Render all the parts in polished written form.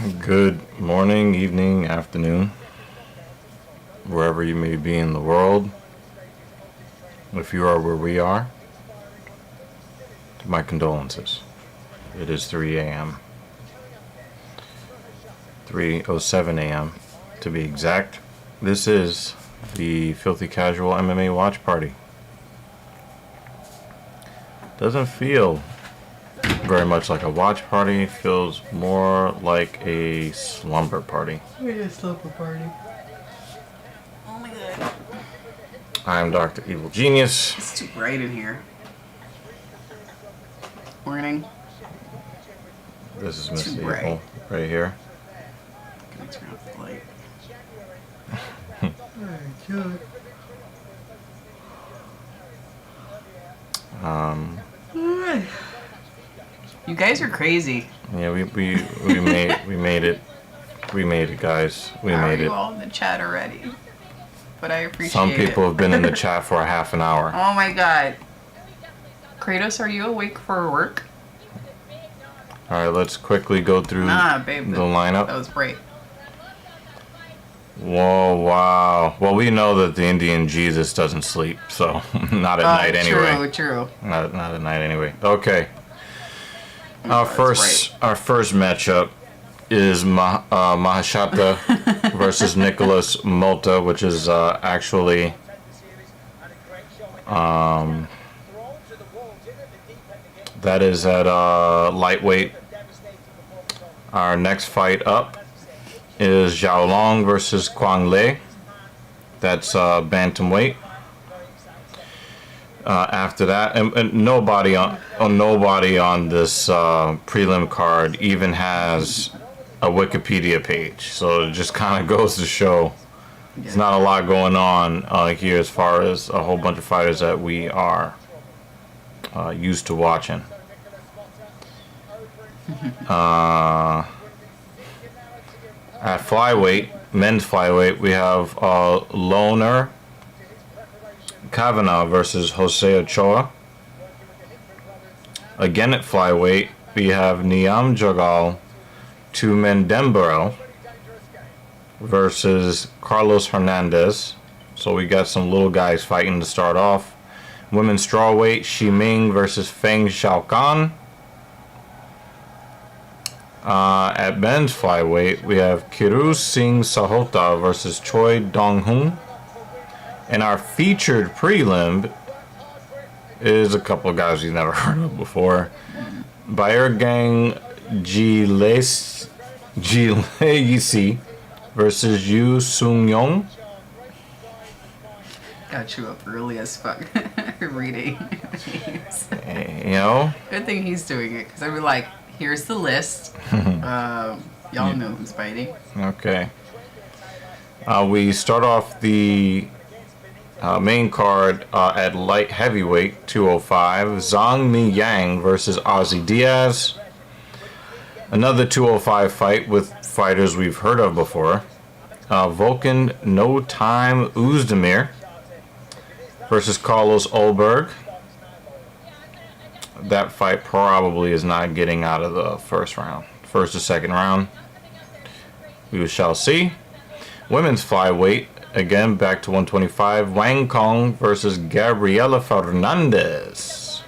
Good morning, evening, afternoon, wherever you may be in the world. If you are where we are, my condolences. It is 3 a.m. 3:07 a.m. to be exact. This is the Filthy Casual MMA Watch Party. Doesn't feel very much like a watch party. Feels more like a slumber party. A slumber party. Oh my god. I'm Dr. Evil Genius. It's too bright in here. Morning. This is Miss Too Evil bright. right here. Can I turn off the light? You guys are crazy. Yeah, we made it. We made it, guys. We How made are it. you all in the chat already? But I appreciate Some people it. have been in the chat for a half an hour. Oh my god. Kratos, are you awake for work? All right, let's quickly go through Nah, babe. the lineup. That was bright. Whoa, wow. Well, we know that the Indian Jesus doesn't sleep, so not at night anyway. True. Not at night anyway. Okay. Our That's first matchup is Mahashata versus Nicholas Mota, which is actually that is at lightweight. Our next fight up is Zhao Long versus Quang Lei. That's bantamweight. After that, and nobody on this prelim card even has a Wikipedia page, so it just kind of goes to show there's not a lot going on here as far as a whole bunch of fighters that we are used to watching. At flyweight, men's flyweight, we have Loner Kavanagh versus Jose Ochoa. Again at flyweight, we have Niam Jogal Tumendembero versus Carlos Hernandez. So we got some little guys fighting to start off. Women's strawweight, Shiming versus Feng Xiaokan. At men's flyweight, we have Kiru Singh Sahota versus Choi Dong-hoon. And our featured prelim is a couple of guys you've never heard of before. Bayergang Gileisi versus Yu Sung-yong. Got you up early as fuck reading. You know? Good thing he's doing it, because I'd be like, here's the list. Y'all know who's fighting. Okay. We start off the main card at light heavyweight 205. Zhang Mi Yang versus Ozzy Diaz. Another 205 fight with fighters we've heard of before. Volkan No Time Uzdemir versus Carlos Olberg. That fight probably is not getting out of the first or second round. We shall see. Women's flyweight, again back to 125. Wang Kong versus Gabriela Fernandez.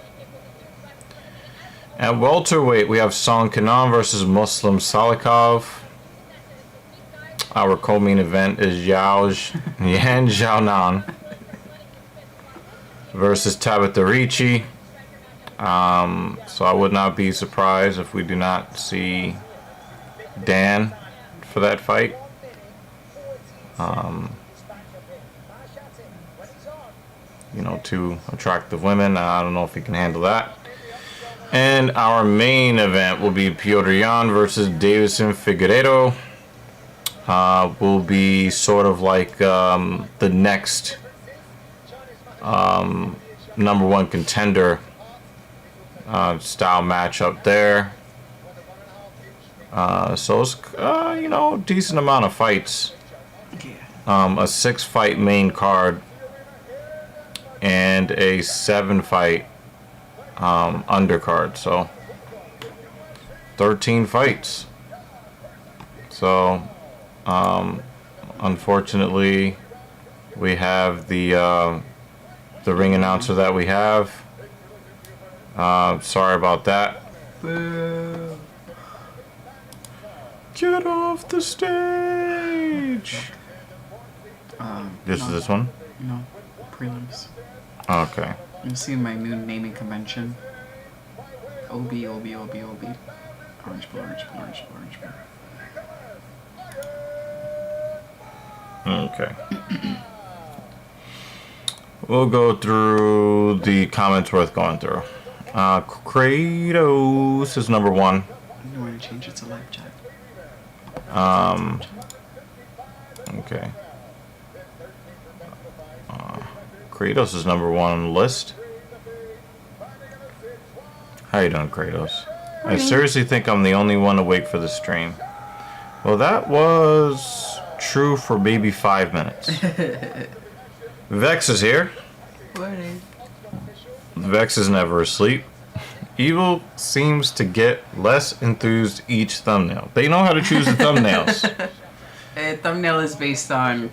At welterweight, we have Song Kenan versus Muslim Salikov. Our co-main event is Yan Xiaonan versus Tabitha Ricci. So I would not be surprised if we do not see Dan for that fight. Two attractive women. I don't know if he can handle that. And our main event will be Petr Yan versus Deiveson Figueiredo. Will be sort of like the next number one contender style matchup there. So it's decent amount of fights. A 6-fight main card and a 7-fight undercard. So 13 fights. So, unfortunately, we have the ring announcer that we have. Sorry about that. Boo. Get off the stage. This No. is this one? No, prelims. Okay. You'll see my new naming convention. OB, OB, OB, OB. Orange blue, orange blue, orange blue, orange blue. Okay. We'll go through the comments worth going through. Kratos is number 1. You want to change it to live chat? Okay. Kratos is number 1 on the list. How you doing, Kratos? I seriously think I'm the only one awake for the stream. Well, that was true for maybe 5 minutes. Vex is here. Morning. Vex is never asleep. Evil seems to get less enthused each thumbnail. They know how to choose the thumbnails. A thumbnail is based on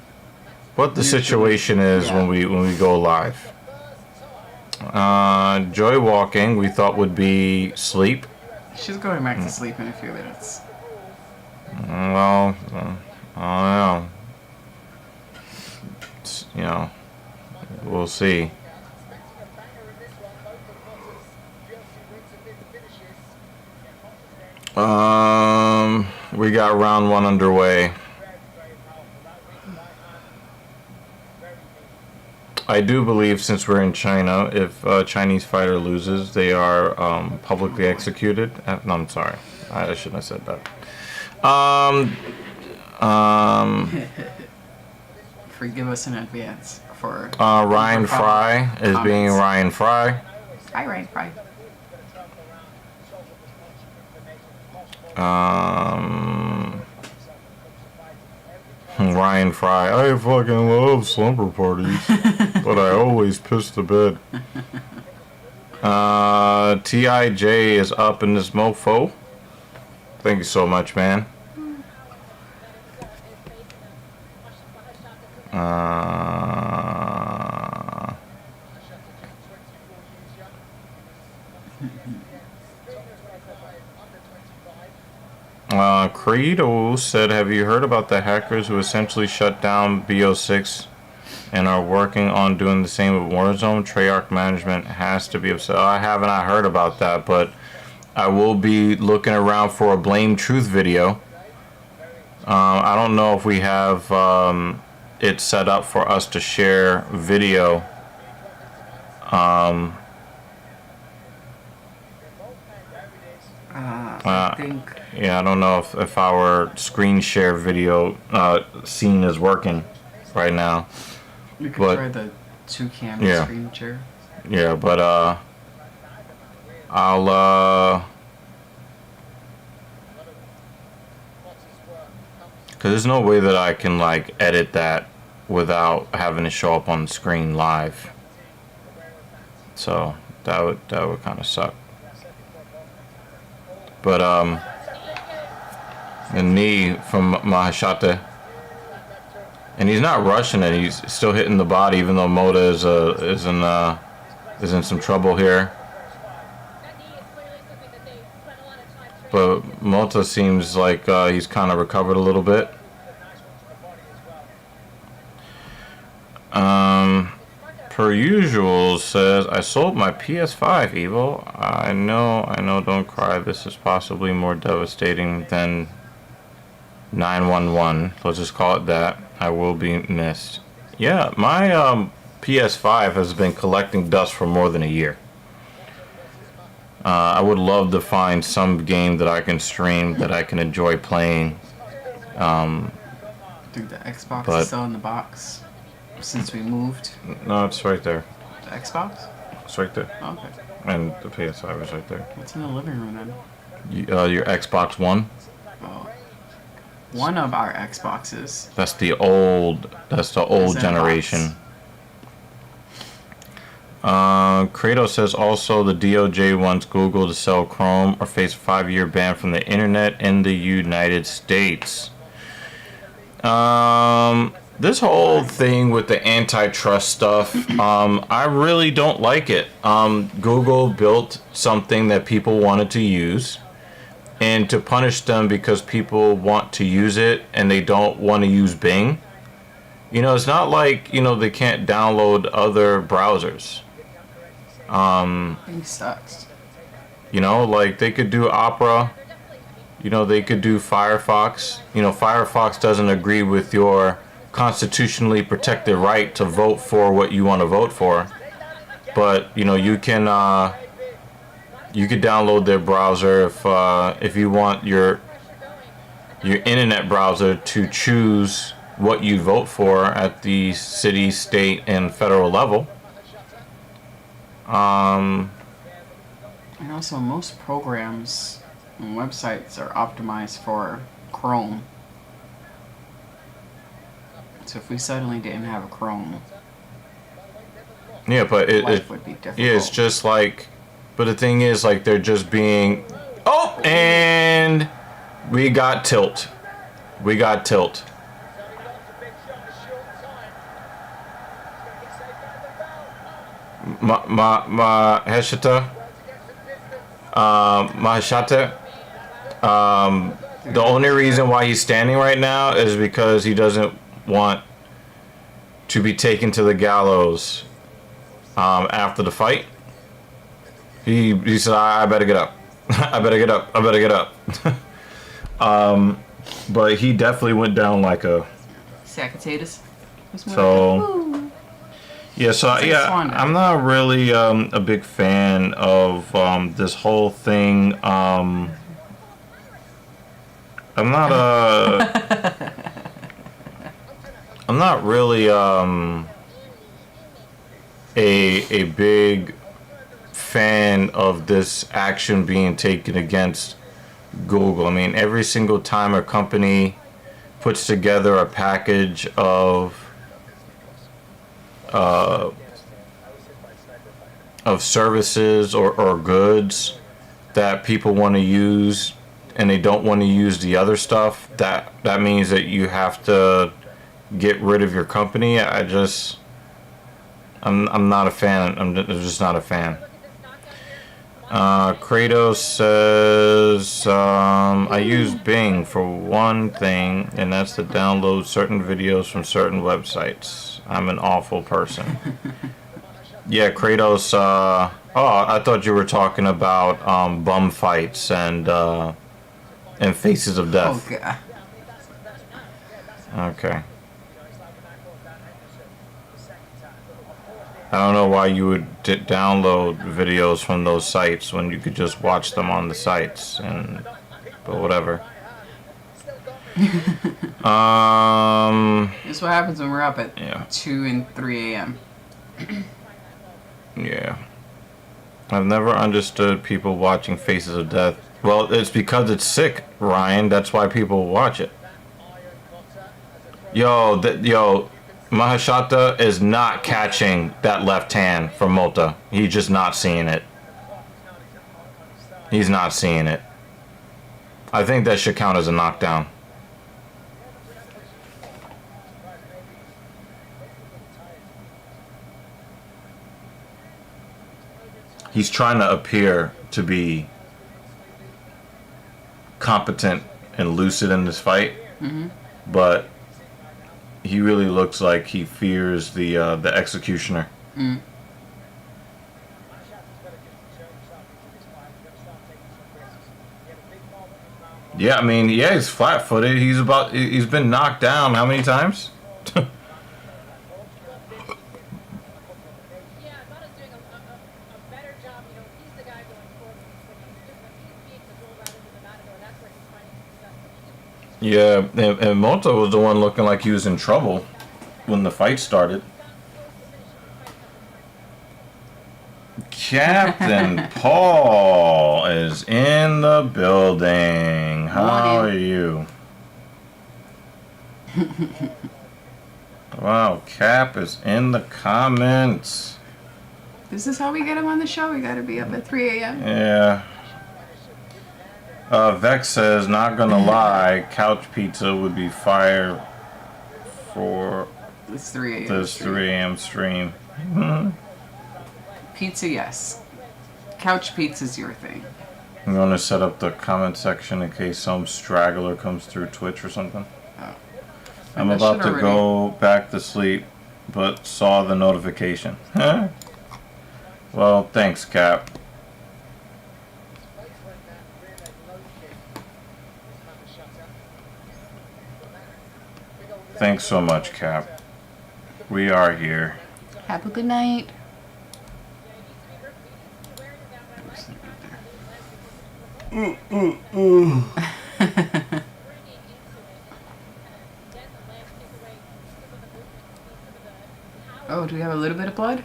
What the situation is when we go live. Joy walking we thought would be sleep. She's going back to sleep in a few minutes. Well, I don't know. You know, we'll see. We got round 1 underway. I do believe, since we're in China, if a Chinese fighter loses, they are publicly executed. No, I'm sorry. I shouldn't have said that. Forgive us in advance for Ryan Fry is being Ryan Fry. Hi, Ryan Fry. Ryan Fry. I fucking love slumber parties, but I always piss the bed. TIJ is up in this mofo. Thank you so much, man. Credo said, have you heard about the hackers who essentially shut down BO6 and are working on doing the same with Warzone? Treyarch management has to be upset. I haven't heard about that, but I will be looking around for a Blame Truth video. I don't know if we have it set up for us to share video. I think. Yeah, I don't know if our screen share video scene is working right now. We could try the 2-cam screen share. Yeah, but I'll cause there's no way that I can like edit that without having it show up on the screen live. So that would kind of suck. But the knee from Mahashate, and he's not rushing it. He's still hitting the body, even though Mota is in some trouble here. But Mota seems like he's kind of recovered a little bit. Per usual says, I sold my PS5, Evil. I know, don't cry. This is possibly more devastating than 911. Let's just call it that. I will be missed. Yeah, my PS5 has been collecting dust for more than a year. I would love to find some game that I can stream, that I can enjoy playing. Dude, the Xbox is still in the box since we moved. No, it's right there. The Xbox? It's right there. Oh, okay. And the PS5 is right there. What's in the living room then? Your Xbox One? Oh. One of our Xboxes. That's the old generation. Kratos says also the DOJ wants Google to sell Chrome or face a 5-year ban from the internet in the United States. This whole thing with the antitrust stuff, I really don't like it. Google built something that people wanted to use, and to punish them because people want to use it and they don't want to use Bing. You know, it's not like, you know, they can't download other browsers. Bing sucks. You know, like they could do Opera. You know, they could do Firefox. You know, Firefox doesn't agree with your constitutionally protected right to vote for what you want to vote for. But, you know, you could download their browser if you want your internet browser to choose what you vote for at the city, state, and federal level. And also, most programs and websites are optimized for Chrome. So if we suddenly didn't have a Chrome, yeah, but life would be difficult. yeah, it's just like, but the thing is, like, they're just being, oh, and we got tilt. We got tilt. Maheshata. The only reason why he's standing right now is because he doesn't want to be taken to the gallows after the fight. He said, I better get up. I better get up. I better get up. But he definitely went down like a sack of potatoes. So yeah, so yeah, I'm not really a big fan of this whole thing. I'm not really a big fan of this action being taken against Google. I mean, every single time a company puts together a package of services or goods that people want to use and they don't want to use the other stuff, that means that you have to get rid of your company. I'm not a fan. I'm just not a fan. Kratos says, I use Bing for one thing, and that's to download certain videos from certain websites. I'm an awful person. Yeah, Kratos, I thought you were talking about bum fights and Faces of Death. Oh, God. Okay. I don't know why you would download videos from those sites when you could just watch them on the sites, but whatever. This is what happens when we're up at 2 and 3 a.m. Yeah. I've never understood people watching Faces of Death. Well, it's because it's sick, Ryan. That's why people watch it. Yo, Maheshata is not catching that left hand from Mota. He's just not seeing it. He's not seeing it. I think that should count as a knockdown. He's trying to appear to be competent and lucid in this fight, but he really looks like he fears the executioner. Yeah, I mean, yeah, he's flat-footed. He's been knocked down how many times? Yeah, and Moto was the one looking like he was in trouble when the fight started. Captain Paul is in the building. How are you? Wow, Cap is in the comments. This is how we get him on the show. We gotta be up at 3 a.m. Yeah. Vex says, not gonna lie, couch pizza would be fire for It's 3 a.m. this 3 a.m. stream. Pizza, yes. Couch pizza's your thing. I'm gonna set up the comment section in case some straggler comes through Twitch or something. Oh. I'm about to go back to sleep, but saw the notification. Well, thanks, Cap. Thanks so much, Cap. We are here. Have a good night. Oh, do we have a little bit of blood?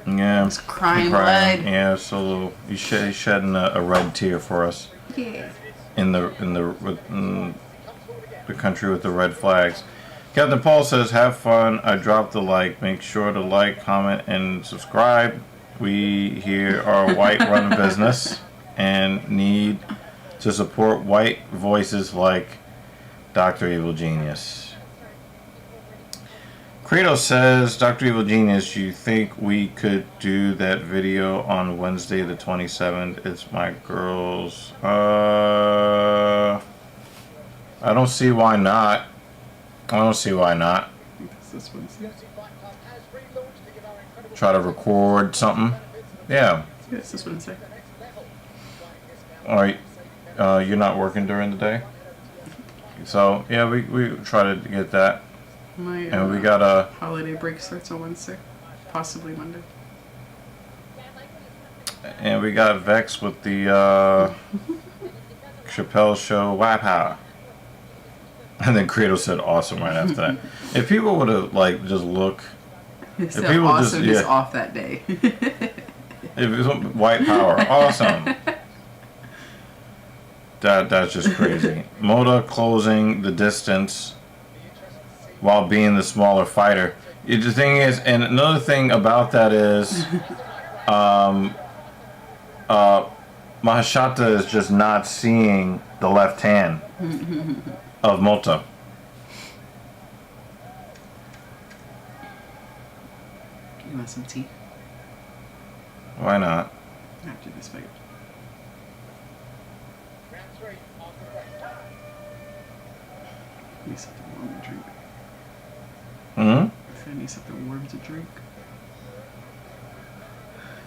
Yeah. It's crying blood. Yeah, so he's shedding a red tear for us. Yeah. In the country with the red flags. Captain Paul says, have fun. I dropped the like. Make sure to like, comment, and subscribe. We here are white run business and need to support white voices like Dr. Evil Genius. Credo says, Dr. Evil Genius, you think we could do that video on Wednesday the 27th? It's my girl's. I don't see why not. I don't see why not. This Wednesday. Try to record something. Yeah. Yeah, it's this Wednesday. Alright. You're not working during the day? So, yeah, we try to get that. My And we got a holiday break starts on Wednesday. Possibly Monday. And we got Vex with the Chappelle Show Wow. And then Credo said awesome right after that. If people would have like just look, If people awesome just- is yeah. off that day. if it was white power, awesome. That's just crazy. Moda closing the distance while being the smaller fighter. The thing is, and another thing about that is, Mahashata is just not seeing the left hand of Mota. You want some tea? Why not? After this fight. I need something warm to drink. I need something warm to drink.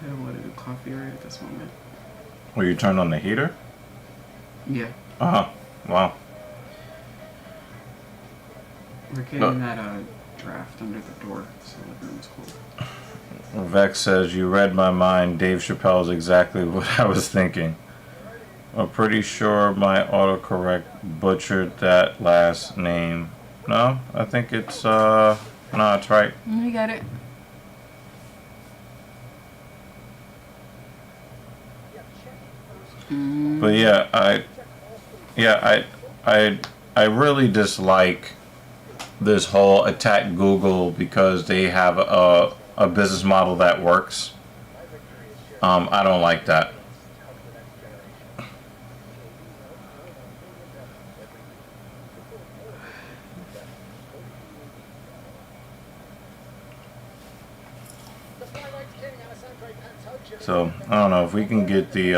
I don't want to do coffee right at this moment. Well, you turned on the heater? Yeah. Wow. We're getting that draft under the door, so the room's cold. Vex says, you read my mind. Dave Chappelle is exactly what I was thinking. I'm pretty sure my autocorrect butchered that last name. No, I think it's, no, it's right. We got it. But yeah, I really dislike this whole attack Google because they have a business model that works. I don't like that. So I don't know if we can get the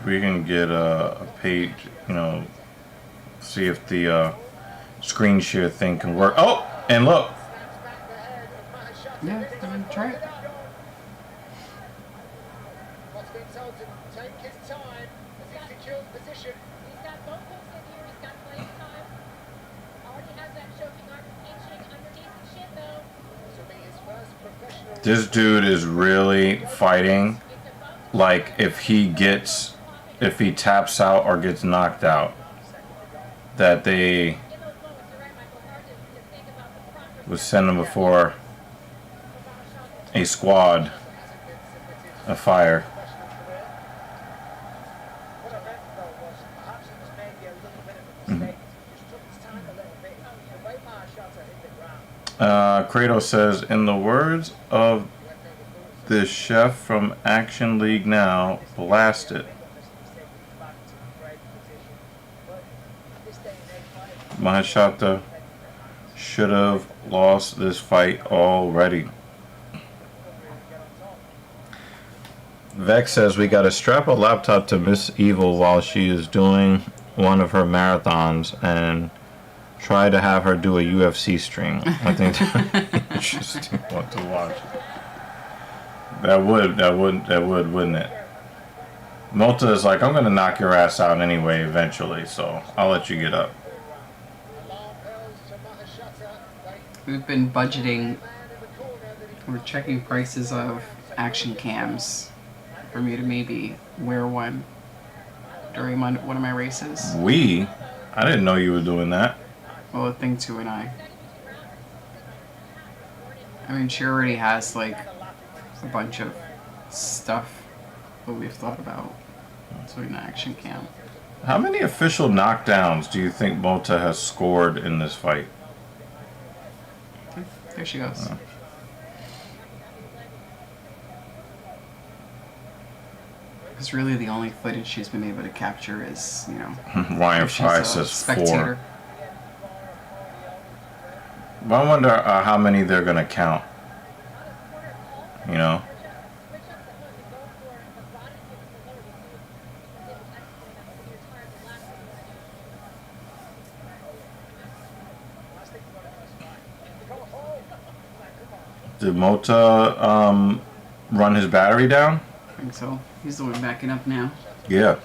we can get a page, you know, see if the screen share thing can work. Oh, and look. Yeah, try it. This dude is really fighting like if he taps out or gets knocked out, that they would send him before a squad of fire. Kratos says, in the words of the chef from Action League Now, blast it. Mahashata should have lost this fight already. Vex says we gotta strap a laptop to Miss Evil while she is doing one of her marathons and try to have her do a UFC stream. I think that's interesting one to watch. That would, wouldn't it? Mota is like, I'm gonna knock your ass out anyway eventually, so I'll let you get up. We've been budgeting. We're checking prices of action cams for me to maybe wear one during one of my races. I didn't know you were doing that. Well, a thing 2 and I mean, she already has like a bunch of stuff that we've thought about doing an action cam. How many official knockdowns do you think Mota has scored in this fight? There she goes. Because really the only footage she's been able to capture is, you know, Ryan Fry says 4. But I wonder how many they're going to count. You know? Did Mota run his battery down? I think so. He's the one backing up now. Yeah.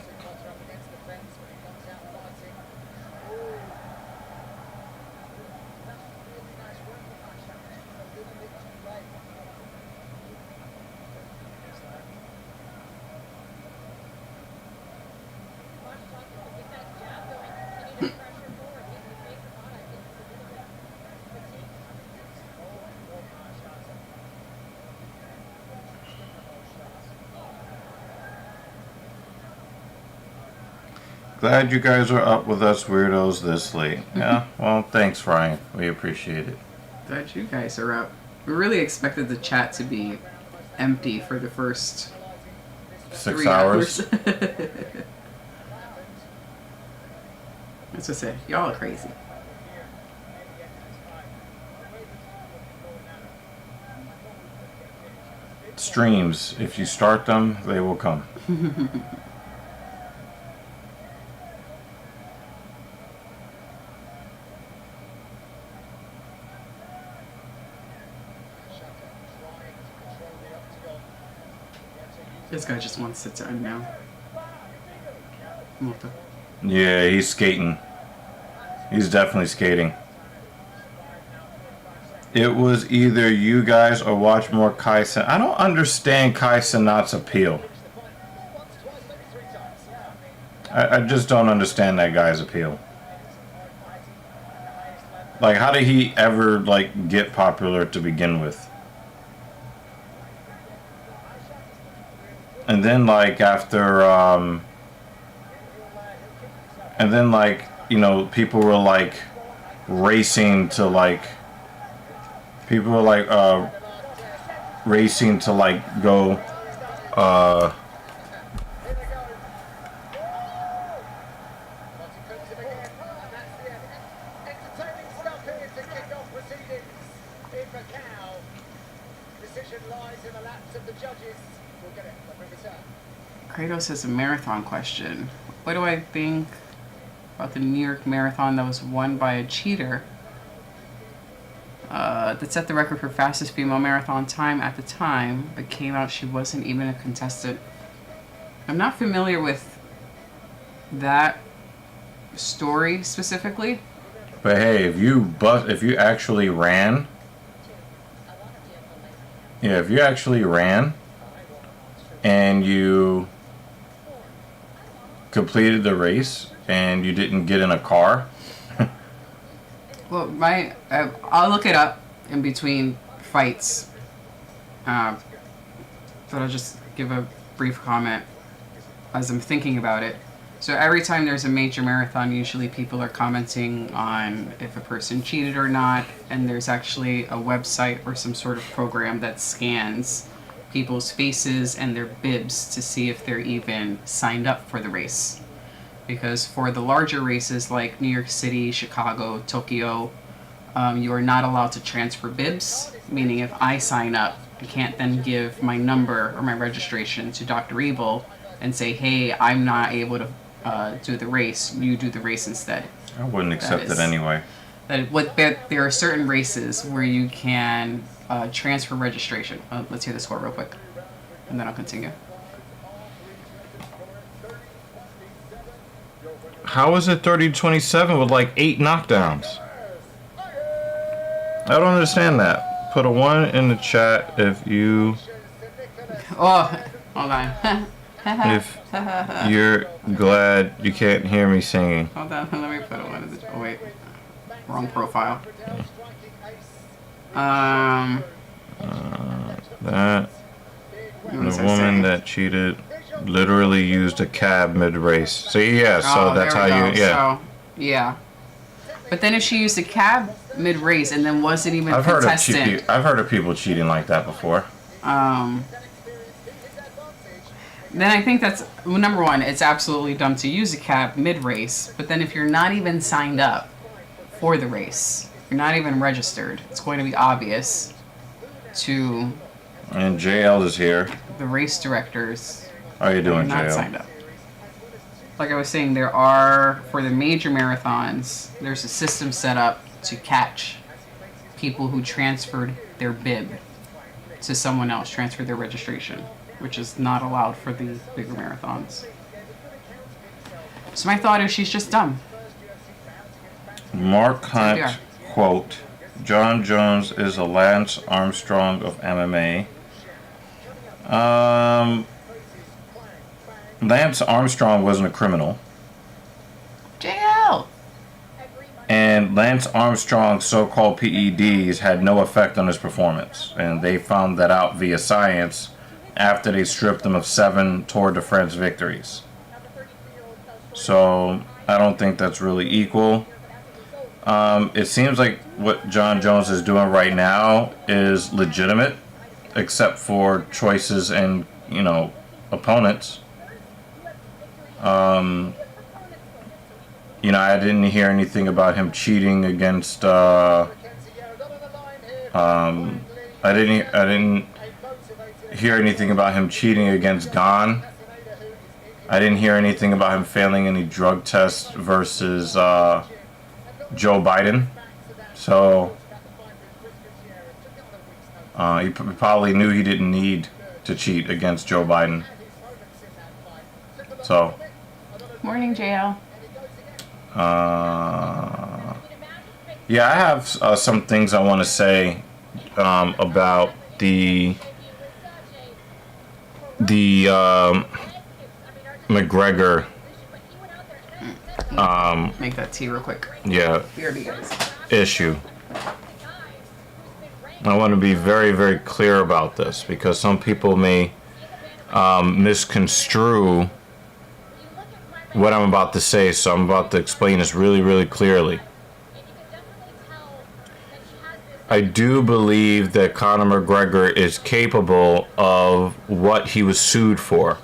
Glad you guys are up with us weirdos this late. Yeah, well, thanks, Ryan. We appreciate it. Glad you guys are up. We really expected the chat to be empty for the first 6 3 hours. That's what I say. Y'all are crazy. Streams, if you start them, they will come. This guy just wants to turn now. Mota. Yeah, he's skating. He's definitely skating. It was either you guys or watch more Kai Sen. I don't understand Kai Cenat's appeal. I just don't understand that guy's appeal. Like, how did he ever, like, get popular to begin with? And then, like, after, and then, like, you know, people were, like, racing to, like, racing to, like, go, Kratos has a marathon question. What do I think about the New York Marathon that was won by a cheater that set the record for fastest female marathon time at the time, but came out she wasn't even a contestant? I'm not familiar with that story specifically. but hey, if you actually ran, yeah, if you actually ran and you completed the race and you didn't get in a car. Well, I'll look it up in between fights. But I'll just give a brief comment as I'm thinking about it. So every time there's a major marathon, usually people are commenting on if a person cheated or not, and there's actually a website or some sort of program that scans people's faces and their bibs to see if they're even signed up for the race. Because for the larger races like New York City, Chicago, Tokyo, you are not allowed to transfer bibs, meaning if I sign up, I can't then give my number or my registration to Dr. Evil and say, hey, I'm not able to do the race, you do the race instead. I wouldn't accept it anyway. There are certain races where you can transfer registration. Let's hear the score real quick, and then I'll continue. How is it 30-27 with like 8 knockdowns? I don't understand that. Put a 1 in the chat if you... Oh, hold on. If you're glad you can't hear me singing. Hold on, let me put a 1 in the... Oh, wait. Wrong profile. That... The woman that cheated literally used a cab mid-race. So yeah, so that's how you... Yeah. So, yeah. But then if she used a cab mid-race and then wasn't even I've contestant... I've heard of people cheating like that before. Then I think that's... Well, number one, it's absolutely dumb to use a cab mid-race. But then if you're not even signed up for the race, you're not even registered, it's going to be obvious to... And JL is here. The race directors... How are you doing, not JL? Signed up. Like I was saying, there are, for the major marathons, there's a system set up to catch people who transferred their bib to someone else, transferred their registration, which is not allowed for the bigger marathons. So my thought is she's just dumb. Mark Hunt, quote, John Jones is a Lance Armstrong of MMA. Lance Armstrong wasn't a criminal. JL! And Lance Armstrong's so-called PEDs had no effect on his performance. And they found that out via science after they stripped him of 7 Tour de France victories. So I don't think that's really equal. It seems like what John Jones is doing right now is legitimate, except for choices and, you know, opponents. You know, I didn't hear anything about him cheating against, I didn't hear anything about him cheating against Gon. I didn't hear anything about him failing any drug tests versus, Joe Biden. So, he probably knew he didn't need to cheat against Joe Biden. So. Morning, JL. Yeah, I have some things I want to say about the McGregor. Make that tea real quick. Yeah. BRB, guys. Issue. I want to be very, very clear about this because some people may misconstrue what I'm about to say, so I'm about to explain this really, really clearly. I do believe that Conor McGregor is capable of what he was sued for.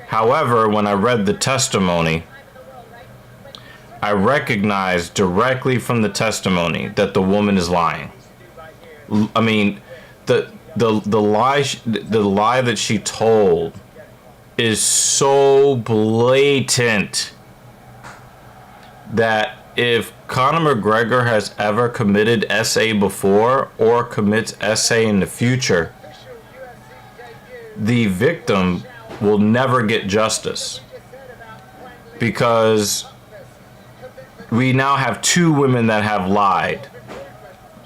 However, when I read the testimony, I recognized directly from the testimony that the woman is lying. I mean, the lie that she told is so blatant that if Conor McGregor has ever committed SA before or commits SA in the future, the victim will never get justice because we now have 2 women that have lied,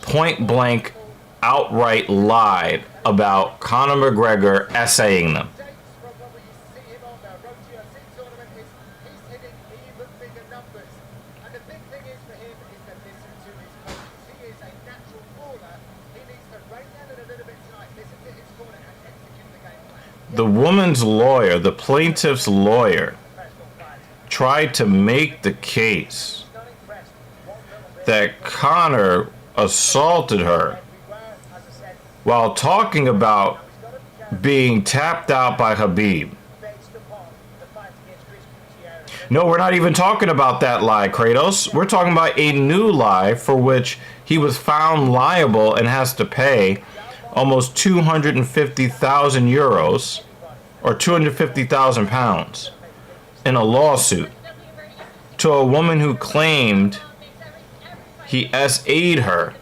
point blank, outright lied about Conor McGregor SAing them. the woman's lawyer, the plaintiff's lawyer, tried to make the case that Conor assaulted her while talking about being tapped out by Khabib. No, we're not even talking about that lie, Kratos. We're talking about a new lie for which he was found liable and has to pay almost 250,000 euros or 250,000 pounds in a lawsuit to a woman who claimed he SA'd her.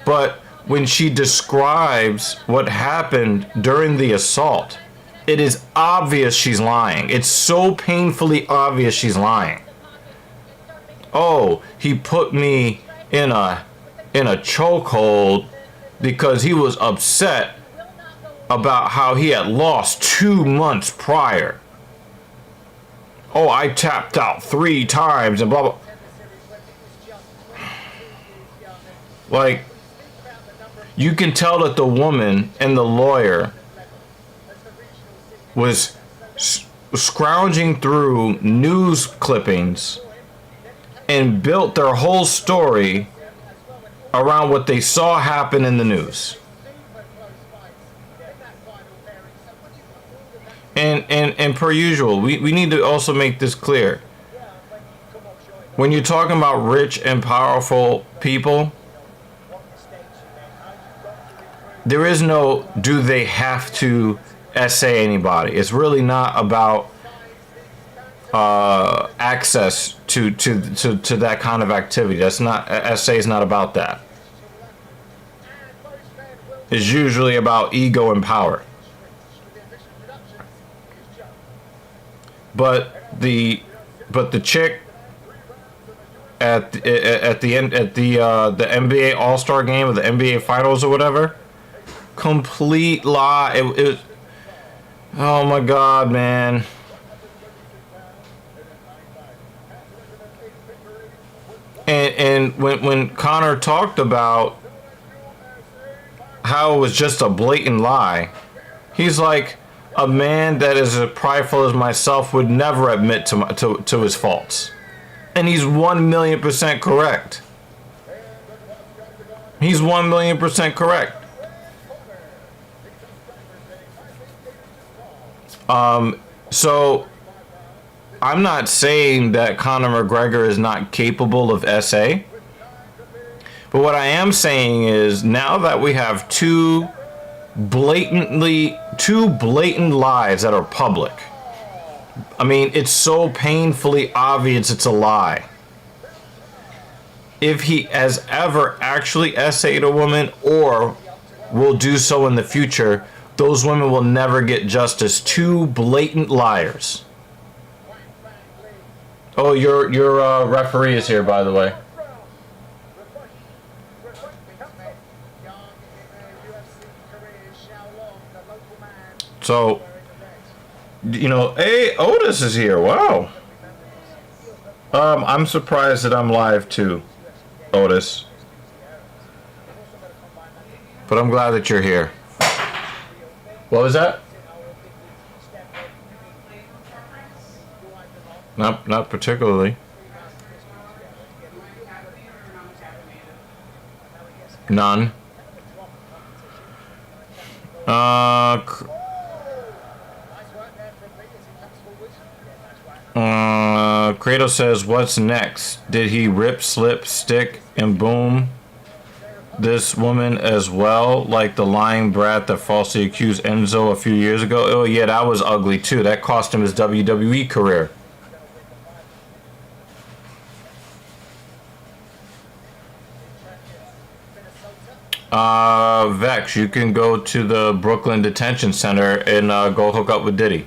But when she describes what happened during the assault, it is obvious she's lying. It's so painfully obvious she's lying. Oh, he put me in a chokehold because he was upset about how he had lost 2 months prior. Oh, I tapped out 3 times and blah blah. Like, you can tell that the woman and the lawyer was scrounging through news clippings and built their whole story around what they saw happen in the news. And per usual, we need to also make this clear. When you're talking about rich and powerful people, there is no do they have to essay anybody. It's really not about access to that kind of activity. That's not, essay is not about that. It's usually about ego and power. But the chick at the end at the NBA All-Star game or the NBA Finals or whatever, complete lie. It was, oh my God, man. And when Conor talked about how it was just a blatant lie, he's like, a man that is as prideful as myself would never admit to his faults. And he's 1,000,000% correct. He's 1,000,000% correct. So I'm not saying that Conor McGregor is not capable of SA. But what I am saying is, now that we have two blatant lies that are public. I mean, it's so painfully obvious it's a lie. If he has ever actually SA'd a woman or will do so in the future, those women will never get justice. Two blatant liars. Oh, your referee is here, by the way. So, you know, hey, Otis is here. Wow. I'm surprised that I'm live too, Otis. But I'm glad that you're here. What was that? Not particularly. None. Kratos says, what's next? Did he rip, slip, stick, and boom this woman as well, like the lying brat that falsely accused Enzo a few years ago? Oh yeah, that was ugly too. That cost him his WWE career. Vex, you can go to the Brooklyn Detention Center and go hook up with Diddy.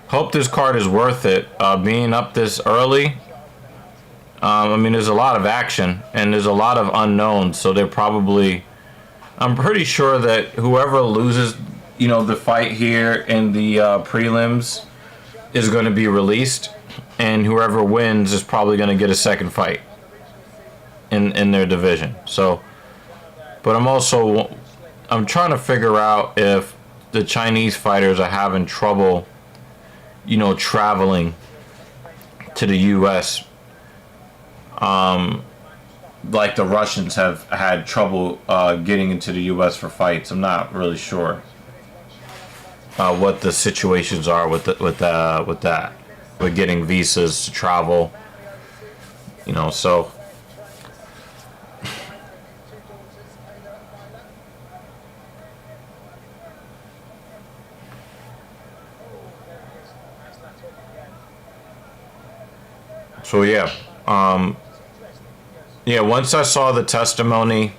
Hope this card is worth it. Being up this early, I mean, there's a lot of action and there's a lot of unknowns, so they're probably, I'm pretty sure that whoever loses, you know, the fight here in the prelims is going to be released, and whoever wins is probably going to get a second fight in their division. So, but I'm also I'm trying to figure out if the Chinese fighters are having trouble, you know, traveling to the U.S. Like the Russians have had trouble getting into the U.S. for fights. I'm not really sure what the situations are with that, with getting visas to travel. You know, so. So yeah, yeah. Once I saw the testimony,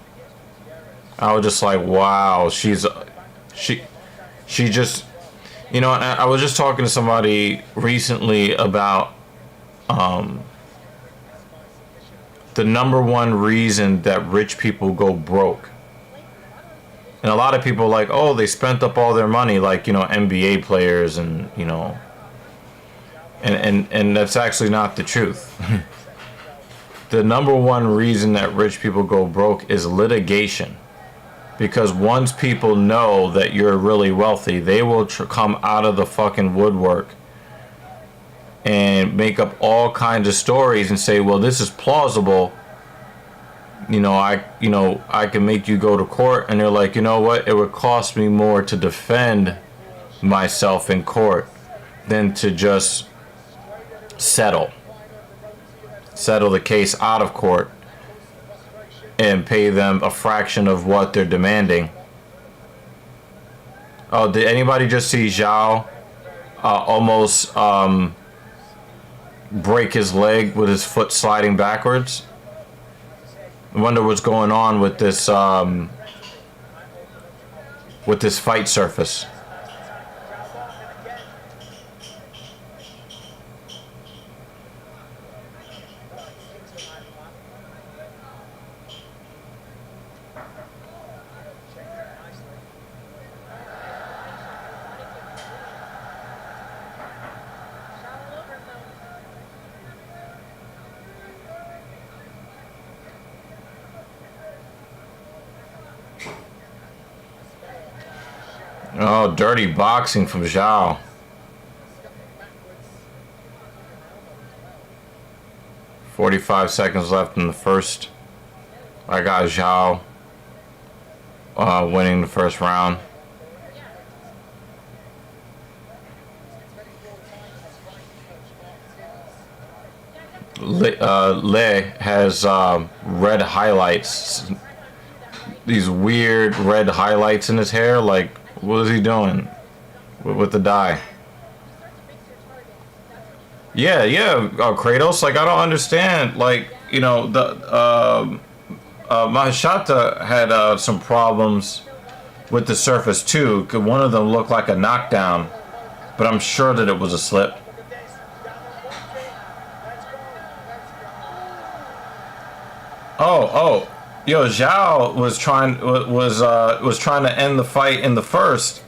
I was just like, wow, she just, you know. I was just talking to somebody recently about the number one reason that rich people go broke, and a lot of people are like, oh, they spent up all their money, like, you know, NBA players, and you know. And that's actually not the truth. The number one reason that rich people go broke is litigation. Because once people know that you're really wealthy, they will come out of the fucking woodwork and make up all kinds of stories and say, well, this is plausible. You know, I can make you go to court. And they're like, you know what? It would cost me more to defend myself in court than to just settle the case out of court and pay them a fraction of what they're demanding. Oh, did anybody just see Zhao almost break his leg with his foot sliding backwards? I wonder what's going on with this fight surface. Oh, dirty boxing from Zhao. "45 seconds left in the first." I got Zhao winning the first round. Le has red highlights. These weird red highlights in his hair. Like, what is he doing with the dye? Yeah, Kratos. Like, I don't understand. Like, you know, Mahashata had some problems with the surface too. 'Cause one of them looked like a knockdown, but I'm sure that it was a slip. Oh, yo, Zhao was trying to end the fight in the first.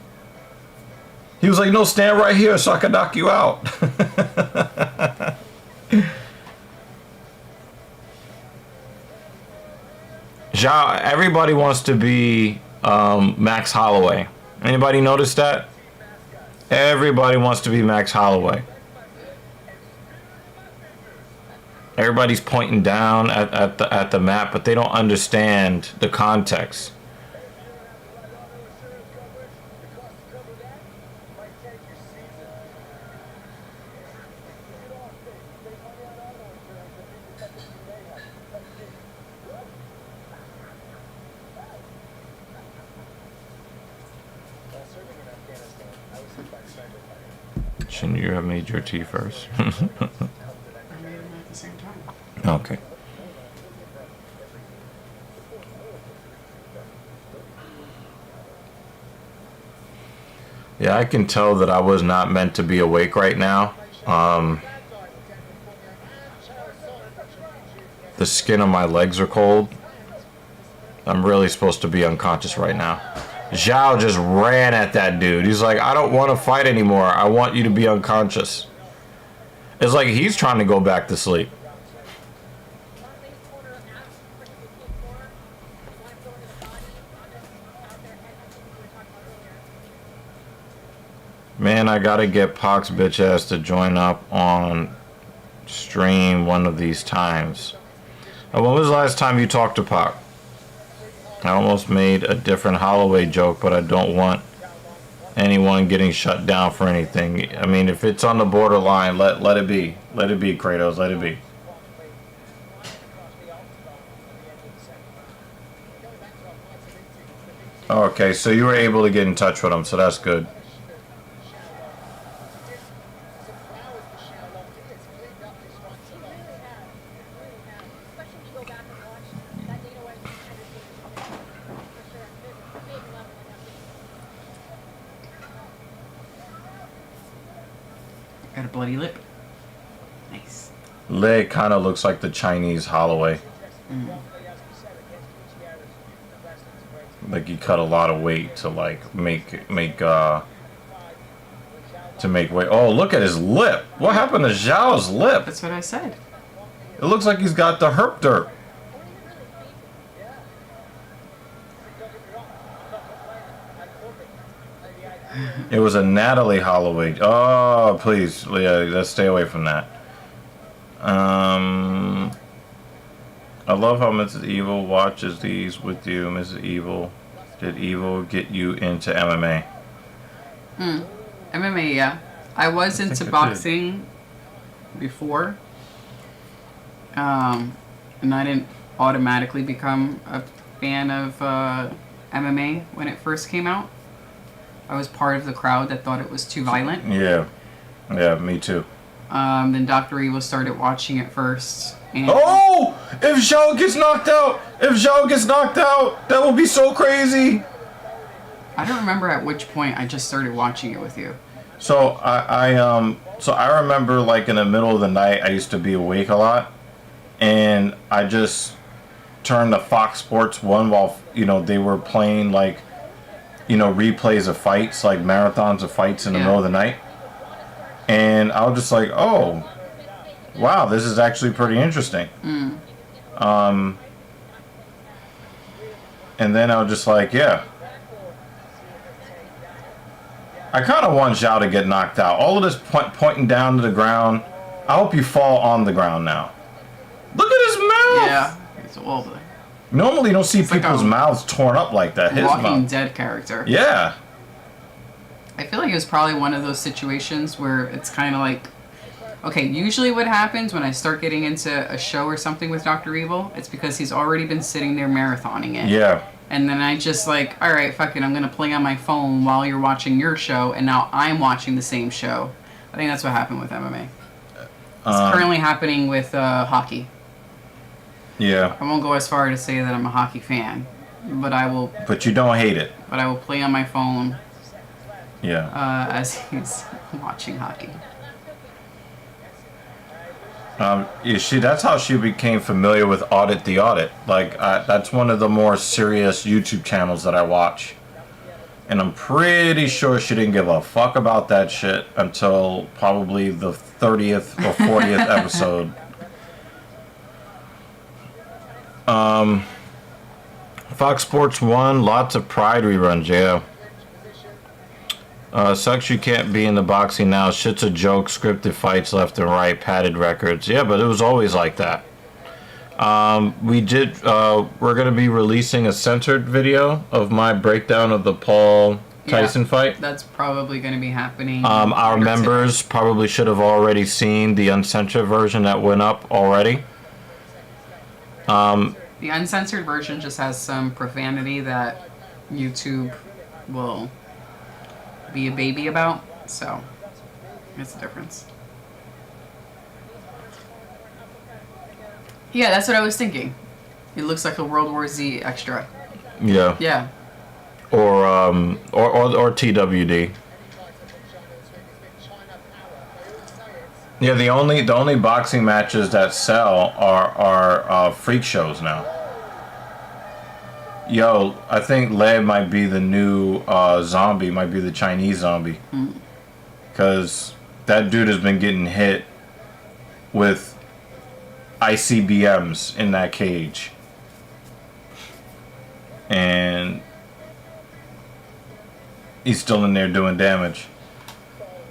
He was like, "No, stand right here so I can knock you out." Zhao, everybody wants to be Max Holloway. Anybody notice that? Everybody wants to be Max Holloway. Everybody's pointing down at the map, but they don't understand the context. Shouldn't you have made your tea first? I made them at the same time. Okay. Yeah, I can tell that I was not meant to be awake right now. The skin on my legs are cold. I'm really supposed to be unconscious right now. Zhao just ran at that dude. He's like, "I don't want to fight anymore. I want you to be unconscious." It's like he's trying to go back to sleep. Man, I gotta get Pac's bitch ass to join up on stream one of these times. When was the last time you talked to Pac? I almost made a different Holloway joke, but I don't want anyone getting shut down for anything. I mean, if it's on the borderline, let it be. Let it be, Kratos. Let it be. Okay, so you were able to get in touch with him, so that's good. Got a bloody lip. Nice. Leg kind of looks like the Chinese Holloway. Like he cut a lot of weight to like make weight. Oh, look at his lip. What happened to Zhao's lip? That's what I said. It looks like he's got the herp derp. It was a Natalie Holloway. Oh, please, yeah, let's stay away from that. I love how Mrs. Evil watches these with you. Mrs. Evil, did Evil get you into MMA? MMA, yeah. I was into boxing before. And I didn't automatically become a fan of MMA when it first came out. I was part of the crowd that thought it was too violent. Yeah. Yeah, me too. Then Dr. Evil started watching it first. And Oh! If Zhao gets knocked out! That will be so crazy! I don't remember at which point I just started watching it with you. So I remember like in the middle of the night I used to be awake a lot, and I just turned to Fox Sports 1 while they were playing like replays of fights, like marathons of fights in the middle of the night. And I was just like, oh, wow, this is actually pretty interesting. And then I was just like, yeah. I kind of want Zhao to get knocked out. All of this pointing down to the ground. I hope you fall on the ground now. Look at his mouth! Yeah. It's all Normally you don't see people's mouths torn up like that. His Walking mouth. Dead character. Yeah. I feel like it was probably one of those situations where it's kind of like, okay, usually what happens when I start getting into a show or something with Dr. Evil, it's because he's already been sitting there marathoning it. Yeah. And then I just like, all right, fuck it, I'm going to play on my phone while you're watching your show, and now I'm watching the same show. I think that's what happened with MMA. It's currently happening with hockey. Yeah. I won't go as far to say that I'm a hockey fan, but I will. But you don't hate it. But I will play on my phone. Yeah. As he's watching hockey. You see, that's how she became familiar with Audit the Audit. Like, that's one of the more serious YouTube channels that I watch. And I'm pretty sure she didn't give a fuck about that shit until probably the 30th or 40th episode. Fox Sports 1, lots of Pride reruns, yeah. Sucks you can't be in the boxing now. Shit's a joke. Scripted fights left and right. Padded records. Yeah, but it was always like that. We're going to be releasing a censored video of my breakdown of the Paul Tyson fight. That's probably going to be happening. Our members probably should have already seen the uncensored version that went up already. The uncensored version just has some profanity that YouTube will be a baby about, so it's a difference. Yeah, that's what I was thinking. It looks like a World War Z extra. Yeah. Yeah. Or TWD. Yeah, the only boxing matches that sell are freak shows now. Yo, I think Lev might be the new zombie, might be the Chinese zombie. Because that dude has been getting hit with ICBMs in that cage. And he's still in there doing damage.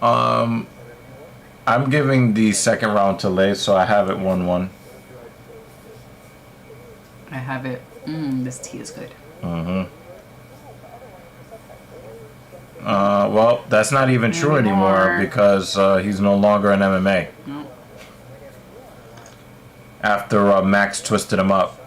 I'm giving the second round to Lay, so I have it 1-1. I have it. This tea is good. Well, that's not even true anymore because he's no longer in MMA. No. After Max twisted him up.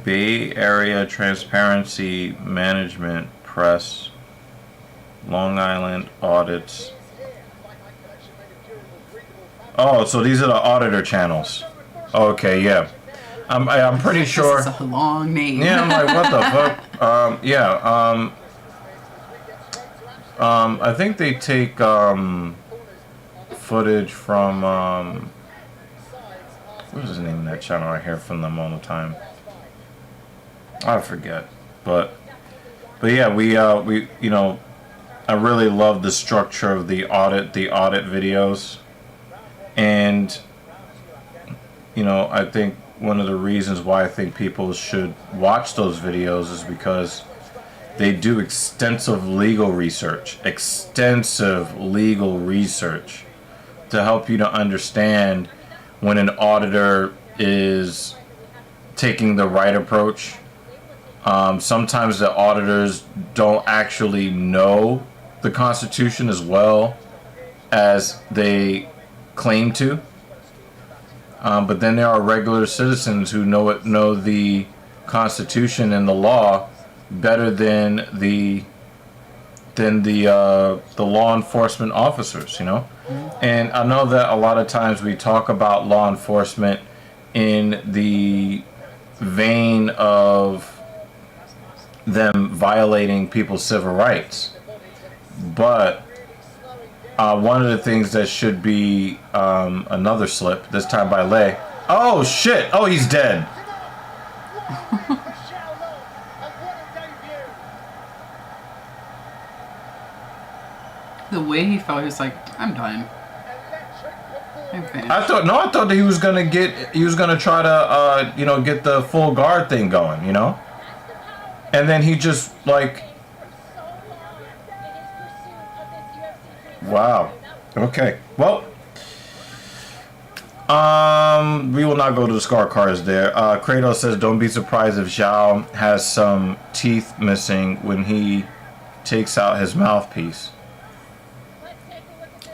Bay Area Transparency Management Press, Long Island Audits. Oh, so these are the auditor channels. Okay, yeah. I'm pretty sure. This is a long name. Yeah, I'm like, what the fuck? I think they take footage from what's the name of that channel? I hear from them all the time. I forget, but yeah, we you know, I really love the structure of the audit videos, and you know, I think one of the reasons why I think people should watch those videos is because they do extensive legal research to help you to understand when an auditor is taking the right approach. Sometimes the auditors don't actually know the Constitution as well as they claim to. But then there are regular citizens who know the Constitution and the law better than the law enforcement officers, you know. And I know that a lot of times we talk about law enforcement in the vein of them violating people's civil rights, but one of the things that should be another slip, this time by Lay. Oh shit! Oh, he's dead. The way he felt, he was like, I'm done. I'm finished. I thought that he was gonna try to you know, get the full guard thing going, you know, and then he just like, wow. Okay. Well, we will not go to the scorecards there. Kratos says, don't be surprised if Zhao has some teeth missing when he takes out his mouthpiece.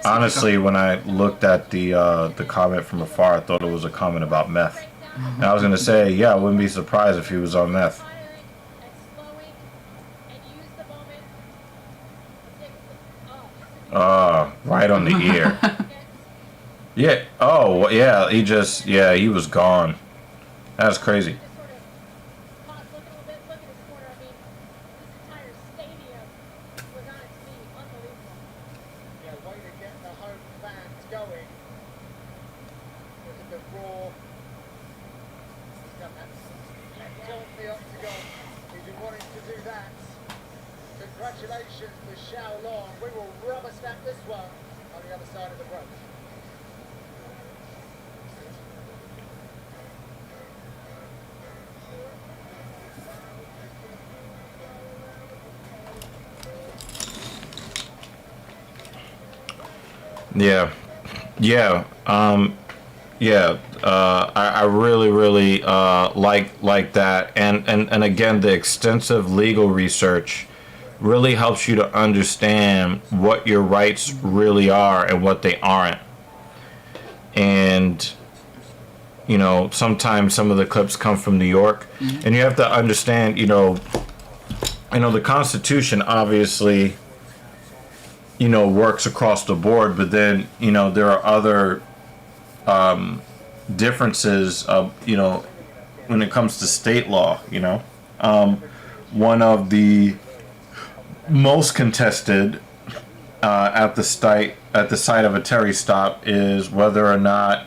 Honestly, when I looked at the comment from afar, I thought it was a comment about meth. And I was gonna say, yeah, I wouldn't be surprised if he was on meth. Right on the ear. Yeah. Oh, yeah. He was gone. That's crazy. Congratulations to Xiaolong. We will rubber stamp this one on the other side of the road. I really like that, and again, the extensive legal research really helps you to understand what your rights really are and what they aren't. And you know, sometimes some of the clips come from New York, and you have to understand, you know, the Constitution obviously, you know, works across the board, but then, you know, there are other differences of, you know, when it comes to state law, you know. One of the most contested at the site of a Terry stop is whether or not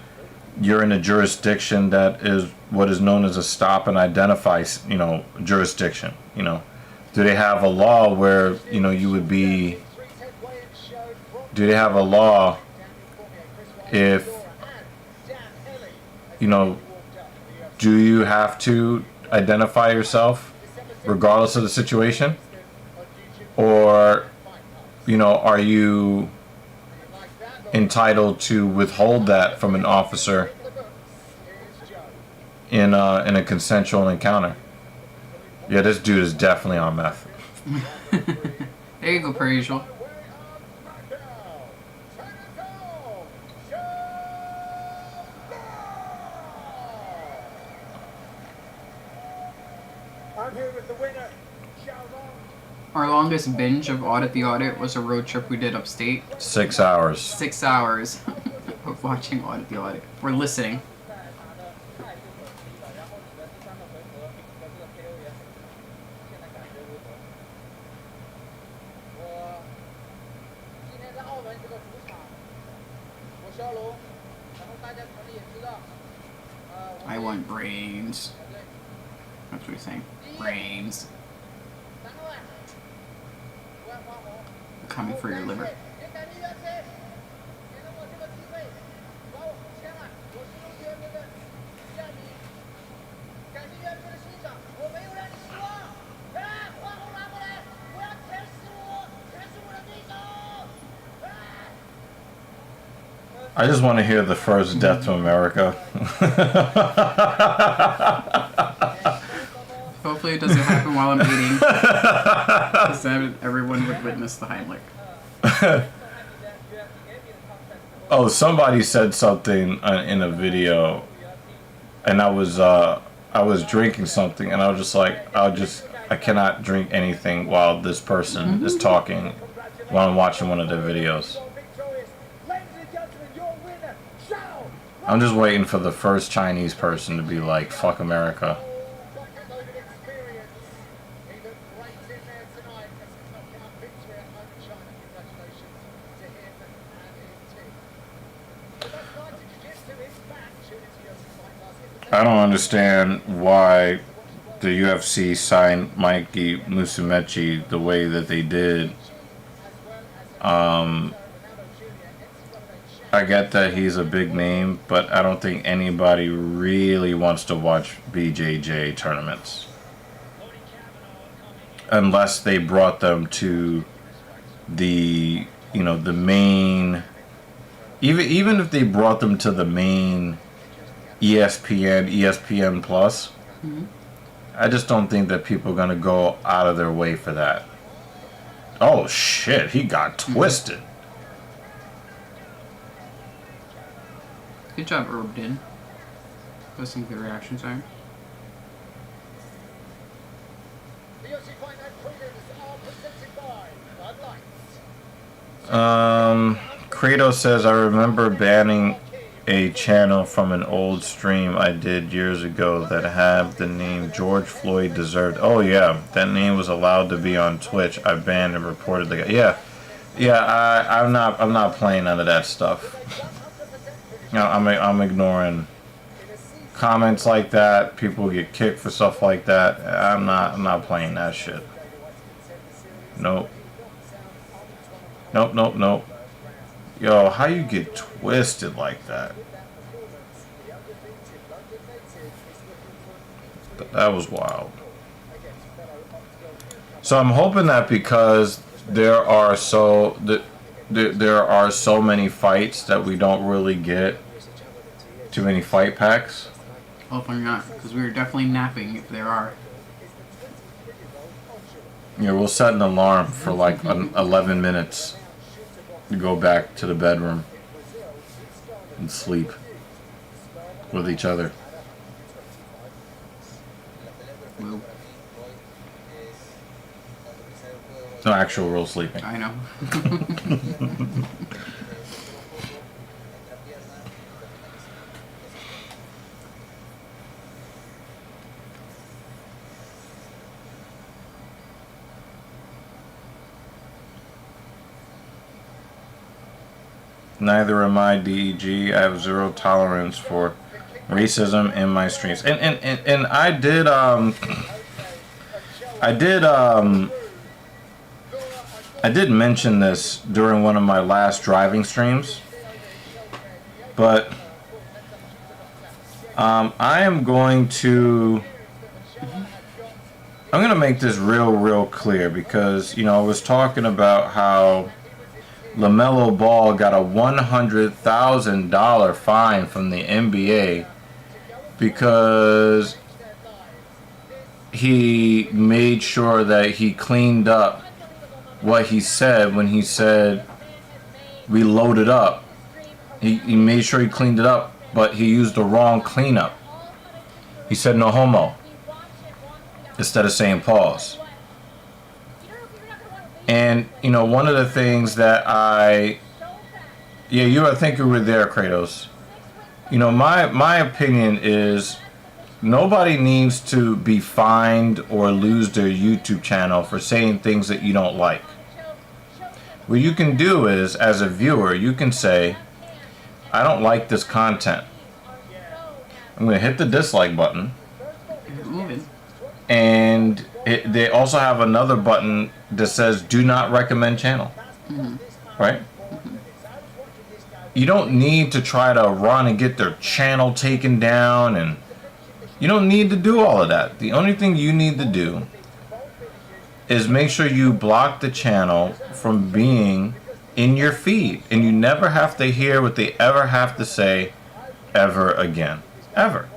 you're in a jurisdiction that is what is known as a stop and identify, you know, jurisdiction, you know. do they have a law where, you know, you would be, do they have a law if, you know, do you have to identify yourself regardless of the situation? Or, you know, are you entitled to withhold that from an officer in a consensual encounter? Yeah, this dude is definitely on meth. There you go, per usual. I'm here with the winner. Our longest binge of Audit the Audit was a road trip we did upstate. 6 hours. 6 hours of watching Audit the Audit. We're listening. I want brains. That's what he's saying. Brains. Coming for your liver. I just want to hear the first Death to America. Hopefully it doesn't happen while I'm eating. Because then everyone would witness the Heimlich. Oh, somebody said something in a video, and I was drinking something, and I was just like, I cannot drink anything while this person is talking, while I'm watching one of their videos. I'm just waiting for the first Chinese person to be like, fuck America. I don't understand why the UFC signed Mikey Musumeci the way that they did. I get that he's a big name, but I don't think anybody really wants to watch BJJ tournaments. Unless they brought them to the, you know, the main, even if they brought them to the main ESPN Plus, I just don't think that people are going to go out of their way for that. Oh shit, he got twisted. Good job, Herbdin. Those some good reaction time. Kratos says, I remember banning a channel from an old stream I did years ago that had the name George Floyd Deserved. Oh yeah, that name was allowed to be on Twitch. I banned and reported the guy. I'm not playing none of that stuff. You know, I'm ignoring comments like that. People get kicked for stuff like that. I'm not playing that shit. Nope. Nope. Yo, how you get twisted like that? That was wild. So I'm hoping that because there are so many fights that we don't really get too many fight packs. Hopefully not, because we were definitely napping if there are. Yeah, we'll set an alarm for like 11 minutes to go back to the bedroom and sleep with each other. Well, it's no actual real sleeping. I know. Neither am I DEG. I have zero tolerance for racism in my streams. And I did I did mention this during one of my last driving streams, but I am going to make this real clear, because I was talking about how LaMelo Ball got a $100,000 fine from the NBA because he made sure that he cleaned up what he said when he said we loaded up. He made sure he cleaned it up, but he used the wrong cleanup. He said no homo instead of saying pause. And one of the things that I think you were there, Kratos. My opinion is nobody needs to be fined or lose their YouTube channel for saying things that you don't like. What you can do is, as a viewer, you can say, I don't like this content. I'm going to hit the dislike button. And they also have another button that says do not recommend channel. Right? You don't need to try to run and get their channel taken down, and you don't need to do all of that. The only thing you need to do is make sure you block the channel from being in your feed, and you never have to hear what they ever have to say ever again. Ever.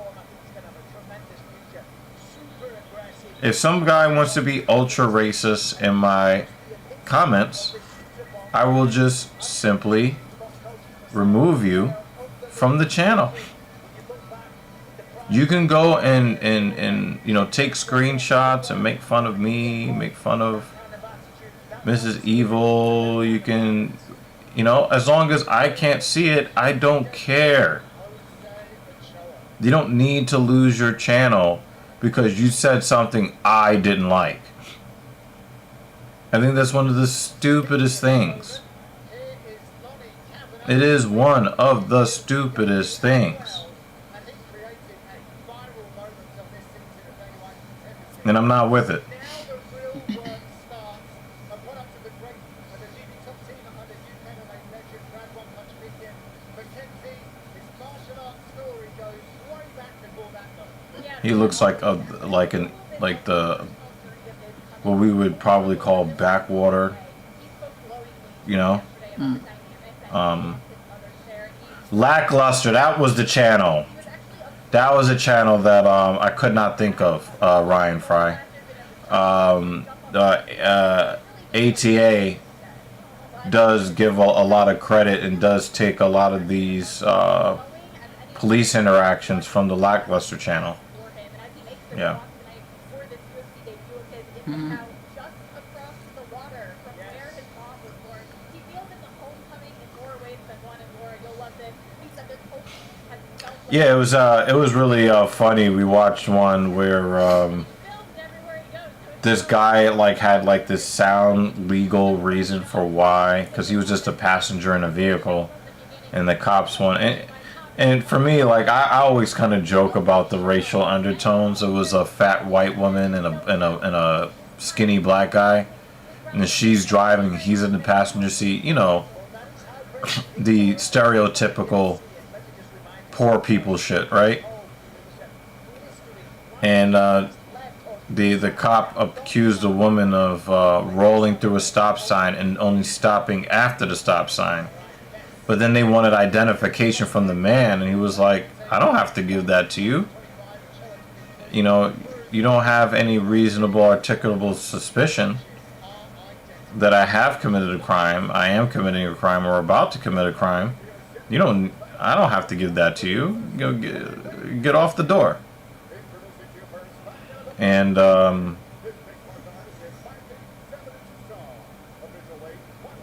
If some guy wants to be ultra racist in my comments, I will just simply remove you from the channel. You can go and take screenshots and make fun of me, make fun of Mrs. Evil. You can, as long as I can't see it, I don't care. You don't need to lose your channel because you said something I didn't like. I think that's one of the stupidest things. It is one of the stupidest things. And I'm not with it. He looks like the what we would probably call backwater, Lackluster. That was the channel. That was a channel that I could not think of. Ryan Fry. ATA does give a lot of credit and does take a lot of these police interactions from the Lackluster channel. Yeah. Yeah, it was really funny. We watched one where this guy had this sound legal reason for why, because he was just a passenger in a vehicle, and the cops and for me, I always kind of joke about the racial undertones. It was a fat white woman and a skinny black guy, and she's driving, he's in the passenger seat. The stereotypical poor people shit, right? And the cop accused the woman of rolling through a stop sign and only stopping after the stop sign. But then they wanted identification from the man, and he was like, I don't have to give that to you. You don't have any reasonable articulable suspicion that I have committed a crime, I am committing a crime, or about to commit a crime. I don't have to give that to you. Get off the door. And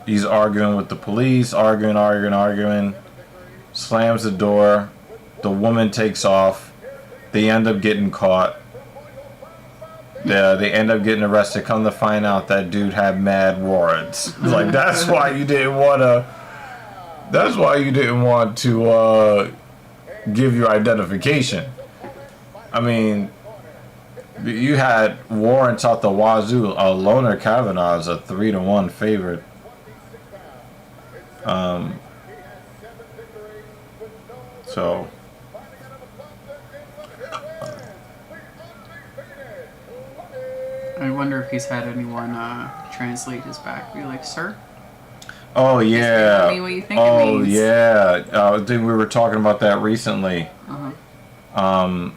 he's arguing with the police, arguing, slams the door, the woman takes off, they end up getting caught. They end up getting arrested. Come to find out that dude had mad warrants. It's that's why you didn't want to give your identification. I mean, You had warrants out the wazoo. Loner Kavanaugh is a 3-1 favorite. So I wonder if he's had anyone translate his back. Be like, sir. oh yeah. Tell me what you think it Oh means. yeah. I think we were talking about that recently. Uh-huh.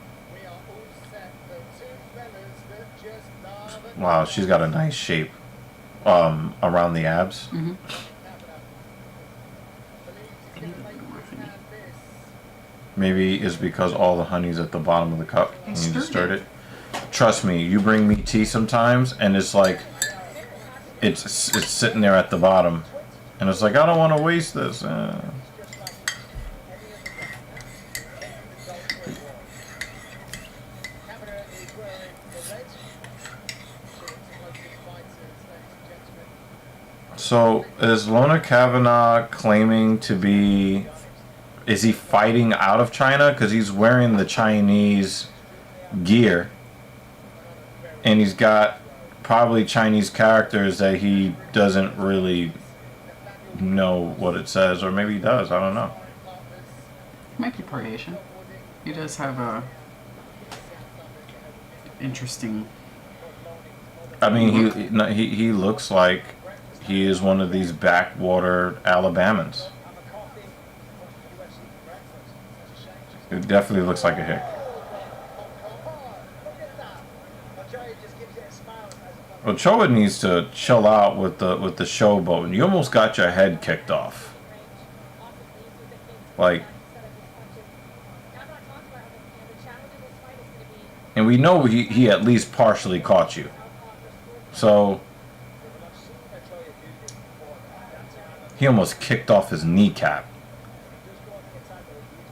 Wow, she's got a nice shape around the abs. Mm-hmm. Maybe it's because all the honey's at the bottom of the cup and you just stirred stirred it. Trust me, you bring me tea sometimes and it's like it's sitting there at the bottom and it's like I don't want to waste this. So is Lona Kavanaugh claiming to be? Is he fighting out of China? Because he's wearing the Chinese gear, and he's got probably Chinese characters that he doesn't really know what it says, or maybe he does. I don't know. Might be part Asian. He does have a interesting. I mean, he looks like he is one of these backwater Alabamans. It definitely looks like a hick. Ochoa needs to chill out with the showboat. You almost got your head kicked off. Like, and we know he at least partially caught you. So he almost kicked off his kneecap.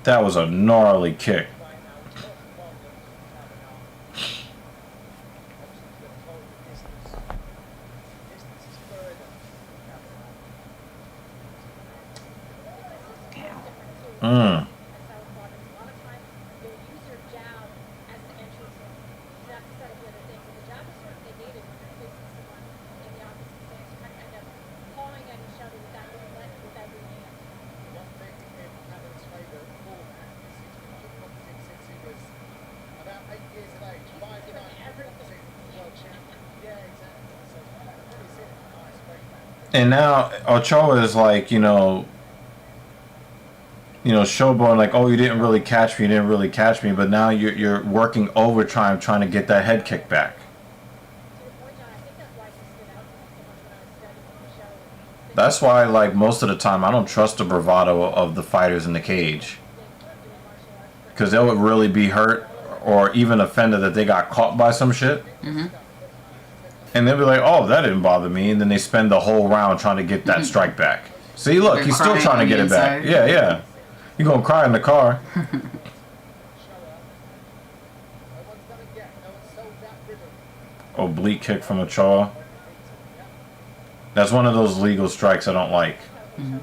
That was a gnarly kick. Mm. And now Ochoa is like, showboating like, oh, you didn't really catch me, but now you're working overtime trying to get that head kick back. That's why, like, most of the time, I don't trust the bravado of the fighters in the cage. Because they would really be hurt or even offended that they got caught by some shit. Mm-hmm. And they'll be like, oh, that didn't bother me. And then they spend the whole round trying to get that strike back. See, look, he's still trying to get it back. Yeah, yeah. You're going to cry in the car. Oblique kick from Ochoa. That's one of those legal strikes I don't like. Mm-hmm.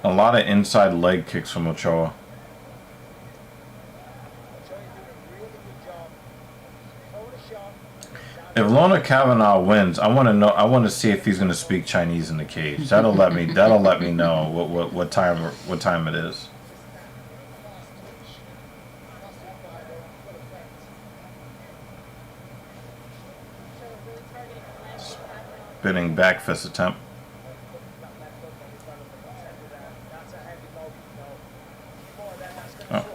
A lot of inside leg kicks from Ochoa. If Lona Kavanaugh wins, I want to see if he's going to speak Chinese in the cage. That'll let me know what time it is. Spinning back fist attempt. Oh.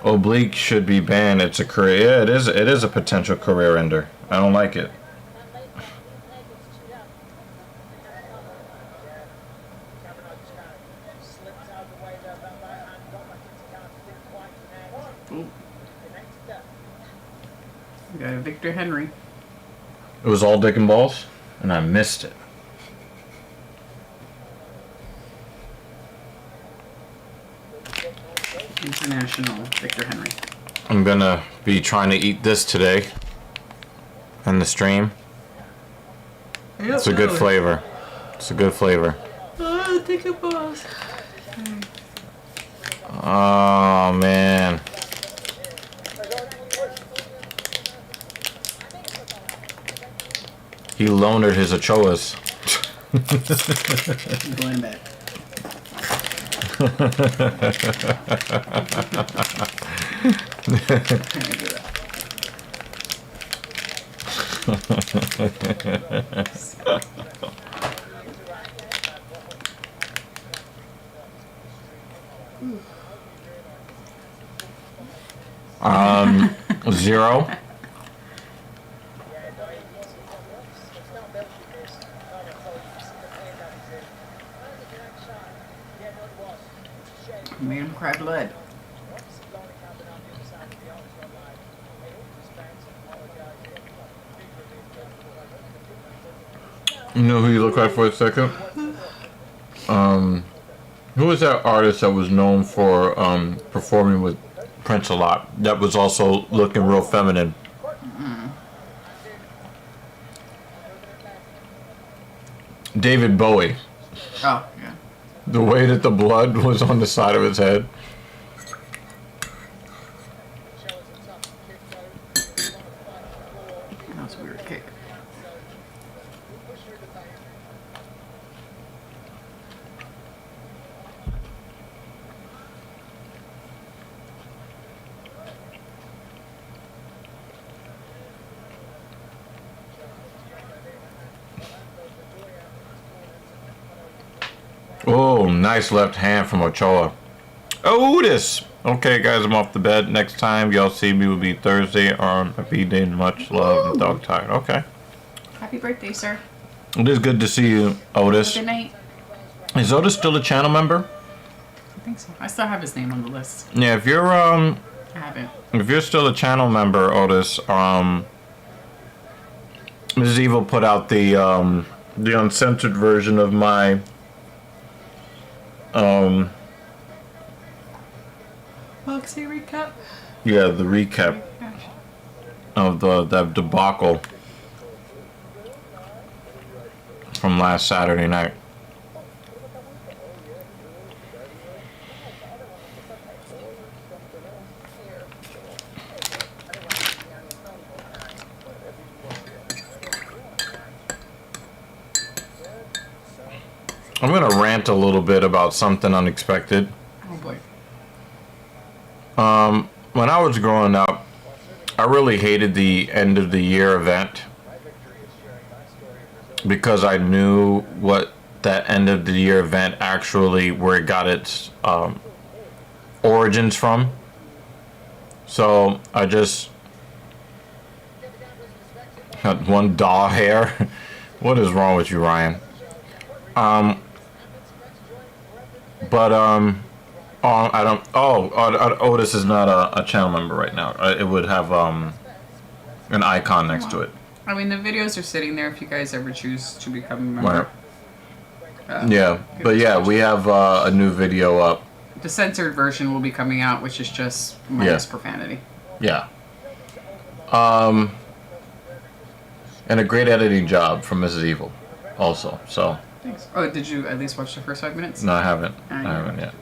Oblique should be banned. It's a career. Yeah, it is. It is a potential career ender. I don't like it. We got a Victor Henry. It was all dick and balls. and I missed it. International Victor Henry. I'm gonna be trying to eat this today in the stream. It's a good flavor. It's a good flavor. Oh, take a pause. Oh man. He loanered his achoas. I'm going back. Zero. Made him cry blood. You know who you look like for a second? Who was that artist that was known for performing with Prince a lot? That was also looking real feminine. David Bowie. Oh, yeah. The way that the blood was on the side of his head. That's a weird kick. Oh, nice left hand from Ochoa. Otis! Okay, guys, I'm off the bed. Next time y'all see me will be Thursday on a B-Day. Much love and dog tired. Okay. Happy birthday, sir. It is good to see you, Otis. Good night. Is Otis still a channel member? I think so. I still have his name on the list. Yeah, if you're I haven't. if you're still a channel member, Otis, Mrs. Evil put out the uncensored version of my Boxy recap. yeah, the recap of that debacle from last Saturday night. I'm gonna rant a little bit about something unexpected. Oh boy. When I was growing up, I really hated the end of the year event because I knew what that end of the year event actually, where it got its origins from. So I just had one doll hair. What is wrong with you, Ryan? I don't. Otis is not a channel member right now. It would have an icon next to it. I mean, the videos are sitting there if you guys ever choose to become a member. Right. Yeah, but yeah, we have a new video up. The censored version will be coming out, which is just minus profanity. Yeah. And a great editing job from Mrs. Evil, also. So. Thanks. Oh, did you at least watch the first 5 minutes? No, I haven't. I haven't yet.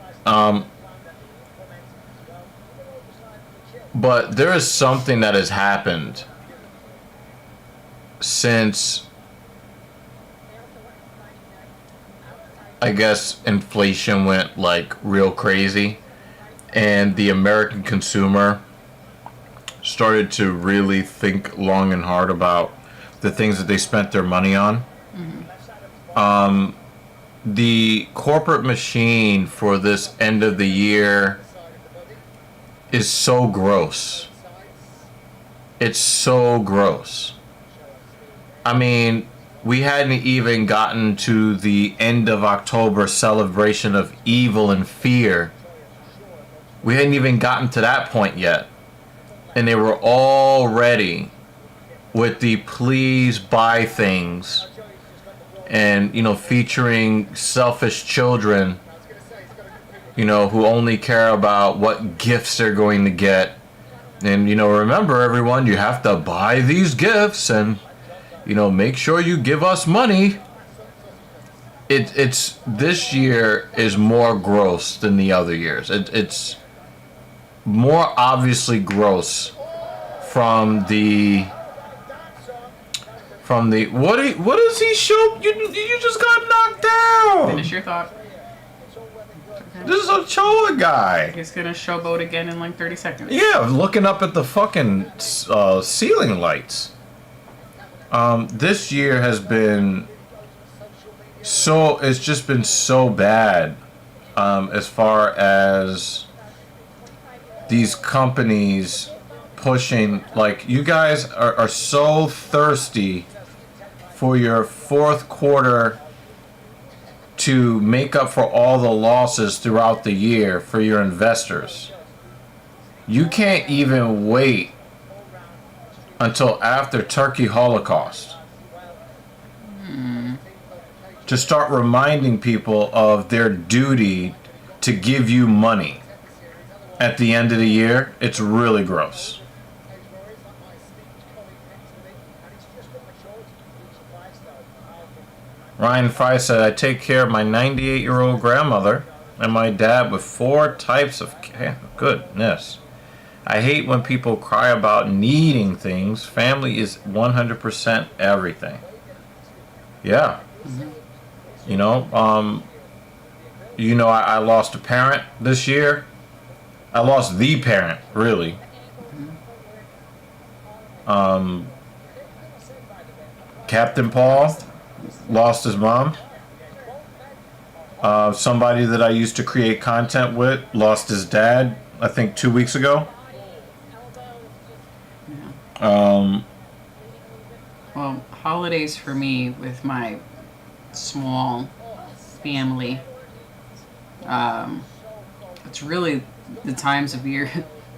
But there is something that has happened since, I guess, inflation went like real crazy and the American consumer started to really think long and hard about the things that they spent their money on. The corporate machine for this end of the year is so gross. It's so gross. I mean, we hadn't even gotten to the end of October celebration of evil and fear. We hadn't even gotten to that point yet. And they were already with the please buy things and featuring selfish children, who only care about what gifts they're going to get. And remember, everyone, you have to buy these gifts, and make sure you give us money. It's this year is more gross than the other years. It's more obviously gross from the what does he show? You just got knocked down. Finish your thought. This is a Choa guy. He's gonna showboat again in like 30 seconds. Yeah, looking up at the fucking ceiling lights. This year has been it's just been so bad, as far as these companies pushing, like, you guys are so thirsty for your fourth quarter to make up for all the losses throughout the year for your investors. You can't even wait until after Turkey Holocaust to start reminding people of their duty to give you money at the end of the year. It's really gross. Ryan Fry said, I take care of my 98-year-old grandmother and my dad with 4 types of goodness. I hate when people cry about needing things. Family is 100% everything. Yeah. I lost a parent this year. I lost the parent, really. Captain Paul lost his mom. Somebody that I used to create content with lost his dad, I think 2 weeks ago. Well, holidays for me with my small family, it's really the times of year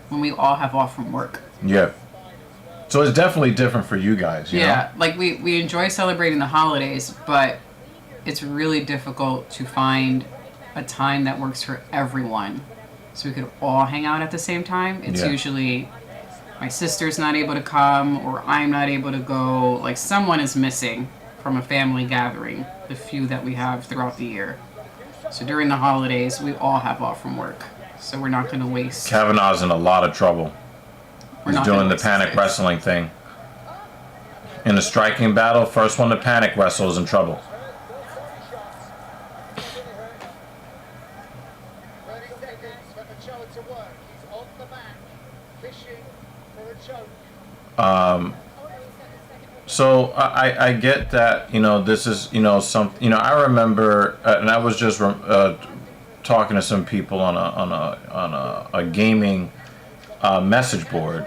when we all have off from work. Yeah. So it's definitely different for you guys, you know? Like we enjoy celebrating the holidays, but it's really difficult to find a time that works for everyone so we could all hang out at the same time. It's usually my sister's not able to come, or I'm not able to go. Like, someone is missing from a family gathering, the few that we have throughout the year. So during the holidays, we all have off from work. So we're not going to waste. Kavanaugh's in a lot of trouble. He's doing the panic wrestling thing. In a striking battle, first one to panic wrestle is in trouble. So I get that, this is, some, I remember, and I was just talking to some people on a gaming message board,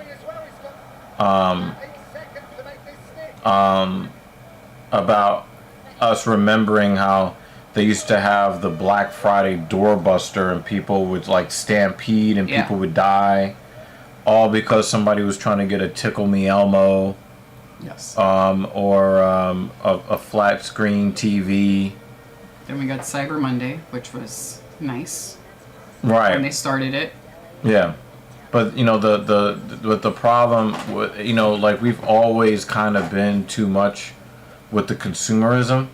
about us remembering how they used to have the Black Friday doorbuster, and people would like stampede and people would die, all because somebody was trying to get a Tickle Me Elmo. Yes. Or a flat screen TV. Then we got Cyber Monday, which was nice. Right. When they started it. Yeah. But the problem with, like, we've always kind of been too much with the consumerism,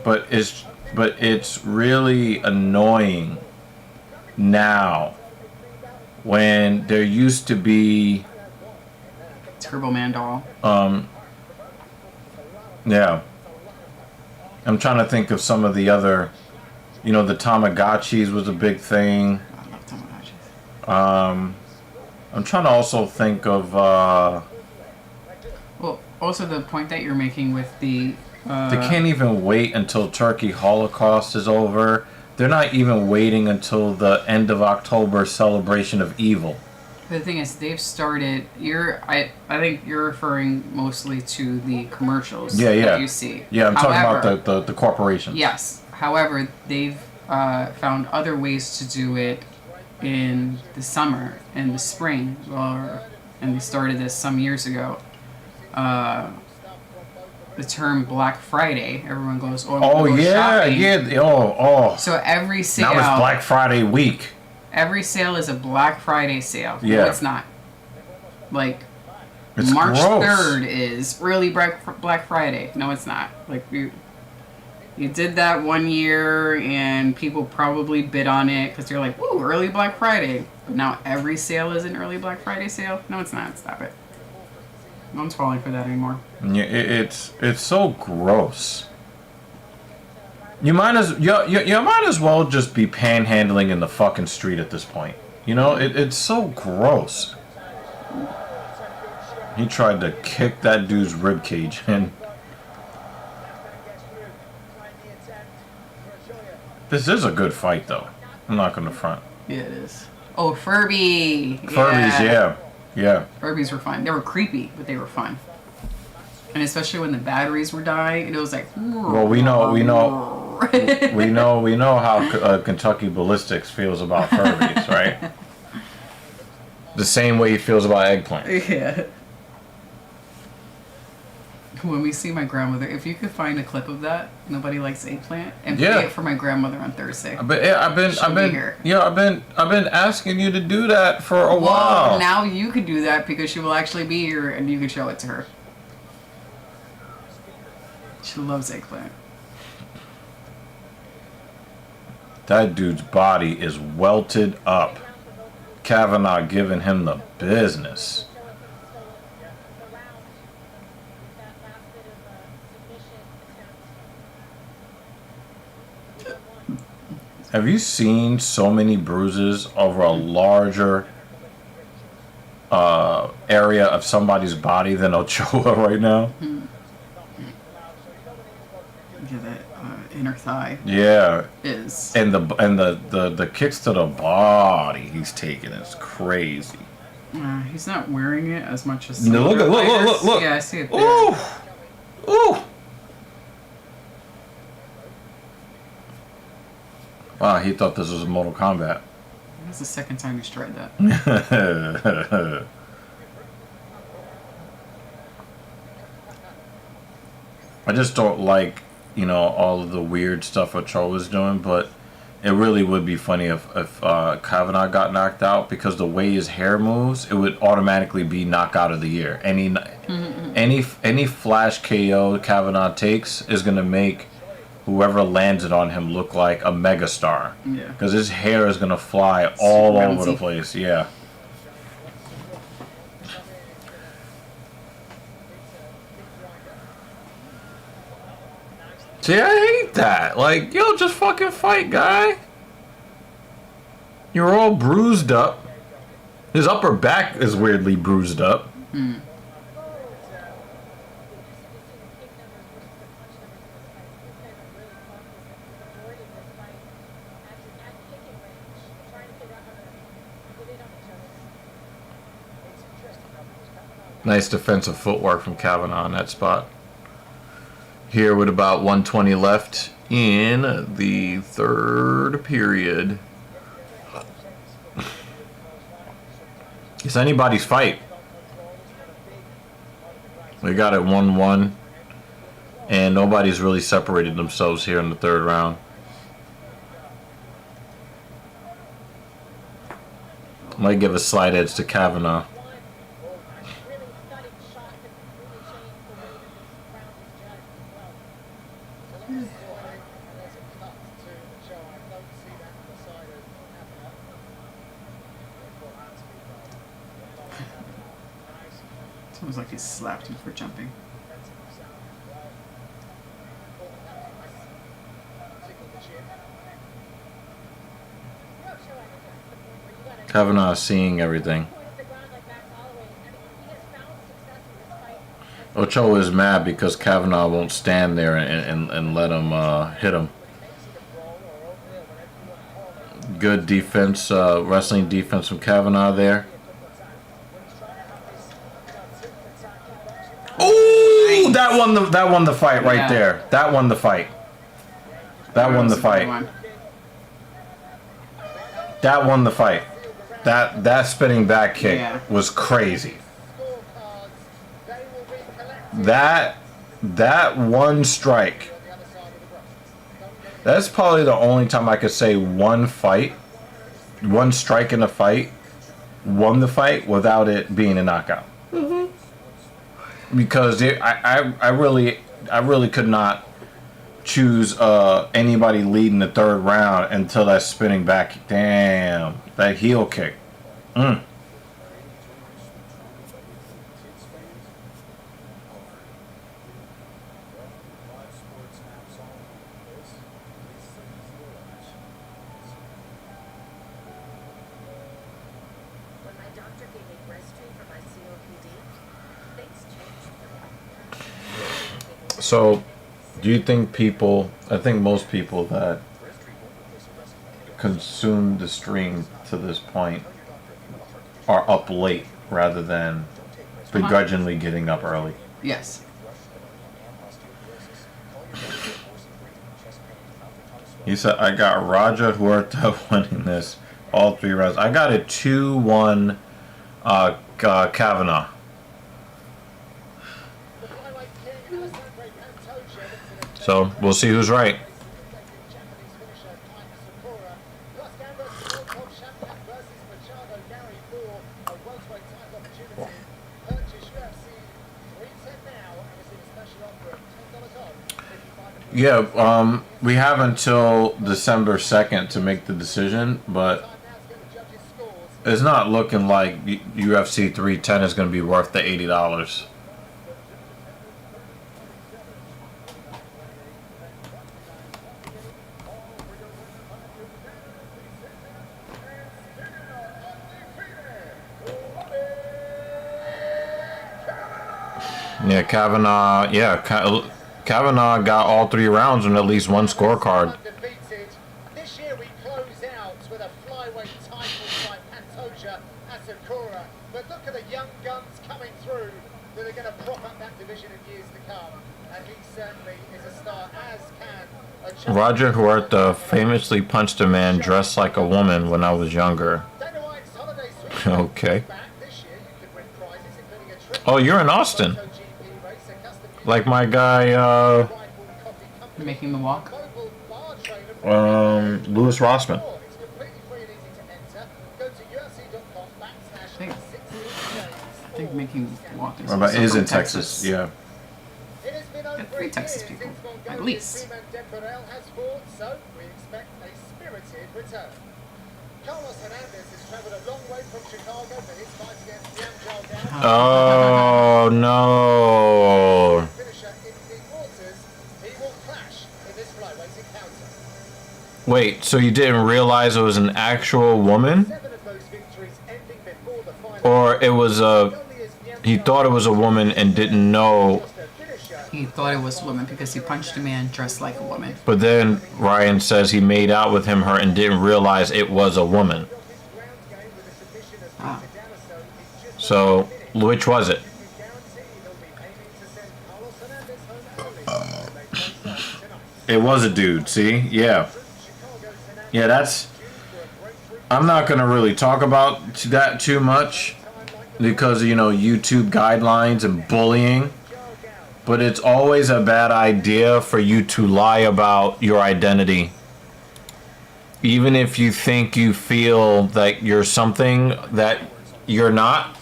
but it's really annoying now when there used to be Turbo Man doll. Yeah. I'm trying to think of some of the other, the Tamagotchis was a big thing. I love Tamagotchis. I'm trying to also think of, well, also the point that you're making with the... they can't even wait until Turkey Holocaust is over. They're not even waiting until the end of October celebration of evil. The thing is, they've started. I think you're referring mostly to the commercials that you see. Yeah, I'm talking about the corporations. Yes. However, they've found other ways to do it in the summer and the spring, and they started this some years ago. the term Black Friday, everyone goes, "Oh, I'm Oh gonna go yeah, shopping." yeah. Oh. So every sale, Now it's Black Friday week. every sale is a Black Friday sale. Yeah. No, it's not. Like It's March gross. 3rd is early Black Friday. No, it's not. Like you did that one year, and people probably bid on it because they're like, "Ooh, early Black Friday." But now every sale is an early Black Friday sale. No, it's not. Stop it. No one's falling for that anymore. Yeah, it's so gross. You might as well just be panhandling in the fucking street at this point. You know, it's so gross. He tried to kick that dude's rib cage in. This is a good fight, though. I'm not gonna front. Yeah, it is. Oh, Furby. Furbies, yeah. Furbies were fun. They were creepy, but they were fun. And especially when the batteries were dying, and it was like. Well, we know how Kentucky Ballistics feels about Furbies, right? The same way he feels about eggplant. Yeah. When we see my grandmother, if you could find a clip of that, nobody likes eggplant, and play it for my grandmother on Thursday. I've been asking you to do that for a while. Well, now you could do that because she will actually be here, and you can show it to her. She loves eggplant. That dude's body is welted up. Kavanaugh giving him the business. Have you seen so many bruises over a larger area of somebody's body than Ochoa right now? Yeah, that inner thigh. Yeah. Is. And the kicks to the body he's taking is crazy. He's not wearing it as much as. No, look. Yeah, I see it there. Ooh. Wow, he thought this was Mortal Kombat. That's the second time he's tried that. I just don't like, all of the weird stuff Ochoa was doing, but it really would be funny if Kavanaugh got knocked out, because the way his hair moves, it would automatically be knockout of the year. Any flash KO Kavanaugh takes is gonna make whoever lands it on him look like a megastar. Yeah. Because his hair is gonna fly all over the place. Yeah. See, I hate that. Like, yo, just fucking fight, guy. You're all bruised up. His upper back is weirdly bruised up. Nice defensive footwork from Kavanaugh in that spot. Here with about 1:20 left in the third period. It's anybody's fight. We got it 1-1. And nobody's really separated themselves here in the third round. Might give a slight edge to Kavanaugh. Sounds like he slapped him for jumping. Kavanaugh is seeing everything. Ochoa is mad because Kavanaugh won't stand there and let him hit him. Good defense, wrestling defense from Kavanaugh there. Ooh, that won the fight right there. That won the fight. That won the fight. That won the fight. That spinning back kick was crazy. That that one strike, that's probably the only time I could say one strike in a fight, won the fight without it being a knockout. Because I really could not choose anybody leading the third round until that spinning back. Damn, that heel kick. When my doctor gave me Breztri for my COPD, things changed for me. So, do you think I think most people that consume the stream to this point are up late rather than begrudgingly getting up early? Yes. He said, I got Raja Huerta winning this all 3 rounds. I got a 2-1 Kavanaugh. So, we'll see who's right. Yeah, we have until December 2nd to make the decision, but it's not looking like UFC 310 is going to be worth the $80. Yeah, Kavanaugh. Yeah, Kavanaugh got all 3 rounds and at least one scorecard. This year we close out with a flyweight title by Pantoja Asakura. But look at the young guns coming through that are going to prop up that division in years to come. And he certainly is a star, as can a Roger Huerta famously punched a man dressed like a woman when I was younger. Okay. Oh, you're in Austin. Like my guy, Making the walk. Louis Rossman. I think making the walk is. What about also is from in Texas? Yeah. Got 3 Texas people, at least. Oh no. Wait, so you didn't realize it was an actual woman? Or it was he thought it was a woman and didn't know. He thought it was a woman because he punched a man dressed like a woman. But then Ryan says he made out with her and didn't realize it was a woman. Ah. So, which was it? It was a dude, see? Yeah. Yeah, that's... I'm not going to really talk about that too much because, you know, YouTube guidelines and bullying. But it's always a bad idea for you to lie about your identity. Even if you think you feel that you're something that you're not,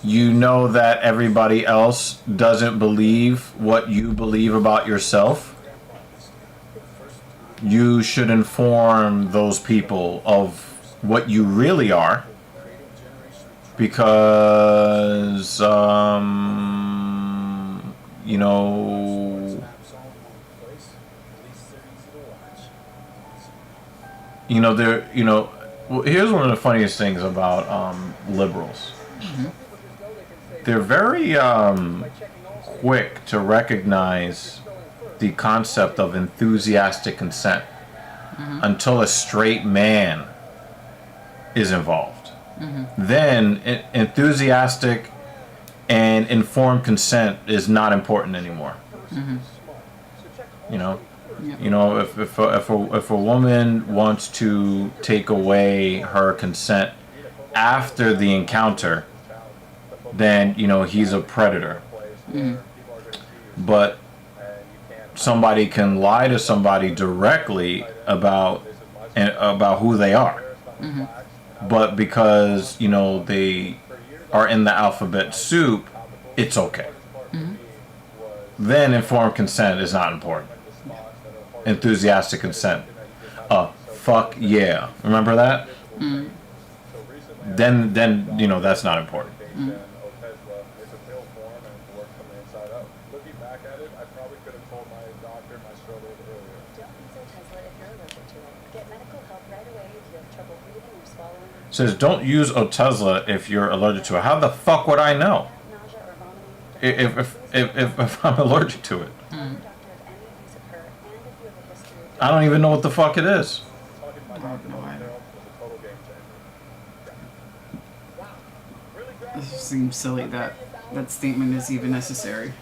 you know that everybody else doesn't believe what you believe about yourself. You should inform those people of what you really are. Because, you know, there, you know, here's one of the funniest things about liberals. Mm-hmm. They're very quick to recognize the concept of enthusiastic consent until a straight man is involved. Then enthusiastic and informed consent is not important anymore. You know, Yep. you know, if a woman wants to take away her consent after the encounter, then you know he's a predator. but somebody can lie to somebody directly about who they are. But because, you know, they are in the alphabet soup, it's okay. Then informed consent is not important. Enthusiastic consent. Fuck yeah. Remember that? Then you know that's not important. Says don't use Otezla if you're allergic to it. How the fuck would I know if I'm allergic to it? I don't even know what the fuck it is. I don't know either. It seems silly that that statement is even necessary.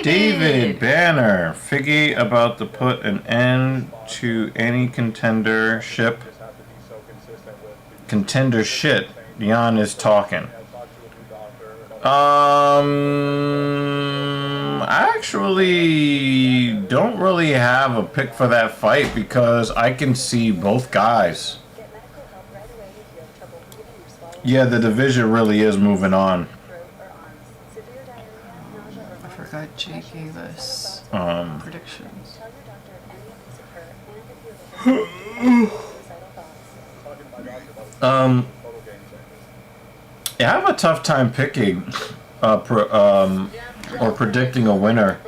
David Banner, Figgy about to put an end to any contendership. Contender shit. Jan is talking. I actually don't really have a pick for that fight because I can see both guys. Yeah, the division really is moving on. I forgot Jay gave us predictions. Yeah, I have a tough time picking or predicting a winner.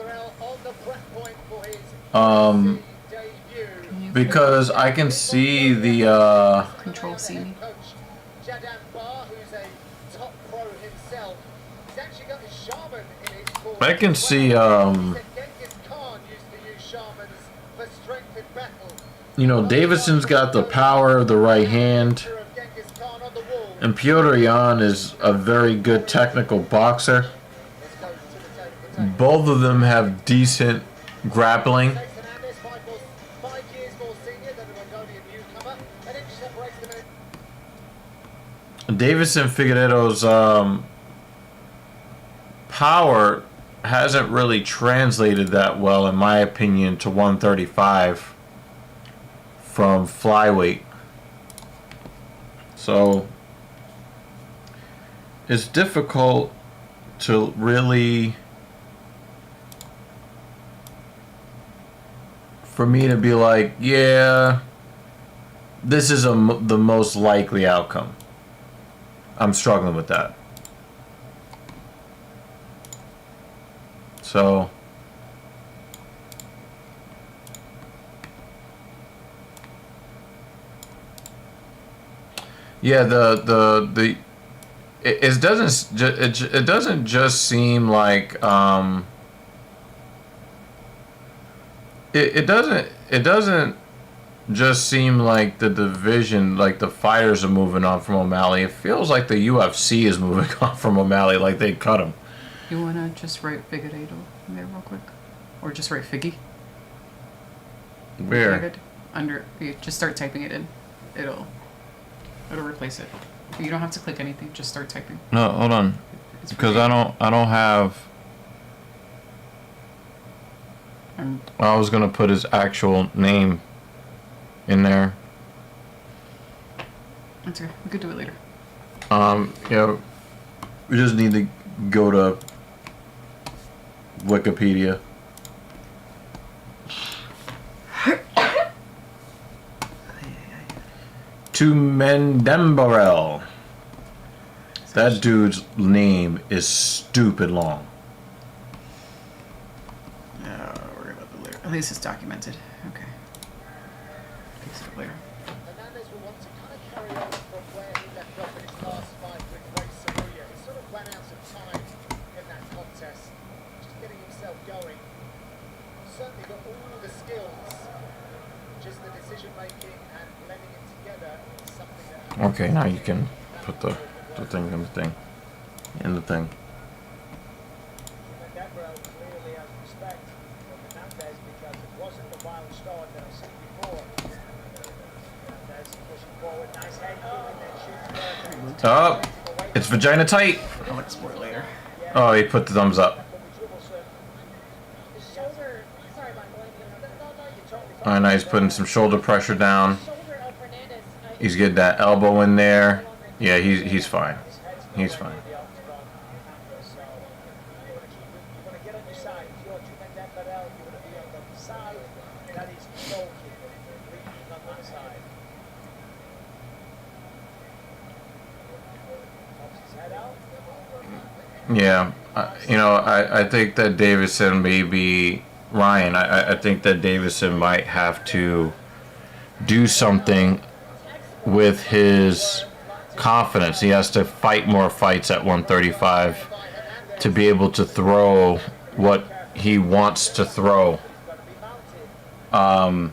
Because I can see the Control C. I can see you know, Deiveson's got the power of the right hand, and Petr Yan is a very good technical boxer. Both of them have decent grappling. Deiveson Figueiredo's power hasn't really translated that well, in my opinion, to 135 from flyweight. So it's difficult to really, for me to be like, yeah, this is the most likely outcome. I'm struggling with that. So yeah, it doesn't just seem like it doesn't just seem like the division, like the fighters are moving on from O'Malley. It feels like the UFC is moving on from O'Malley, like they cut him. You wanna just write Figueiredo in there real quick, or just write Figgy? Where? David, under, you just start typing it in. It'll replace it. You don't have to click anything. Just start typing. No, hold on, It's because free. I don't have. I was gonna put his actual name in there. That's okay. We could do it later. Yeah, we just need to go to Wikipedia. To Mendembarel. That dude's name is stupid long. Yeah, we're gonna At least it's documented. Okay. Fix it later. Hernandez will want to kind of carry on from where he left off in his last fight with Ray Saruya. He sort of ran out of time in that contest, just getting himself going. Certainly got all the skills, just the decision making and blending it together is something that. Okay, now you can put the thing in the thing. In the thing. Gabriel clearly has respect for Hernandez because it wasn't the wild start that I've seen before. Hernandez pushing forward, nice head kick and then shoots. Oh, it's vagina tight. I'll explore it later. Oh, he put the thumbs up. His shoulder, sorry about going All right, now he's putting some shoulder pressure down. shoulder of Fernandez. He's getting that elbow in there. Yeah, he's fine. He's fine. Yeah, I think that Deiveson maybe Ryan. I think that Deiveson might have to do something with his confidence. He has to fight more fights at 135 to be able to throw what he wants to throw, and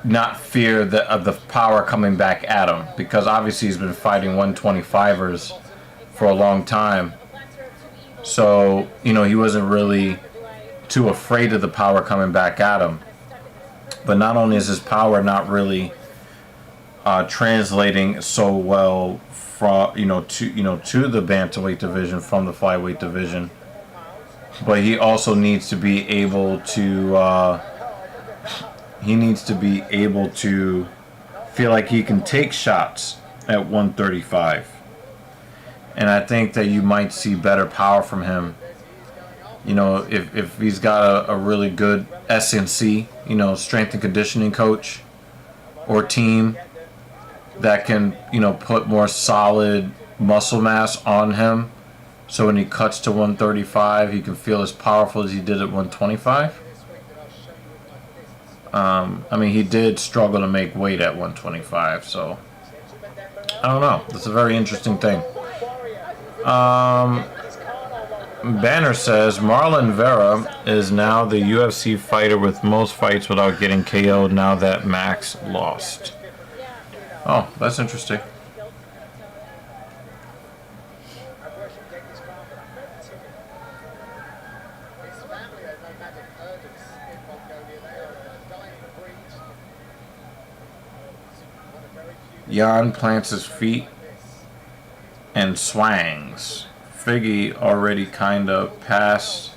not fear of the power coming back at him, because obviously he's been fighting 125ers for a long time. So, he wasn't really too afraid of the power coming back at him. But not only is his power not really translating so well from to the bantamweight division from the flyweight division, but he also needs to be able to feel like he can take shots at 135. And I think that you might see better power from him. If he's got a really good SNC, strength and conditioning coach or team that can, put more solid muscle mass on him, so when he cuts to 135, he can feel as powerful as he did at 125. He did struggle to make weight at 125, so I don't know. That's a very interesting thing. Banner says Marlon Vera is now the UFC fighter with most fights without getting KO'd now that Max lost. Oh, that's interesting. Jan plants his feet and swangs. Figgy already kind of passed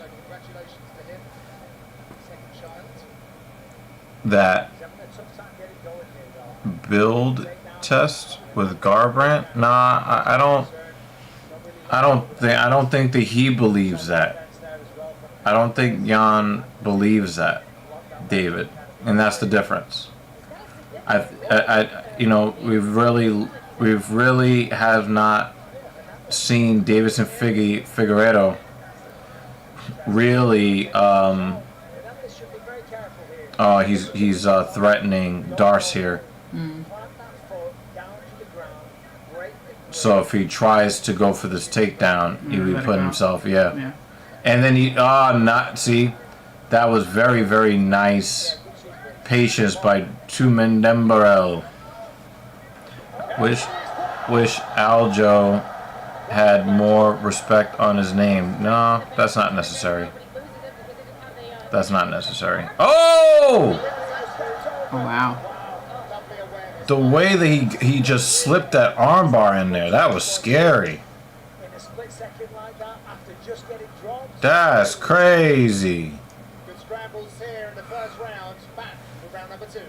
that build test with Garbrandt. Nah, I don't think that he believes that. I don't think Jan believes that, David, and that's the difference. We've really have not seen Deiveson Figueiredo really. He's threatening Darce here. So if he tries to go for this takedown, he would put himself, yeah. And then that was very, very nice patience by Tumendembarel. Wish Aljo had more respect on his name. No, that's not necessary. That's not necessary. Oh! Oh, wow. The way that he just slipped that armbar in there, that was scary. That's crazy. Good scrambles here in the first round. Back for round number 2.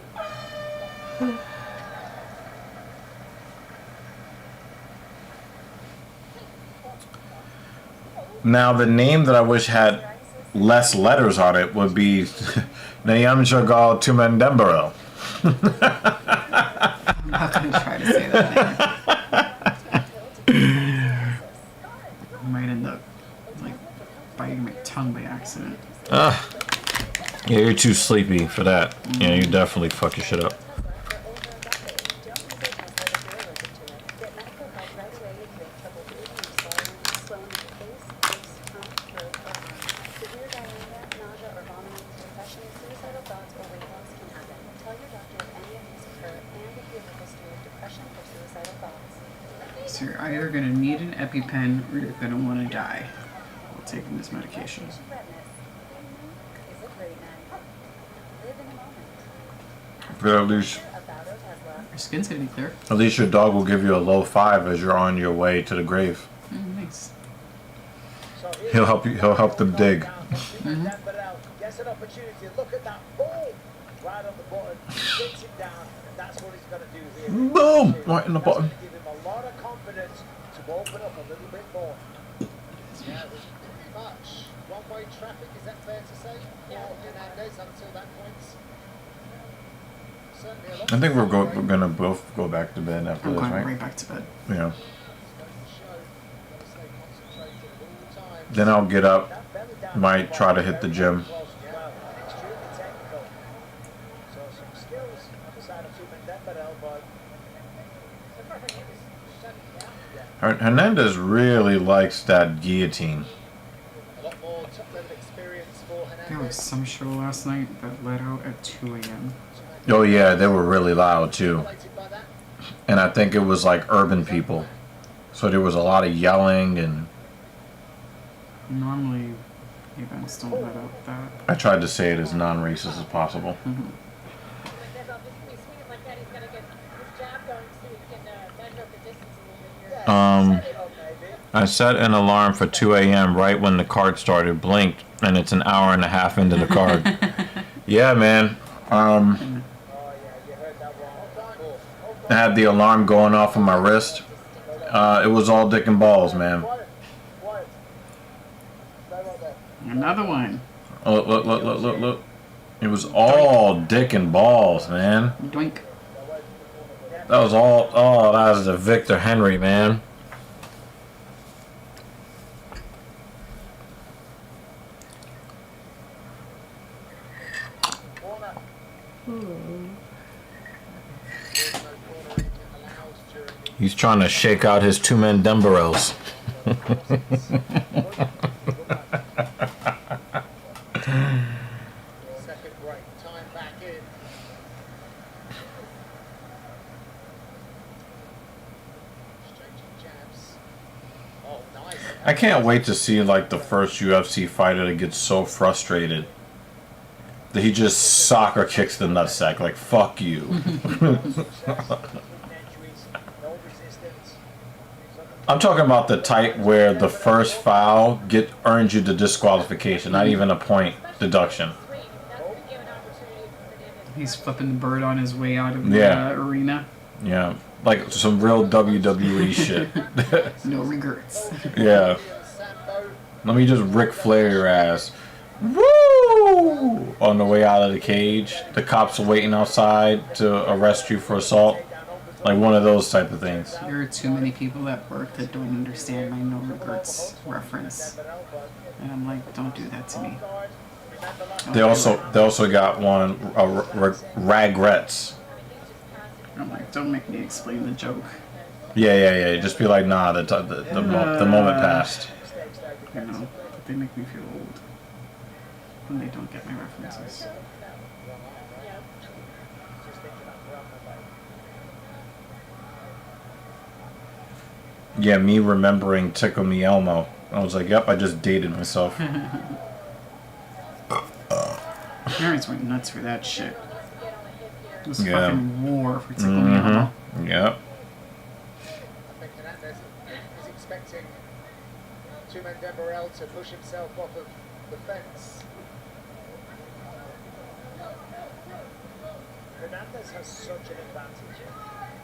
Now, the name that I wish had less letters on it would be Nayam Jagal Tumendembarel. I'm not going to try to say that name. I might end up, biting my tongue by accident. Yeah, you're too sleepy for that. Yeah, you definitely fuck your shit up. So you're either gonna need an EpiPen or you're gonna want to die while taking this medication. But at least Your skin's gonna be clear. your dog will give you a low 5 as you're on your way to the grave. Nice. He'll help you. He'll help them dig. Gets an opportunity. Look at that ball right on the bottom. Gets it down. That's what he's going to do here. Boom! Right in the That's bottom. gonna give him a lot of confidence to open up a little bit more. Yeah, it was pretty much one-way traffic. Is that fair to say? Yeah. Hernandez until that point. Certainly a lot. I think we're gonna both go back to bed after I'm this, going right? right back to bed. Yeah. Then I'll get up. Might try to hit the gym. Hernandez really likes that guillotine. There was some show last night that let out at 2 a.m. Oh yeah, they were really loud too. And I think it was like urban people. So there was a lot of yelling, and Normally, events don't let out that. I tried to say it as non-racist as possible. I set an alarm for 2 a.m. right when the card started, blinked, and it's an hour and a half into the card. Yeah, man. I had the alarm going off on my wrist. It was all dick and balls, man. Another one. Oh, look. It was all dick and balls, man. Doink. That was all. Oh, that was the Victor Henry, man. He's trying to shake out his 2-man dumbbells. Second break, time back in. Exchanging jabs. Oh, nice. I can't wait to see like the first UFC fighter that gets so frustrated that he just soccer kicks the nutsack. Like, fuck you. I'm talking about the type where the first foul earns you the disqualification, not even a point deduction. He's flipping the bird on his way out of the Yeah. arena. Yeah, like some real WWE shit. No regrets. Yeah. Let me just Ric Flair your ass. Woo! On the way out of the cage, the cops are waiting outside to arrest you for assault. Like one of those type of things. There are too many people at work that don't understand my no regrets reference. And I'm like, don't do that to me. They also got one regrets. I'm like, don't make me explain the joke. Yeah. Just be like, nah, the moment passed. You know, but they make me feel old when they don't get my references. Yeah, me remembering Tickle Me Elmo. I was like, yep, I just dated myself. Parents went nuts for that shit. It was Yeah. fucking war for Tickle Me Elmo. Yep. I think Hernandez is expecting two-man Deborel to push himself off of the fence. Hernandez has such an advantage here.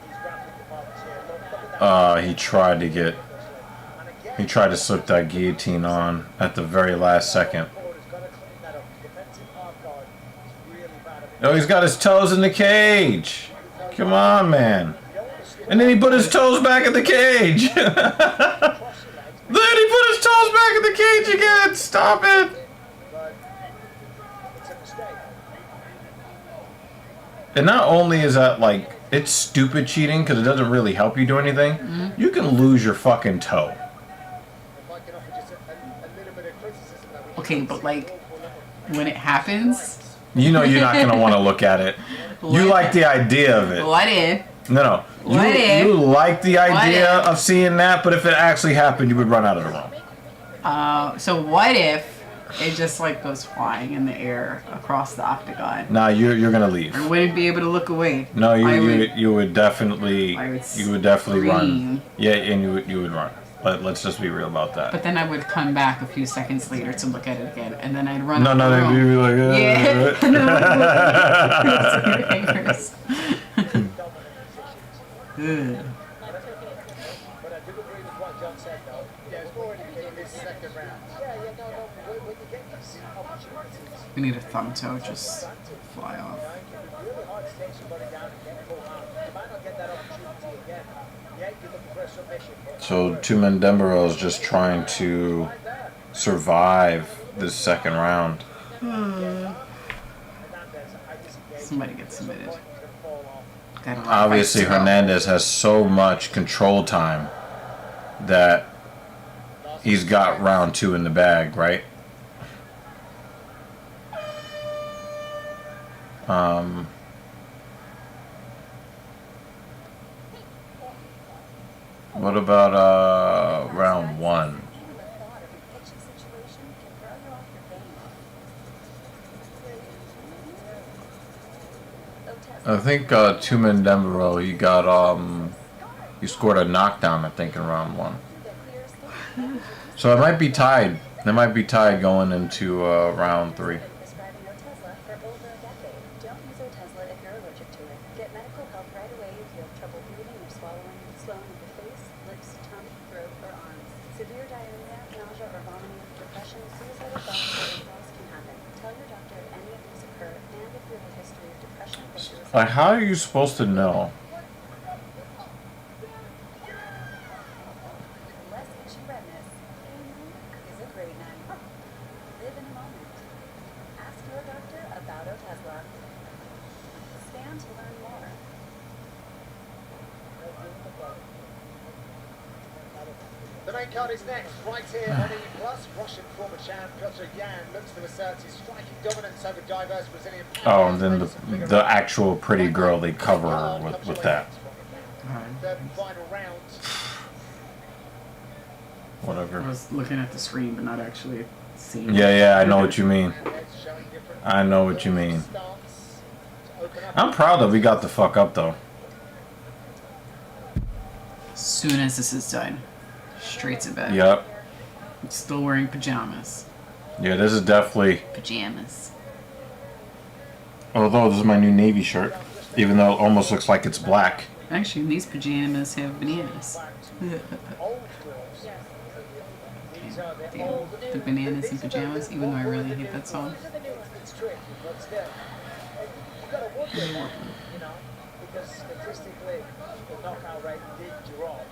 He's grappling the partners here. Look at that. He tried to slip that guillotine on at the very last second. Oh, he's got his toes in the cage. Come on, man. And then he put his toes back in the cage. Then he put his toes back in the cage again. Stop it. It's a mistake. And not only is that like it's stupid cheating because it doesn't really help you do anything, you can lose your fucking toe. If I can offer just a little bit of criticism that we Okay, but like when it happens, You know you're not gonna want to look at it. You like the idea of it. what if? No. You like the idea of seeing that, but if it actually happened, you would run out of the room. So what if it just like goes flying in the air across the octagon? Nah, you're gonna leave. I wouldn't be able to look away. No, you would definitely I would run. scream. Yeah, and you would run. But let's just be real about that. But then I would come back a few seconds later to look at it again, and then I'd run. No, out you'd be like, yeah. And then I would look. But I do agree with what John said, though. Yeah, it's more in this second round. Yeah, no. When you get these opportunities, We need a thumb toe just fly off. it can be really hard to take somebody down and get full out. You might not get that opportunity again. Yeah, you're looking for a submission. So Tumen Dembele is just trying to survive this second round. Somebody gets submitted. Gotta run Obviously, fights to go. Hernandez has so much control time that he's got round 2 in the bag, right? What about round 1? I think Tumen Dembele, he scored a knockdown, I think, in round 1. So it might be tied. They might be tied going into round 3. Like, how are you supposed to know? The main card is next, right here on E+. Russian former champ Petr looks to assert his striking dominance over diverse Brazilian. Oh, and then the actual pretty girl they cover with that. Third and final round. I Whatever. was looking at the screen, but not actually seeing. Yeah, I know what you mean. Heads showing different I know what you mean. stance to open up. I'm proud that we got the fuck up, though. As soon as this is done, straight to bed. Yep. I'm still wearing pajamas. Yeah, this is definitely... Pajamas. Although, this is my new Navy shirt. Even though it almost looks like it's black. Actually, these pajamas have bananas. Old schools. These are the Damn, old. the bananas and pajamas, even though I really hate that song. It's tricky, but still. You gotta wonder, you know, because statistically, the knockout rate did drop.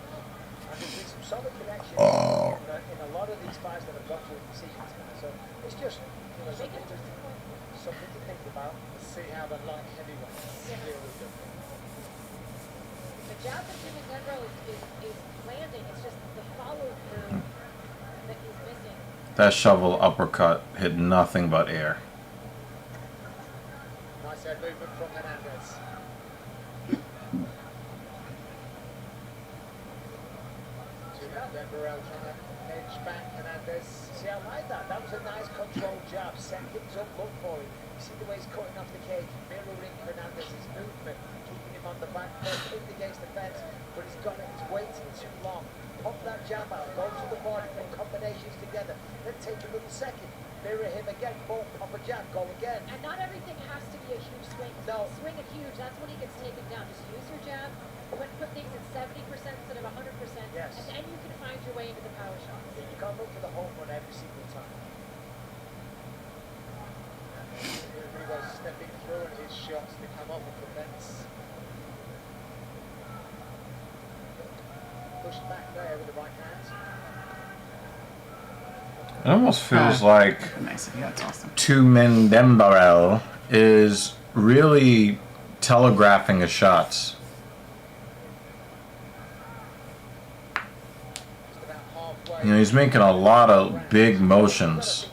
And there's been some solid connections in a lot of these fights that have got to decisions. So it's just, you know, something to think about. Let's see how the light heavyweights deal with them. The job that Jimmy Denver is landing, it's just the follow-through that he's missing. That shovel uppercut hit nothing but air. Nice head movement from Hernandez. Denverell trying to edge back Hernandez. See, I like that. That was a nice controlled jab. Set things up, look for him. You see the way he's cutting off the cage, mirroring Hernandez's movement, keeping him on the back foot, pinned against the fence, but he's got it. He's waiting too long. Pump that jab out, go to the body, put combinations together, then take a little second. Mirror him again, boom, pop a jab, go again. And not everything has to be a huge swing. No. Swing it huge, that's when he gets taken down. Just use your jab, put things at 70% instead of 100%, Yes. and then you can find your way into the power shots. You can't look for the home run every single time. He was stepping through and his shots to come off of the fence. Pushed back there with the right hand. It almost feels like Nice, yeah, it's awesome. Tumen Dembele is really telegraphing his shots. You know, he's making a lot of big motions.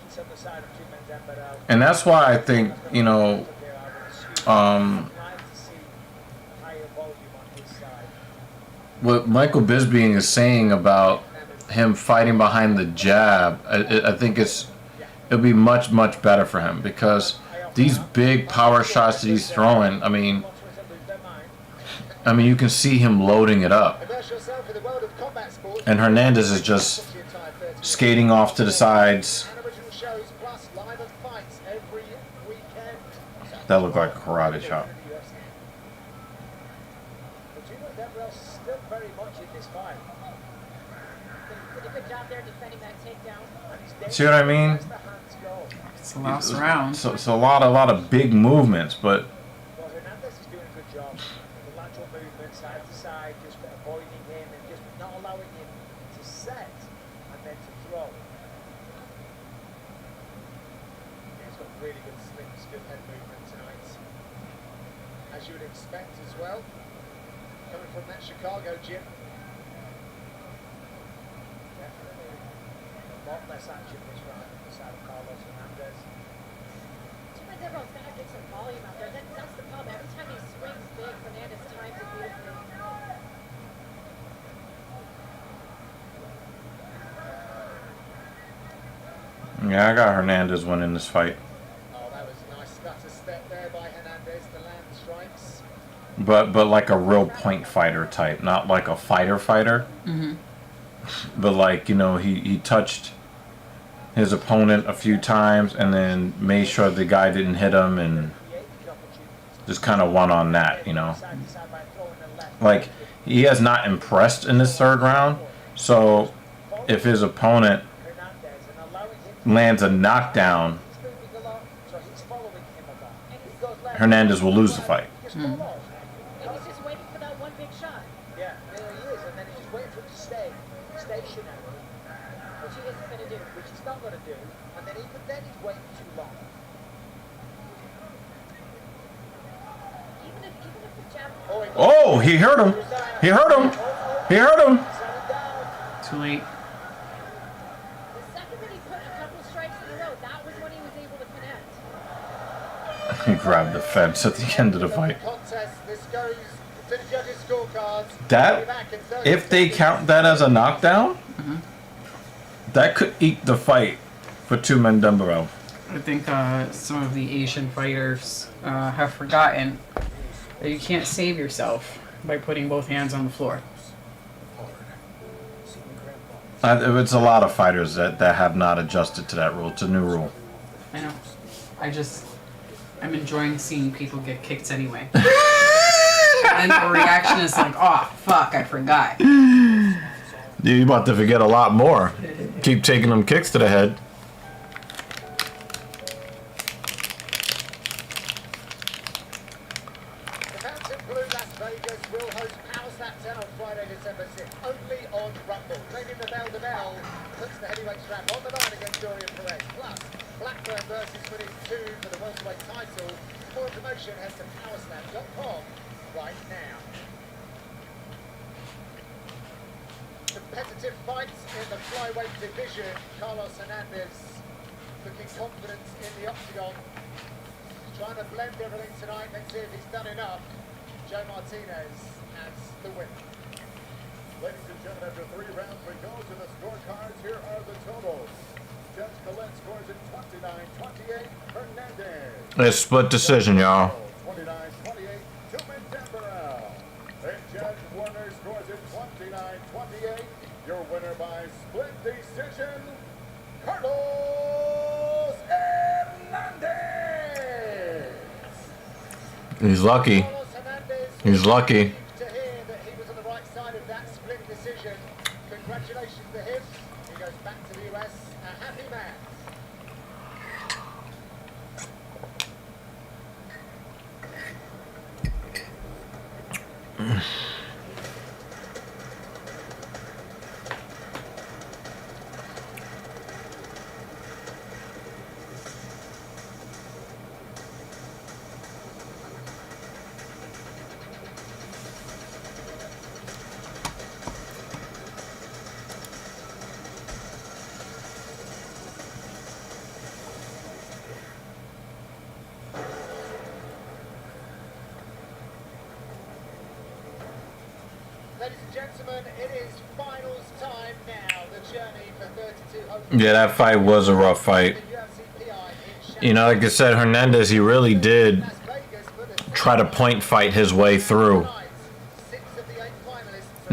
And that's why I think, you know, what Michael Bisping is saying about him fighting behind the jab, I think it'll be much, much better for him, because these big power shots that he's throwing, I mean, you can see him loading it up. And Hernandez is just skating off to the sides. That looked like a karate chop. See what I mean? It's the last round. So a lot of big movements, but Hernandez is doing a good job. The lateral movement, side to side, just avoiding him and just not allowing him to set and then to throw. Yeah, he's got really good slips, good head movement tonight. As you would expect as well, coming from that Chicago gym. Definitely a lot less action this round on the side of Carlos Hernandez. Everyone's got to get some volume out there. That's the problem. Every time he swings big, Fernandez times it beautifully. yeah, I got Hernandez winning this fight. Oh, that was a nice stutter step there by Hernandez to land strikes. But like a real point fighter type, not like a fighter. Mm-hmm. But like, you know, he touched his opponent a few times and then made sure the guy didn't hit him and just kind of won on that, you know. Like, he has not impressed in this third round, so if his opponent lands a knockdown, Hernandez will lose the fight. And he's just waiting for that one big shot. Yeah, there he is, and then he's just waiting for him to stay stationary, Which he isn't going to do. which he's not going to do, and then even then he's waiting too long. Even if the jab... Oh, he hurt him. He hurt him. He hurt him. Too late. The second that he put a couple strikes in a row, that was when he was able to connect. He grabbed the fence at the end of the fight. Contest. This goes to the judges' scorecards. That, if they count that as a knockdown, that could eat the fight for Tumen Dumbarao. I think some of the Asian fighters have forgotten that you can't save yourself by putting both hands on the floor. It's a lot of fighters that have not adjusted to that rule. It's a new rule. I know. I'm enjoying seeing people get kicked anyway. And the reaction is like, oh, fuck, I forgot. You're about to forget a lot more. Keep taking them kicks to the head. The Mountain Blue Las Vegas will host Power Slap 10 on Friday, December 6th, only on Rumble. Ringing the bell puts the heavyweight strap on the line against Dorian Perez. Plus, Blackburn versus Winning 2 for the welterweight title. For more information, head to powerslap.com right now. Competitive fights in the flyweight division. Carlos Hernandez looking confident in the octagon. Trying to blend everything tonight. Let's see if he's done enough. Joe Martinez has the win. Ladies and gentlemen, after 3 rounds, we go to the scorecards. Here are the totals. Judge Collette scores it 29-28. Hernandez. It's split decision, y'all. 29-28. Tumen Dumbarao. And Judge Warner scores it 29-28. Your winner by split decision, Carlos Hernandez. He's lucky. Carlos Hernandez He's lucky. to hear that he was on the right side of that split decision. Congratulations to him. He goes back to the US a happy man. Ladies and gentlemen, it is finals time now. The journey for 32 hopes. Yeah, that fight was a rough fight. You know, like I said, Hernandez, he really did try to point fight his way through.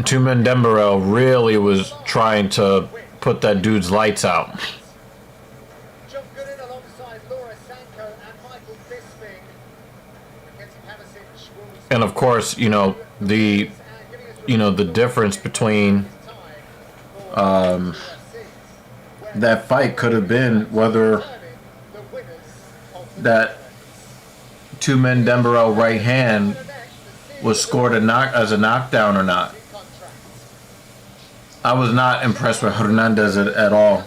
Tumen Dembarel really was trying to put that dude's lights out. And of course, you know, the difference between That fight could have been whether that Tumen Dembarel right hand was scored as a knockdown or not. I was not impressed with Hernandez at all.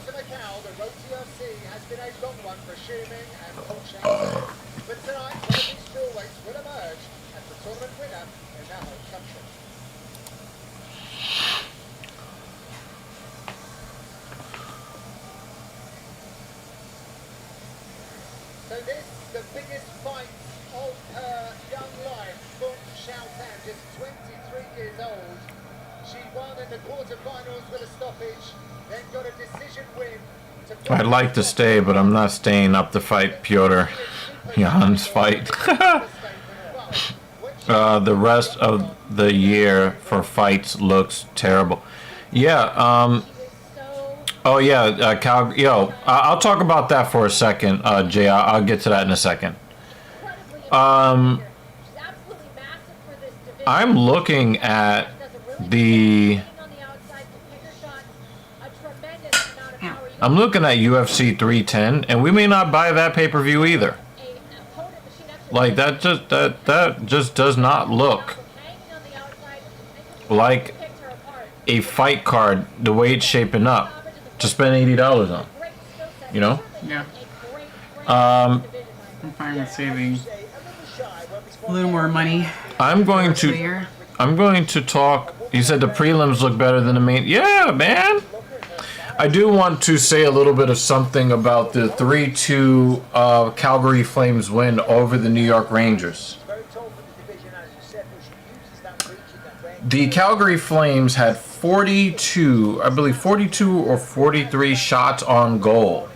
So this, the biggest fight of her young life, Fung Xiaotan, just 23 years old. She won in the quarterfinals with a stoppage, then got a decision win. I'd like to stay, but I'm not staying up to fight Petr Jan's fight. The rest of the year for fights looks terrible. Yeah, oh yeah, I'll talk about that for a second, Jay. I'll get to that in a second. I'm looking at I'm looking at UFC 310, and we may not buy that pay-per-view either. Like that just does not look like a fight card the way it's shaping up to spend $80 on. You know? Yeah. I'm fine with saving a little more money. I'm going to talk. You said the prelims look better than the main. Yeah, man. I do want to say a little bit of something about the 3-2 Calgary Flames win over the New York Rangers. The Calgary Flames had 42 or 43 shots on goal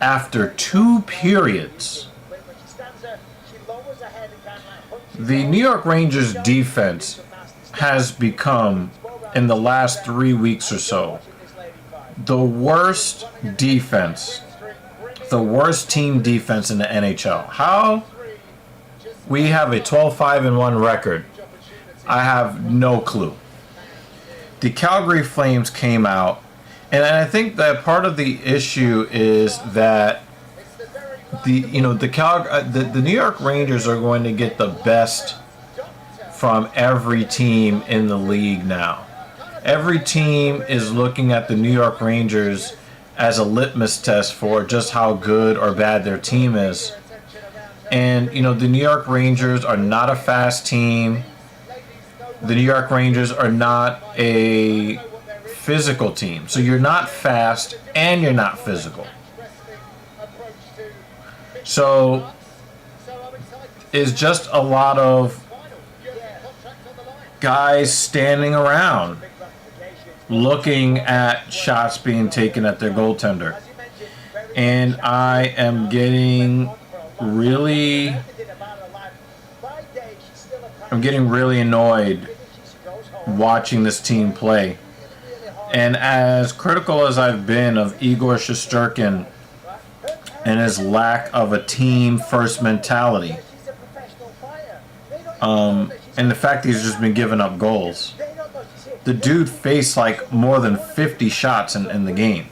after 2 periods. The New York Rangers defense has become, in the last 3 weeks or so, the worst defense, the worst team defense in the NHL. How we have a 12-5-1 record, I have no clue. The Calgary Flames came out, and I think that part of the issue is that the New York Rangers are going to get the best from every team in the league now. Every team is looking at the New York Rangers as a litmus test for just how good or bad their team is. And, you know, the New York Rangers are not a fast team. The New York Rangers are not a physical team. So you're not fast and you're not physical. So it's just a lot of guys standing around looking at shots being taken at their goaltender. And I am getting really annoyed watching this team play. And as critical as I've been of Igor Shesterkin and his lack of a team first mentality, and the fact that he's just been giving up goals, the dude faced like more than 50 shots in the game.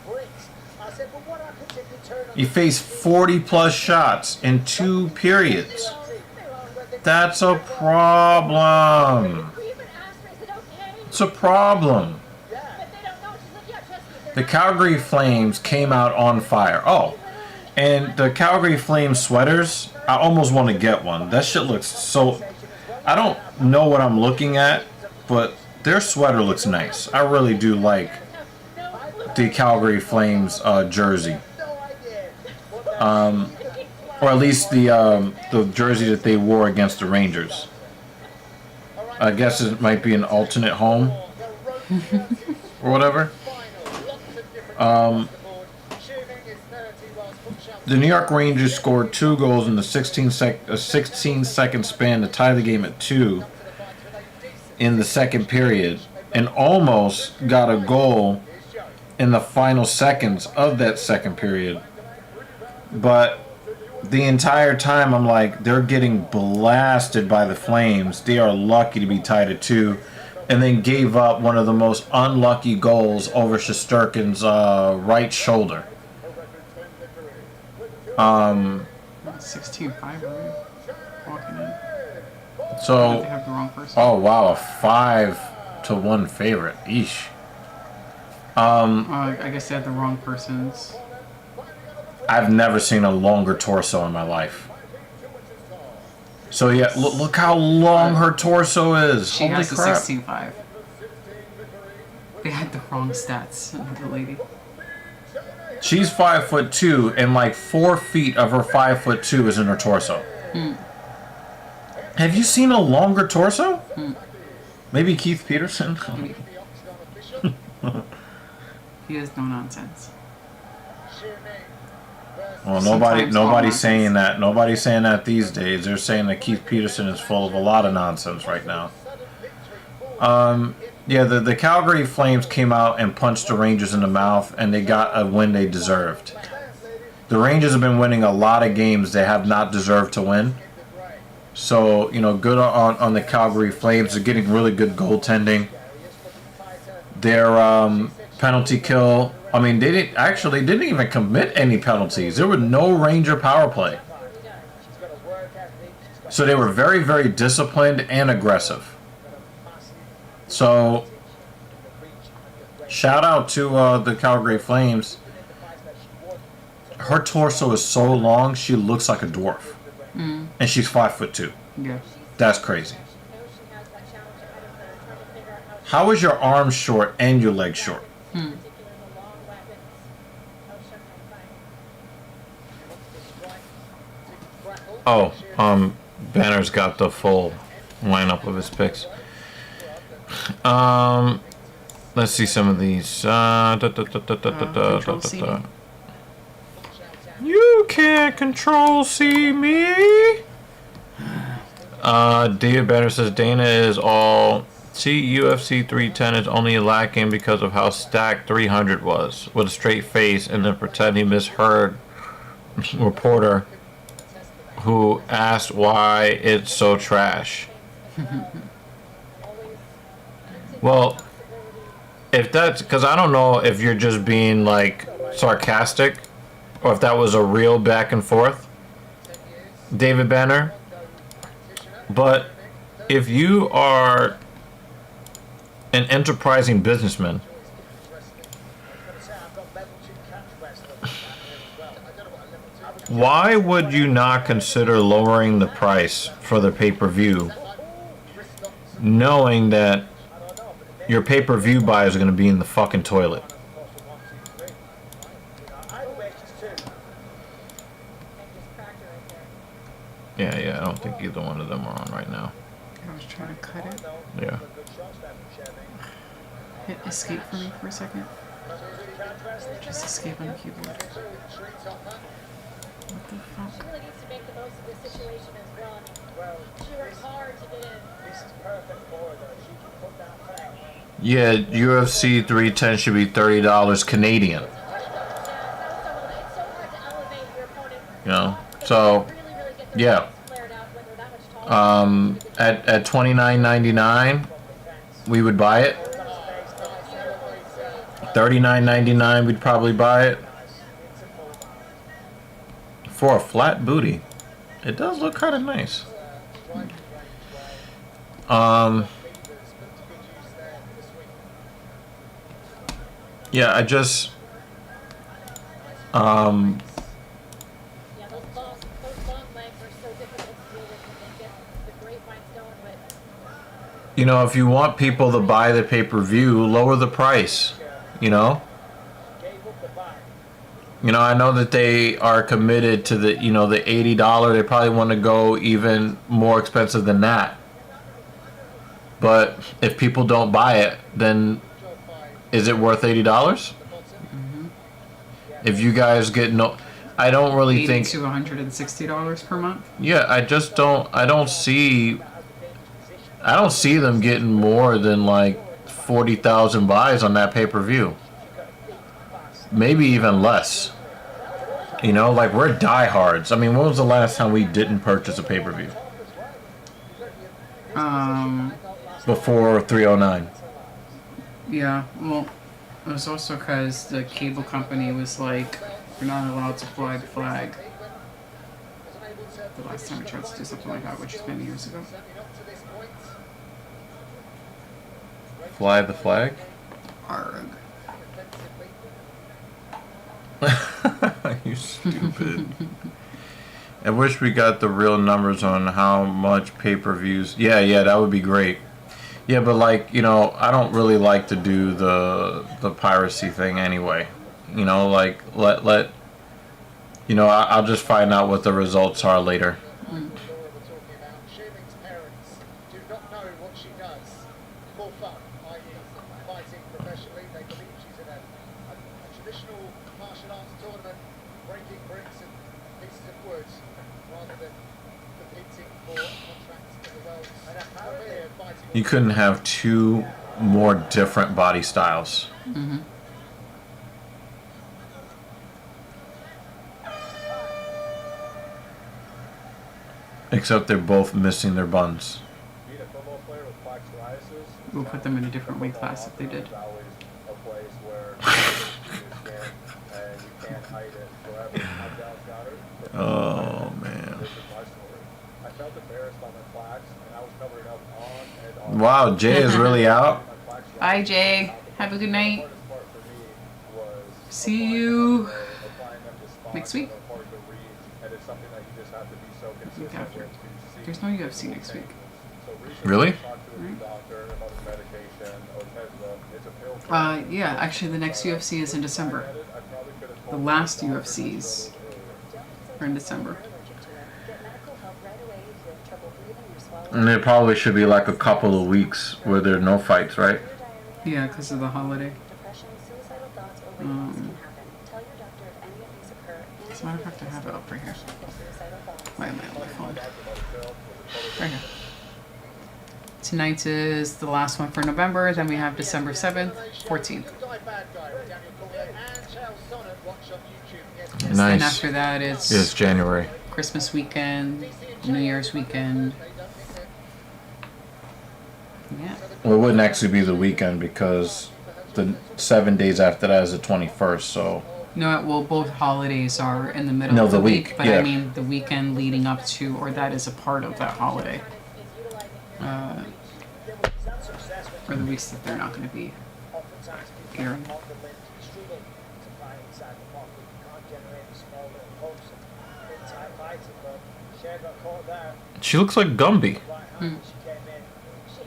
He faced 40 plus shots in 2 periods. That's a problem. It's a problem. The Calgary Flames came out on fire. Oh, and the Calgary Flames sweaters, I almost want to get one. That shit looks so... I don't know what I'm looking at, but their sweater looks nice. I really do like the Calgary Flames jersey. Or at least the jersey that they wore against the Rangers. I guess it might be an alternate home or whatever. The New York Rangers scored 2 goals in the 16-second span to tie the game at 2 in the second period, and almost got a goal in the final seconds of that second period. But the entire time I'm like, they're getting blasted by the Flames. They are lucky to be tied at 2, and then gave up one of the most unlucky goals over Shesterkin's right shoulder. 16-5, right? Walking in. So, They have the wrong person. oh wow, a 5-1 favorite. Eesh. I guess they had the wrong persons. I've never seen a longer torso in my life. So yeah, look how long her torso is. She Holy has crap. a 16-5. They had the wrong stats, the lady. She's 5'2", and like 4 feet of her 5'2" is in her torso. Have you seen a longer torso? Maybe Keith Peterson. He has no nonsense. Well, Sometimes all nobody's nonsense. saying that. Nobody's saying that these days. They're saying that Keith Peterson is full of a lot of nonsense right now. Yeah, the Calgary Flames came out and punched the Rangers in the mouth, and they got a win they deserved. The Rangers have been winning a lot of games they have not deserved to win. So, you know, good on the Calgary Flames. They're getting really good goaltending. Their penalty kill, I mean, they didn't even commit any penalties. There were no Ranger power play. So they were very, very disciplined and aggressive. So, shout out to the Calgary Flames. Her torso is so long, she looks like a dwarf. And she's 5'2". Yeah. That's crazy. How is your arm short and your leg short? Oh, Banner's got the full lineup of his picks. Let's see some of these. Control C. You can't control see me. David Banner says Dana is all. See, UFC 310 is only lacking because of how stacked 300 was, with a straight face, and then pretend he misheard reporter who asked why it's so trash. Well, if that's because I don't know if you're just being like sarcastic or if that was a real back and forth, David Banner. But if you are an enterprising businessman, why would you not consider lowering the price for the pay-per-view, knowing that your pay-per-view buyers are going to be in the fucking toilet? Yeah, I don't think either one of them are on right now. I was trying to cut it. Yeah. Hit escape for me for a second. Just escape on the keyboard. What the fuck? She really needs to make the most of this situation as well. She worked hard to get in. Yeah, UFC 310 should be $30 Canadian. It's so hard to elevate your opponent. You know, so Really get the yeah. flared out when they're that much taller. At $29.99, we would buy it. $39.99, we'd probably buy it. For a flat booty, it does look kind of nice. Yeah, I just Yeah, those long legs are so difficult to deal with when they get the grapevines going, but you know, if you want people to buy the pay-per-view, lower the price, you know? You know, I know that they are committed to the, you know, the $80. They probably want to go even more expensive than that. But if people don't buy it, then is it worth $80? If you guys get no, I don't really 80 think. to $160 per month. Yeah, I just don't. I don't see. I don't see them getting more than like 40,000 buys on that pay-per-view. Maybe even less. You know, like we're diehards. I mean, when was the last time we didn't purchase a pay-per-view? Before 309. Yeah, well, it was also because the cable company was like, you're not allowed to fly the flag. The last time we tried to do something like that, which is many years ago. Fly the flag? Arg. You stupid. I wish we got the real numbers on how much pay-per-views. Yeah, that would be great. Yeah, but like, you know, I don't really like to do the piracy thing anyway. You know, like let you know, I'll just find out what the results are later. Shaving's parents do not know what she does for fun, i.e. fighting professionally. They believe she's in a traditional martial arts tournament, breaking bricks and pieces of wood, rather than competing for contracts in the world's premier fighting. You couldn't have two more different body styles. Mm-hmm. Except they're both missing their buns. Being a football player with plaque psoriasis, We'll put them in a different weight class if they did. It's always a place where you stand and you can't hide it forever. My dad's got it. Oh man. This is my story. I felt embarrassed by my plaques, and I was covering up on and on. Wow, Jay is really out. My plaques were Bye, Jay. Have a good night. The hardest part for me was See you applying them to spots next week. that are hard to read, and it's something that you just have to be so consistent after. with to see. There's no UFC next week. So recently Really? I talked to a doctor about his medication, Otezla. It's a pill for Yeah, actually the next UFC is in December. I probably could have The told last my doctor UFCs earlier. are in December. And it probably should be like a couple of weeks where there are no fights, right? Yeah, because of the holiday. As a matter of fact, I have it up right here. Why am I on my phone? Right here. Tonight is the last one for November. Then we have December 7th, 14th. And Nice. after that, It's it's January. Christmas weekend, New Year's weekend. Yeah. Well, it wouldn't actually be the weekend because the 7 days after that is the 21st. So No, well, both holidays are in the middle No, of the the week, week, but yeah. I mean the weekend leading up to, or that is a part of that holiday. Or the weeks that they're not going to be airing. she looks like Gumby. She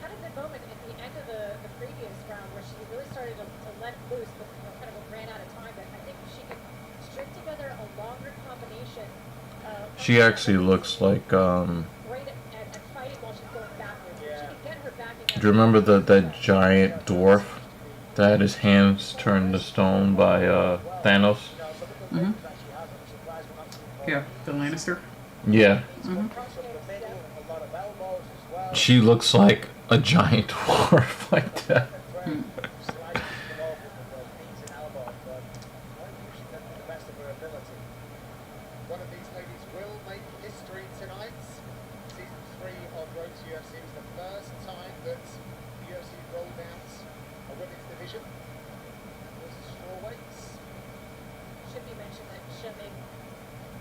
had a good moment at the end of the previous round where she really started to let loose, but kind of ran out of time. But I think she could string together a longer combination. She actually looks like. Great at fighting while she's going backwards. She can get her back against. Do you remember that giant dwarf that had his hands turned to stone by Thanos? Mm-hmm. Yeah, the Lannister. Yeah. Mm-hmm. She looks like a giant dwarf like that. One of these ladies will make history tonight. Season 3 of Road to UFC is the first time that the UFC rolled out a women's division. This is strawweights. Should be mentioned that Sheming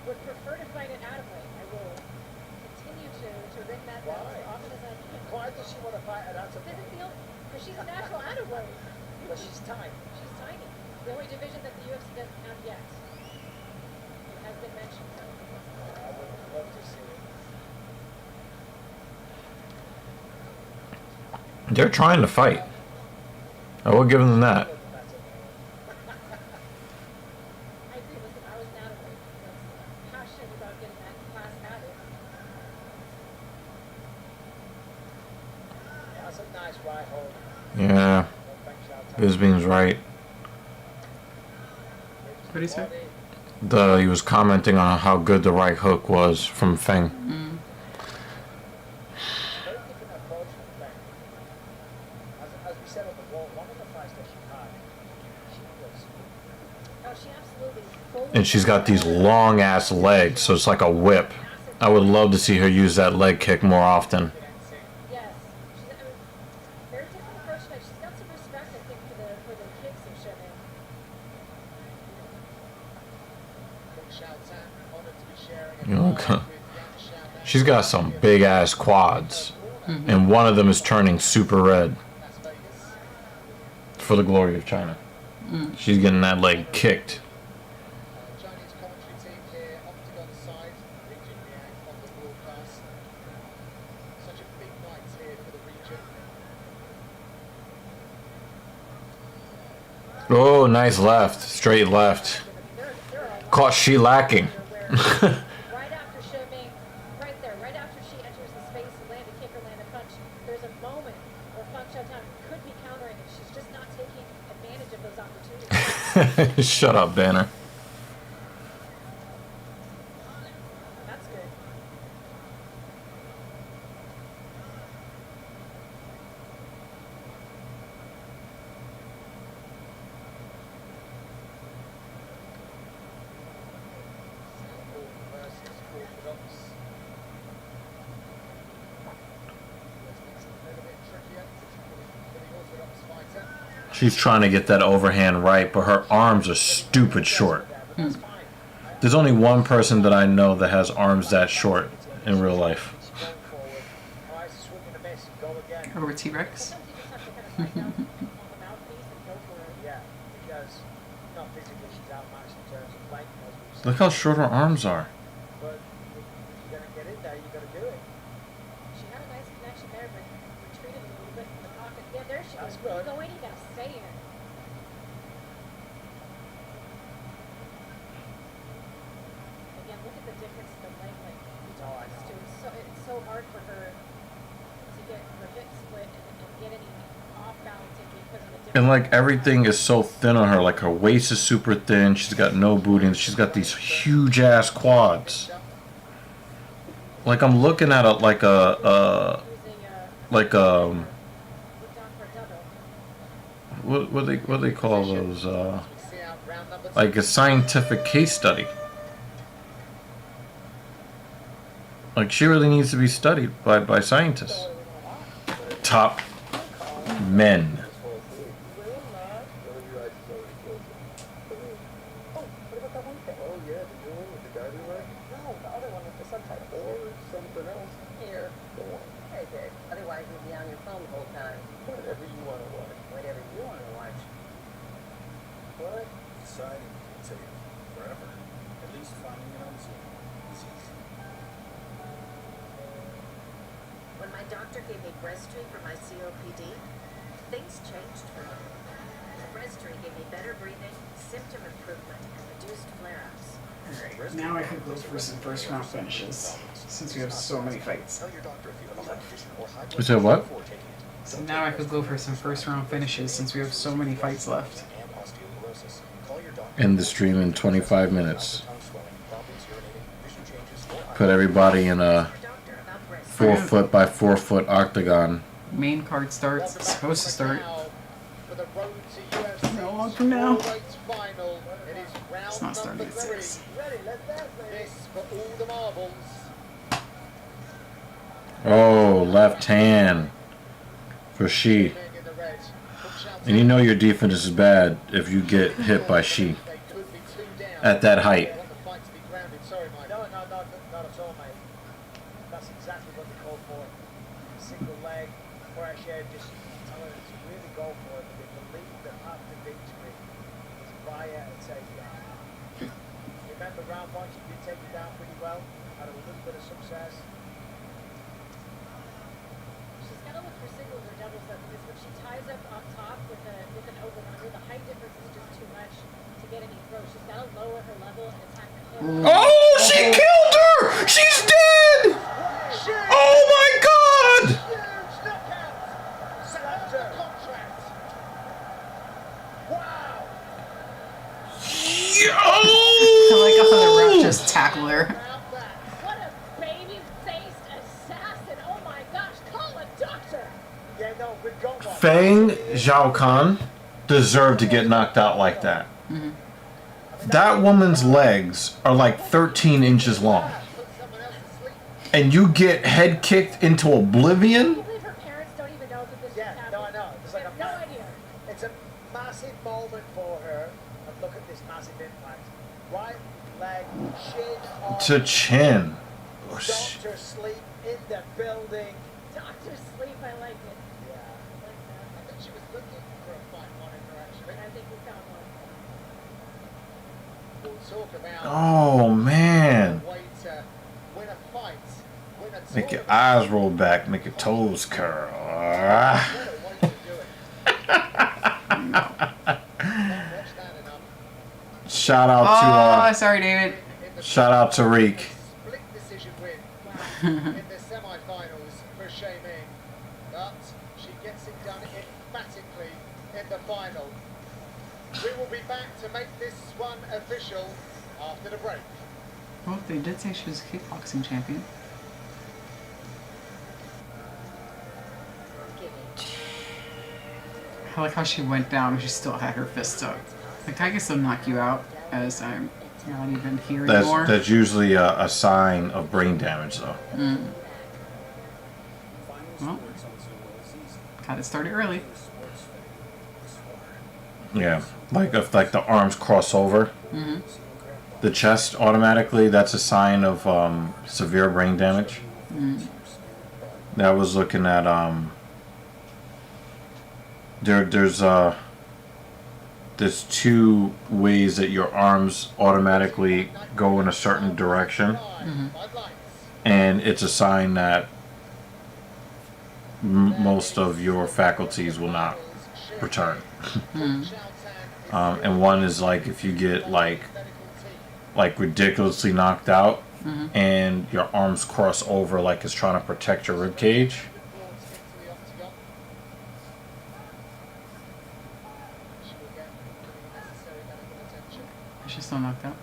would prefer to fight at atomweight. I will continue to ring that bell as often as I can. Why does she want to fight at Doesn't feel, because she's a natural atomweight. But she's tiny. She's tiny. The only division that the UFC doesn't have yet. It has been mentioned. I would love to see it. They're trying to fight. I will give them that. I agree. Listen, I was an atomweight. I was passionate about getting that class added. As Yeah, Bisbeam's right. What do you say? He was commenting on how good the right hook was from Feng. And she's got these long ass legs, so it's like a whip. I would love to see her use that leg kick more often. Yes. She's very different approach to it. She's got some respect, I think, for the kicks of Showman. You know, she's got some big ass quads, and one of them is turning super red. For the glory of China, she's getting that leg kicked. Chinese commentary team here, Octagon side, region react on the broadcast. Such a big night here for the region. Oh, nice left, straight left. Caught she lacking. Right after Showman, right there, right after she enters the space and land a kick or land a punch, there's a moment where Feng Xiaotan could be countering and she's just not taking advantage of those opportunities. Shut up, Banner. That's good. Versus Orthodox. This makes it a little bit trickier for the Orthodox fighter. She's trying to get that overhand right, but her arms are stupid short. There's only one person that I know that has arms that short in real life. Over T-Rex? Sometimes you just have to kind of find out on the mouthpiece and go for it. Yeah, because not physically she's outmatched in terms of length, as we've seen. Look how short her arms are. But if you're going to get in there, you've got to do it. She had a nice connection there, but retreated a little bit from the pocket. Yeah, there she That's goes. When you good. go in, you gotta stay in. Again, look at the difference in the leg length we talked about too. It's so hard for her to get her hip split and get any off balancing because of the difference. And like everything is so thin on her. Like her waist is super thin. She's got no booty, and she's got these huge ass quads. Like I'm looking at it like a Using, like looked on for a double. what they call those We see out round number two. like a scientific case study. Like she really needs to be studied by scientists. Top men. Oh yeah, the new one with the diving leg? No, the other one with the subtitles. Or something else. Here. Go on. Hey, Dave. Otherwise, you'll be on your phone the whole time. Whatever you want to watch. Whatever you want to watch. What? Deciding can take forever. At least finding it on Zoom is easy. When my doctor gave me Breasttree for my COPD, things changed for me. Breasttree gave me better breathing, symptom improvement, and reduced flare-ups. Alright, now I can go for some first round finishes, since we have so many fights. Tell your doctor if you have a heart condition or high blood You said what? before taking it. So now I could go for some first round finishes, since we have so many fights left. And osteoporosis. Call your doctor. End the stream in 25 minutes. Tongue swelling, problems urinating, vision changes, or Put everybody in a Your doctor about breast. 4 foot by 4 foot octagon. Main card starts, it's supposed to start. For the road to UFC How long from now? strawweight final. It is round It's not starting number at 3. 6. Ready, let's dance, baby. This for all the marbles. Oh, left hand for she. Men in the red. And you know your defense is bad if you get hit by she They could be 2 down. at that height. They want the fight to be grounded. Sorry, Mike. No, not at all, mate. That's exactly what they call for. Single leg, pressure, just tell her to really go for it. They believe the path to victory is via a takedown. Remember round one, she did take it down pretty well, had a little bit of success. She's gotta look for singles or doubles though, because when she ties up top with an over under, the height difference is just too much to get any throw. She's gotta lower her level and attack the hip. Oh, she killed her! She's dead! Oh my god! Huge knockout. no, we've got one. Feng Zhaokan deserved to get knocked out like that. That woman's legs are like 13 inches long. Put someone else to sleep. And you get head kicked into I oblivion? believe her parents don't even know that this Yeah, is happening. no, I know. It's like They have no idea. It's a massive moment for her. And look at this massive impact. Right leg, chin on. To chin. Doctor sleep in the building. Doctor sleep, I like it. Yeah. I like that. I think she was looking for a fight monitor, actually. I think we found one. We'll talk about Oh, man. the way to win a fight, win a Make your tournament. eyes roll back, make your toes curl. Ah. What a way to do it. Can't watch that enough. Shout out Oh, to sorry, David. In the shout out to Reek. split decision win in the semi-finals for Shay Ming, but she gets it done emphatically in the final. We will be back to make this one official after the break. Well, they did say she was a kickboxing champion. I like how she went down and she still had her fist up. Like, I can still knock you out as I'm not even here anymore. That's usually a sign of brain damage, though. Well, got it started early. Yeah, like if like the arms cross over, the chest automatically. That's a sign of severe brain damage. I was looking at there's two ways that your arms automatically go in a certain direction, and it's a sign that most of your faculties will not return. And one is like if you get like ridiculously knocked out and your arms cross over like it's trying to protect your rib cage. Is she still knocked out?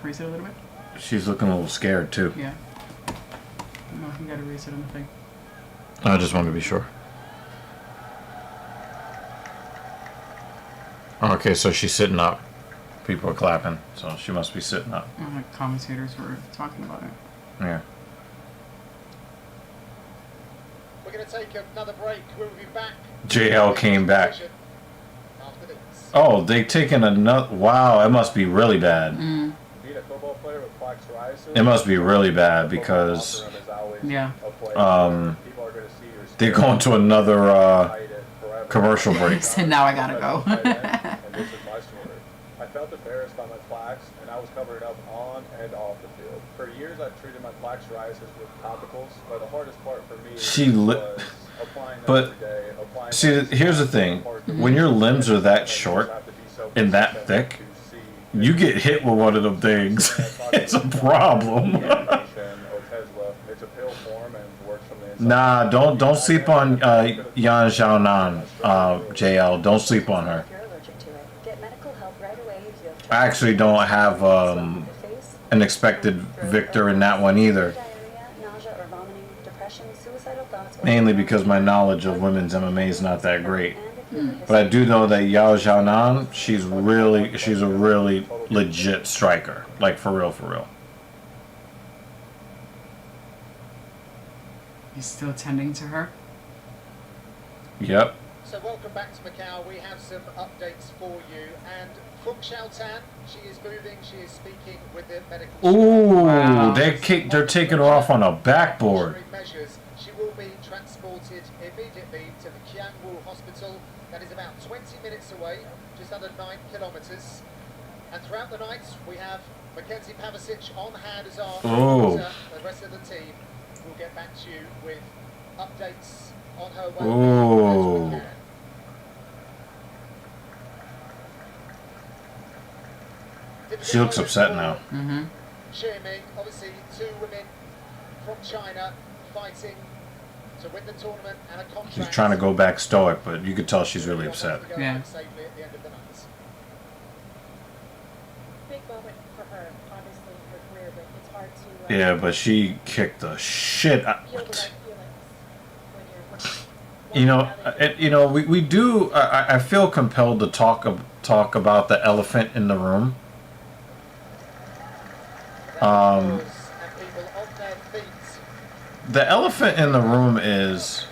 Raise it a little bit? She's looking a little scared too. Yeah. No, you gotta raise it on the thing. I just wanted to be sure. Okay, so she's sitting up. People are clapping, so she must be sitting up. The commentators were talking about it. Yeah. We're going to take another break. We'll be back. JL came back. After this. Oh, they taken another. Wow, it must be really bad. Beat a football player with plaque psoriasis. It must be really bad because Yeah. people are going to see your they're going to another commercial break. So now I gotta go. And this is my story. I felt embarrassed by my plaques, and I was covering up on and off the field. For years, I've treated my plaque psoriasis with topicals, but the hardest part for me was applying them but every day. Applying see, them here's the thing: when your limbs are that short and that thick, you get hit with one of them things, it's a problem. It's a pill form and works from the inside. Nah, don't sleep on Yan Xiaonan, JL. Don't sleep on her. If you're allergic to it, get medical help right away if you have I actually don't have an expected victor in that one either. diarrhea, nausea or vomiting, depression, suicidal thoughts, or Mainly because my knowledge of women's MMA is not that great. and if you have a But I do know that Yao Xiaonan, she's a really legit striker. Like for real, for real. He's still tending to her. Yep. So welcome back to Macau. We have some updates for you. And Feng Xiaotan, she is moving. She is speaking with the medical Ooh, Wow. they're taking her off on a backboard. measures. She will be transported immediately to the Qiangwu Hospital. That is about 20 minutes away, just under 9 kilometers. And throughout the night, we have Mackenzie Pavicic on hand as our Oh. reporter. The rest of the team will get back to you with updates on her way. Ooh. as we can. She looks upset now. Mm-hmm. Xiaoming, obviously 2 women from China fighting to win the tournament and a contract. She's trying to go back stoic, but you could tell she's really upset. Yeah. Safely at the end of the night. Big moment for her, obviously, in her career, but it's hard to Yeah, but she kicked the shit feel the out. right feelings when you're You know, we do. I feel compelled to talk about the elephant in the room. The elephant in the room is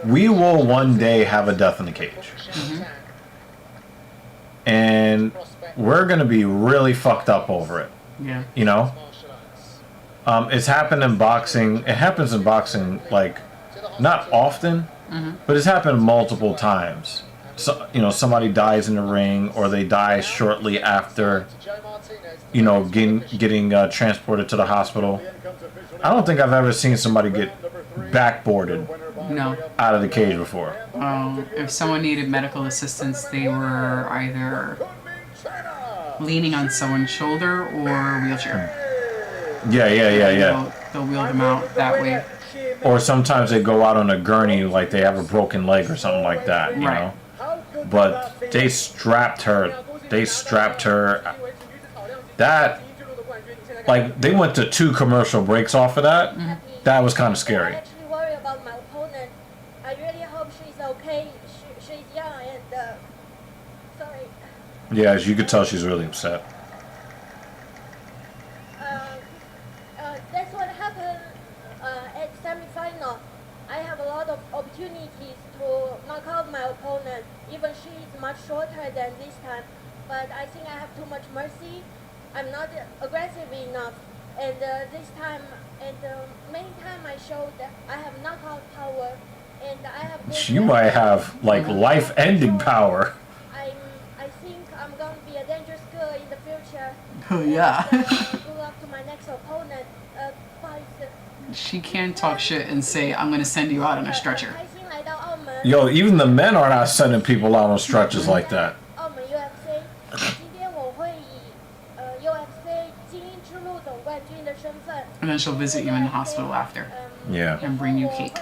we will one day have a death in the cage, and we're gonna be really fucked up over it. Yeah. You know, it's happened in boxing. It happens in boxing like not often. But it's happened multiple times. So, you know, somebody dies in the ring, or they die shortly after, you know, getting transported to the hospital. I don't think I've ever seen somebody get backboarded out of the cage before. If someone needed medical assistance, they were either leaning on someone's shoulder or wheelchair. Yeah. They'll wheel them out that way. Or sometimes they go out on a gurney like they have a broken leg or something like that, you know. But they strapped her. That, like, they went to 2 commercial breaks off of that. That was kind of scary. I actually worry about my opponent. I really hope she's okay. She's young and, sorry. Yeah, as you could tell, she's really upset. That's what happened at semi-final. I have a lot of opportunities to knock out my opponent. Even she is much shorter than this time. But I think I have too much mercy. I'm not aggressive enough. And this time, and many times I showed that I have knockout power. And I have... You might have, like, life-ending power. I think I'm going to be a dangerous girl in the future. Oh, yeah. Go up to my next opponent. She can talk shit and say, I'm going to send you out on a stretcher. Yo, even the men are not sending people out on stretchers like that. And then she'll visit you in the hospital after. Yeah. And bring you cake.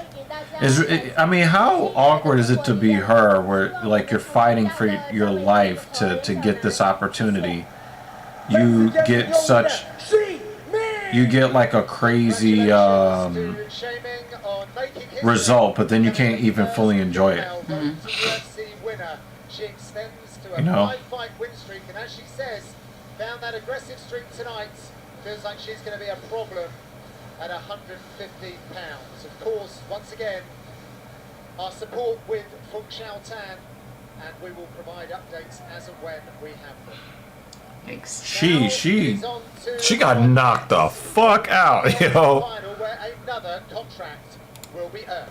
I mean, how awkward is it to be her where, like, you're fighting for your life to get this opportunity? You get such... You get, like, a crazy result, but then you can't even fully enjoy it. You know? And as she says, found that aggressive streak tonight. Feels like she's going to be a problem at 115 pounds. Of course, once again, our support with Fung Shao Tan, and we will provide updates as and when we have them. Thanks. She got knocked the fuck out, yo. Final where another contract will be earned.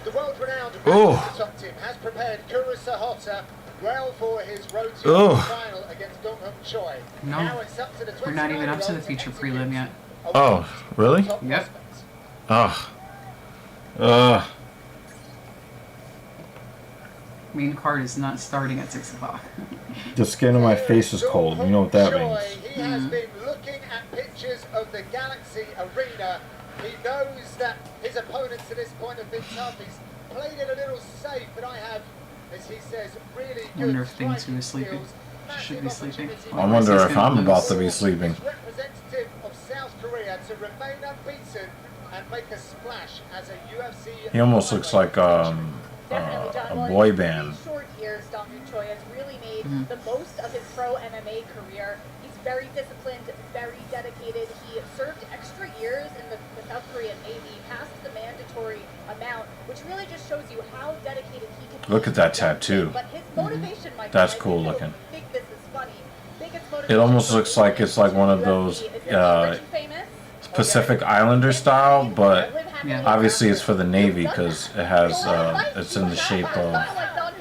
The world-renowned top team has prepared Kuro Sahota well for his road to the final against Dong Hung Choi. No, now it's up to the we're not even up to the feature prelim yet. Oh, really? Yep. Main card is not starting at 6 o'clock. The skin of my face is cold. You know what that means. He has been looking at pictures of the Galaxy Arena. He knows that his opponents to this point have been tough. He's played it a little safe, but I have, as he says, really good. I wonder if things are sleeping. She should be sleeping. I wonder if I'm about to be sleeping. Representative of South Korea to remain unbeaten and make a splash as a UFC. He almost looks like a boy band. In short years, Dong Hung Choi has really made the most of his pro MMA career. He's very disciplined, very dedicated. He served extra years in the South Korean Navy, passed the mandatory amount, which really just shows you how dedicated he can be. Look at that tattoo. But his motivation, That's cool looking. I think this is funny. It almost looks like it's like one of those Pacific Islander style, but obviously it's for the Navy because it has it's in the shape of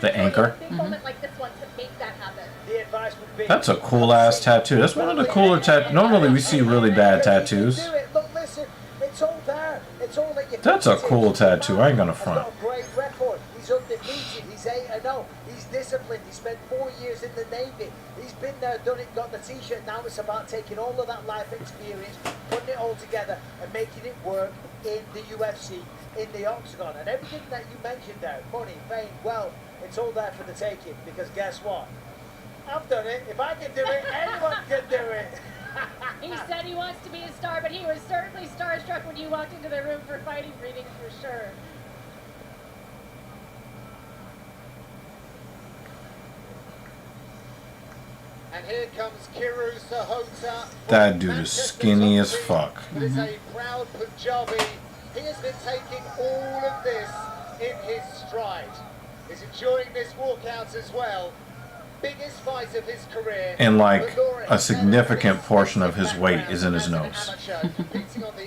the anchor. That's a cool ass tattoo. That's one of the cooler tattoos. Normally we see really bad tattoos. That's a cool tattoo. I ain't gonna front. He's undefeated. He's 8-0. He's disciplined. He spent 4 years in the Navy. He's been there, done it, got the t-shirt. Now it's about taking all of that life experience, putting it all together and making it work in the UFC, in the octagon. And everything that you mentioned there, money, fame, wealth, it's all there for the taking. Because guess what? I've done it. If I can do it, anyone can do it. He said he wants to be a star, but he was certainly starstruck when you walked into the room for fighting readings for sure. And here comes Kiru Sahota. That dude is skinny as fuck. Is a proud Punjabi. He has been taking all of this in his stride. He's enjoying this walkout as well. Biggest fight of his career. And like a significant portion of his weight is in his nose.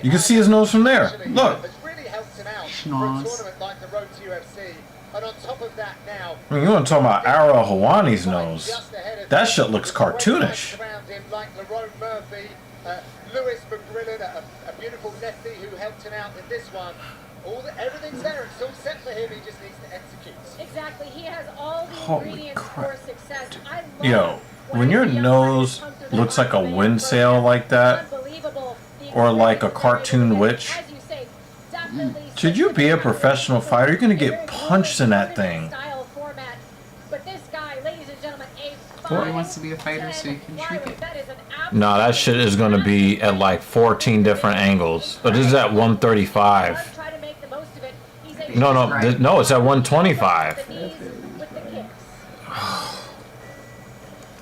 You can see his nose from there. Look. Schnoz. And on top of that now, I mean, you want to talk about Ara Hawani's nose? That shit looks cartoonish. Lewis McGrillen, a beautiful lefty who helped him out in this one. Everything's there. It's all set for him. He just needs to execute. Exactly. He has all the Holy ingredients crap. for success. I love Yo, when your nose looks like a wind sail like that, or like a cartoon witch, should you be a professional fighter? You're gonna get punched in that thing. But this guy, ladies and gentlemen, Or he wants to be a fighter so you can shrink it. No, that shit is going to be at like 14 different angles. But this is at 135. No, it's at 125.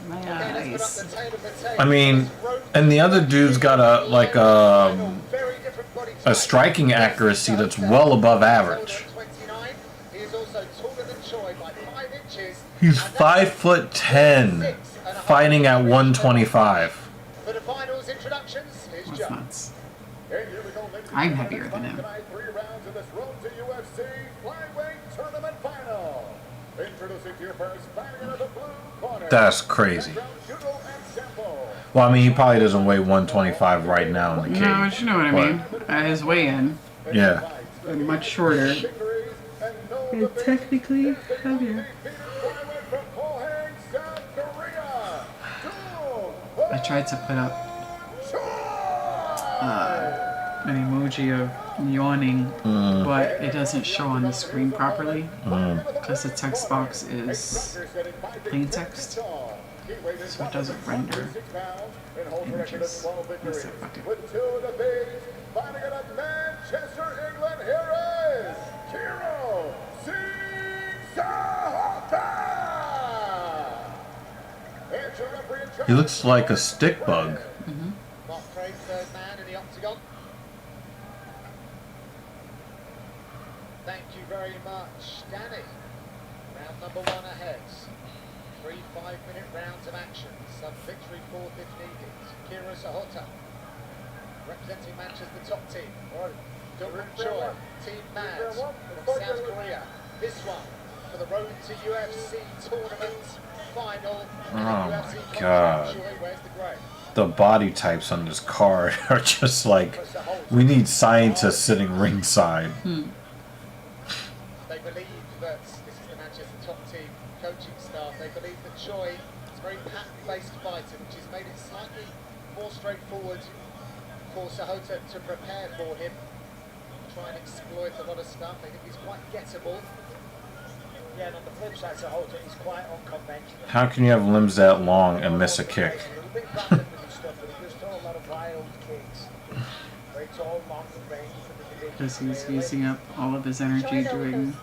My eyes. I mean, and the other dude's got a striking accuracy that's well above average. He's 5'10", fighting at 125. That's nuts. I'm heavier than him. That's crazy. Well, I mean, he probably doesn't weigh 125 right now in the cage. No, but you know what I mean. At his weigh-in, Yeah. I'm much shorter. And technically heavier. I tried to put up an emoji of yawning, but it doesn't show on the screen properly because the text box is plain text, so it doesn't render images. That's so fucking. He looks like a stick bug. Mark Craig, third man in the octagon. Thank you very much, Danny. Round number 1 ahead. 3 5-minute rounds of action. Some victory fourth if needed. Kira Sahota, representing Manchester top team. Dong Choi, Team Mad from South Korea. This one for the road to UFC tournament final. Oh my god. The body types on this card are just like, we need scientists sitting ringside. They believe that this is the Manchester top team coaching staff. They believe that Choi is a very pattern-based fighter, which has made it slightly more straightforward for Sahota to prepare for him. Try and exploit a lot of stuff. They think he's quite gettable. Yeah, and on the flip side, Sahota is quite unconventional. How can you have limbs that long and miss a kick? Because he's using up all of his energy doing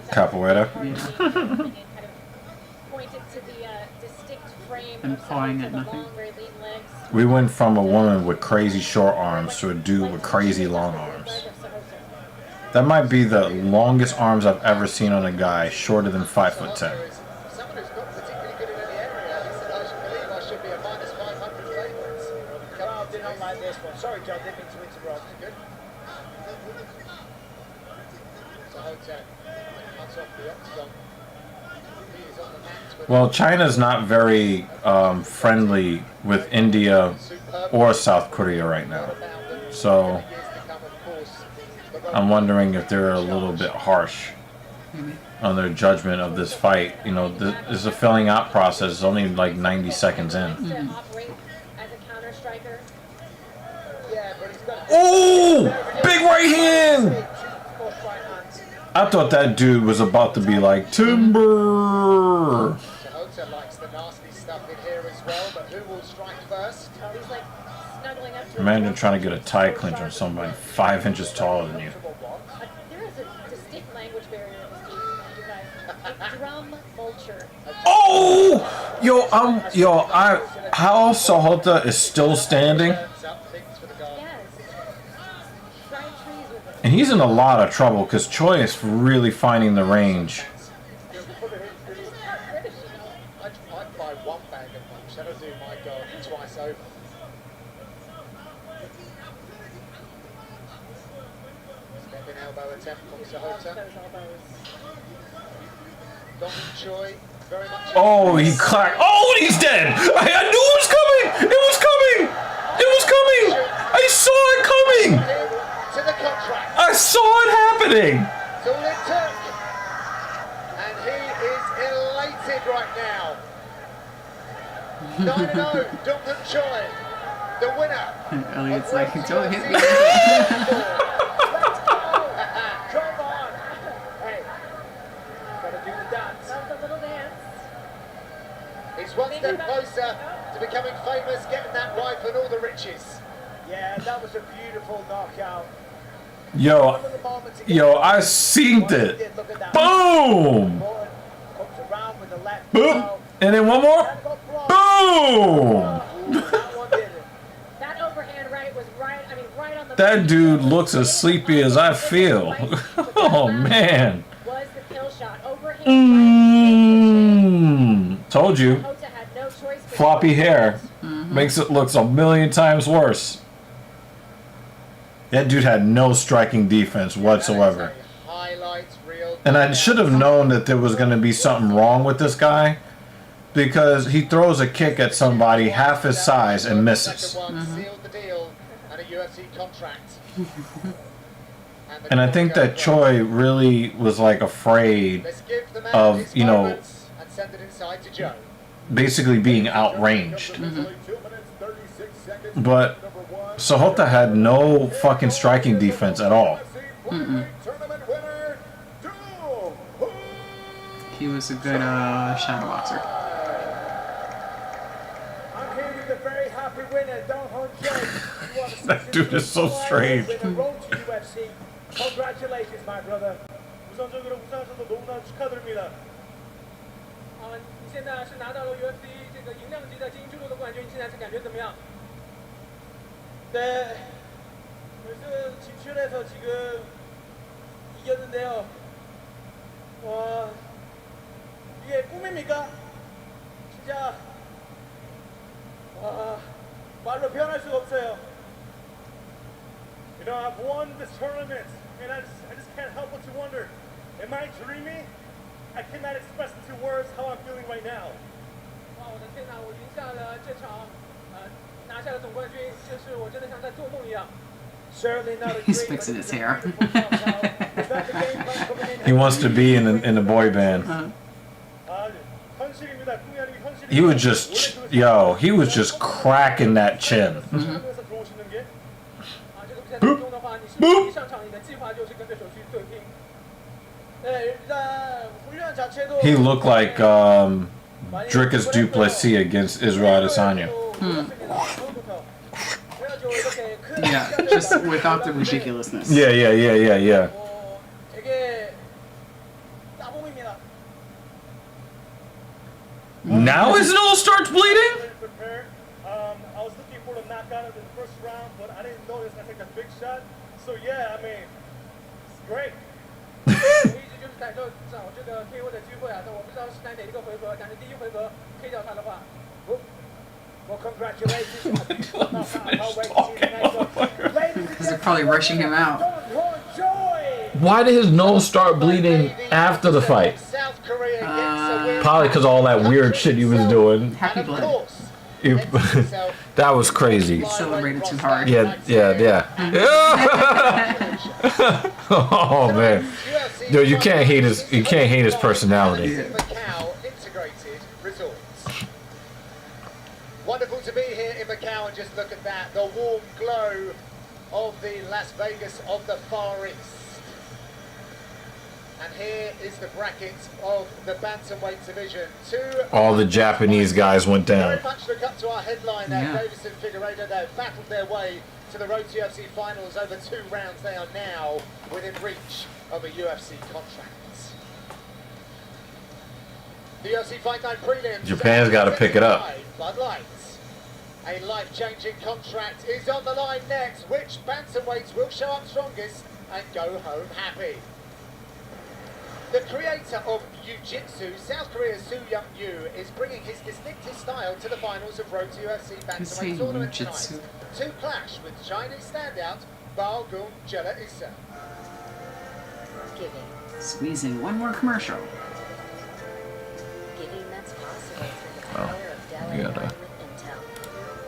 Capoeira? Yeah. And pawing at nothing. We went from a woman with crazy short arms to a dude with crazy long arms. That might be the longest arms I've ever seen on a guy, shorter than 5'10". Someone who's not particularly good in any area. He said, I should believe I should be a minus 500 favourite. The crowd did not like this one. Sorry, John, didn't mean to interrupt. Good. Sahota cuts off the octagon. He is on the mat with Well, China's not very friendly with India or South Korea right now. So I'm wondering if they're a little bit harsh on their judgment of this fight. You know, this is a filling out process. It's only like 90 seconds in. Oh! Big right hand! I thought that dude was about to be like, timber! Sahota likes the nasty stuff in here as well, but who will strike first? He's like snuggling up to Imagine trying to get a tie clinch on somebody 5 inches taller than you. There is a distinct language barrier in this game, you guys. A drum vulture. Oh! How Sahota is still standing, Yes. Trying trees with it. and he's in a lot of trouble because Choi is really finding the range. I'd buy one bag of punch, that'll do my God twice over. Stepping elbow attempt from Sahota. Those elbows. Dong Choi, very much. Oh, he clacked. Oh, and he's dead! I knew it was coming! It was coming! It was coming! I saw it coming! To the contract. I saw it happening! That's all it took. And he is elated right now. 9-0, Dong Choi, the winner. Elliot's like, don't hit me. Let's go! Come on! Hey, gotta do the dance. Love the little dance. He's one step closer to becoming famous, getting that wife and all the riches. Yeah, that was a beautiful knockout. Yo, One of the moments again- I seen it. Look at that. Boom! Comes around with the left. Boom! And then one more. Boom! That one did it. That overhand right was right, I mean, right on the That dude looks as sleepy as I feel. Oh, man. Was the kill shot. Overhand Told you. right. Kota had no choice but Floppy to- hair makes it look a million times worse. That dude had no striking defense whatsoever. Highlights, real. And I should have known that there was going to be something wrong with this guy because he throws a kick at somebody half his size and misses. Sealed the deal and a UFC contract. And I think that Choi really was like afraid Let's give the man of, his you know, moments and send it inside to Joe. basically being outranged. 2 minutes, 36 seconds. But Sahota had no fucking striking defense at all. Tournament winner, Doom! He was a good shadow boxer. I'm here with the very happy winner, Dong Hon Choi. That dude is so strange. With the road to UFC. Congratulations, my brother. 우선적으로 우승하셔서 너무나 축하드립니다. 你现在是拿到了 UFC 这个银量级的精英纪录的冠军，现在是感觉怎么样？ 네, 그래서 진출해서 지금 이겼는데요. 와, 이게 꿈입니까? 진짜 와, 말로 표현할 수가 없어요. You know, I've won this tournament, and I just can't help but to wonder, am I dreaming? I cannot express into words how I'm feeling right now. 哇，我的天哪！我赢下了这场，拿下了总冠军，就是我真的像在做梦一样。 Certainly not a He's dream, fixing but his it's a hair. beautiful knockout. Is that the game plan coming in? He wants to be in a boy band. 아, 현실입니다. 꿈이 아니고 현실입니다. He was just cracking that chin. 한국에서 들어오시는 게 这个比赛当中的话，你是一上场，你的计划就是跟对手去对拼。 네, 일단 훈련 자체도 He looked like Dricus Duplessis against Israel Adesanya. Yeah, just without the ridiculousness. Yeah. 되게 따봉입니다. Now his nose starts bleeding? Prepare. I was looking for the knockout in the first round, but I didn't know it was gonna take a big shot. So yeah, I mean, it's great. 我一直就是感受找这个 KO 的机会啊，但我不知道是在哪一个回合，但是第一回合 K 掉他的话， Well, congratulations. A beautiful knockout. I can't wait to see the next one. Ladies and Because they're probably rushing him out. Dong Hon Choi. Why did his nose start bleeding after the fight? South Korea gets a win. Probably because all that weird shit he was doing. Happy And of blood. course, That was crazy. Celebrated too hard. Yeah. Oh man. Yo, you can't hate his personality. Macau Integrated Resorts. Wonderful to be here in Macau and just look at that, the warm glow of the Las Vegas of the Far East. And here is the bracket of the bantamweight division. All the Japanese guys went down. Very much look up to our headline there, Yeah. Deiveson Figueiredo. They've battled their way to the road to UFC finals over 2 rounds. They are now within reach of a UFC contract. The UFC Fight Night prelims. Japan's got to pick it up. Floodlights. A life-changing contract is on the line next. Which bantamweights will show up strongest and go home happy? The creator of Jiu-Jitsu, South Korea's Soo Young-Yoo, is bringing his distinctive style to the finals of Road to UFC Bantamweight Tournament tonight. To clash with Chinese standout Balgung Jella Issa. Squeezing one more commercial. Giving that's possible through the power of Dell AI with Intel.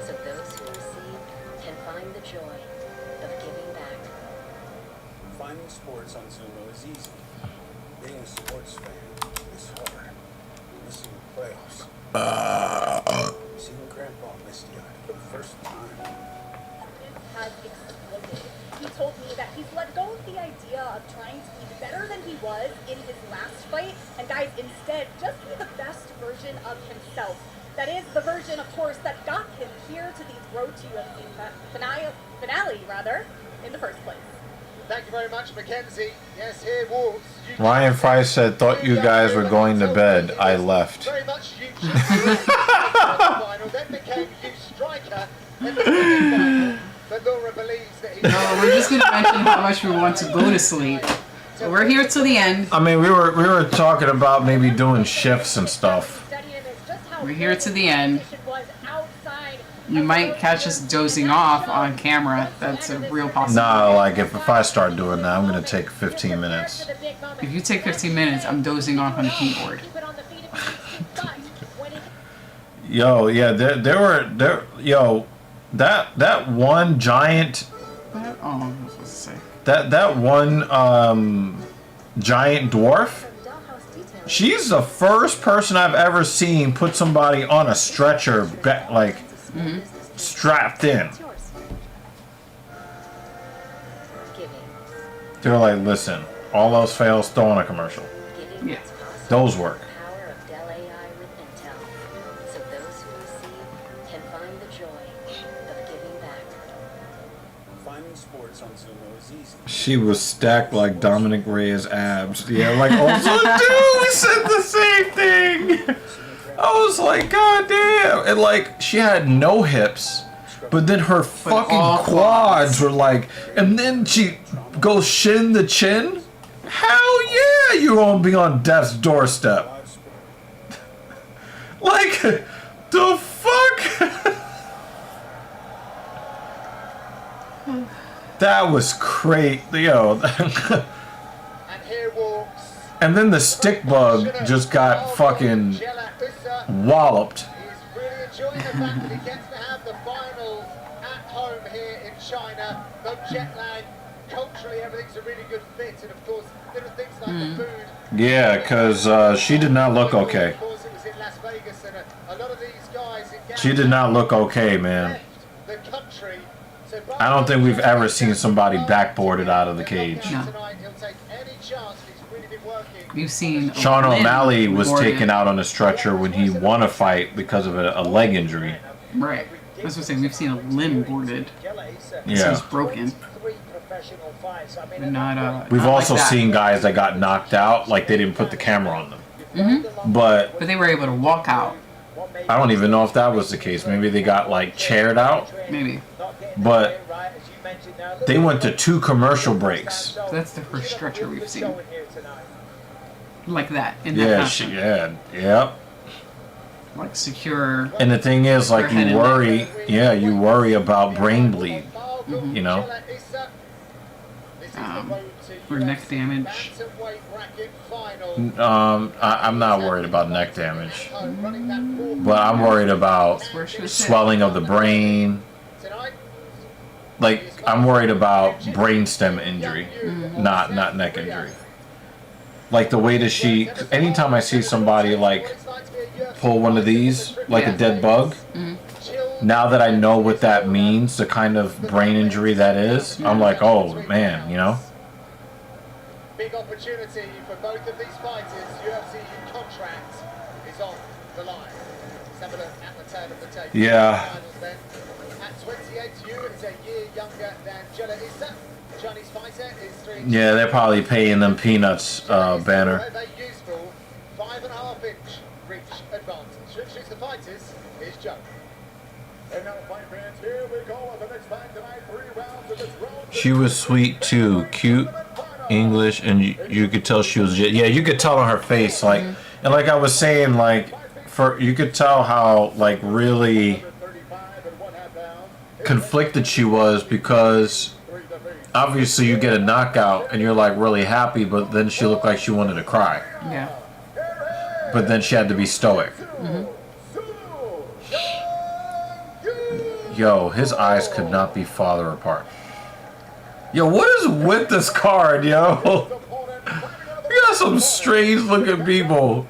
So those who receive can find the joy of giving back. Finding sports on Sumo is easy. Being a sports fan is hard. Missing the playoffs. Seeing Grandpa misty-eyed for the first time. Has exploded. He told me that he's let go of the idea of trying to be better than he was in his last fight, and guys, instead, just be the best version of himself. That is the version, of course, that got him here to the Road to UFC finale, in the first place. Thank you very much, Mackenzie. Yes, here Wolves. Ryan Fry said, "Thought you guys were going to bed. I left." Very much final, then became youth striker in the final. But Laura believes that he. No, we're just gonna mention how much we want to go to sleep. So we're here till the end. I mean, we were talking about maybe doing shifts and stuff. We're here to the end. You might catch us dozing off on camera. That's a real possibility. Nah, like if I start doing that, I'm gonna take 15 minutes. If you take 15 minutes, I'm dozing off on the keyboard. Yo, yeah, yo, that one giant. What? Oh, I was supposed to say. That one giant dwarf. She's the first person I've ever seen put somebody on a stretcher, strapped in. They're like, listen, all else fails, throw on a commercial. Yeah. Those work. She was stacked like Dominic Reyes' abs. Yeah, like also, dude, we said the same thing. I was like, God damn. And like, she had no hips, but then her fucking quads were like, and then she goes shin to chin. Hell yeah, you're gonna be on death's doorstep. Like, the fuck? That was great, yo. And then the stick bug just got fucking walloped. He's really enjoying the fact that he gets to have the final at home here in China. No jet lag. Culturally, everything's a really good fit, and of course, little things like the food. Yeah, because she did not look okay. Of course, it was in Las Vegas, and a lot of these guys in she did not look okay, man. the country. I don't think we've ever seen somebody backboarded out of the cage. No. We've seen Sean O'Malley was taken out on a stretcher when he won a fight because of a leg injury. Right. That's what I'm saying. We've seen a limb boarded. Yeah. So it's broken. But not, we've not also like seen guys that got knocked out, like they didn't put the camera on them. Mm-hmm. But they were able to walk out. I don't even know if that was the case. Maybe they got like chaired out. Maybe. But they went to 2 commercial breaks. So that's the first stretcher we've seen. Like that. In Yeah, that yep. Like secure. And the thing is, like you worry about brain bleed. Mm-hmm. You know. Or neck damage. I'm not worried about neck damage, but I'm worried about swelling of the brain. Like I'm worried about brainstem injury, not neck injury. Like the way that she, anytime I see somebody like pull one of these, like a dead bug, now that I know what that means, the kind of brain injury that is, I'm like, oh man, you know. Big opportunity for both of these fighters. UFC contract is on the line. Let's have a look at the turn of the tape. Yeah. At 28, you is a year younger than Jella Issa. Chinese fighter is 3. Yeah, they're probably paying them peanuts, Banner. Very useful 5.5-inch And now, fight fans, here we go with the next fight tonight. 3 rounds of this round. She was sweet too, cute, English, and you could tell she was. Yeah, you could tell on her face, like, and like I was saying, like, you could tell how like really conflicted she was because obviously you get a knockout and you're like really happy, but then she looked like she wanted to cry. Yeah. But then she had to be stoic. Yo, his eyes could not be farther apart. Yo, what is with this card, yo? We got some strange looking people.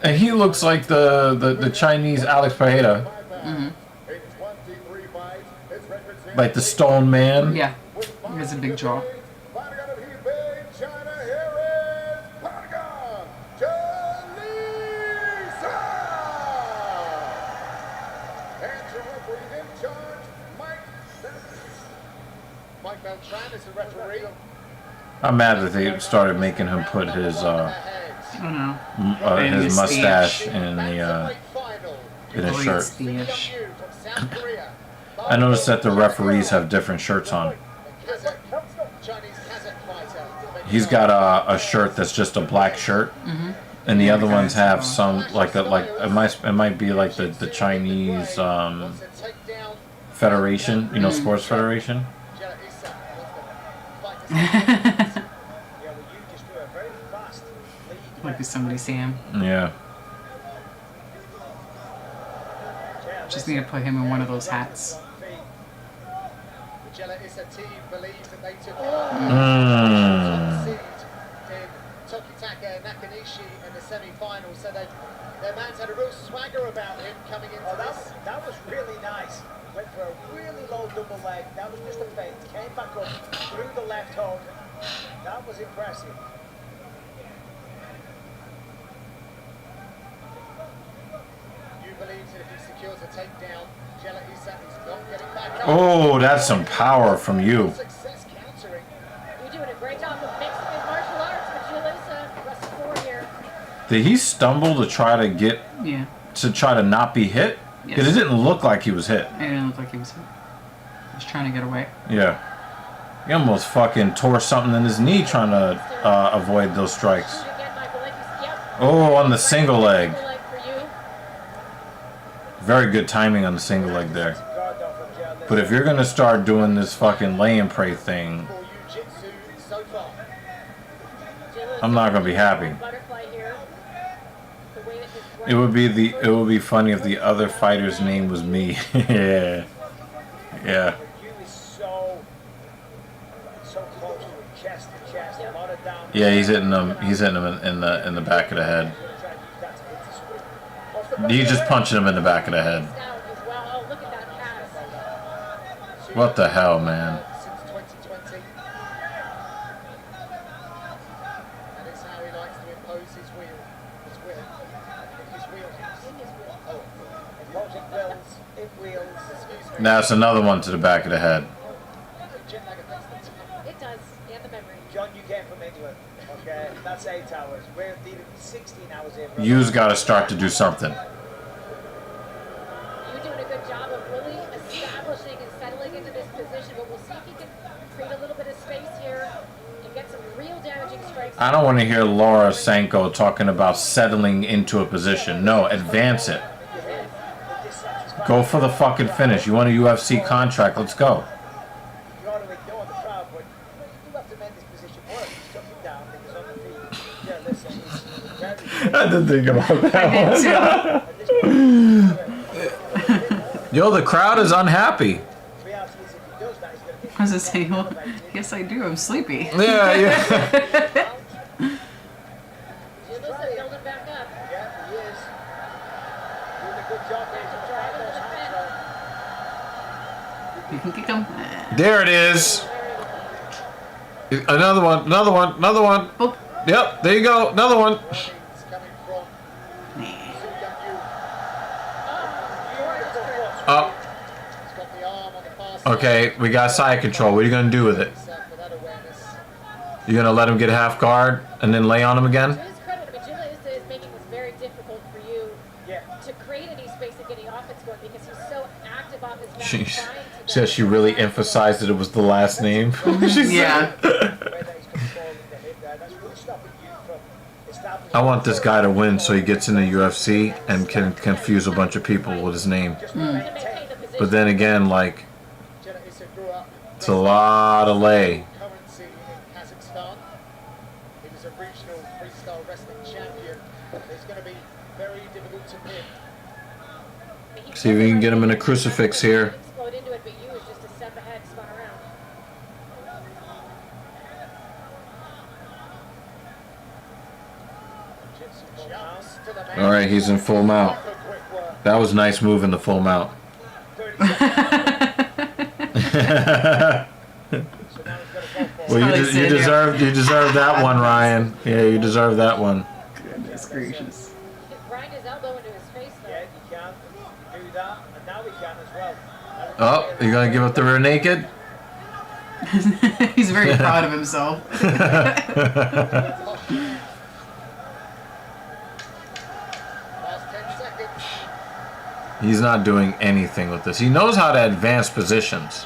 And he looks like the Chinese Alex Pereira. Like the Stone Man. Yeah. He has a big jaw. I'm mad that they started making him put his his mustache in his shirt. I noticed that the referees have different shirts on. He's got a shirt that's just a black shirt, and the other ones have some like it might be like the Chinese federation, you know, sports federation. Might be somebody see him. Yeah. Just need to put him in one of those hats. Their man's had a real swagger about him coming into this. That was really nice. Went for a really low double leg. That was just a feint. Came back up through the left hook. That was impressive. You believe that if he secures a takedown, Jella Issa is not getting back up. Oh, that's some power from you. Success countering. You're doing a great job of mixing with martial arts with Jella Issa. Plus 4 here. Did he stumble to try to get to try to not be hit? Because it didn't look like he was hit. It didn't look like he was hit. He was trying to get away. Yeah. He almost fucking tore something in his knee trying to avoid those strikes. Oh, on the single leg. Very good timing on the single leg there. But if you're going to start doing this fucking lay and pray thing, I'm not going to be happy. It would be funny if the other fighter's name was me. Yeah. Yeah. Yeah, he's hitting him in the back of the head. He's just punching him in the back of the head. What the hell, man? Now it's another one to the back of the head. It does. You have the memory. John, you came from England. Okay, that's 8 hours. We're dealing with 16 hours here. You've got to start to do something. You're doing a good job of really establishing and settling into this position, but we'll see if you can create a little bit of space here and get some real damaging strikes. I don't want to hear Laura Sanko talking about settling into a position. No, advance it. Go for the fucking finish. You want a UFC contract? Let's go. You ought to ignore the crowd, but you have to make this position work. You took him down because on the feet. Yeah, listen, it's very I didn't think about that one. Yo, the crowd is unhappy. I was just saying, well, yes I do. I'm sleepy. Yeah, yeah. You can kick him. There it is. Another one, another one, another one. Oh. Yep, there you go. Another one. Up. Okay, we got side control. What are you going to do with it? You going to let him get half guard and then lay on him again? To his credit, Magilla is making this very difficult for you to create any space and getting offense going. She said she really emphasized that it was the last name. Yeah. I want this guy to win so he gets in the UFC and can confuse a bunch of people with his name. But then again, like, it's a lot of lay. Currency in Kazakhstan. He was a regional freestyle wrestling champion. It's going to be very difficult to pin. See if we can get him in a crucifix here. Explode into it, but you was just a step ahead, spun around. Just to the man. All right, he's in full mount. That was a nice move in the full mount. Well, you deserve that one, Ryan. Yeah, you deserve that one. Goodness gracious. He grind his elbow into his face, though. Yeah, you can. You do that, and now we can as well. Oh, you gonna give up the rear naked? He's very proud of himself. Last 10 seconds. He's not doing anything with this. He knows how to advance positions.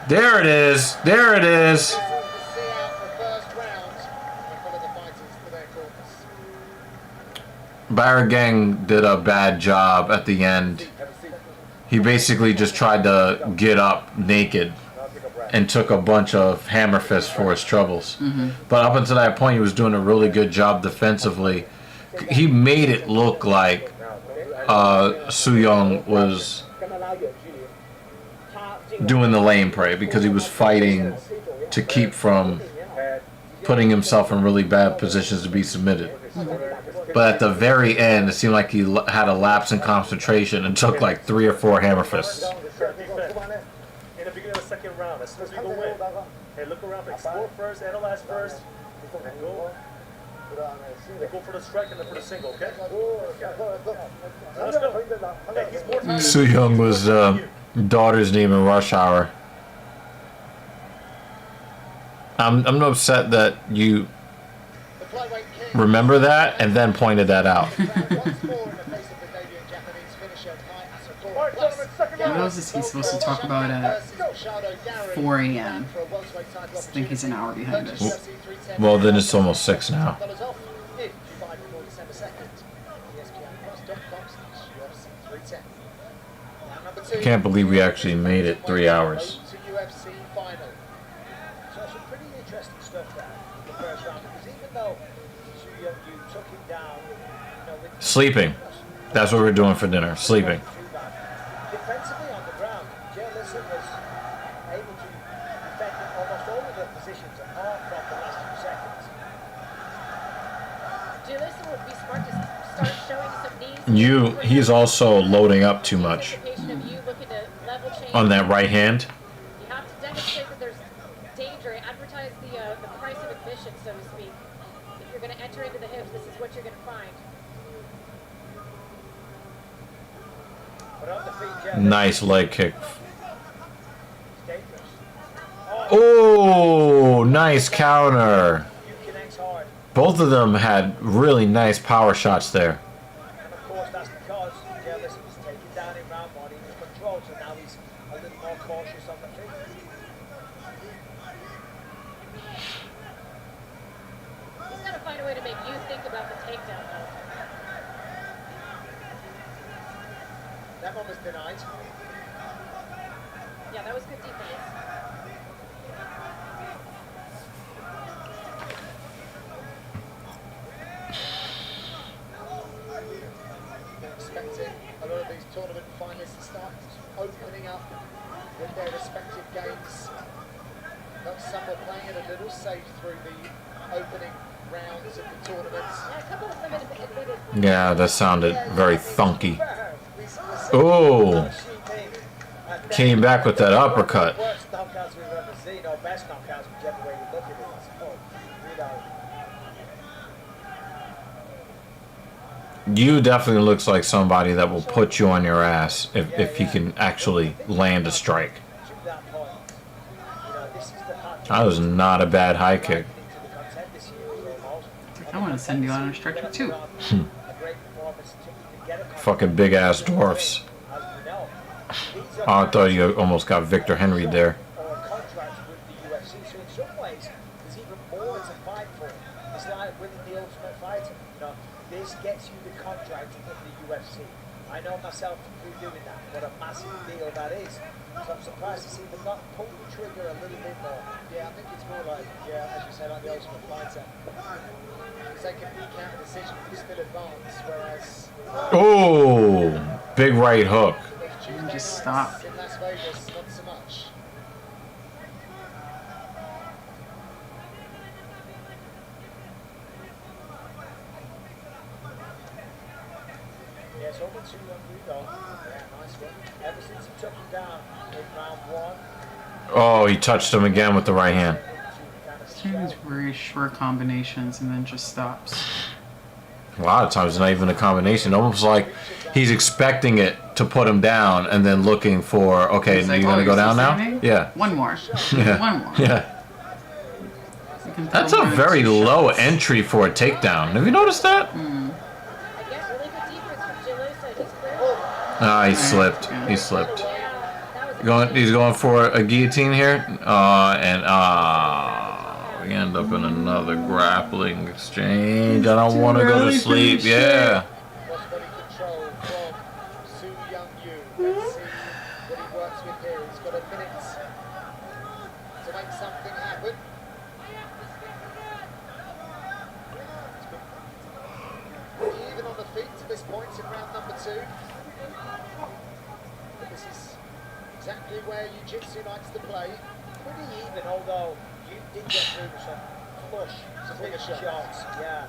There it is. There it is. This is the see out the first round. And follow the fighters to their corners. Barragang did a bad job at the end. He basically just tried to get up naked and took a bunch of hammer fists for his troubles. But up until that point, he was doing a really good job defensively. He made it look like Su Young was doing the lane prey because he was fighting to keep from putting himself in really bad positions to be submitted. But at the very end, it seemed like he had a lapse in concentration and took like 3 or 4 hammer fists. In the beginning of the second round, as soon as we go in, hey, look around, explore first, analyze first, and go for the strike and then for the single, okay? Let's go. Hey, he's more Su Young was daughter's name in Rush Hour. I'm upset that you The flyweight king. remember that and then pointed that out. Once more in the face of the debut Japanese finisher Kai Asakura. Plus, What else is he supposed to talk about at 4 a.m.? I think he's an hour behind us. Well, then it's almost 6 now. $off if you buy before December 2nd. ESPNplus.com/UFC310. Now, number 2. I can't believe we actually made it 3 hours. To UFC final. So some pretty interesting stuff there in the first round, because even though you took him down, with Sleeping. That's what we're doing for dinner. Sleeping. defensively on the ground, Deiveson was able to defend almost all of the positions apart from the last few seconds. Deiveson would be smart to start showing some knees. He's also loading up too much Anticipation of you looking to level change. on that right hand. You have to demonstrate that there's danger. Advertise the price of admission, so to speak. If you're going to enter into the hips, this is what you're going to find. But on the feet, Nice leg kick. dangerous. Oh, nice counter. You connects hard. Both of them had really nice power shots there. And of course, that's because Deiveson was taken down in round one. He was controlled, so now he's a little more cautious on the feet. He's got to find a way to make you think about the takedown, though. That one was denied. Yeah, that was good defense. Expecting a lot of these tournament finalists to start opening up with their respective games. But some were playing it a little safe through the opening rounds of the tournaments. Yeah, a couple of them admitted. Yeah, that sounded very thunky. Oh, came back with that uppercut. Worst knockouts we've ever seen, or best knockouts, whichever way you look at it, I suppose. You definitely looks like somebody that will put you on your ass if he can actually land a strike. To that point, this is the patch. That was not a bad high kick. I want to send you on a stretcher too. A great performance to get a Fucking big ass dwarfs. as we know. Oh, I thought you almost got Victor Henry there. Or a contract with the UFC. So in some ways, there's even more to fight for. It's like winning the Ultimate Fighter. You know, this gets you the contract in the UFC. I know myself through doing that, what a massive deal that is. So I'm surprised to see them not pull the trigger a little bit more. Yeah, I think it's more like, yeah, as you said, like the Ultimate Fighter. Because they can eke out a decision and still advance, whereas Oh, big right hook. And just stop. in Las Vegas, not so much. Yeah, it's over 2-1 though. Yeah, nice one. Ever since he took him down in round 1, Oh, he touched him again with the right hand. He's doing these very short combinations and then just stops. A lot of times it's not even a combination. Almost like he's expecting it to put him down and then looking for, okay, He's are like, you "Oh, going to go you're down still now? standing? Yeah. One more. Yeah. One more. Yeah. You can That's throw a more than very 2 low shots. entry for a takedown. Have you noticed that? I guess really good defense from Jalisa. He's clear. Ah, he slipped. He slipped. Yeah, that was He's going for a guillotine here. We end up in another grappling exchange. I don't want to go to sleep. Yeah. Cross body control from Su Young Yu. Let's see what he works with here. He's got a minute to make something happen. Even on the feet to this point in round number 2. But this is exactly where Jiu-Jitsu likes to play. pretty even, although you did get through with some flush, some big shots. Yeah.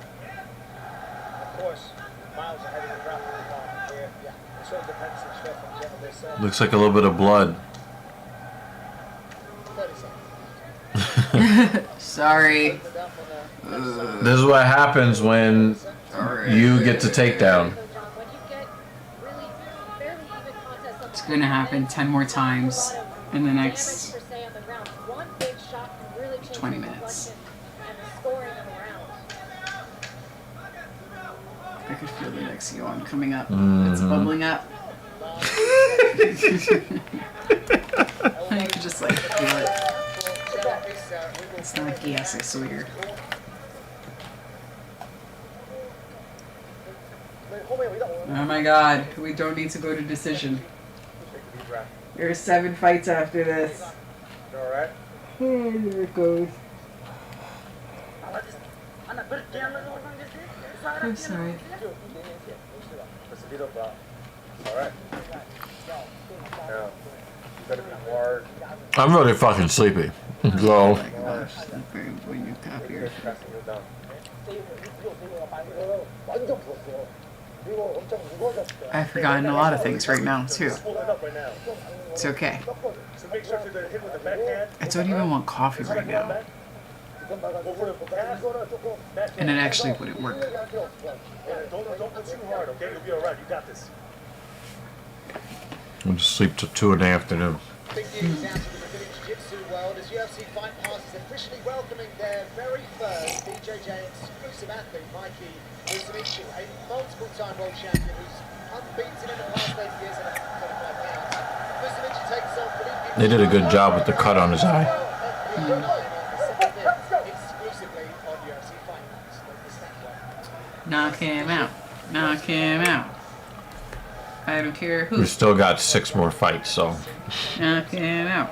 Of course, miles ahead of the grappling department here. Yeah. It's all defensive stuff on the end of this. Looks like a little bit of blood. 30 seconds. Sorry. Opened up on a This is what happens when you get to takedown. when you get really fairly even contests on It's going to happen 10 more times in the next damage per se on the round. One big shot can really change 20 the minutes. complexion and the scoring of a round. I could feel the next yawn coming up. It's bubbling up. You could just like feel it. It's not gas, I swear. Oh my god, we don't need to go to decision. There's 7 fights after this. Alright. Oh, there it goes. I'm sorry. Alright. Yeah. Better be more. I'm really fucking sleepy. So, Oh my gosh, that's very when you copier. I've forgotten a lot of things right now too. It's okay. So make sure to hit with the backhand. I don't even want coffee right now. And it actually wouldn't work. Don't put too hard, okay? You'll be alright. You got this. I'm just sleep till 2 in the afternoon. big news out of the Brazilian Jiu-Jitsu world as UFC Fight Pass is officially welcoming their very first BJJ exclusive athlete, Mikey Musumeci, a multiple-time world champion who's unbeaten in the past 8 years at 135 pounds. Musumeci takes on Felipe. They did a good job with the cut on his eye. Exclusively on UFC Fight Pass. Knock him out. Knock him out. I don't care who. We still got 6 more fights, so. Knock him out.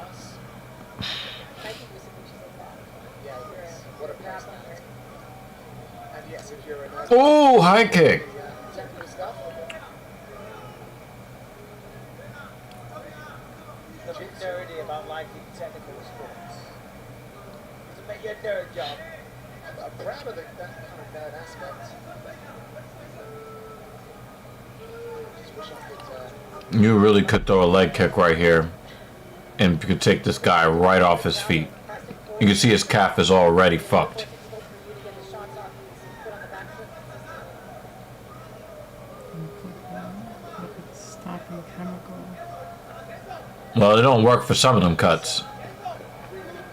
What a pass that is. And yes, if you're a nice Oh, high kick. technical stuff. Nothing dirty about liking technical sports. Doesn't make you a nerd job. I'm proud of that kind of nerd aspect. Just wish I could. You really could throw a leg kick right here. And you could take this guy right off his feet. You can see his calf is already fucked. Stopping chemical. Well, they don't work for some of them cuts.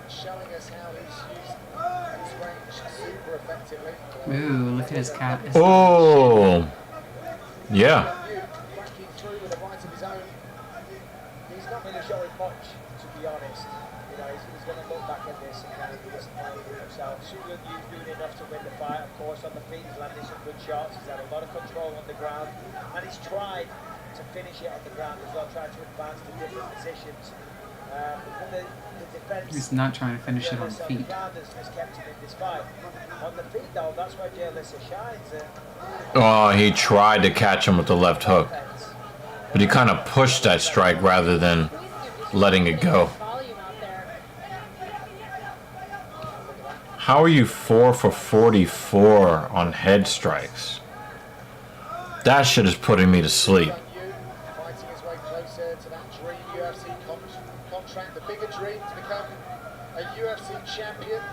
Showing us how he's used his range super effectively. Ooh, look at his cat. Oh. Yeah. Cracking through with a right of his own. Su Young-Yu's doing enough to win the fight. Of course, on the feet, he's landing some good shots. He's had a lot of control on the ground, and he's tried to finish it on the ground as well, trying to advance to different positions. But the defense, He's not trying to finish it on the feet. has kept him in this fight. On the feet, though, that's where Jay Lissa shines. Oh, he tried to catch him with the left hook, but he kind of pushed that strike rather than letting it go. How are you 4 for 44 on head strikes? That shit is putting me to sleep. Fighting his way closer to that dream UFC contract, the bigger dream to become a UFC champion,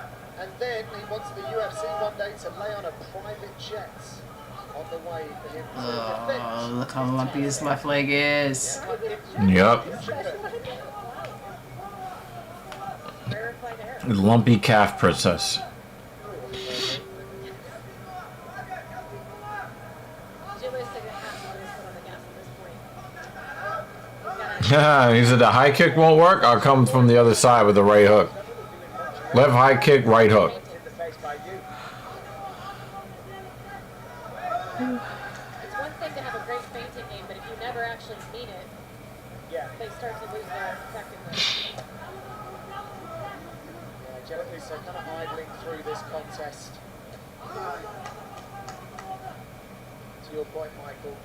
and then he wants the UFC one day to lay on a private jet on the way for him to defend. Oh, look how lumpy his left leg is. Yep. Lumpy calf princess. Yeah, he said the high kick won't work. I'll come from the other side with the right hook. Left high kick, right hook. It's one thing to have a great feinting game, but if you never actually mean it, they start to lose their effectiveness. Gently, so kind of idling through this contest. To your point, Michael,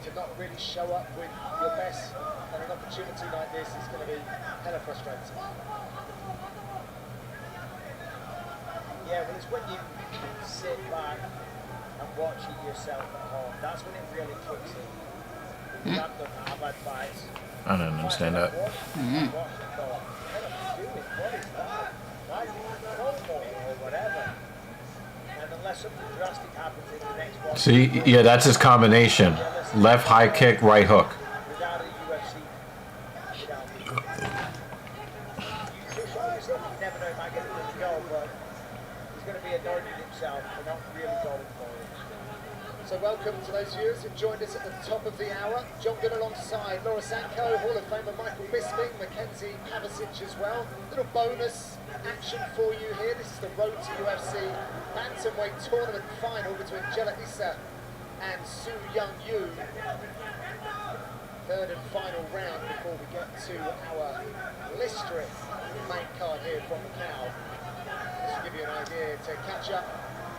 to not really show up with your best and an opportunity like this is going to be hella frustrating. Yeah, well, it's when you sit back and watch it yourself at home. That's when it really kicks in. I've done that. I've had fights. I don't understand that. See, yeah, that's his combination. Left high kick, right hook. So welcome to those viewers who joined us at the top of the hour. John Gunn alongside Laura Sanko, Hall of Famer Michael Bisping, Mackenzie Pavicic as well. Little bonus action for you here. This is the Road to UFC Bantamweight Tournament final between Jella Issa and Su Young-Yu. Third and final round before we get to our blistering main card here from Macau. Just to give you an idea, to catch up,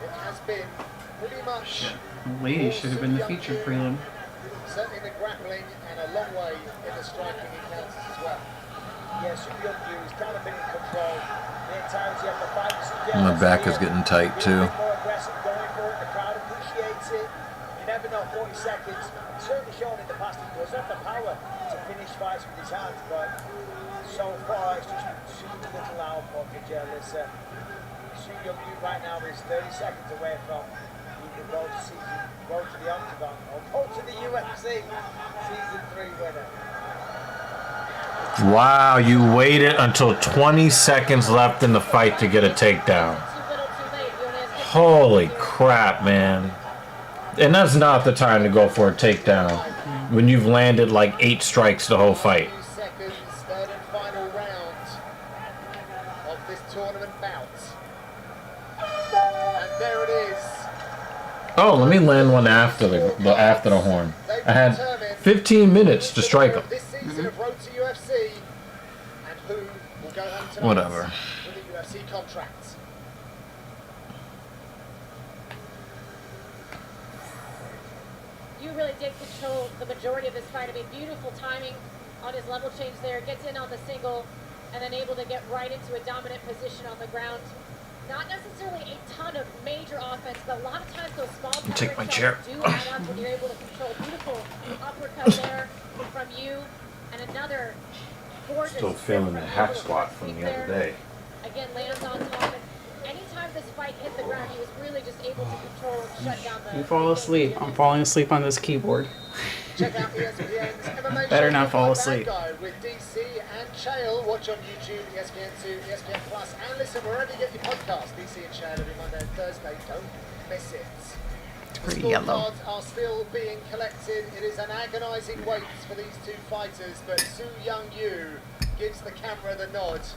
it has been pretty much... The lady should have been the featured prelim. Certainly the grappling and a long way in the striking encounters as well. Yeah, Su Young-Yu's kind of been in control the entirety of the fight. My back is getting tight too. More aggressive going for it. The crowd appreciates it. You never know, 40 seconds. It's certainly shown in the past he does have the power to finish fights with his hands, but so far it's just too little output for journalists. Su Young-Yu right now is 30 seconds away from either go to the Octagon or go to the UFC Season 3 winner. Wow, you waited until 20 seconds left in the fight to get a takedown. Holy crap, man. And that's not the time to go for a takedown when you've landed like 8 strikes the whole fight. Seconds, third and final round of this tournament bout. And there it is. Oh, let me land one after the horn. I had 15 minutes to strike him. This season of Road to UFC, and who will go home tonight Whatever. with a UFC contract. You really did control the majority of this fight. I mean, beautiful timing on his level change there. Gets in on the single, and then able to get right into a dominant position on the ground. Not necessarily a ton of major offense, but a lot of times those small Take my chair. do add up when you're able to control. Beautiful uppercut there from you, and another gorgeous. Still feeling the half squat from the other day. Again, lands on top. And anytime this fight hit the ground, he was really just able to control and shut down the. You fall asleep. I'm falling asleep on this keyboard. Check out ESPN's MMA Better show not fall Bad asleep. Guy with DC and Chael. Watch on YouTube, ESPN2, ESPN Plus, and listen wherever you get your podcast. DC and Chael every Monday and Thursday. Don't miss it. It's pretty The yellow. scorecards are still being collected. It is an agonising wait for these two fighters, but Su Young-Yu gives the camera the nod. It's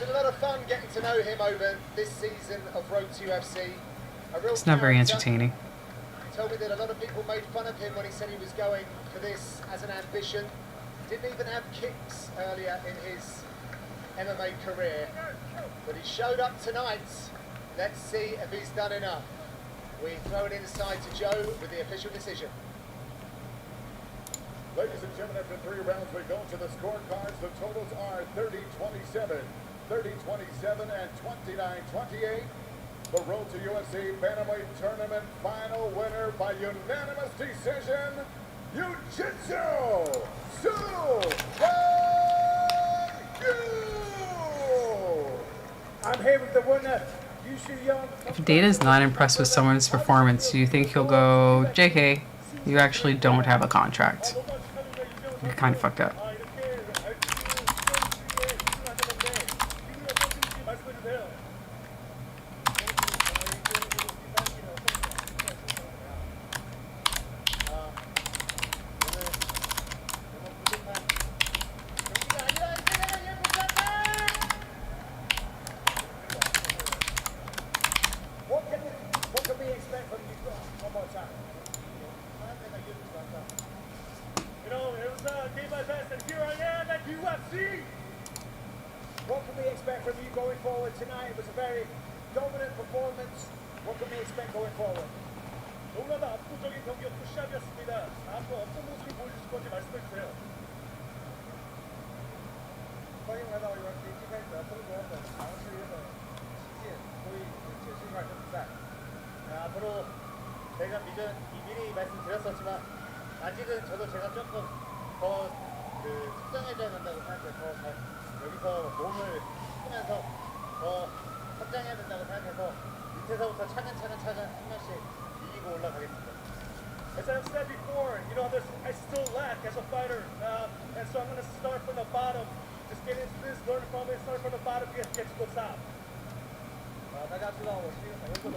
been a lot of fun getting to know him over this season of Road to UFC. A real It's not very character. entertaining. He told me that a lot of people made fun of him when he said he was going for this as an ambition. Didn't even have kicks earlier in his MMA career. But he showed up tonight. Let's see if he's done enough. We throw it inside to Joe with the official decision. Ladies and gentlemen, after 3 rounds, we go to the scorecards. The totals are 30-27, 30-27, and 29-28. The Road to UFC Bantamweight Tournament final winner by unanimous decision, Jiu-Jitsu Soo Young-Yu! I'm here with the winner, Yushu Young. If Data's not impressed with someone's performance, do you think he'll go, JK, you actually don't have a contract? You're kind of fucked up. What can we expect from you one more time? You know, it was gave my best, and here I am at UFC. What can we expect from you going forward tonight? It was a very dominant performance. What can we expect going forward? 너무나도 압도적인 경기였고 시합이었습니다. 앞으로 어떤 모습을 보여주실 건지 말씀해 주세요. 앞으로 제가 미리 말씀드렸었지만 아직은 저도 제가 조금 더 특정해져야 된다고 생각해서 여기서 몸을 쓰면서 더 확장해야 된다고 생각해서 밑에서부터 차근차근 한 명씩 이기고 올라가겠습니다. As I've said before, you know, I still lack as a fighter, and so I'm going to start from the bottom. Just get into this, learn from it, start from the bottom, get to the top.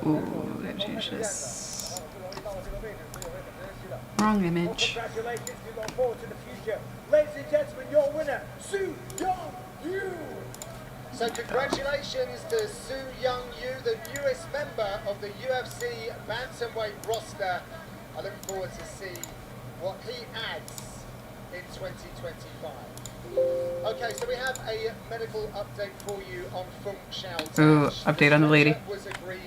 Ooh, gotta change this. Wrong image. Congratulations, we look forward to the future. Ladies and gentlemen, your winner, Soo Young-Yu. So congratulations to Soo Young-Yu, the newest member of the UFC bantamweight roster. I look forward to see what he adds in 2025. Okay, so we have a medical update for you on Fung Xiao. Ooh, update on the lady. Was agreed.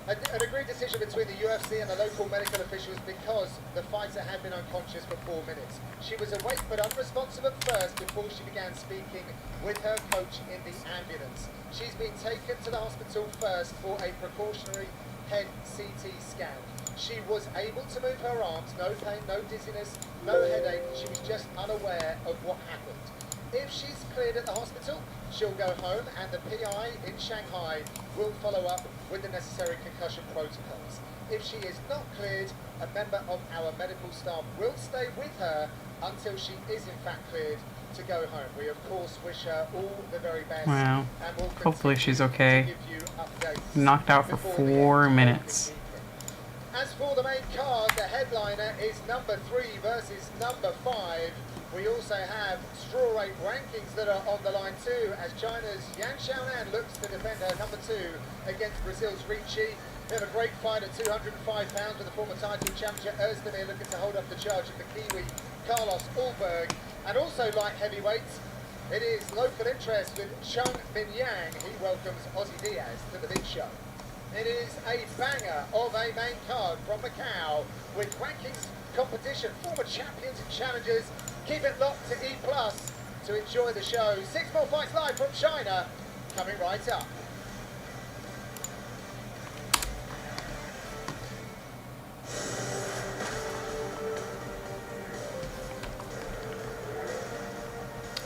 An agreed decision between the UFC and the local medical officials because the fighter had been unconscious for 4 minutes. She was awake but unresponsive at first before she began speaking with her coach in the ambulance. She's been taken to the hospital first for a precautionary head CT scan. She was able to move her arms, no pain, no dizziness, no headache. She was just unaware of what happened. If she's cleared at the hospital, she'll go home and the PI in Shanghai will follow up with the necessary concussion protocols. If she is not cleared, a member of our medical staff will stay with her until she is in fact cleared to go home. We of course wish her all the very best. Wow. And we'll Hopefully she's okay. give you updates Knocked out for before the 4 end of minutes. the evening. As for the main card, the headliner is number 3 versus number 5. We also have strawweight rankings that are on the line too, as China's Yang Xiaonan looks to defend her number 2 against Brazil's Ricci. We have a great fight at 205 pounds with the former title challenger Özdemir looking to hold up the charge of the Kiwi Carlos Ulberg. And also light heavyweights, it is local interest with Chung Min Yang. He welcomes Ozzy Diaz to the big show. It is a banger of a main card from Macau with rankings competition, former champions and challengers. Keep it locked to E+ to enjoy the show. 6 more fights live from China coming right up.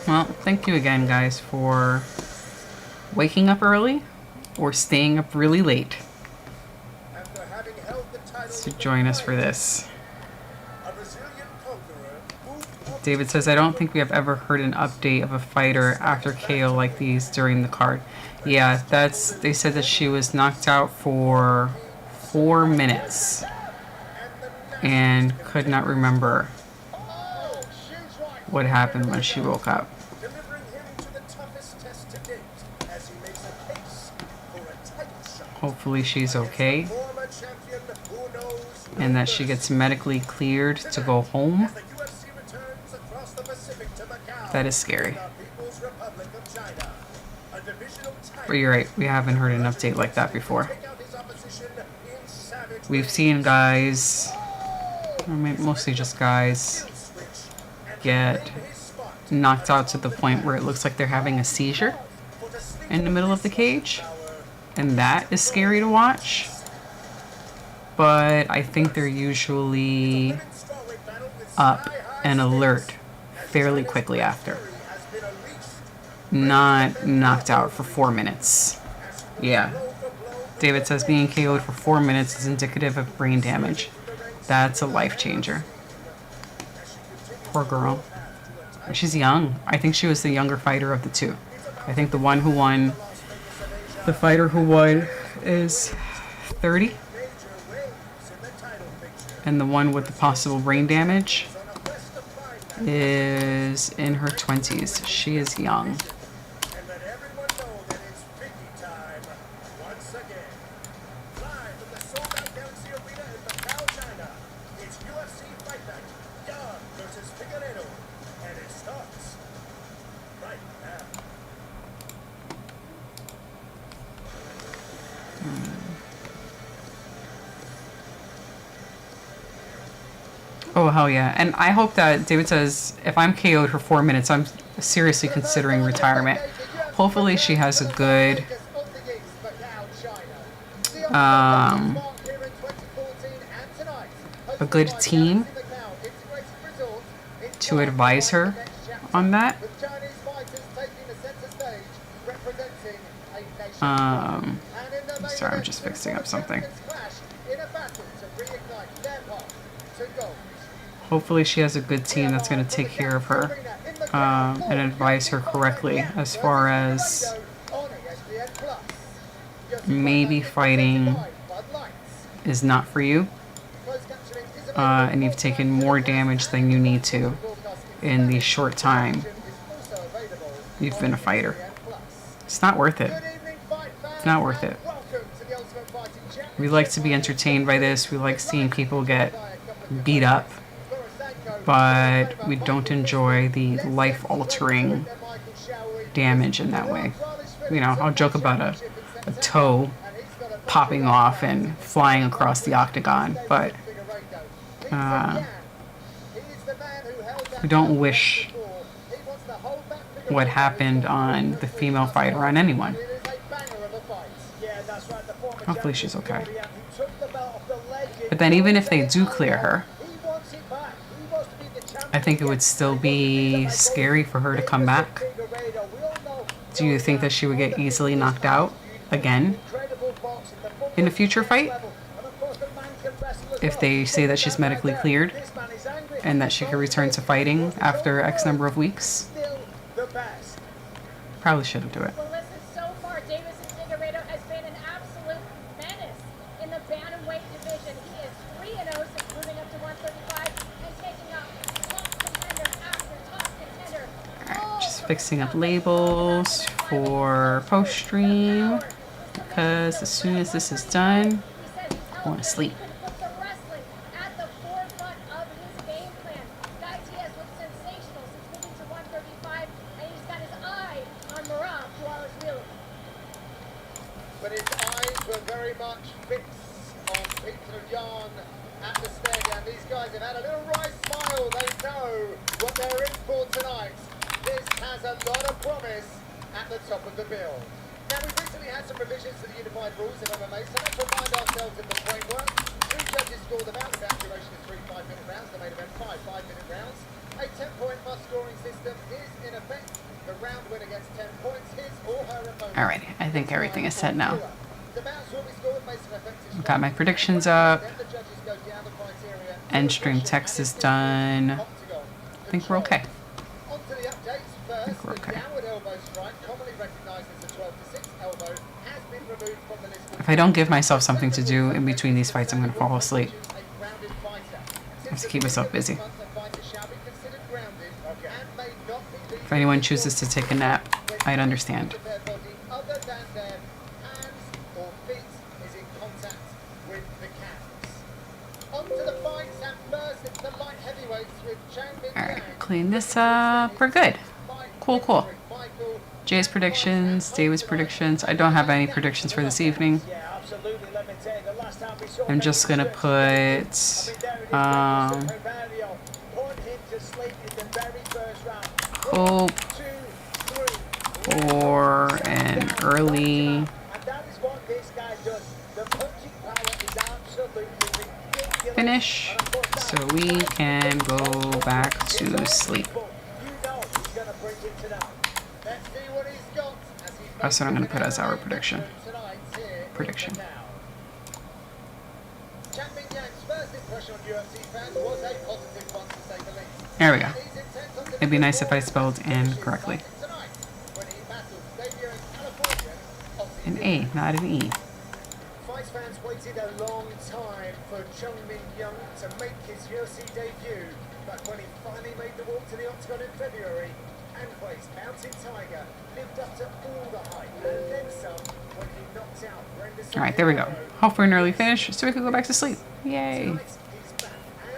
Well, thank you again, guys, for waking up early or staying up really late After having held the title to join us for this. a Brazilian conqueror moved up David says, I don't think we have ever heard an update of a fighter after KO like these during the card. Yeah, they said that she was knocked out for 4 minutes and could not remember what happened when she woke up. delivering Hopefully she's okay and that she gets medically cleared to go home. That is scary. But you're right, we haven't heard an update like that before. We've seen guys, or mostly just guys, get knocked out to the point where it looks like they're having a seizure in the middle of the cage. And that is scary to watch. But I think they're usually up and alert fairly quickly after. Not knocked out for 4 minutes. Yeah. David says being KO'd for 4 minutes is indicative of brain damage. That's a life changer. Poor girl. She's young. I think she was the younger fighter of the two. I think the one who won, the fighter who won is 30. And the one with the possible brain damage is in her 20s. She is young. Oh, hell yeah. And I hope that David says, if I'm KO'd for 4 minutes, I'm seriously considering retirement. Hopefully she has a good team to advise her on that. Sorry, I'm just fixing up something. Hopefully she has a good team that's going to take care of her and advise her correctly as far as maybe fighting is not for you and you've taken more damage than you need to in the short time you've been a fighter. It's not worth it. It's not worth it. We like to be entertained by this. We like seeing people get beat up, but we don't enjoy the life-altering damage in that way. You know, I'll joke about a toe popping off and flying across the octagon, but we don't wish what happened on the female fighter on anyone. Hopefully she's okay. But then even if they do clear her, I think it would still be scary for her to come back. Do you think that she would get easily knocked out again in a future fight? If they say that she's medically cleared and that she can return to fighting after X number of weeks? Probably shouldn't do it. Well, listen, so far, Deiveson Figueiredo has been an absolute menace in the bantamweight division. He is 3-0 since moving up to 135 and taking up top contender after top contender. Alright, just fixing up labels for post-stream, because as soon as this is done, I want to sleep. But his eyes were very much fixed on Petr at the stadium. These guys have had a little wry smile. They know what they're in for tonight. This has a lot of promise at the top of the bill. Now, we've recently had some revisions to the unified rules of MMA, so let's remind ourselves of the framework. 3 judges scored the bout. The bout duration is 3 5-minute rounds. The main event 5 5-minute rounds. A 10-point must scoring system is in effect. The round winner gets 10 points. His or her opponent. Alright, I think everything is set now. Got my predictions up. End stream text is done. I think we're okay. I think we're okay. If I don't give myself something to do in between these fights, I'm going to fall asleep. I have to keep myself busy. If anyone chooses to take a nap, I'd understand. Alright, clean this up. We're good. Cool, cool. Jay's predictions, David's predictions. I don't have any predictions for this evening. I'm just gonna put hope for an early finish so we can go back to sleep. That's what I'm going to put as our prediction. There we go. It'd be nice if I spelled "and" correctly. An A, not an E. Fight fans waited a long time for Chung Min Young to make his UFC debut, but when he finally made the walk to the octagon in February, Anquay's Mountain Tiger lived up to all the hype, and then some when he knocked out Brenda. Alright, there we go. Hope for an early finish so we can go back to sleep. Yay.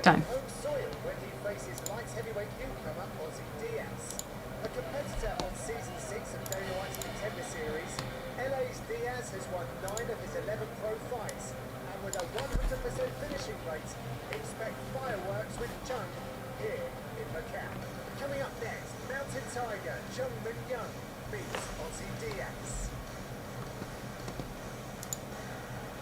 Done. When he faces light heavyweight newcomer Ozzy Diaz. A competitor on season 6 of Dana White's Contender Series, LA's Diaz has won 9 of his 11 pro fights, and with a 100% finishing rate, expect fireworks with Chung here in Macau. Coming up next, Mountain Tiger Chung Min Young beats Ozzy Diaz.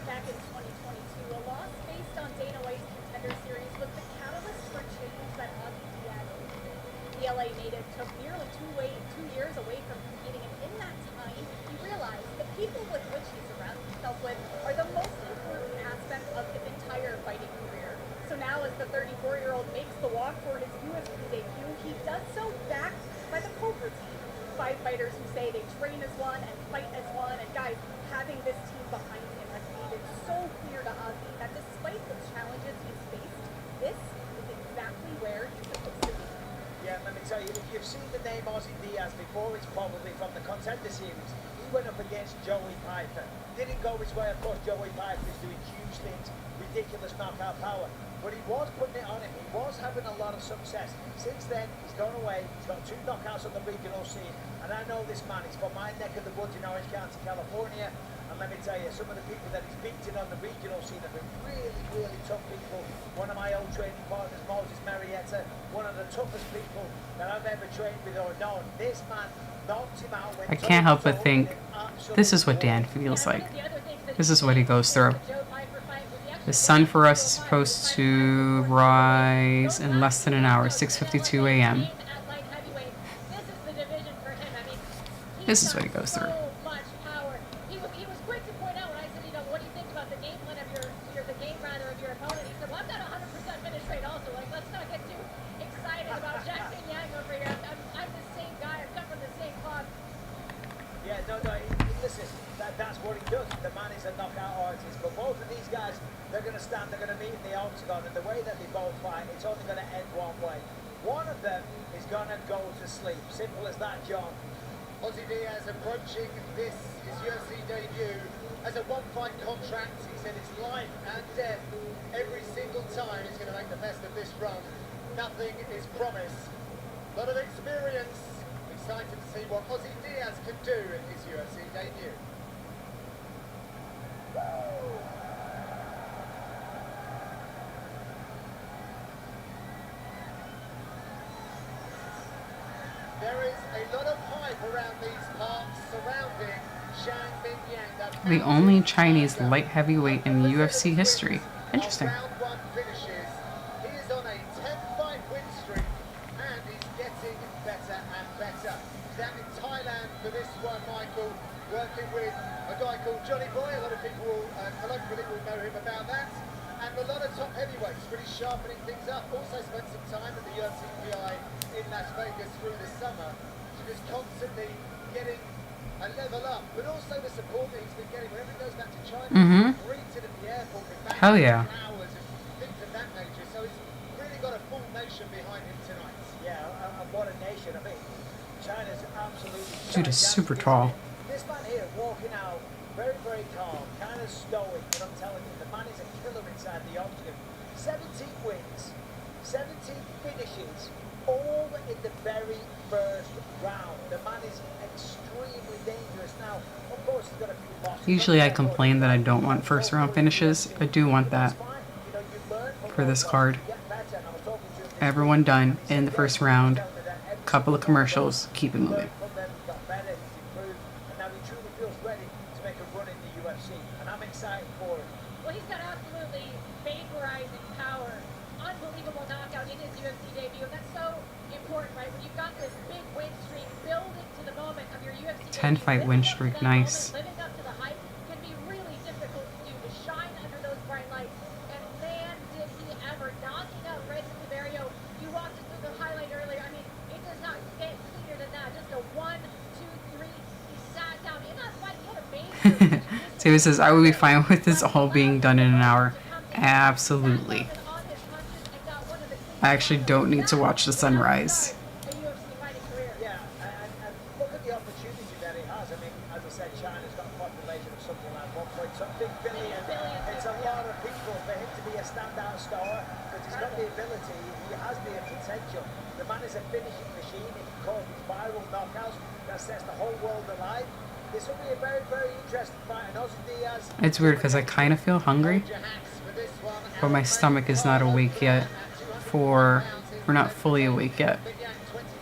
Back in 2022, a loss based on Dana White's Contender Series was the catalyst for change that Ozzy Diaz needed. The LA native took nearly 2 years away from competing, and in that time, he realized the people with which he surrounds himself with are the most important aspect of his entire fighting career. So now, as the 34-year-old makes the walk for his UFC debut, he does so backed by the Cobra team. 5 fighters who say they train as one and fight as one, and guys, having this team behind him has made it so clear to Ozzy that despite the challenges he's faced, this is exactly where he's supposed to be. Yeah, let me tell you, if you've seen the name Ozzy Diaz before, it's probably from the Contender Series. He went up against Joey Piper. Didn't go his way, of course. Joey Piper is doing huge things, ridiculous knockout power. But he was putting it on him. He was having a lot of success. Since then, he's gone away. He's got 2 knockouts on the regional scene. And I know this man. He's from my neck of the woods in Orange County, California. And let me tell you, some of the people that he's beaten on the regional scene have been really, really tough people. One of my old training partners, Moses Marietta, one of the toughest people that I've ever trained with or known. This man knocked him out. I can't help but think this is what Dan feels like. This is what he goes through. The sun for us is supposed to rise in less than an hour, 6:52 a.m. This is what he goes through. He was quick to point out when I said, what do you think about the game plan of the game rather of your opponent? He said, well, I've got a 100% finish rate also. Like, let's not get too excited about Jackson Yang over here. I'm the same guy. I've come from the same club. Yeah, no, listen, that's what he does. The man is a knockout artist. But both of these guys, they're going to stand, they're going to meet in the octagon, and the way that they both fight, it's only going to end one way. One of them is going to go to sleep. Simple as that, John. Ozzy Diaz approaching his UFC debut as a 1-fight contract. He said it's life and death every single time he's going to make the best of this run. Nothing is promised. A lot of experience. Excited to see what Ozzy Diaz can do in his UFC debut. There is a lot of hype around these parts surrounding Zhang Mingyang. The only Chinese light heavyweight in the UFC history. Interesting. Round 1 finishes. He is on a 10-fight win streak, and he's getting better and better. He's out in Thailand for this one, Michael, working with a guy called Johnny Boy. A lot of people colloquially will know him about that. And a lot of top heavyweights, really sharpening things up. Also spent some time at the UFC PI in Las Vegas through the summer. So just constantly getting a level up. But also the support that he's been getting whenever he goes back to China. Greeted at the airport with bags Hell yeah. flowers and things of that nature. So he's really got a full nation behind him tonight. Yeah, and what a nation. I mean, China's absolutely... Dude is super tall. This man here walking out very, very calm, kind of stoic, but I'm telling you, the man is a killer inside the octagon. 17 wins, 17 finishes, all in the very first round. The man is extremely dangerous. Now, of course, he's got a few losses. Usually I complain that I don't want first round finishes. I do want that for this card. Everyone done in the first round. Couple of commercials. Keep it moving. Well, he's got absolutely vaporizing power. Unbelievable knockout in his UFC debut. And that's so important, right? When you've got this big win streak, building to the moment of your UFC 10 fight win streak, nice. living up to the hype can be really difficult to do, to shine under those bright lights. And man, did he ever. Knocking out Figueiredo. You walked us through the highlight earlier. I mean, it does not get cleaner than that. Just a 1, 2, 3. He sat down in that fight. He had a major. David says, I would be fine with this all being done in an hour. Absolutely. I actually don't need to watch the sunrise. Yeah, and look at the opportunity that he has. I mean, as I said, China's got a population of something like 1.something billion. It's a lot of people for him to be a standout star, but he's got the ability, he has the potential. The man is a finishing machine. He can cause these viral knockouts that sets the whole world alight. This will be a very, very interesting fight. And Ozzy Diaz. It's weird because I kind of feel hungry, but my stomach is not awake yet we're not fully awake yet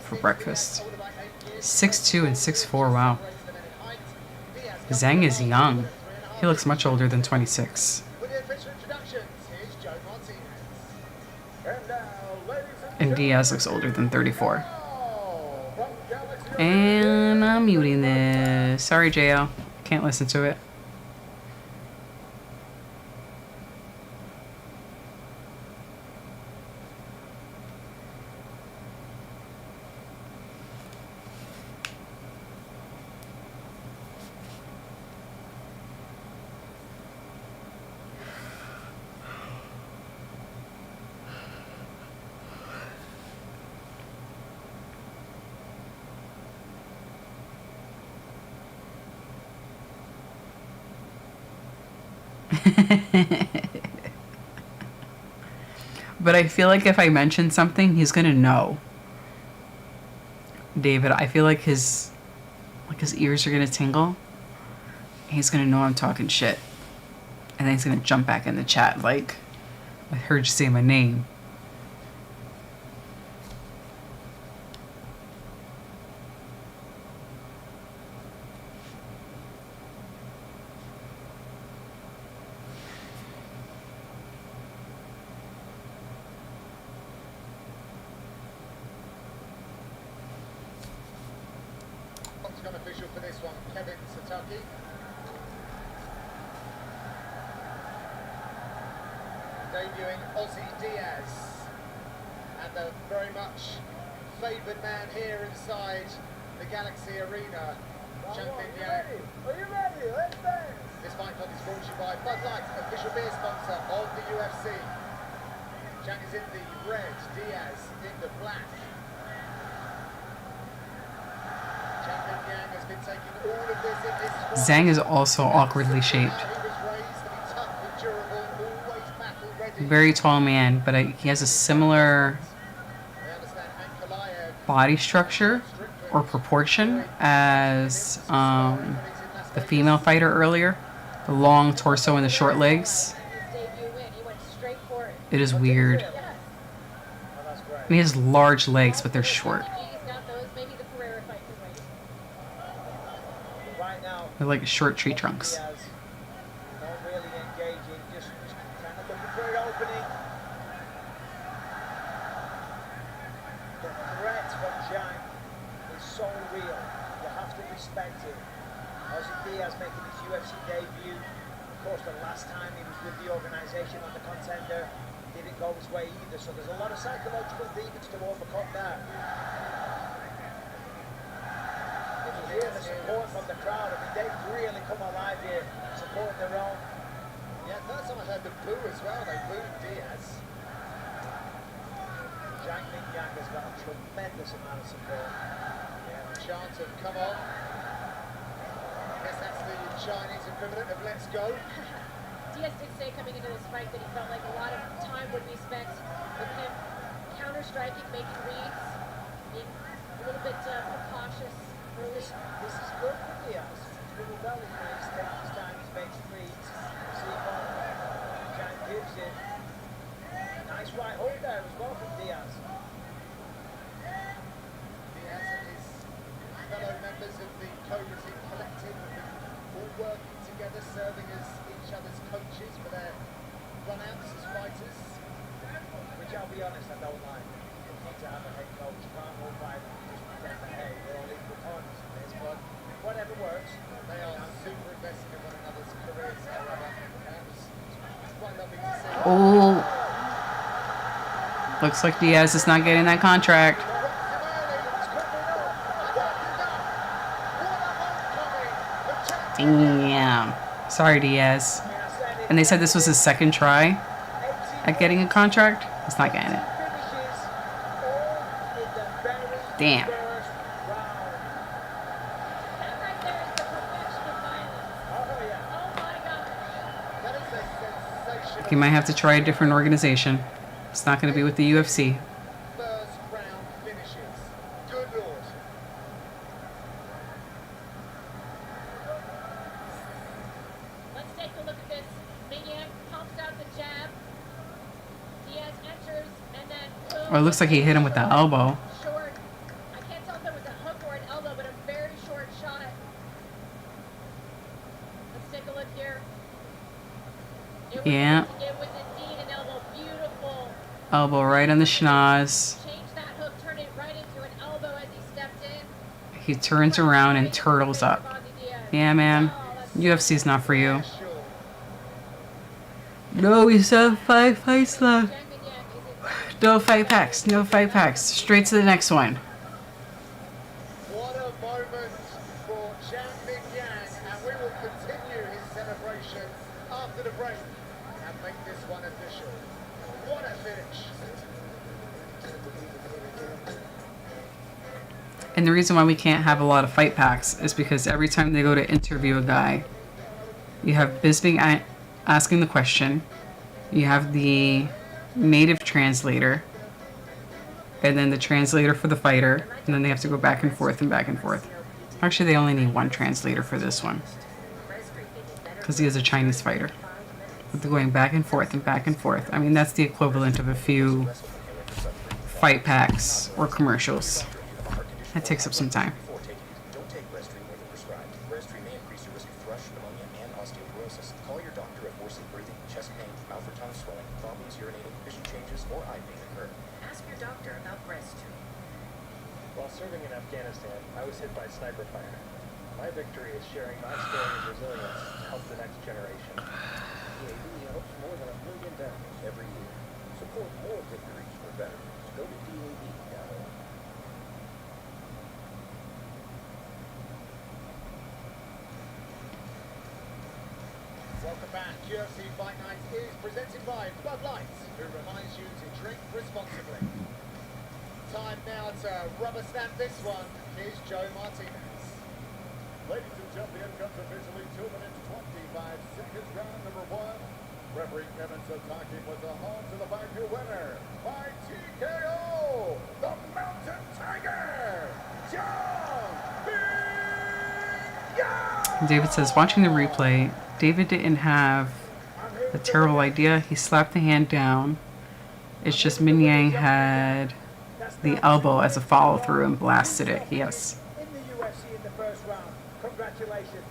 for breakfast. 6'2" and 6'4", wow. Zhang is young. He looks much older than 26. And Diaz looks older than 34. And I'm muting this. Sorry, JL. Can't listen to it. But I feel like if I mention something, he's gonna know. David, I feel like his ears are gonna tingle. He's gonna know I'm talking shit. And then he's gonna jump back in the chat like, I heard you say my name. Official for this one, Kevin Sataki. Debuting Ozzy Diaz, and the very much favoured man here inside the Galaxy Arena, Champion Yang. Are you ready? Let's dance. This fight club is brought to you by Bud Light, official beer sponsor of the UFC. Chang is in the red, Diaz in the black. Zhang is also awkwardly shaped. Very tall man, but he has a similar body structure or proportion as the female fighter earlier. The long torso and the short legs. It is weird. And he has large legs, but they're short. They're like short tree trunks. Not really engaging, just kind of looking for an opening. The threat from Zhang is so real. You have to respect it. Ozzy Diaz making his UFC debut. Of course, the last time he was with the organisation on the Contender, didn't go his way either. So there's a lot of psychological demons to overcome that. Hear the support from the crowd. I mean, they've really come alive here, supporting their own. Yeah, first time I heard the boo as well. They booed Diaz. Zhang Mingyang has got a tremendous amount of support. Yeah, the chant of come on. I guess that's the Chinese equivalent of let's go. Diaz did say coming into this fight that he felt like a lot of time would be spent with him counter-striking, making reads, being a little bit precautious early. This is good for Diaz. Little belly makes, takes his time, he makes reads. See what Jan gives it. Nice right hold there as well from Diaz. Diaz and his fellow members of the Cobra Team Collective have been all working together, serving as each other's coaches for their run-outs as fighters. Which I'll be honest, I don't like. You need to have a head coach. You can't all fight and just pretend that, hey, we're all equal partners in this, but whatever works. They are super invested in one another's careers, however. And it was quite lovely to see. Oh. Looks like Diaz is not getting that contract. Damn. Sorry, Diaz. And they said this was his second try at getting a contract. He's not getting it. Damn. He might have to try a different organization. It's not going to be with the UFC. First round finishes. Good lord. Let's take a look at this. Maniac pumps out the jab. Diaz enters, and then boom. Oh, it looks like he hit him with the elbow. Short. I can't tell if it was a hook or an elbow, but a very short shot. Let's take a look here. Yeah. It was indeed an elbow. Beautiful. Elbow right on the schnoz. Change that hook, turn it right into an elbow as he stepped in. He turns around and turtles up. Yeah, man. UFC's not for you. No, we still have 5 fights left. No fight packs. No fight packs. Straight to the next one. What a moment for Zhang Mingyang, and we will continue his celebration after the break and make this one official. What a finish. And the reason why we can't have a lot of fight packs is because every time they go to interview a guy, you have Bisping asking the question, you have the native translator, and then the translator for the fighter, and then they have to go back and forth and back and forth. Actually, they only need one translator for this one, because he is a Chinese fighter. But they're going back and forth and back and forth. I mean, that's the equivalent of a few fight packs or commercials. That takes up some time. Before taking it, don't take Breztri more than prescribed. Breztri may increase your risk of thrush, pneumonia, and osteoporosis. Call your doctor if worsening breathing, chest pain, mouth or tongue swelling, problems urinating, vision changes, or eye pain occur. Ask your doctor about Breztri. While serving in Afghanistan, I was hit by a sniper fire. My victory is sharing my story of resilience to help the next generation. DAV helps more than 1 million veterans every year. Support more victories for veterans. Go to DAV.org. Welcome back. UFC Fight Night is presented by Bud Light, who reminds you to drink responsibly. Time now to rubber stamp this one. Here's Joe Martinez. Ladies and gentlemen, comes officially 2 minutes 25 seconds, round number 1. Referee Kevin Sotaki was a home to the Baku winner by TKO, the Mountain Tiger, John Mingyang. David says, watching the replay, David didn't have a terrible idea. He slapped the hand down. It's just Mingyang had the elbow as a follow through and blasted it. Yes. In the UFC in the first round. Congratulations.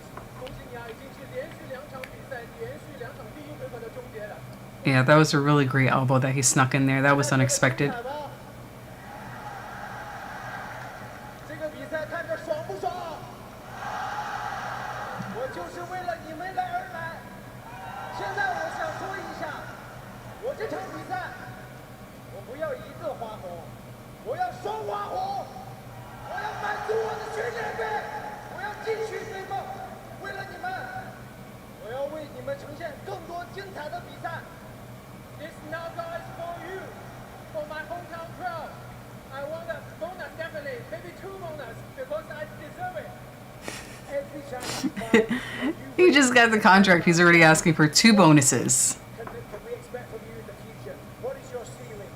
Yeah, that was a really great elbow that he snuck in there. That was unexpected. This knockout is for you, for my hometown crowd. I want a bonus, definitely, maybe 2 bonus, because I deserve it. He just got the contract. He's already asking for 2 bonuses. Can we expect from you in the future? What is your ceiling?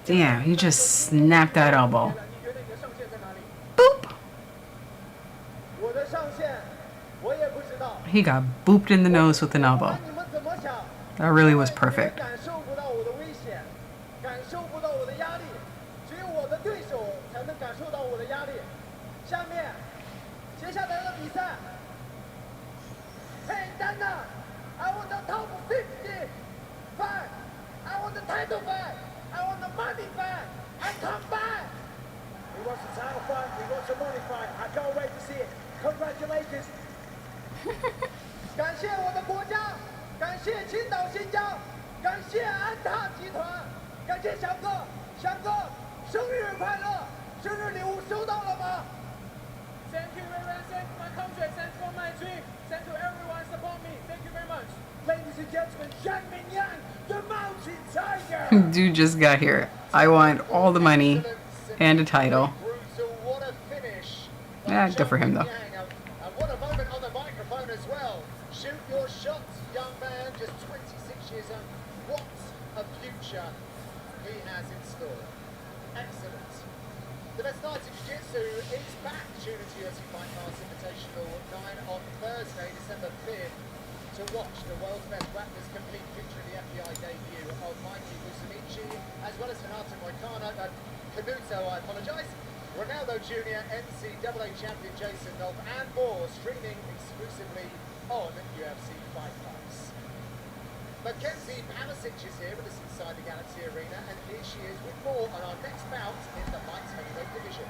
Damn, he just snapped that elbow. Boop. He got booped in the nose with an elbow. That really was perfect. I want the top 50 back. I want the title back. I want the money back. I come back. He wants the title fight. He wants the money fight. I can't wait to see it. Congratulations. 感谢我的国家，感谢青岛新疆，感谢安踏集团，感谢翔哥，翔哥，生日快乐！生日礼物收到了吗？ Thank you very much. Thank my country. Thank for my dream. Thank you everyone support me. Thank you very much. Ladies and gentlemen, Zhang Mingyang, the Mountain Tiger. Dude just got here. I want all the money and a title. What a finish. Yeah, good for him though. And what a moment on the microphone as well. Shoot your shots, young man, just 26 years old. What a future he has in store. Excellent. The best night of Jiu-Jitsu is back. Tune into UFC Fight Pass Invitational 9 on Thursday, December 5th, to watch the world's best rappers compete, featuring the FBI debut of Mikey Musumeci, as well as Renato Moicano, Canuto, I apologise, Ronaldo Jr., NCAA champion Jason Nolf, and more, streaming exclusively on UFC Fight Pass. Mackenzie Pamasic is here with us inside the Galaxy Arena, and here she is with more on our next bout in the light heavyweight division.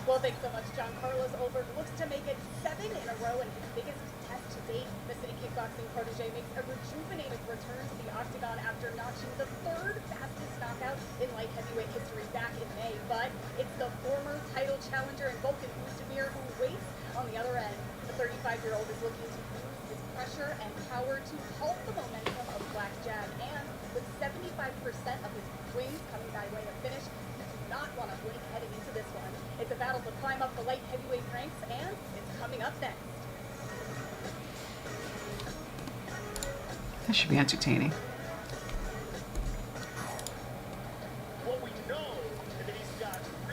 Well, thanks so much, John. Carlos Ulberg looks to make it 7 in a row and his biggest test to date. The City Kickboxing protege makes a rejuvenated return to the octagon after notching the 3rd fastest knockout in light heavyweight history back in May. But it's the former title challenger in Volkan Oezdemir who waits on the other end. The 35-year-old is looking to use his pressure and power to halt the momentum of Black Jag. And with 75% of his wins coming by way of finish, he does not want to blink heading into this one. It's a battle to climb up the light heavyweight ranks, and it's coming up next. That should be entertaining.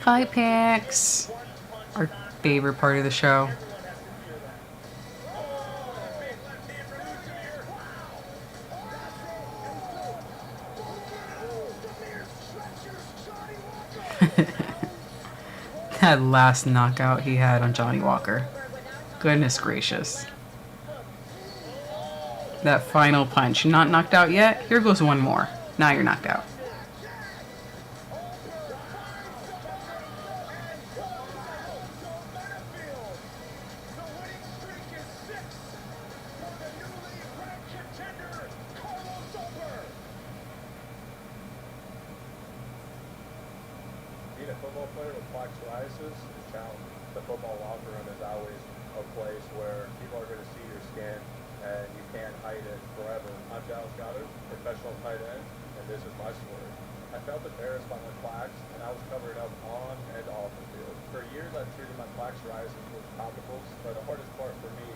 Fight picks. Our favorite part of the show. That last knockout he had on Johnny Walker. Goodness gracious. That final punch. You're not knocked out yet? Here goes one more. Now you're knocked out. Being a football player with plaque psoriasis is challenging. The football locker room is always a place where people are going to see your skin and you can't hide it forever. I'm Dallas Goddard, professional tight end, and this is my story. I felt embarrassed by my plaques, and I was covered up on and off the field. For years, I treated my plaque psoriasis with topicals, but the hardest part for me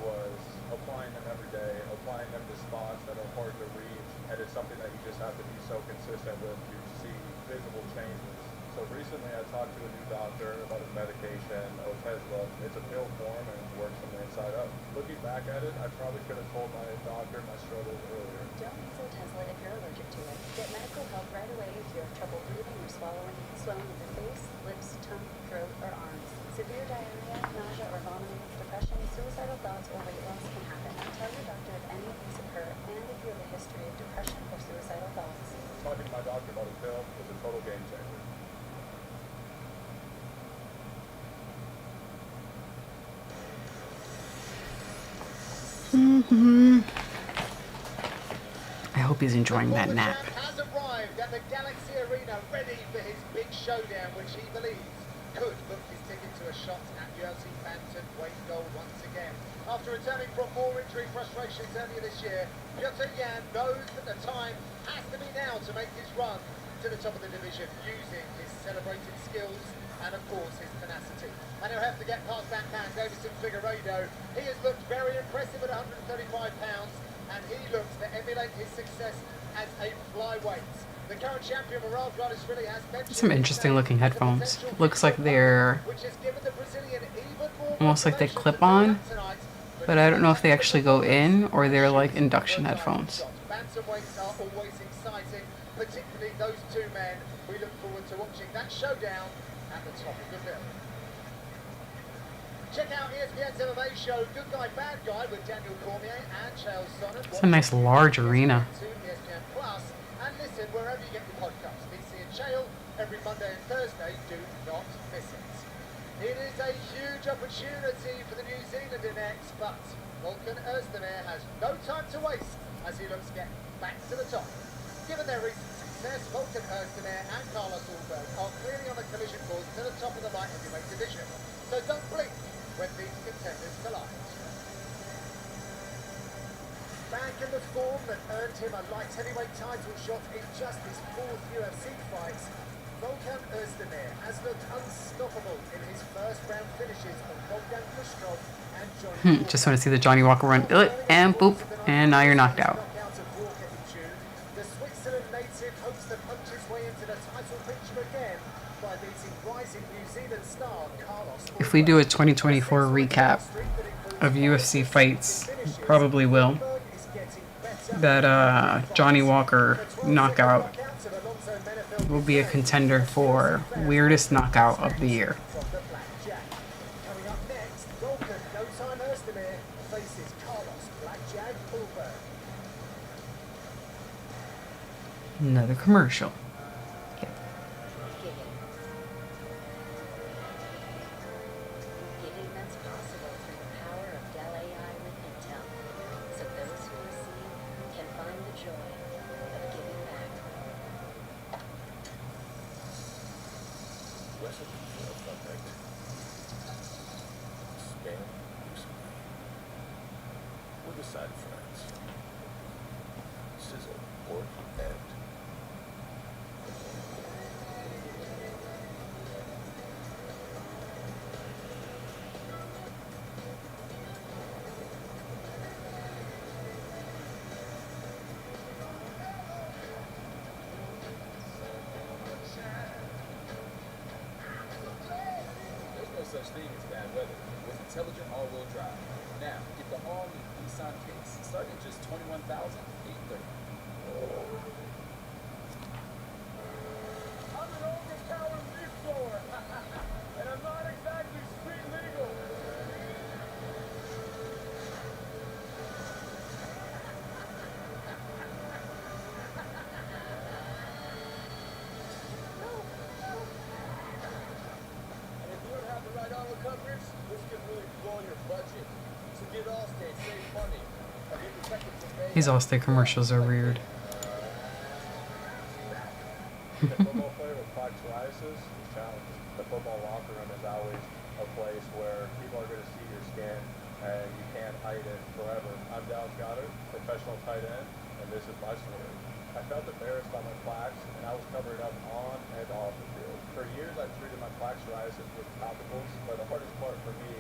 was applying them every day, applying them to spots that are hard to reach, and it's something that you just have to be so consistent with to see visible changes. So recently I talked to a new doctor about a medication, Otezla. It's a pill form and it works from the inside up. Looking back at it, I probably could have told my doctor my struggles earlier. Don't use Otezla if you're allergic to it. Get medical help right away if you have trouble breathing or swallowing, swelling of the face, lips, tongue, throat, or arms. Severe diarrhea, nausea, or vomiting, depression, suicidal thoughts, or weight loss can happen. Tell your doctor if any of these occur and if you have a history of depression or suicidal thoughts. Talking to my doctor about a pill was a total game changer. I hope he's enjoying that nap. Has arrived at the Galaxy Arena, ready for his big showdown, which he believes could book his ticket to a shot at UFC bantamweight gold once again. After returning from more injury frustrations earlier this year, Petr knows that the time has to be now to make his run to the top of the division, using his celebrated skills and, of course, his tenacity. And he'll have to get past that man, Deiveson Figueiredo. He has looked very impressive at 135 pounds, and he looks to emulate his success as a flyweight. The current champion Morales Riders really has mentioned Some interesting looking headphones. Looks like they're which has given the Brazilian even more almost like they motivation clip to turn on, up tonight. but I don't know if they actually go in or they're like induction headphones. Bantamweights are always exciting, particularly those two men. We look forward to watching that showdown at the top of the bill. Check out ESPN's MMA show Good Guy Bad Guy with Daniel Cormier and Chael Sonnen. It's a nice large arena. ESPN Plus, and listen wherever you get your podcasts. DC and Chael every Monday and Thursday. Do not miss it. It is a huge opportunity for the New Zealander next, but Volkan Özdemir has no time to waste as he looks to get back to the top. Given their recent success, Volkan Özdemir and Carlos Ulberg are clearly on the collision course to the top of the light heavyweight division. So don't blink when these contenders collide. Back in the form that earned him a light heavyweight title shot in just his 4th UFC fight, Volkan Özdemir has looked unstoppable in his first round finishes on Bogdan Khrushchev and Johnny Just want to see the Johnny Walker run. And boop. And now you're knocked out. The Switzerland native hopes to punch his way into the title picture again by beating rising New Zealand star Carlos. If we do a 2024 recap of UFC fights, probably will. That Johnny Walker knockout will be a contender for weirdest knockout of the year. Coming up next, Volkan No Time Özdemir faces Carlos Blackjack Ulberg. Another commercial. Giving that's possible through the power of Dell AI with Intel, so those who receive can find the joy of giving back. Recipe for a fundraiser. Spam recently. With a side of fries. Sizzle, pork, and There's no such thing as bad weather with intelligent all-wheel drive. Now, get the all-new Nissan Case, starting at just $21,830. I'm an overpowered leaf blower, and I'm not exactly street legal. And if you don't have the right auto coverage, this can really blow your budget. So get Allstate, save money. Or get protected from May. These Allstate commercials are weird. A football player with plaque psoriasis is challenged. The football locker room is always a place where people are going to see your skin and you can't hide it forever. I'm Dallas Goddard, professional tight end, and this is my story. I felt embarrassed by my plaques, and I was covered up on and off the field. For years, I treated my plaque psoriasis with topicals, but the hardest part for me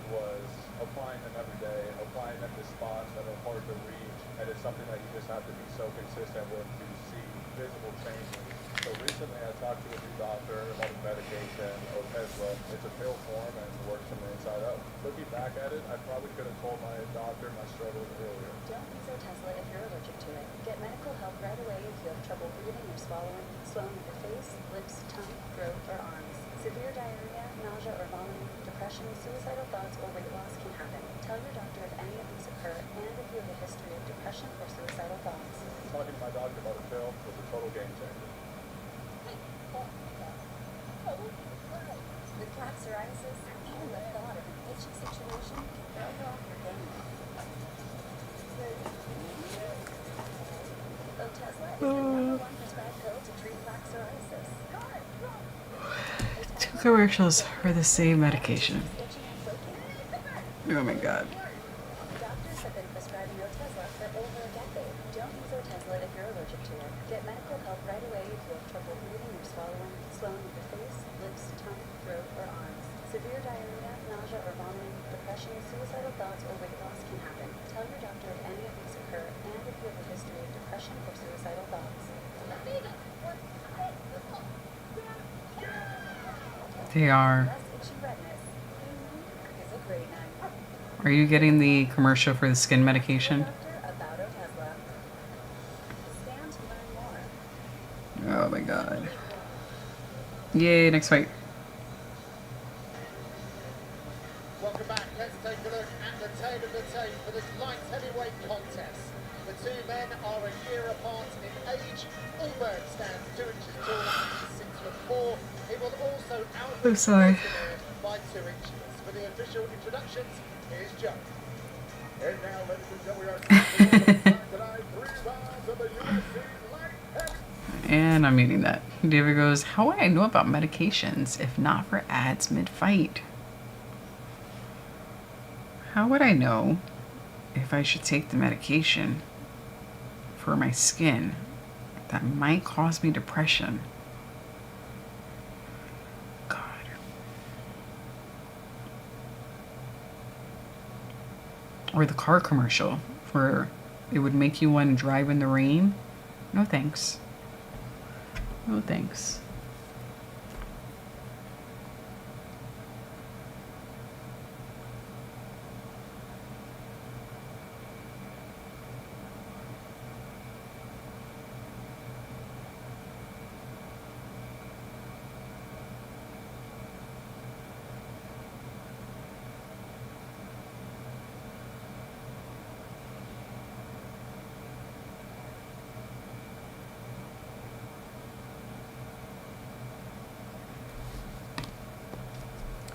was applying them every day, applying them to spots that are hard to reach, and it's something that you just have to be so consistent with to see visible changes. So recently I talked to a new doctor about a medication, Otezla. It's a pill form and it works from the inside out. Looking back at it, I probably could have told my doctor my struggles earlier. Don't use Otezla if you're allergic to it. Get medical help right away if you have trouble breathing or swallowing, swelling of the face, lips, tongue, throat, or arms. Severe diarrhea, nausea or vomiting, depression, suicidal thoughts, or weight loss can happen. Tell your doctor if any of these occur and if you have a history of depression or suicidal thoughts. Talking to my doctor about a pill was a total game changer. With plaque psoriasis, even the thought of an itchy situation can throw you off your game. Otezla is the #1 prescribed pill to treat plaque psoriasis. Two commercials for the same medication. Oh my god. Doctors have been prescribing Otezla for over a decade. Don't use Otezla if you're allergic to it. Get medical help right away if you have trouble breathing or swallowing, swelling of the face, lips, tongue, throat, or arms. Severe diarrhea, nausea or vomiting, depression, suicidal thoughts, or weight loss can happen. Tell your doctor if any of these occur and if you have a history of depression or suicidal thoughts. We're They are. Less itchy redness. It's a great night. Are you getting the commercial for the skin medication? Doctor about Tesla. Stand to learn more. Oh my god. Yay, next fight. Welcome back. Let's take a look at the tail of the tape for this light heavyweight contest. The two men are a year apart in age. Ulberg stands 2 inches taller, 6'4". He will also outwit I'm sorry. by 2 inches. For the official introductions, here's Joe. And now, ladies and gentlemen, we are tonight 3 rounds of the UFC light heavy. And I'm eating that. David goes, how would I know about medications if not for ads mid-fight? How would I know if I should take the medication for my skin that might cause me depression? God. Or the car commercial where it would make you want to drive in the rain? No thanks. No thanks.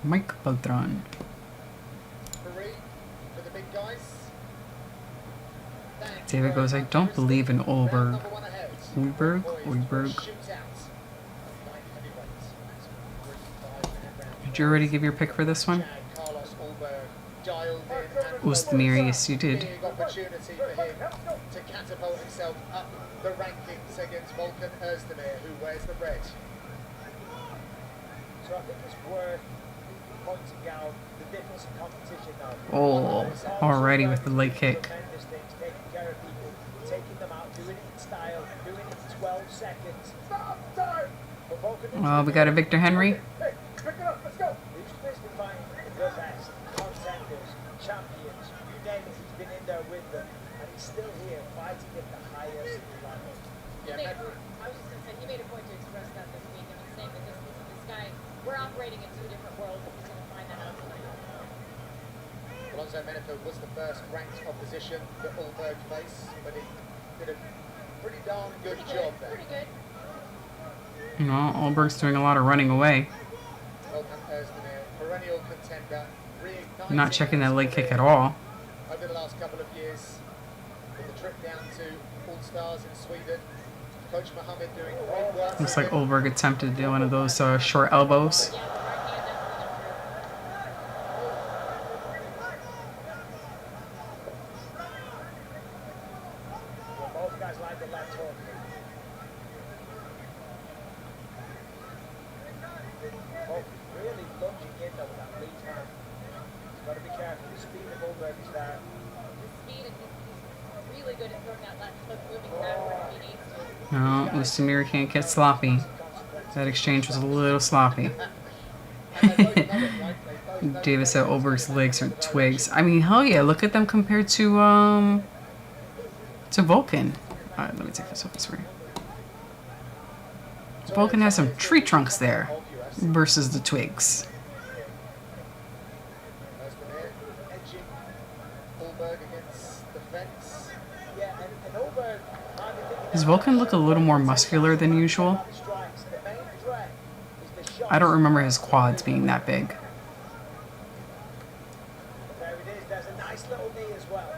Mike Beltran. Three for the big guys. David goes, I don't believe in Ulberg. Number one ahead. Ulberg? Shootout. Did you already give your pick for this one? Carlos Ulberg dialed in. Ustamir, yes you did. Big opportunity for him to catapult himself up the rankings against Volkan Özdemir, who wears the red. So I think it's worth pointing out the difference in competition now. Oh, already with the leg kick. Tremendous things, taking care of people, taking them out, doing it in style, doing it in 12 seconds. Stop time! Well, we got a Victor Henry. Hey, pick it up, let's go! He's physically fighting the best, contenders, champions, you name it, he's been in there with them, and he's still here fighting at the highest level. I was just going to say, he made a point to express that this week, and he's saying that this guy, we're operating in 2 different worlds, and he's going to find that out tonight. Alonso Menefo was the first ranked opposition that Ulberg faced, but he did a pretty darn good job there. Pretty good. No, Ulberg's doing a lot of running away. Volkan Özdemir, perennial contender, reigniting Not checking that leg kick at all. over the last couple of years. With the trip down to All Stars in Sweden, Coach Mohammed doing great work. Looks like Ulberg attempted to do one of those short elbows. Both guys like the left hook. Both really lunging in though with that lead hand. He's got to be careful. The speed of Ulberg is there. The speed, and he's really good at throwing that left hook, moving backward if he needs to. No, Ustamir can't get sloppy. That exchange was a little sloppy. Davis said Ulberg's legs are twigs. I mean, hell yeah, look at them compared to Volkan. Alright, let me take this off the screen. Volkan has some tree trunks there versus the twigs. Edging Ulberg against the fence. Yeah, and Ulberg, Does Volkan look a little more muscular than usual? strikes. The main threat is the shot. I don't remember his quads being that big. There it is. There's a nice little knee as well.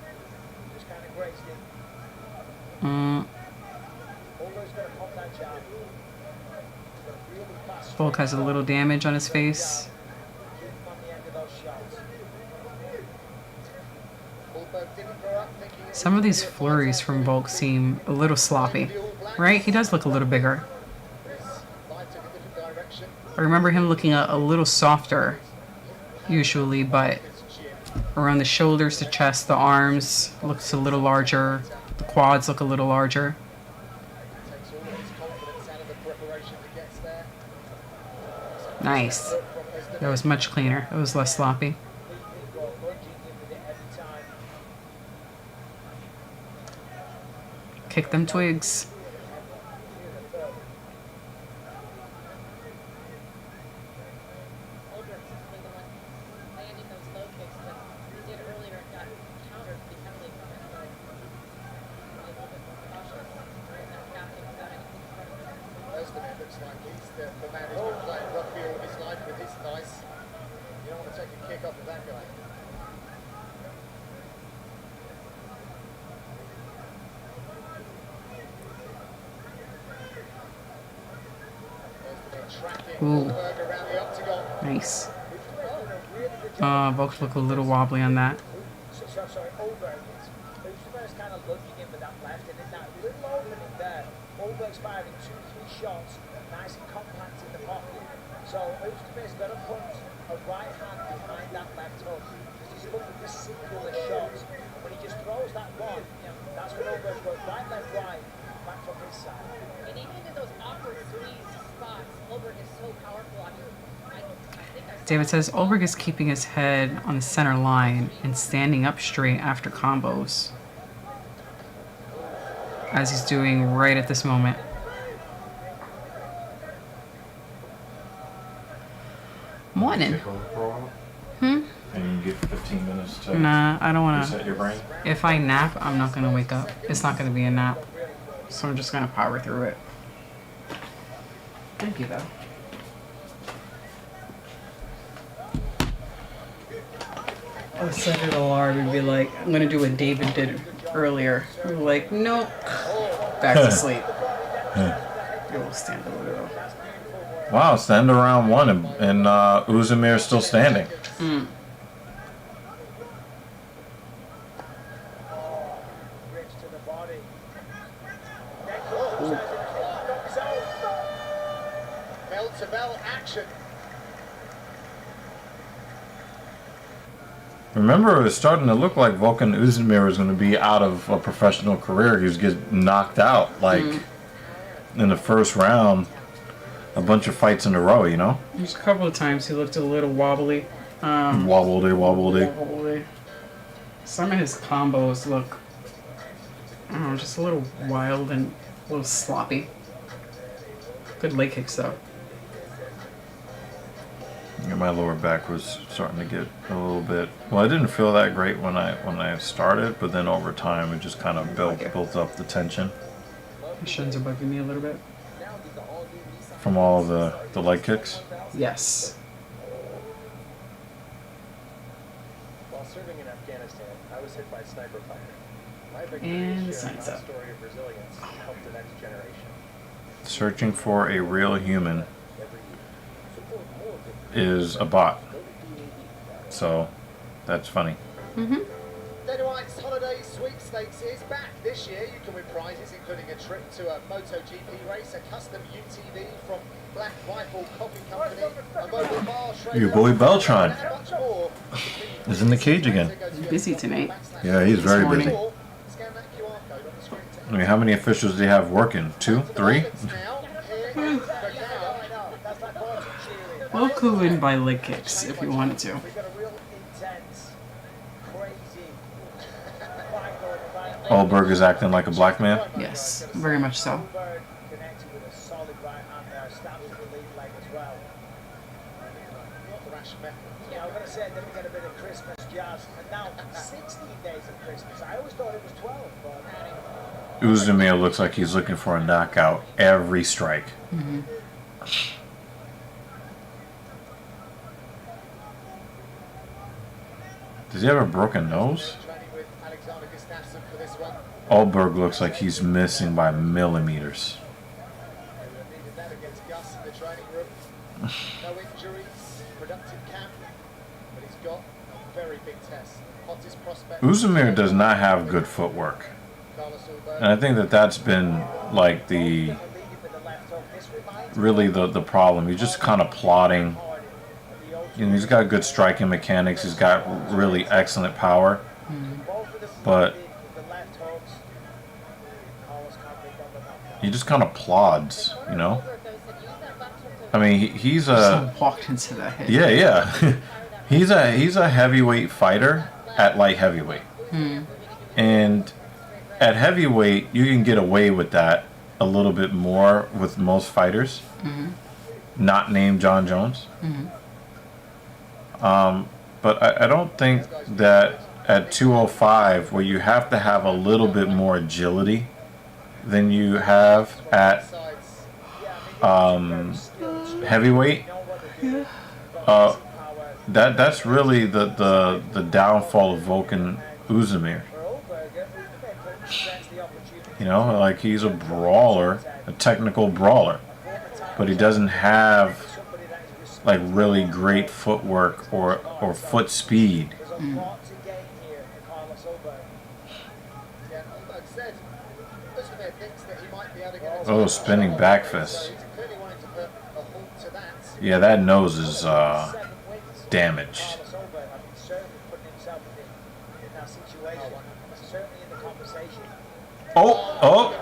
Just kind of grazed it. Mm, Ulberg's going to pop that jab. He's got a really fast Volk has a little damage on his face. keep him on the end of those shots. Ulberg didn't grow up thinking it Some of these flurries from Volk seem a little sloppy. Right? He does look a little bigger. life took a different direction. I remember him looking a little softer, usually, but around the shoulders, the chest, the arms looks a little larger. The quads look a little larger. Takes all of his confidence out of the preparation that gets there. Nice. That was much cleaner. It was less sloppy. Kick them twigs. Ooh. Nice. Volks look a little wobbly on that. Sorry, Oberg's. Usterberg's kind of looking in with that left, and in that little opening there, Oberg's firing 2-3 shots, nice and compact in the pocket. So Usterberg's got to put a right hand behind that left hook. He's looking for singular shots. When he just throws that one, that's when Oberg's goes right, left, right, back from his side. And even in those awkward squeeze spots, Oberg is so powerful. I mean, David says Olberg is keeping his head on the center line and standing up straight after combos, as he's doing right at this moment. Morning. And you get 15 minutes to Nah, I don't want reset your brain? If I nap, I'm not going to wake up. It's not going to be a nap. So I'm just going to power through it. Thank you, though. I'll set an alarm and be like, I'm going to do what David did earlier. I'm like, nope. Back to sleep. It will stand a little. Wow, it's the end of round one, and Uzumir is still standing. Mm. Bell-to-bell action. Remember, it was starting to look like Volkan Uzumir was going to be out of a professional career. He was getting knocked out, like, in the first round, a bunch of fights in a row, you know? There's a couple of times he looked a little wobbly. Wobbledy. Some of his combos look, I don't know, just a little wild and a little sloppy. Good leg kicks, though. Yeah, my lower back was starting to get a little bit. Well, I didn't feel that great when I started, but then over time it just kind of built up the tension. My shins are bugging me a little bit. From all the leg kicks. Yes. While serving in Afghanistan, I was hit by sniper fire. My victory And is sharing signs my up. story of resilience to help the next generation. Searching for a real human is a bot. So that's funny. Dana White's holiday sweepstakes is back. This year you can win prizes including a trip to a MotoGP race, a custom UTV from Black Rifle Coffee Company, a mobile bar, Your boy Beltran and much more. is in the cage again. He's busy tonight. Yeah, he's very morning. busy. Scan that QR code on the screen. I mean, how many officials do you have working? 2? 3? Well, could win by leg kicks if you wanted to. We've got a real intense, crazy fight going right. Olberg is acting like a black man. Yes, very much so. Oberg connected with a solid right hand there, stabs with the lead leg as well. Yeah, I'm going to say then we get a bit of Christmas jazz. And now, 16 days of Christmas. I always thought it was 12, but... Uzumir looks like he's looking for a knockout every strike. Does he have a broken nose? Olberg looks like he's missing by millimeters. No injuries, productive camp, but he's got a very big test. Hottest prospect. Uzumir does not have good footwork. And I think that's been like really the problem. He's just kind of plodding. You know, he's got good striking mechanics. He's got really excellent power. But he just kind of plods, you know? I mean, he's a walked into that hit. yeah. he's a heavyweight fighter at light heavyweight, and at heavyweight you can get away with that a little bit more with most fighters, not named John Jones. But I don't think that at 205, where you have to have a little bit more agility than you have at heavyweight, that's really the downfall of Volkan Oezdemir. You know, like he's a brawler, a technical brawler, but he doesn't have like really great footwork or foot speed. Oh, spinning back fist. Yeah, that nose is damaged. Oh.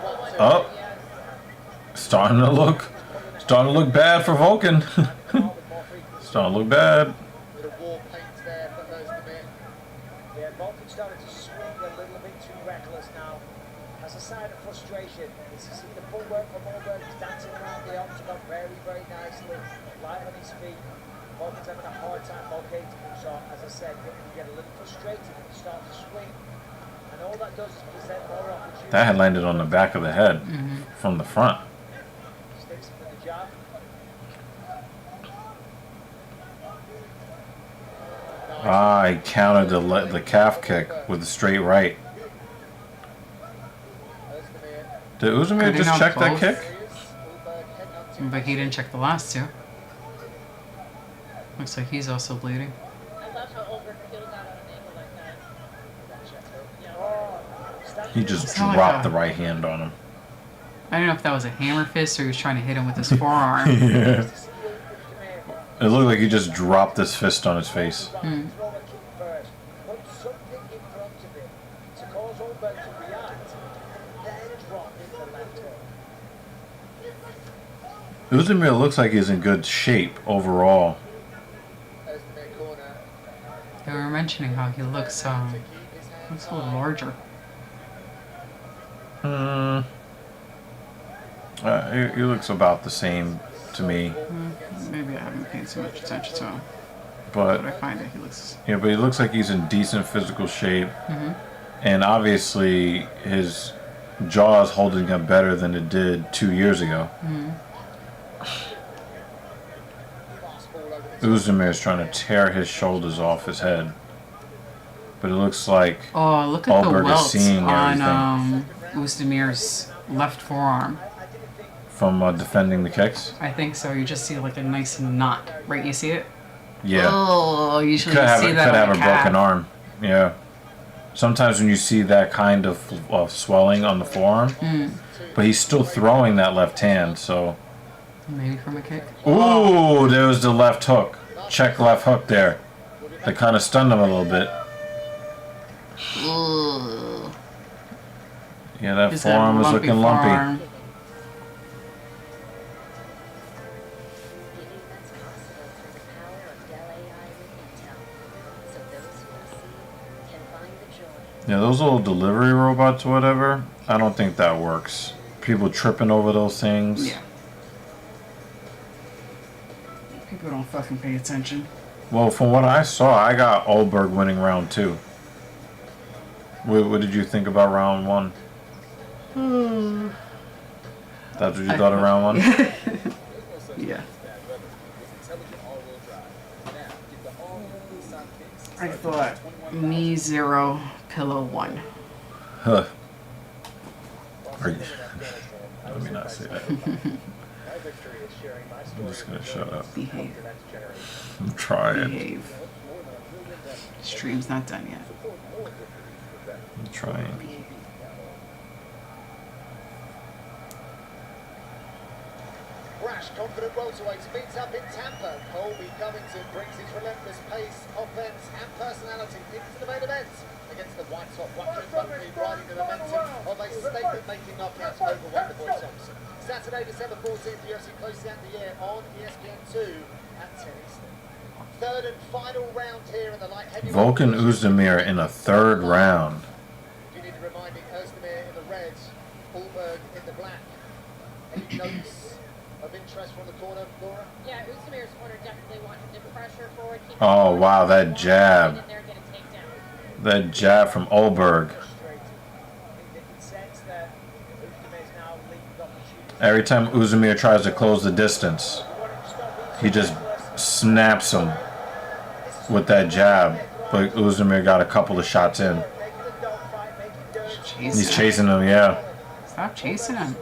Starting to look bad for Volkan. Starting to look bad. Yeah, Volkan's starting to swing a little bit too reckless now. As a sign of frustration, you see the footwork from Oldberg. He's dancing around the octagon very, very nicely, light on his feet. Volkan's having a hard time locating him. So, as I said, you get a little frustrated when you start to swing. And all that does is present more opportunities. That had landed on the back of the head from the front. Sticks him with the jab. He countered the calf kick with a straight right. Did Oezdemir just check that kick? But he didn't check the last two. Looks like he's also bleeding. I love how Oldberg peeled out on an angle like that. He just It's not dropped like the right hand on him. I don't know if that was a hammer fist or he was trying to hit him with his forearm. Yeah. It looked like he just dropped his fist on his face. Oezdemir looks like he's in good shape overall. They were mentioning how he looks a little larger. He looks about the same to me. Maybe I haven't paid so much attention to him. But I find that he looks... Yeah, but he looks like he's in decent physical shape. And obviously his jaw is holding up better than it did 2 years ago. Oezdemir is trying to tear his shoulders off his head. But it looks like Oh, look at the Oldberg is welts seeing on Oezdemir's left forearm. From defending the kicks? I think so. You just see like a nice knot, right? You see it? Yeah. Oh, usually you see that could on have a broken arm. Yeah. Sometimes when you see that kind of swelling on the forearm, but he's still throwing that left hand, so. Maybe from a kick. Ooh, there was the left hook. Check left hook there. That kind of stunned him a little bit. Ugh. Yeah, that forearm was looking lumpy. Yeah, those little delivery robots or whatever, I don't think that works. People tripping over those things. Yeah. People don't fucking pay attention. Well, from what I saw, I got Oldberg winning round 2. What did you think about round 1? That's what you thought of round 1? Yeah. I thought me 0, pillow 1. Huh. Let me not say that. I'm just gonna shut up. Behave. I'm trying. Behave. Stream's not done yet. I'm trying. Brash, confident welterweight beats up in Tampa. Colby Covington brings his relentless pace, offense and personality into the main event against the white-top Watkin Buckley, riding the momentum of a statement-making knockout over Wonderboy Thompson. Saturday, December 14th, UFC closes out the year on ESPN2 at 10 Eastern. Third and final round here in the light heavyweight. Volkan Oezdemir in a third round. You need to remind me, Oezdemir in the red, Ulberg in the black. Any notes of interest from the corner, Laura? Yeah, Oezdemir's corner definitely wanted to pressure forward. Oh wow, that jab. That jab from Ulberg. Every time Oezdemir tries to close the distance, he just snaps him with that jab. But Oezdemir got a couple of shots in. He's chasing him, yeah. Stop chasing him.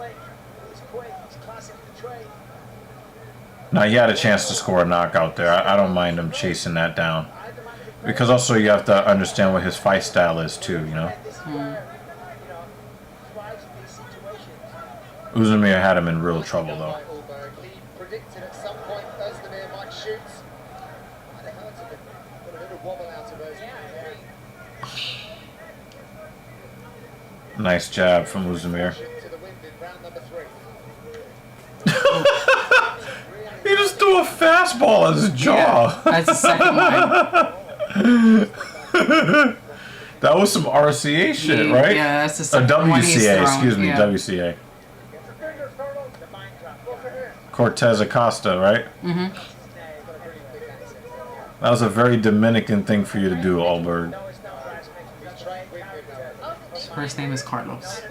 Now he had a chance to score a knockout there. I don't mind him chasing that down. Because also you have to understand what his fight style is too, you know? Oezdemir had him in real trouble though. He predicted at some point Oezdemir might shoot. And it hurt a bit. Got a little wobble out of Oezdemir. Nice jab from Oezdemir. To the wind in round number 3. He just threw a fastball at his jaw. Yeah, that's the second one. That was some RCA shit, right? Yeah, that's the second one he's WCA, thrown. excuse me, Yeah. WCA. Cortez Acosta, right? Mm-hmm. That was a very Dominican thing for you to do, Ulberg. His first name is Carlos.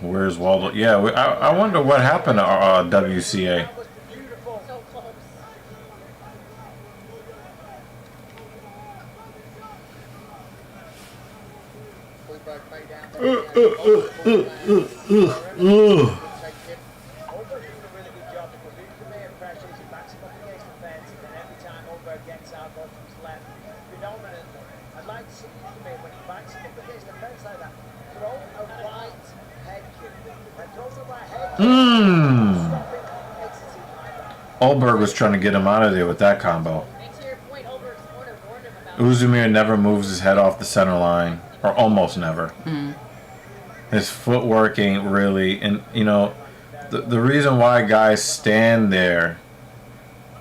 Where's Waldo? Yeah, I wonder what happened to WCA. Ulberg was trying to get him out of there with that combo. Oezdemir never moves his head off the center line, or almost never. His footwork ain't really, and you know, the reason why guys stand there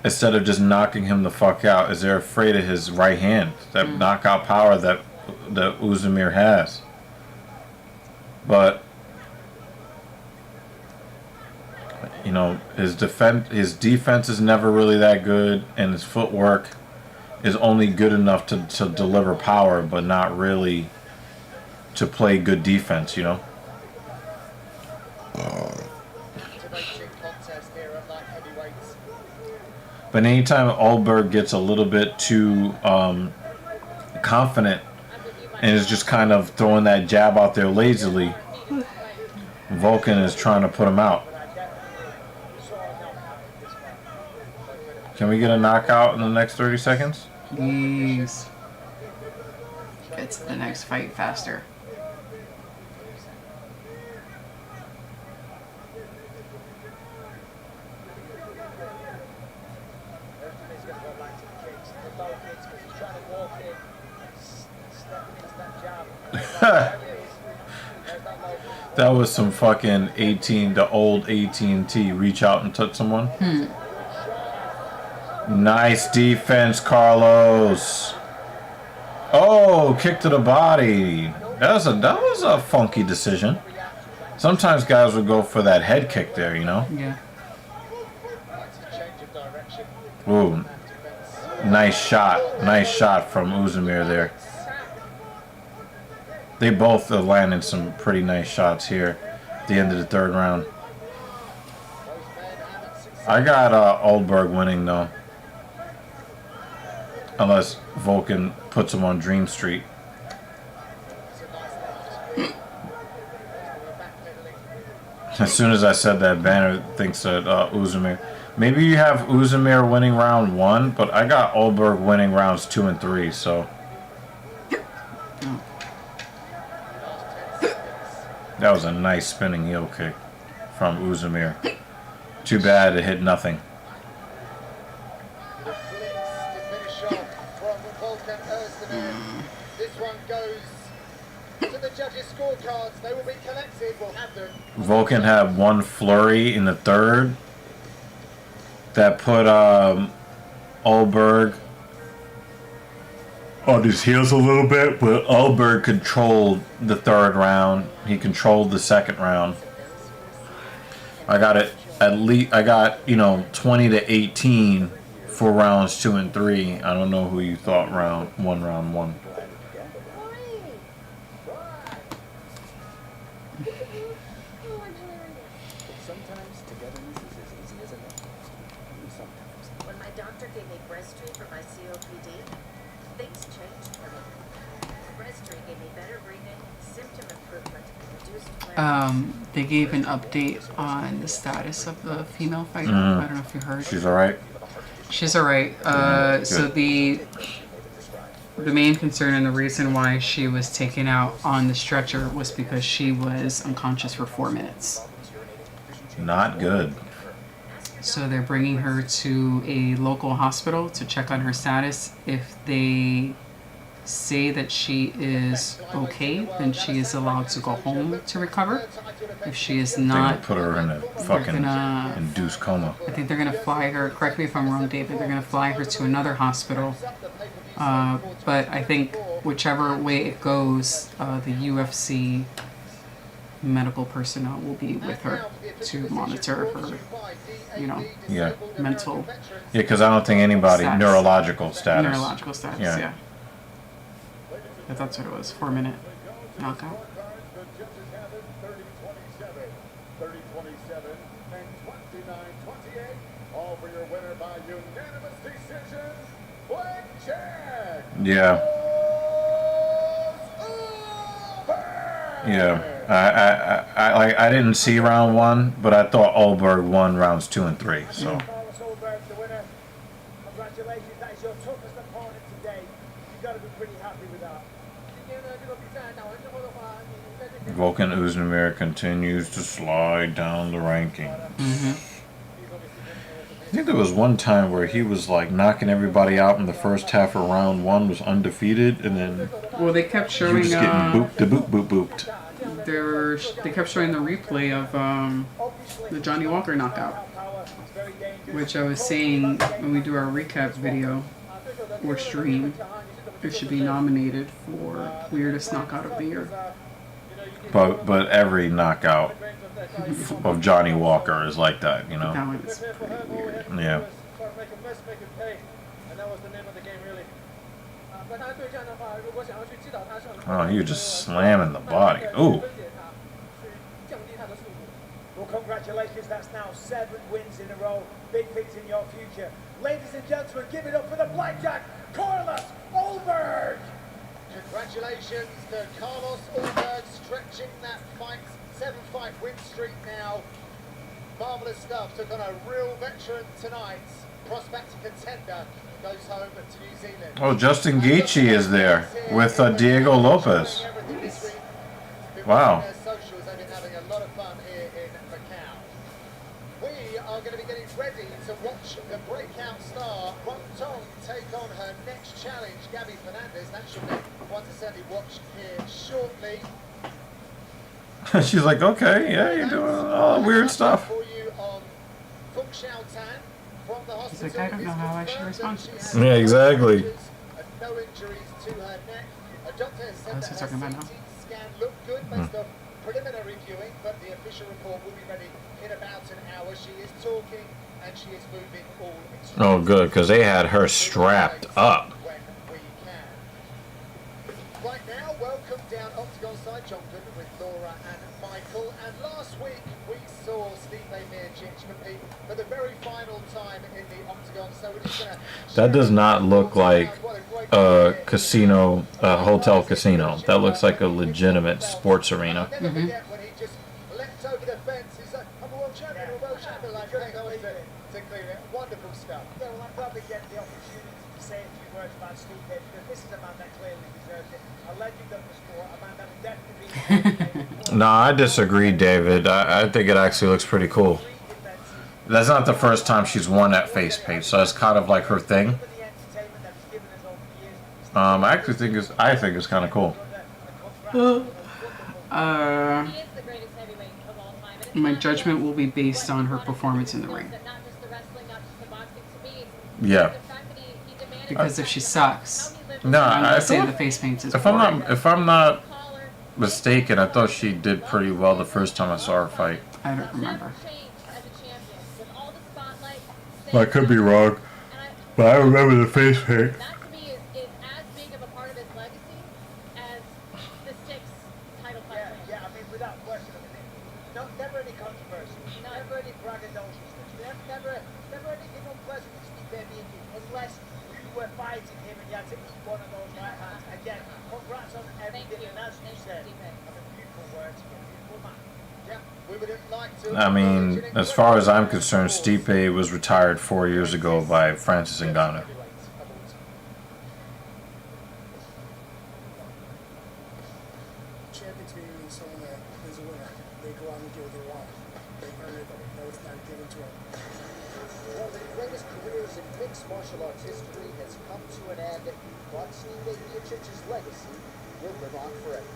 instead of just knocking him the fuck out is they're afraid of his right hand, that knockout power that Oezdemir has. But you know, his defense is never really that good, and his footwork is only good enough to deliver power, but not really to play good defense, you know? But anytime Ulberg gets a little bit too confident and is just kind of throwing that jab out there lazily, Volkan is trying to put him out. Can we get a knockout in the next 30 seconds? Please. Get to the next fight faster. That was some fucking the old AT&T reach out and touch someone. Nice defense, Carlos. Oh, kick to the body. That was a funky decision. Sometimes guys would go for that head kick there, you know? Yeah. Ooh. Nice shot. Nice shot from Oezdemir there. They both are landing some pretty nice shots here at the end of the third round. I got Ulberg winning though. Unless Volkan puts him on Dream Street. As soon as I said that, Banner thinks that Oezdemir. Maybe you have Oezdemir winning round 1, but I got Ulberg winning rounds 2 and 3, so. That was a nice spinning heel kick from Oezdemir. Too bad it hit nothing. the blitz to finish off from Volkan Özdemir. This one goes to the judges' scorecards. They will be collected. We'll have them. Vulcan had one flurry in the third that put Ulberg on his heels a little bit, but Ulberg controlled the third round. He controlled the second round. I got it at least. I got 20-18 for rounds 2 and 3. I don't know who you thought round one. Sometimes togetherness is as easy as a name. Sometimes. When my doctor gave me Breasttreat for my COPD, things changed for me. Breasttreat gave me better breathing, symptom improvement, and reduced flares. They gave an update on the status of the female fighter. I don't know if you heard. She's all right. She's all right. So the main concern and the reason why she was taken out on the stretcher was because she was unconscious for 4 minutes. Not good. So they're bringing her to a local hospital to check on her status. If they say that she is okay, then she is allowed to go home to recover. If she is not, They put her in a fucking induced coma. I think they're gonna fly her. Correct me if I'm wrong, David. They're gonna fly her to another hospital. But I think whichever way it goes, the UFC medical personnel will be with her to monitor her, Yeah. mental. Yeah, because I don't think anybody Status. neurological status. Neurological status, yeah. But that's what it was. 4 minute knockout. The judges have it 30-27, 30-27, and 29-28. All for your winner by unanimous decision, Black Jack. Yeah. Yeah. I didn't see round 1, but I thought Ulberg won rounds 2 and 3. So. Carlos Ulberg, the winner. Congratulations, that is your toughest opponent today. You've got to be pretty happy with that. Volkan Özdemir continues to slide down the rankings. I think there was one time where he was like knocking everybody out in the first half of round 1, was undefeated, and then Well, they kept he showing. was getting booped. They kept showing the replay of the Johnny Walker knockout, which I was saying when we do our recap video or stream, it should be nominated for weirdest knockout of the year. But every knockout of Johnny Walker is like that, That one is pretty weird. Yeah. Oh, you're just slamming the body. Ooh. Well, congratulations, that's now 7 wins in a row. Big things in your future. Ladies and gentlemen, give it up for the Blackjack, Carlos Ulberg! Congratulations to Carlos Ulberg, stretching that fight, 7-fight win streak now. Marvellous stuff. Took on a real veteran tonight. Prospect contender goes home to New Zealand. Oh, Justin Gaethje is there with Diego Lopez. Wow. Socials, they've been having a lot of fun here in Macau. We are going to be getting ready to watch the breakout star Ron Tong take on her next challenge, Gabby Fernandez. That should be one to certainly watch here shortly. She's like, okay, yeah, you're doing all weird stuff. For you on Fung Xiao Tan from the He's hospital. like, I don't know how I should respond to this. Yeah, exactly. No injuries to her neck. A doctor has said That's that what her we're talking about CT scan looked good based on preliminary viewing, but the official report will be ready in about an hour. She is talking and she is moving all extremely. Oh, good, because they had her strapped up. When we can. Right now, welcome down Octagon side, Jonathan, with Laura and Michael. And last week we saw Stipe Miocic compete for the very final time in the Octagon. So we're just gonna. That does not look like a casino, a hotel casino. That looks like a legitimate sports arena. When he just leapt over the fence, he's like, I'm a world champion, like, hang on to clear it. Wonderful stuff. Yeah, well, I'm glad we get the opportunity to say a few words about Steve Petr, because this is a man that clearly deserves it. A legend of the sport, a man that will definitely be. No, I disagree, David. I think it actually looks pretty cool. That's not the first time she's worn that face paint, so it's kind of like her thing. I actually think it's kind of cool. My judgment will be based on her performance in the ring. Yeah. Because if she sucks, No, I say thought, the face paint is if I'm not mistaken, I thought she did pretty well the first time I saw her fight. I don't remember. Well, I could be wrong, but I remember the face paint. That to me is as big of a part of his legacy as the Six title fight. Yeah, I mean, without question. I mean, never any controversy, never any braggadociousness, never anything unpleasant to Steve Baby, unless you were fighting him and you had to eat one of those right hands. Again, congrats on everything, and as you said, beautiful words, beautiful man. Yeah, we would like to. I mean, as far as I'm concerned, Stipe was retired 4 years ago by Francis Ngannou. Champions meaning someone that is a winner. They go out and get what they want. They earn it. No, it's not given to them. One of the greatest careers in mixed martial arts history has come to an end, but Steve Miocic's legacy will live on forever.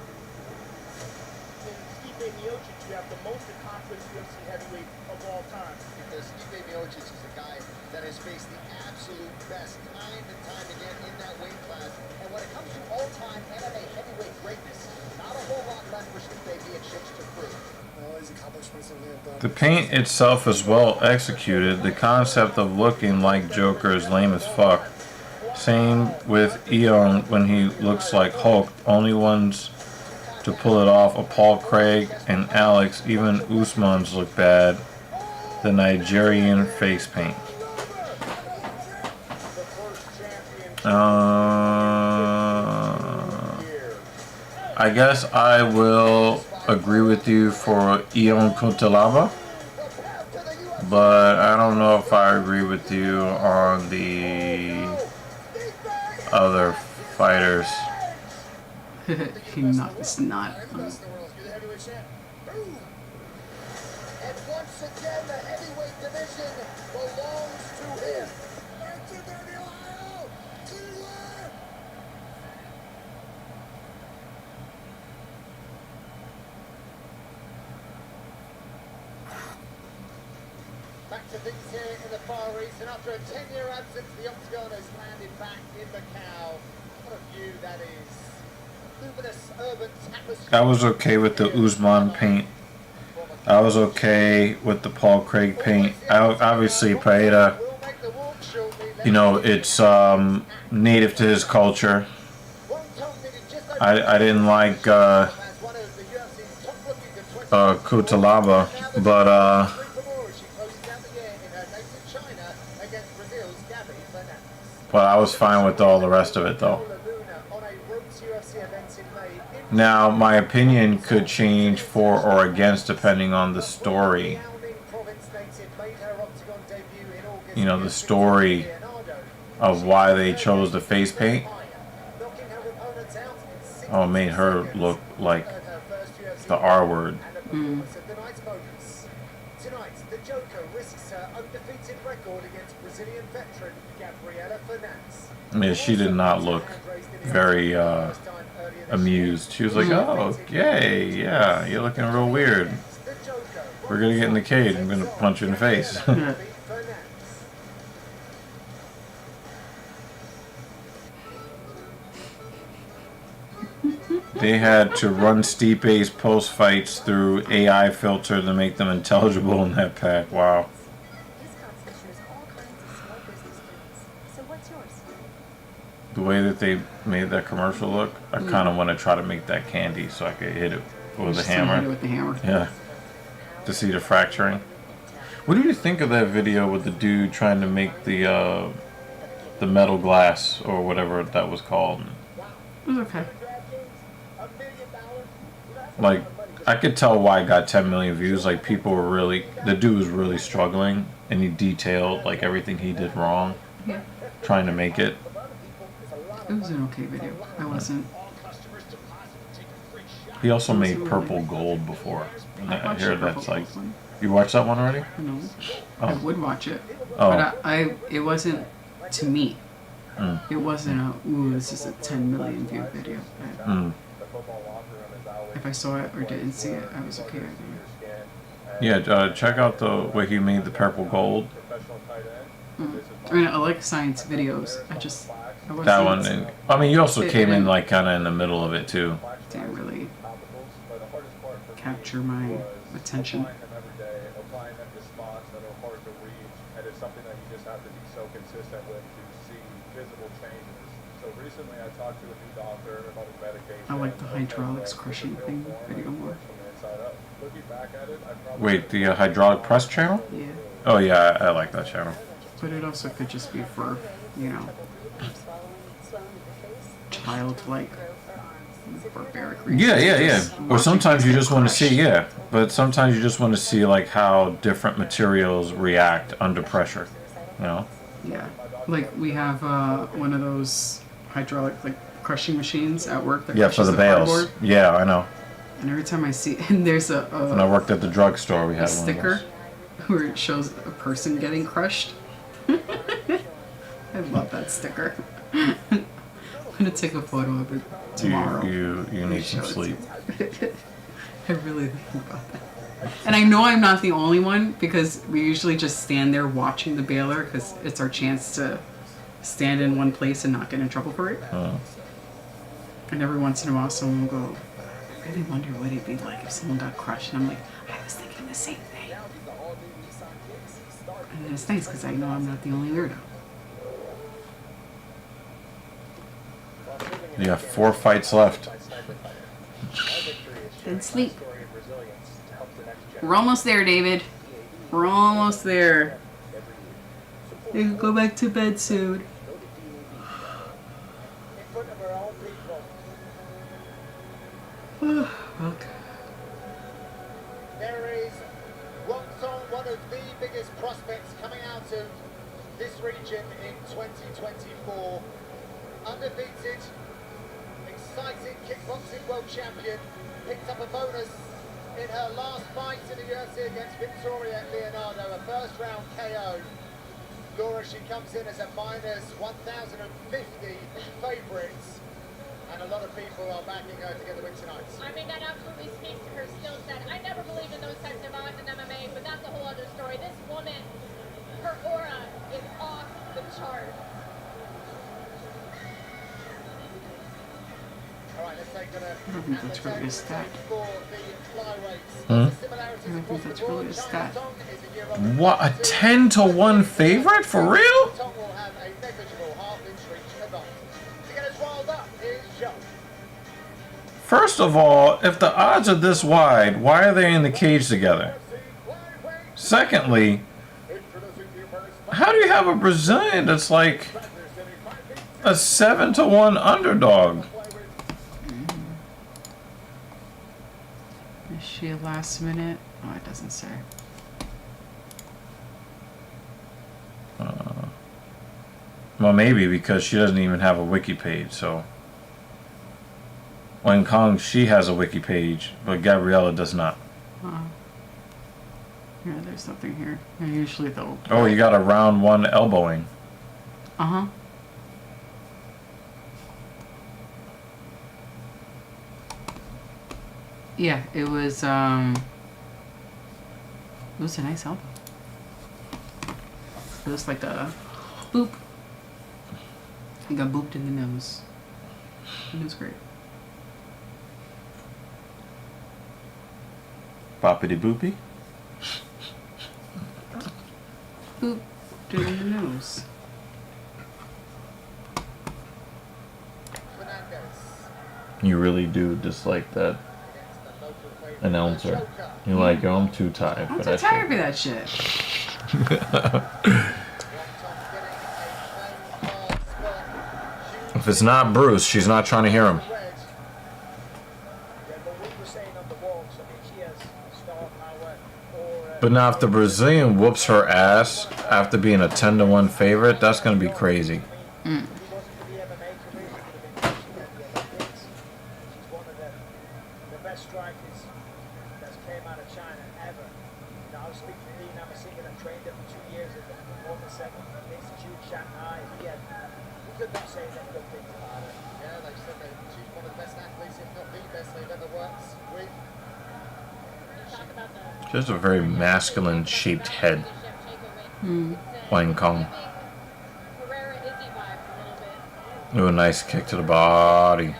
In Steve Miocic, you have the most accomplished UFC heavyweight of all time. Because Steve Miocic is a guy that has faced the absolute best time and time again in that weight class. And when it comes to all-time MMA heavyweight greatness, not a whole lot left for Steve Miocic to prove. All these accomplishments that they have done. The paint itself is well executed. The concept of looking like Joker is lame as fuck. Same with Eon when he looks like Hulk. Only ones to pull it off are Paul Craig and Alex. Even Usman's look bad. The Nigerian face paint. I guess I will agree with you for Ion Cutelaba, but I don't know if I agree with you on the other fighters. He it's not. And once again, the heavyweight division belongs to him. Back to things here in the Far East, and after a 10-year absence, the Octagon has landed back in Macau. What a view that is. Luminous urban tapestry. I was okay with the Usman paint. I was okay with the Paul Craig paint. Obviously, Paeta, you know, it's native to his culture. I didn't like Cutelaba, but I was fine with all the rest of it, though. Now, my opinion could change for or against depending on the story. You know, the story of why they chose the face paint. Oh, it made her look like the R word. Tonight, the Joker risks her undefeated record against Brazilian veteran Gabriela Fernandes. Yeah, she did not look very amused. She was like, "Oh, yay, yeah, you're looking real weird. We're gonna get in the cage. I'm gonna punch you in the face." They had to run Stipe's post fights through AI filter to make them intelligible in that pack. Wow. The way that they made that commercial look, I kind of want to try to make that candy so I could hit it with a hammer. Hit it with the hammer. Yeah. To see the fracturing. What do you think of that video with the dude trying to make the metal glass or whatever that was called? It was okay. Like, I could tell why it got 10 million views. Like, people were really, the dude was really struggling, and he detailed like everything he did wrong, trying to make it. It was an okay video. I wasn't. He also made purple gold before. And I hear that's like You watched that one already? No. Oh. I would watch it. Oh. But it wasn't to me. It wasn't a, ooh, this is a 10 million view video. If I saw it or didn't see it, I was okay with it. Yeah, check out where he made the purple gold. I mean, I like science videos. I wasn't. That one, and I mean, you also came in like kind of in the middle of it too. Didn't really capture my attention. Something that you just have to be so consistent with to see visible changes. So recently I talked to a new doctor about his medication. I like the hydraulics crushing thing video more. Looking back at it, I probably Wait, the hydraulic press channel? Yeah. Oh yeah, I like that channel. But it also could just be for, childlike, barbaric reasons. Yeah. Or sometimes you just want to see, but sometimes you just want to see like how different materials react under pressure, Yeah. Like we have one of those hydraulic crushing machines at work that for the bales. Cardboard. Yeah, I know. And every time I see, and there's when I worked at the drugstore, we had a sticker one of where it shows a person getting crushed. I love that sticker. I'm gonna take a photo of it tomorrow. You need some sleep. I really think about that. And I know I'm not the only one because we usually just stand there watching the baler because it's our chance to stand in one place and not get in trouble for it. And every once in a while someone will go, I really wonder what it'd be like if someone got crushed. And I'm like, I was thinking the same thing. And it's nice because I know I'm not the only weirdo. You got 4 fights left. Then sleep. We're almost there, David. We're almost there. You can go back to bed soon. Okay. There is one of the biggest prospects coming out of this region in 2024. Undefeated, exciting kickboxing world champion, picked up a bonus in her last fight in the UFC against Victoria Leonardo, a first round KO. Laura, she comes in as a minus 1,050 favourites, and a lot of people are backing her to get the win tonight. I mean, that absolutely speaks to her skill set. I never believed in those types of odds in MMA, but that's a whole other story. This woman, her aura is off the chart. Alright, let's take I don't think that's really a stat. Hmm? I don't think that's really a stat. What, a 10-1 favorite? For real? First of all, if the odds are this wide, why are they in the cage together? Secondly, how do you have a Brazilian that's like a 7-1 underdog? Is she a last minute? Oh, it doesn't say. Well, maybe because she doesn't even have a wiki page, so. Wen Kong, she has a wiki page, but Gabriella does not. Yeah, there's something here. Yeah, usually they'll... Oh, you got a round 1 elbowing. Uh-huh. Yeah, it was a nice elbow. It was like a boop. He got booped in the nose. It was great. Boppity boopy? Boop. Did in the nose. You really do dislike that announcer. You're like, oh, I'm too tired I'm for too that tired for that shit. If it's not Bruce, she's not trying to hear him. But now if the Brazilian whoops her ass after being a 10-1 favorite, that's going to be crazy. Mm. could not say enough good things about her. Yeah, they said that she's one of the best athletes, if not the best they've ever worked with. She has a very masculine shaped head. Wang Kong. Ooh, a nice kick to the body.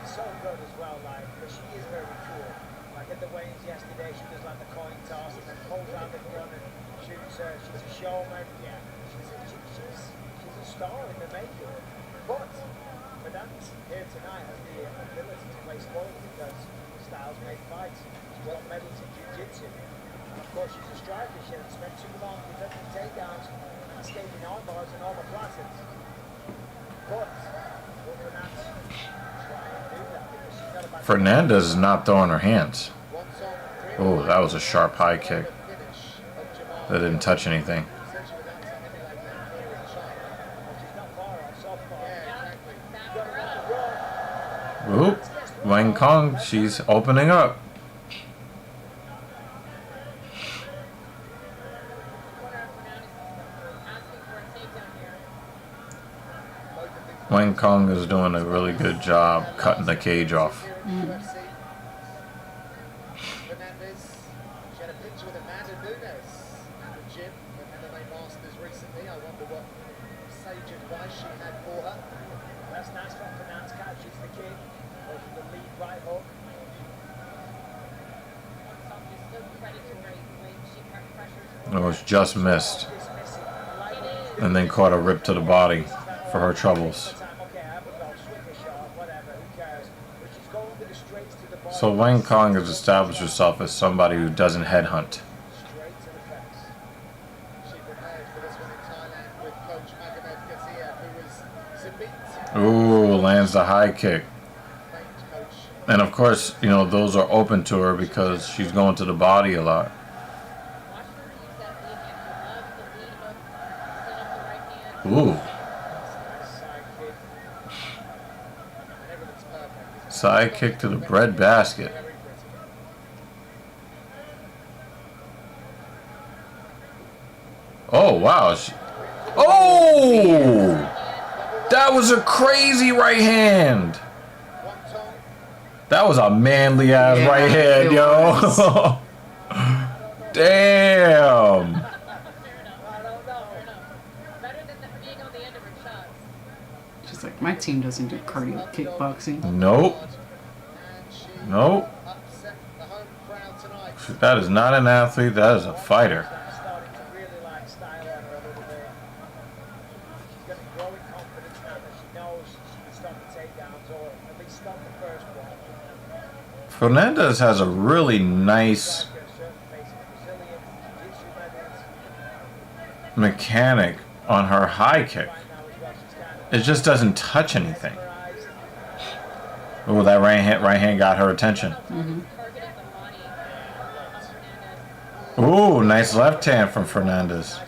So good as well, like, because she is very cool. Like at the weigh-ins yesterday, she does like the coin toss and then pulls around the front and shoots her. She's a showman. Yeah, she's a star in the making. But Fernandez here tonight has the ability to play spoiled because styles make fights. She's got medals in jiu-jitsu. And of course, she's a striker. She hasn't spent too long defending takedowns, escaping arm bars and armor classes. But will Fernandez try and do that? Because she's got about Fernandez is not throwing her hands. Oh, that was a sharp high kick. That didn't touch anything. Oop, Wang Kong, she's opening up. Wang Kong is doing a really good job cutting the cage off. Fernandez, she had a picture with Amanda Nunes at the gym at MMA Masters recently. I wonder what sage advice she had for her. That's nice from Fernandez, catches the kick, goes for the lead right hook. It was just missed. And then caught a rip to the body for her troubles. So Wang Kong has established herself as somebody who doesn't headhunt. Ooh, lands the high kick. And of course, you know, those are open to her because she's going to the body a lot. Ooh. Side kick to the bread basket. Oh, wow. Oh! That was a crazy right hand. That was a manly ass right hand, yo. Damn. She's like, my team doesn't do cardio kickboxing. Nope. Nope. That is not an athlete. That is a fighter. Fernandez has a really nice mechanic on her high kick. It just doesn't touch anything. Oh, that right hand got her attention. Ooh, nice left hand from Fernandez.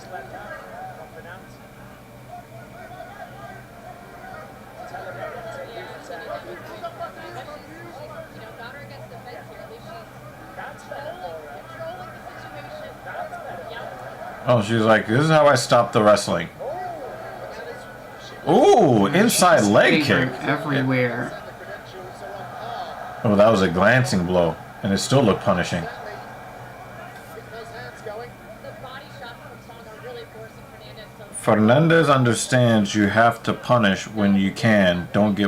Oh, she's like, this is how I stop the wrestling. Ooh, inside leg kick. Everywhere. Oh, that was a glancing blow, and it still looked punishing. Fernandez understands you have to punish when you can. Don't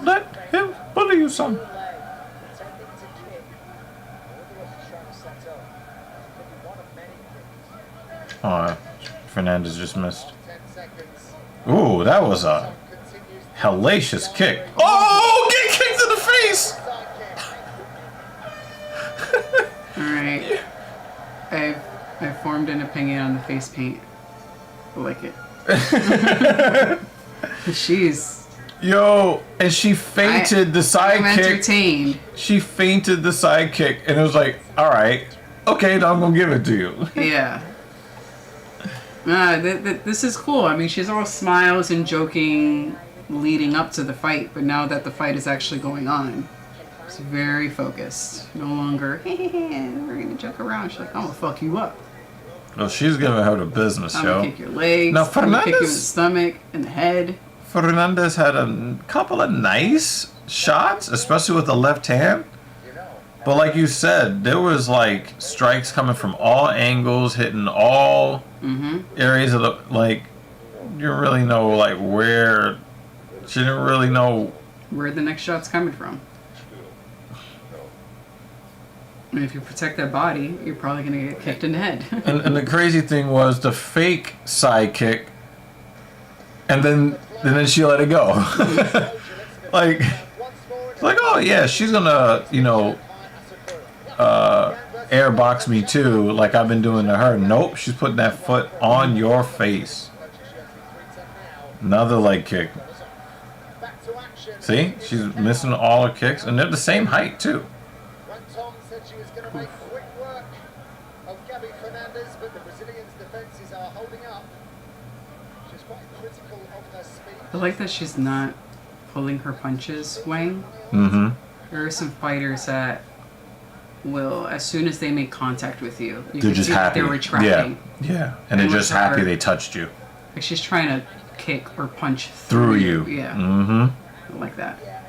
let him bully you, son. Oh, Fernandez just missed. Ooh, that was a hellacious kick. Oh, get kicked in the face! Alright. I formed an opinion on the face paint. I like it. She's... Yo, and she feinted the side I'm kick. entertained. She feinted the side kick, and it was like, alright, okay, now I'm gonna give it to you. Yeah. This is cool. I mean, she's all smiles and joking leading up to the fight, but now that the fight is actually going on, She's very focused. No longer, we're gonna joke around. She's like, I'm gonna fuck you up. Well, she's giving her the business, I'm yo. gonna kick your legs. Now, I'm gonna kick you in the Fernandez, stomach, in the head. Fernandez had a couple of nice shots, especially with the left hand. But like you said, there was like strikes coming from all angles, hitting all areas of the, like, you didn't really know like where. She didn't really know where the next shot's coming from. And if you protect that body, you're probably gonna get kicked in the head. and the crazy thing was the fake side kick, and then she let it go. like oh yeah, she's gonna airbox me too, like I've been doing to her. Nope, she's putting that foot on your face. Another leg kick. See, she's missing all her kicks, and they're the same height too. Tom said she was going to make quick work of Gabby Fernandez, but the Brazilian's defenses are holding up. She's quite critical of her speed. I like that she's not pulling her punches, Wang. Mm-hmm. There are some fighters that will, as soon as they make contact with you, they're just happy. They're retracting. Yeah, and they're just happy they touched you. Like she's trying to kick or punch through you. Yeah. Mm-hmm. I like that. Yeah,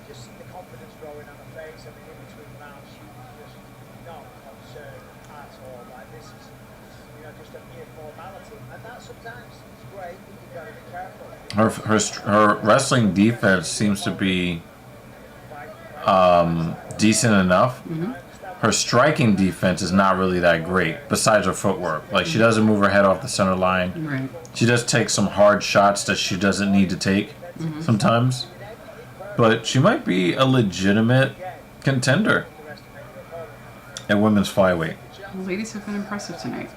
just the confidence growing on her face. I mean, in between rounds, she was just not concerned at all. Like this is, just a mere formality, and that sometimes is great, but you got to be careful. Her wrestling defense seems to be decent enough. Mm-hmm. Her striking defense is not really that great, besides her footwork. Like, she doesn't move her head off the center line. Right. She does take some hard shots that she doesn't need to take sometimes. But she might be a legitimate contender at women's flyweight. The ladies have been impressive tonight.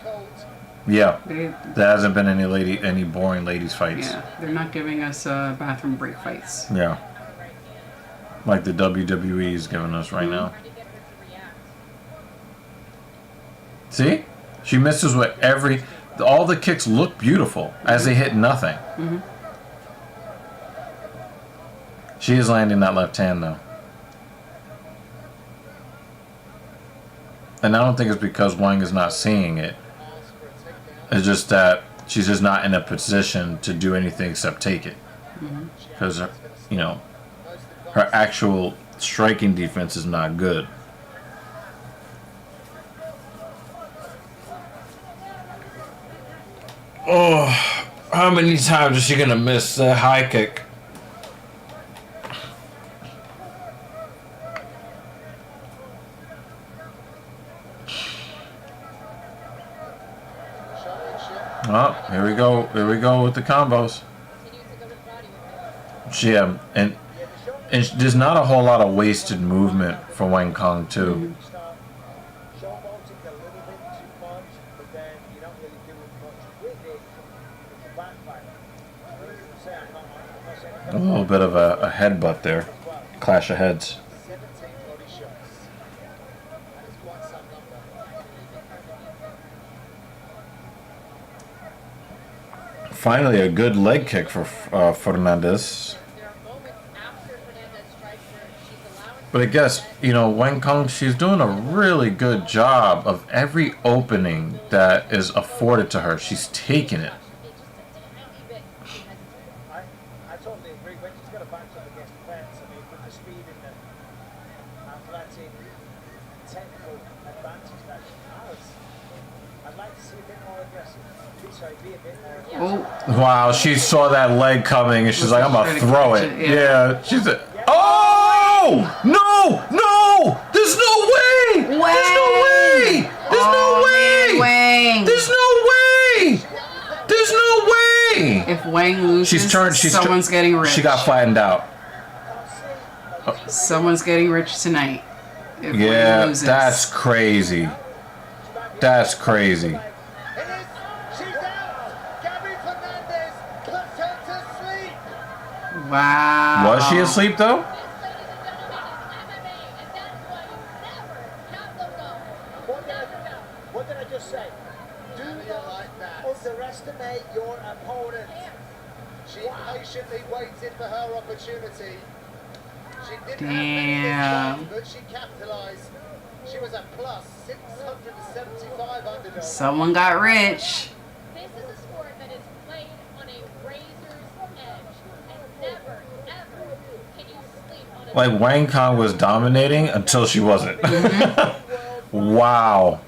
Yeah, there hasn't been any boring ladies fights. Yeah, they're not giving us bathroom break fights. Yeah, like the WWE is giving us right now. See, she misses with all the kicks look beautiful as they hit nothing. Mm-hmm. She is landing that left hand though. And I don't think it's because Wang is not seeing it. It's just that she's just not in a position to do anything except take it. Because, her actual striking defense is not good. Oh, how many times is she going to miss the high kick? Oh, here we go. Here we go with the combos. Yeah, and there's not a whole lot of wasted movement for Wang Kong too. A little bit of a headbutt there. Clash of heads. Finally, a good leg kick for Fernandez. But I guess, Wang Kong, she's doing a really good job of every opening that is afforded to her. She's taking it. I totally agree. When she's got a back up against the fence, I mean, with the speed and the athletic, technical advantage that she has, I'd like to see a bit more aggressive. Sorry, be a bit more aggressive. Oh. Wow, she saw that leg coming and she's like, I'm gonna throw it. Yeah, she's a. Oh! No! No! There's no way! Wang! There's no way! There's no way! Wang! There's no way! There's no way! If Wang loses, someone's getting rich. She got flattened out. Someone's getting rich tonight. If Yeah, Wang loses. that's crazy. That's crazy. Wow. Was she asleep though? What did I just say? Do not underestimate your opponent. She patiently waited for her opportunity. Damn. But she capitalized. She was a plus 675 underdog. Someone got rich. This is a sport that is played on a razor's edge, and never, ever can you sleep on a Like Wang Kong was dominating until she wasn't. Wow.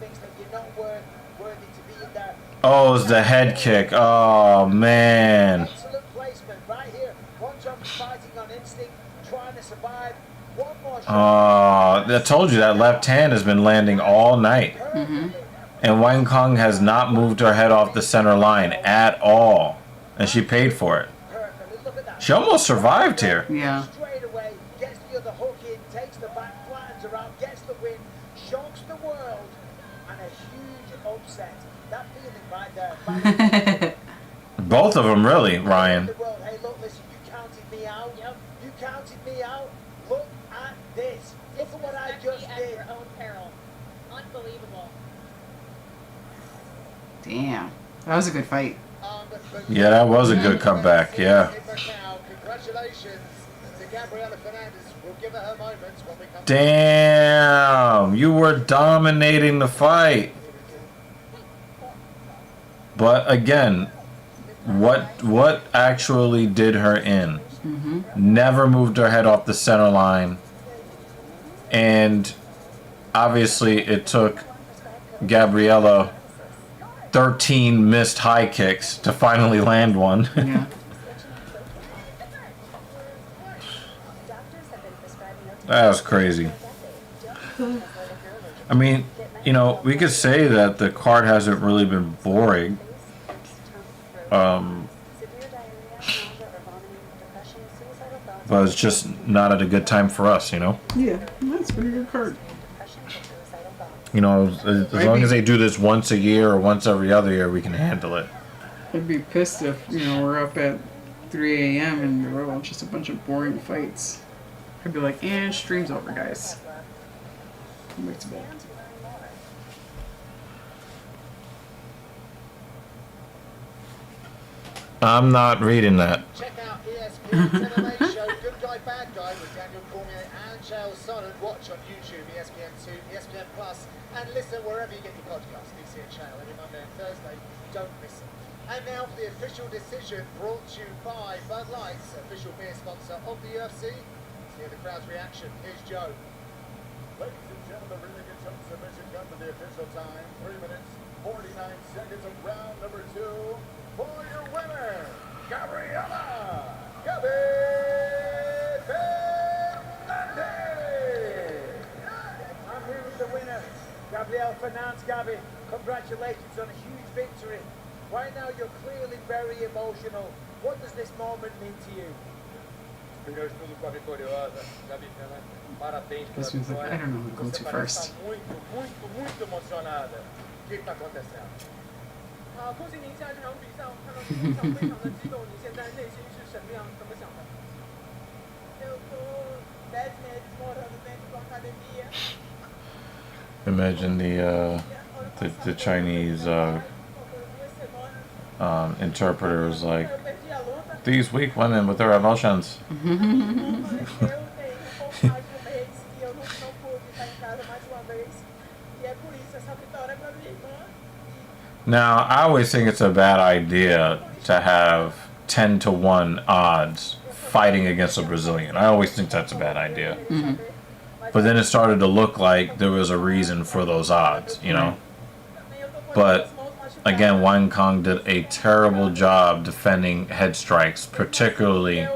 Oh, it was the head kick. Oh man. Excellent placement right here. One jump fighting on instinct, trying to survive. One more shot. I told you that left hand has been landing all night. And Wang Kong has not moved her head off the center line at all. And she paid for it. She almost survived here. Yeah. Straight away, gets the other hook in, takes the back, flattens her out, gets the win, shocks the world, and a huge upset. That feeling right there. Both of them, really, Ryan. Hey, look, listen, you counted me out. Yep. You counted me out. Look at this. Look at what I just at did. your own peril. Unbelievable. Damn. That was a good fight. Yeah, that was a good comeback. Yeah. Congratulations to Gabriela Fernandez. We'll give her her moments when we come. Damn, you were dominating the fight. But again, what actually did her in? Never moved her head off the center line. And obviously it took Gabriela 13 missed high kicks to finally land one. Yeah. That was crazy. I mean, you know, we could say that the card hasn't really been boring. But it's just not at a good time for us, you know? Yeah, that's a pretty good card. You know, as long as they do this once a year or once every other year, we can handle it. I'd be pissed if, you know, we're up at 3 a.m. and we're all just a bunch of boring fights. I'd be like, and stream's over, guys. Come back to bed. I'm not reading that. Check out ESPN's MMA show Good Guy Bad Guy with Daniel Cormier and Chael Sonnen. Watch on YouTube, ESPN2, ESPN Plus, and listen wherever you get your podcasts. DC and Chael every Monday and Thursday. Don't miss it. And now for the official decision brought to you by Bud Light's official beer sponsor of the UFC. Let's hear the crowd's reaction. Here's Joe. Ladies and gentlemen, the really good submission comes to the official time. 3 minutes, 49 seconds of round number 2. For your winner, Gabriela Fernandez. I'm here with the winner, Gabriela Fernandez. Gabby, congratulations on a huge victory. Right now, you're clearly very emotional. What does this moment mean to you? This means like, I don't know who to go to first. Muito emocionada. O que está acontecendo? 好，恭喜您下这场比赛，我看到你非常非常的激动，你现在内心是什么样？怎么想的？ Eu tô 10 meses morando dentro de uma academia. Imagine the Chinese interpreter was like, these weak women with their emotions. Now, I always think it's a bad idea to have 10-to-1 odds fighting against a Brazilian. I always think that's a bad idea. But then it started to look like there was a reason for those odds, you know? But again, Wang Kong did a terrible job defending head strikes, particularly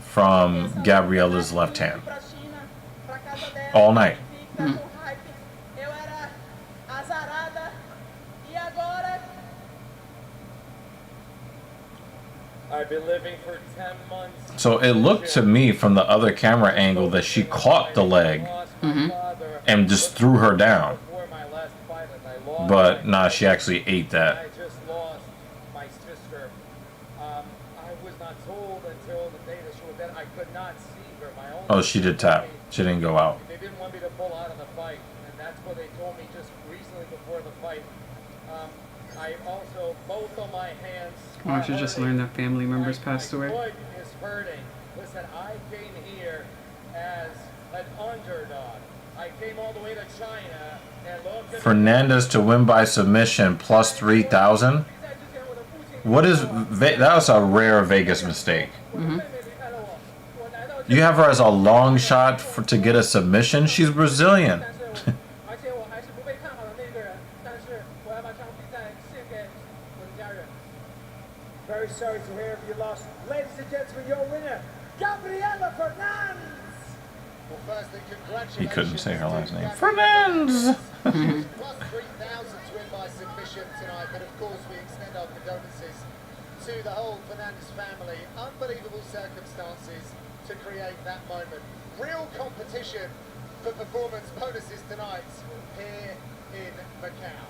from Gabriela's left hand. All night. I've been living for 10 months. So it looked to me from the other camera angle that she caught the leg and just threw her down. But nah, she actually ate that. I just lost my sister. I was not told until the day that she was dead. I could not see her. My own. Oh, she did tap. She didn't go out. They didn't want me to pull out of the fight, and that's what they told me just recently before the fight. I also, both of my hands. Oh, I should just learn that family members passed away. My foot is hurting. Listen, I came here as an underdog. I came all the way to China and looked at Fernandez to win by submission plus 3,000. What is that? Was a rare Vegas mistake. You have her as a long shot to get a submission. She's Brazilian. Very sorry to hear of your loss. Ladies and gentlemen, your winner, Gabriela Fernandez. Well, firstly, congratulations. He couldn't say her last name. Fernandez. Plus 3,000 to win by submission tonight, but of course we extend our condolences to the whole Fernandez family. Unbelievable circumstances to create that moment. Real competition for performance bonuses tonight here in Macau.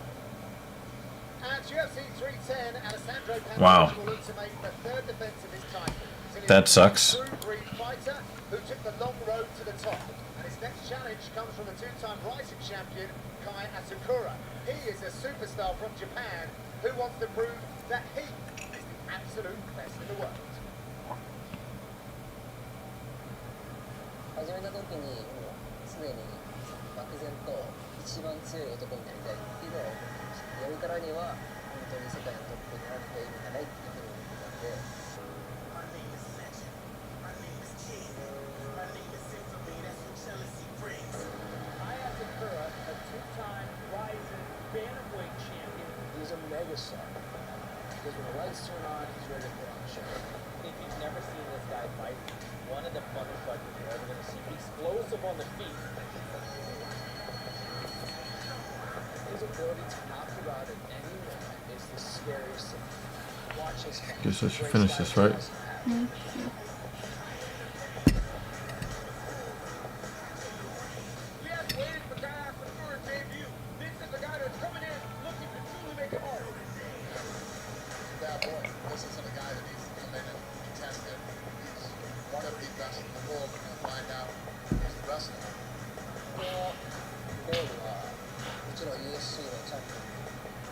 At UFC 310, Alessandro Wow. will look to make the third defense of his title. That sucks. True-breed fighter who took the long road to the top. And his next challenge comes from the two-time rising champion, Kai Asakura. He is a superstar from Japan who wants to prove that he is the absolute best in the world. 始めた時にもうすでに漠然と一番強い男になりたいっていうのを思ってました。やるからには本当に世界のトップになっているんじゃないっていうふうに思ってたんで。He's a megastar. Because when the lights turn on, he's ready to put on the show. If you've never seen this guy fight, one of the funnest fighters you're ever going to see. Explosive on the feet. His ability to knock you out at any moment is the scariest thing. Watch his fight. Guess I should finish this, right?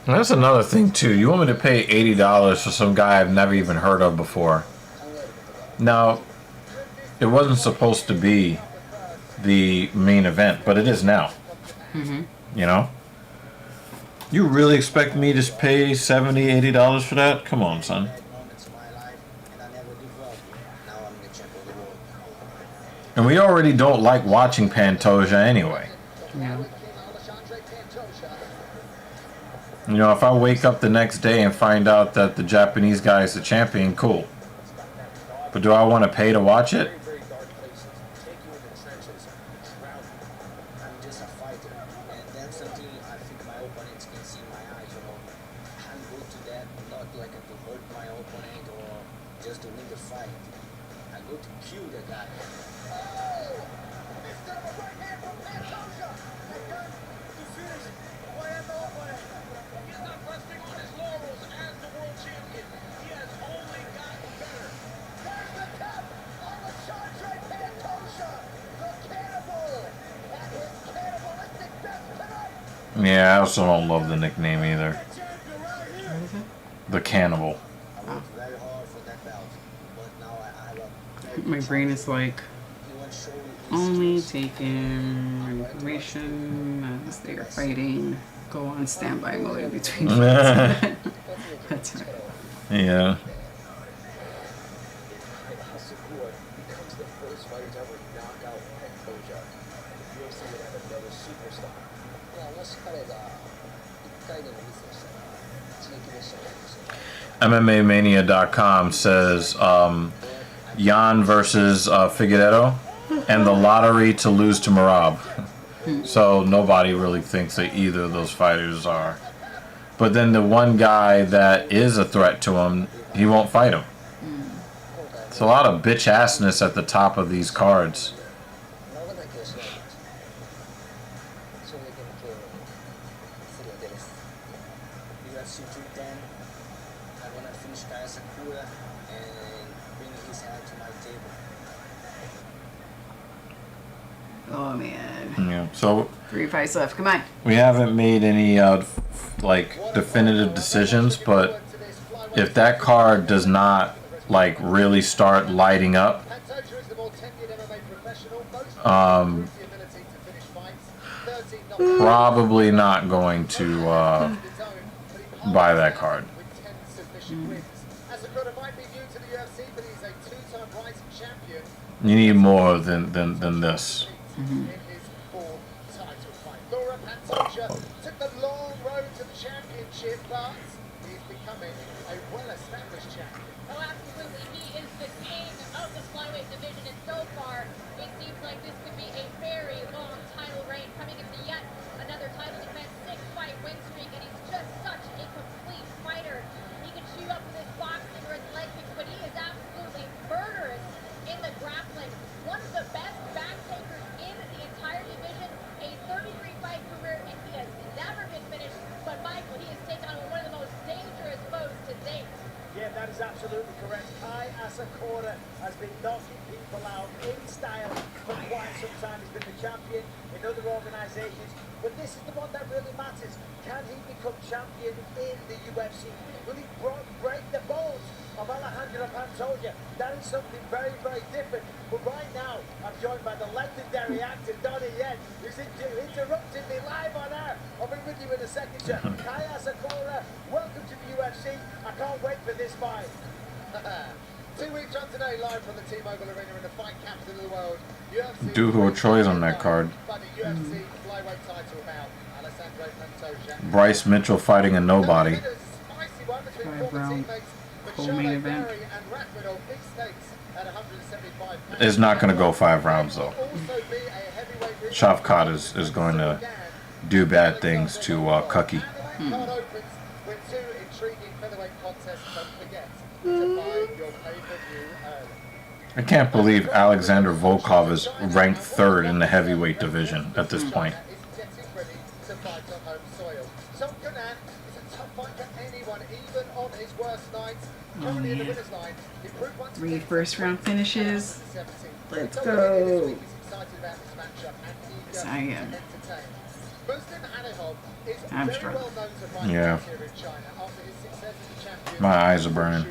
That's another thing too. You want me to pay $80 for some guy I've never even heard of before? Now, it wasn't supposed to be the main event, but it is now. You know? You really expect me to pay $70, $80 for that? Come on, son. And we already don't like watching Pantoja anyway. Yeah. You know, if I wake up the next day and find out that the Japanese guy is the champion, cool. But do I want to pay to watch it? Yeah, I also don't love the nickname either. What is it? The Cannibal. Oh. My brain is like only taking information as they are fighting. Go on standby mode in between. That's right. Yeah. MMAmania.com says Jan versus Figueiredo and the lottery to lose to Marab. So nobody really thinks that either of those fighters are. But then the one guy that is a threat to him, he won't fight him. It's a lot of bitch assness at the top of these cards. Oh man. Yeah. So 3 fights left. Come on. we haven't made any like definitive decisions, but if that card does not like really start lighting up, Probably not going to buy that card. You need more than this. Took the long road to the championship, but he's becoming a well-established champion. Oh, absolutely. He is the king of the flyweight division, and so far, it seems like this could be a very long title reign coming into yet another title defense, 6-fight win streak, and he's just such a complete fighter. He can shoot up with his boxing or his leg kicks, but he is absolutely murderous in the grappling. One of the best back takers in the entire division, a 33-fight career, and he has never been finished. But Michael, he has taken on one of the most dangerous foes to date. Yeah, that is absolutely correct. Kai Asakura has been knocking people out in style for quite some time. He's been the champion in other organizations, but this is the one that really matters. Can he become champion in the UFC? Will he break the mold of Alejandro Pantoja? That is something very, very different. But right now, I'm joined by the legendary actor Donnie Yen, who's interrupting me live on air. I'll be with you in a second, sir. Kai Asakura, welcome to the UFC. I can't wait for this fight. 2 weeks from today, live from the T-Mobile Arena in the fight capital of the world. UFC Duho Choi's on that card. But the UFC flyweight title bout, Alessandro Pantoja. Bryce Mitchell fighting a nobody. 5-round co-main event. It's not going to go 5 rounds though. Shavkat is going to do bad things to Kucky. I can't believe Alexander Volkov is ranked 3rd in the heavyweight division at this point. Oh yeah. 3 first-round finishes. Let's go. I am. I'm struggling. Yeah. My eyes are burning.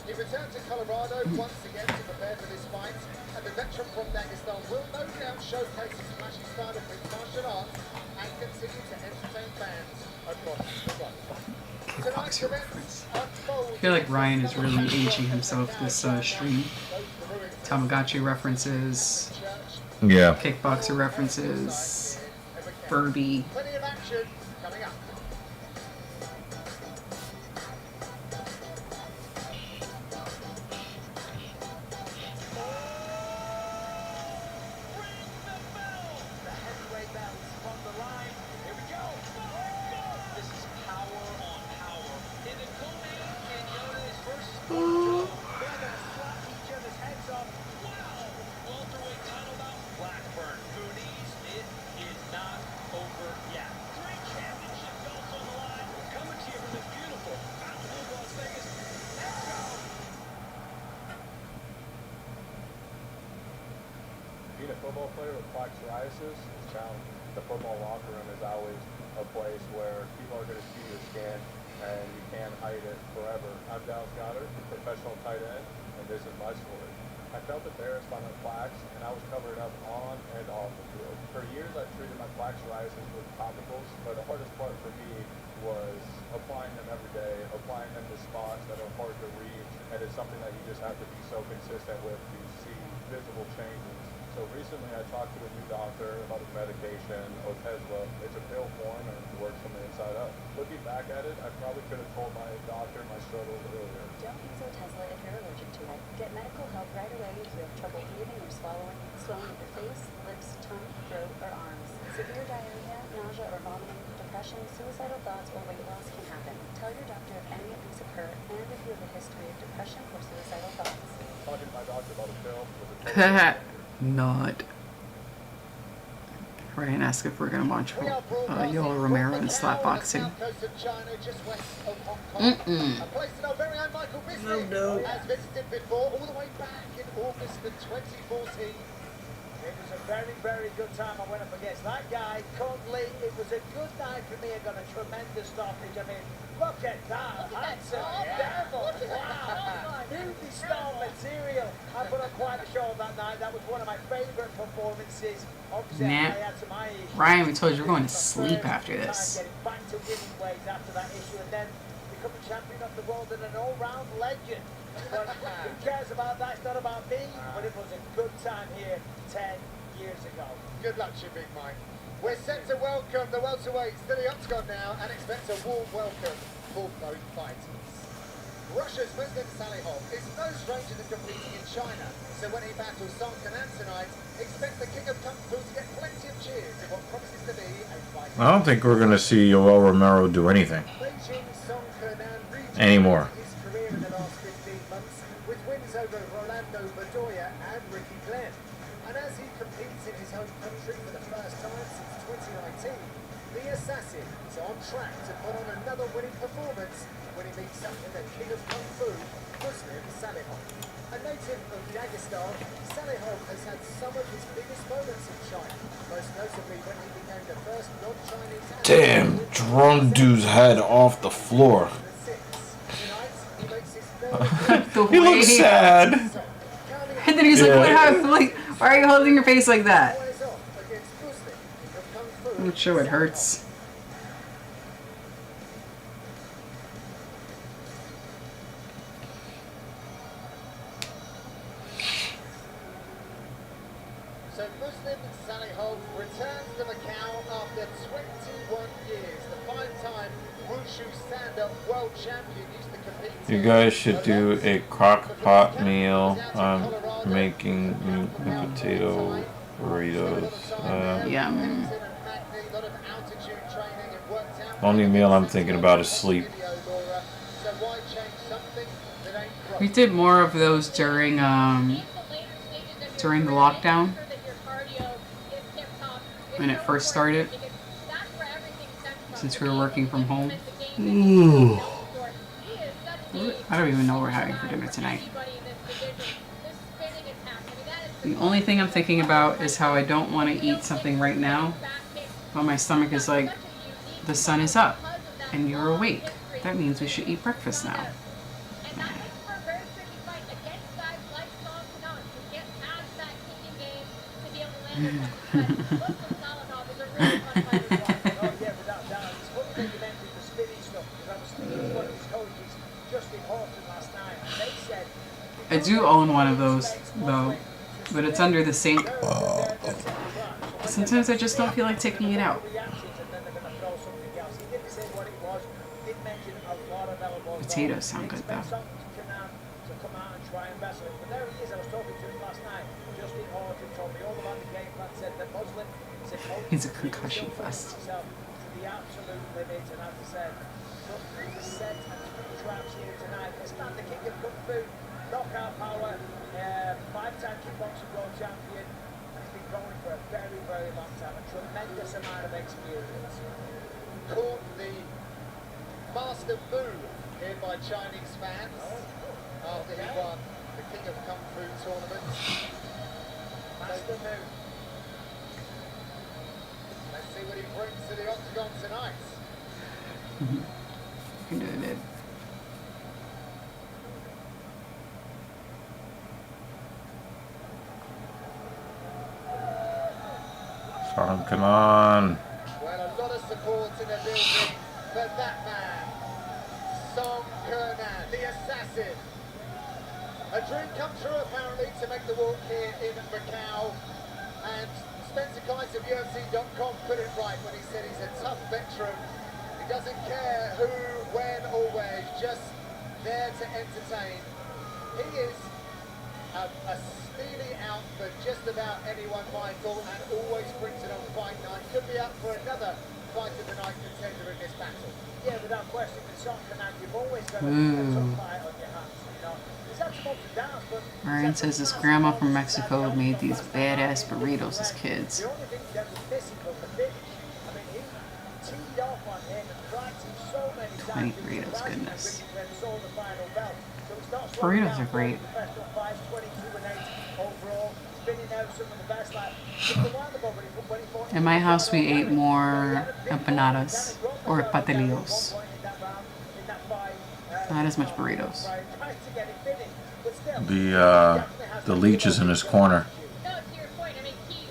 He returned to Colorado once again to prepare for this fight, and the veteran from Dagestan will no doubt showcase his flashy style of mixed martial arts and continue to entertain fans across the globe. Tonight's events unfold. I feel like Ryan is really aging himself this stream. Tamagotchi references. Yeah. Kickboxer references. Furby. Plenty of action coming up. Being a football player with plaque psoriasis is challenging. The football locker room is always a place where people are going to see your skin and you can't hide it forever. I'm Dallas Goddard, professional tight end, and this is my story. I felt embarrassed by my plaques, and I was covered up on and off the field. For years, I treated my plaque psoriasis with topicals, but the hardest part for me was applying them every day, applying them to spots that are hard to reach, and it's something that you just have to be so consistent with to see visible changes. So recently I talked to a new doctor about a medication, Otezla. It's a pill form and it works from the inside up. Looking back at it, I probably could have told my doctor my struggles earlier. Don't use Otezla if you're allergic to it. Get medical help right away if you have trouble breathing or swallowing, swelling of the face, lips, tongue, throat, or arms. Severe diarrhea, nausea or vomiting, depression, suicidal thoughts, or weight loss can happen. Tell your doctor if any of these occur and if you have a history of depression or suicidal thoughts. Talking to my doctor about a pill was a Not. Ryan asked if we're gonna watch Yoel Romero in slapboxing. No. Has visited before, all the way back in August of 2014. It was a very, very good time I went up against that guy, Conley. It was a good night for me. I got a tremendous stoppage. I mean, look at that. That's a devil. Wow. Movie star material. I put on quite a show that night. That was one of my favourite performances. Obviously, Nah. I had some eye issues. Ryan, we told you we're going to sleep after this. Getting back to winning ways after that issue and then becoming champion of the world and an all-round legend. But who cares about that? It's not about me, but it was a good time here 10 years ago. Good luck to you, Big Mike. We're set to welcome the welterweights to the octagon now and expect a warm welcome for both fighters. Russia's Muslim Salihov is no stranger to competing in China, so when he battles Song Kenan tonight, expect the King of Kung Fu to get plenty of cheers in what promises to be a fight. I don't think we're gonna see Yoel Romero do anything Beijing Song Kenan anymore. his career in the last 15 months with wins over Rolando Bedoya and Ricky Glenn. And as he competes in his home country for the first time since 2019, the assassin is on track to put on another winning performance when he meets up with the King of Kung Fu, Muslim Salihov. A native of Dagestan, Salihov has had some of his biggest moments in China, most notably when he became the first non-Chinese Damn, drone dude's head off the floor. He looks sad. And then he's like, what happened? Like, why are you holding your face like that? I'm sure it hurts. So Muslim Salihov returns to Macau after 21 years. The 5-time Wushu stand-up world champion used to compete. You guys should do a crock pot meal. I'm making meat and potato burritos. Yum. Only meal I'm thinking about is sleep. We did more of those during the lockdown when it first started, since we were working from home. Ooh. I don't even know what we're having for dinner tonight. The only thing I'm thinking about is how I don't want to eat something right now, but my stomach is like, the sun is up and you're awake. That means we should eat breakfast now. I do own one of those though, but it's under the sink. Sometimes I just don't feel like taking it out. Potatoes sound good though. It's a concussion fest. Knockout power, 5-time kickboxing world champion, and he's been going for a very, very long time. A tremendous amount of experience. Caught the master move here by Chinese fans after he won the King of Kung Fu tournament. Master move. Let's see what he brings to the octagon tonight. You can do it. Come on. Well, a lot of support in the building for that man, Song Kenan, the assassin. A dream come true apparently to make the walk here in Macau. And Spencer Kice of UFC.com put it right when he said he's a tough veteran. He doesn't care who, when or where, he's just there to entertain. He is a steely out for just about anyone, Michael, and always brings it on fight night. Could be up for another fight of the night contender in this battle. Yeah, without question, with Song Kenan, you've always got a tough fight on your hands. You know, he's had some ups and downs, but Ryan says his grandma from Mexico made these badass burritos as kids. the only thing that was missing was the finish. I mean, he teed off on him and practiced so many 20 times. burritos, goodness. Then sold the final belt. So he's not slowing Burritos down are great. professional fights, 22-8 overall. Spinning out some of the best just a while ago when he fought. In my house, we ate more empanadas or patelillos. Not as much burritos. The leech is in his corner. No, to your point, I mean, he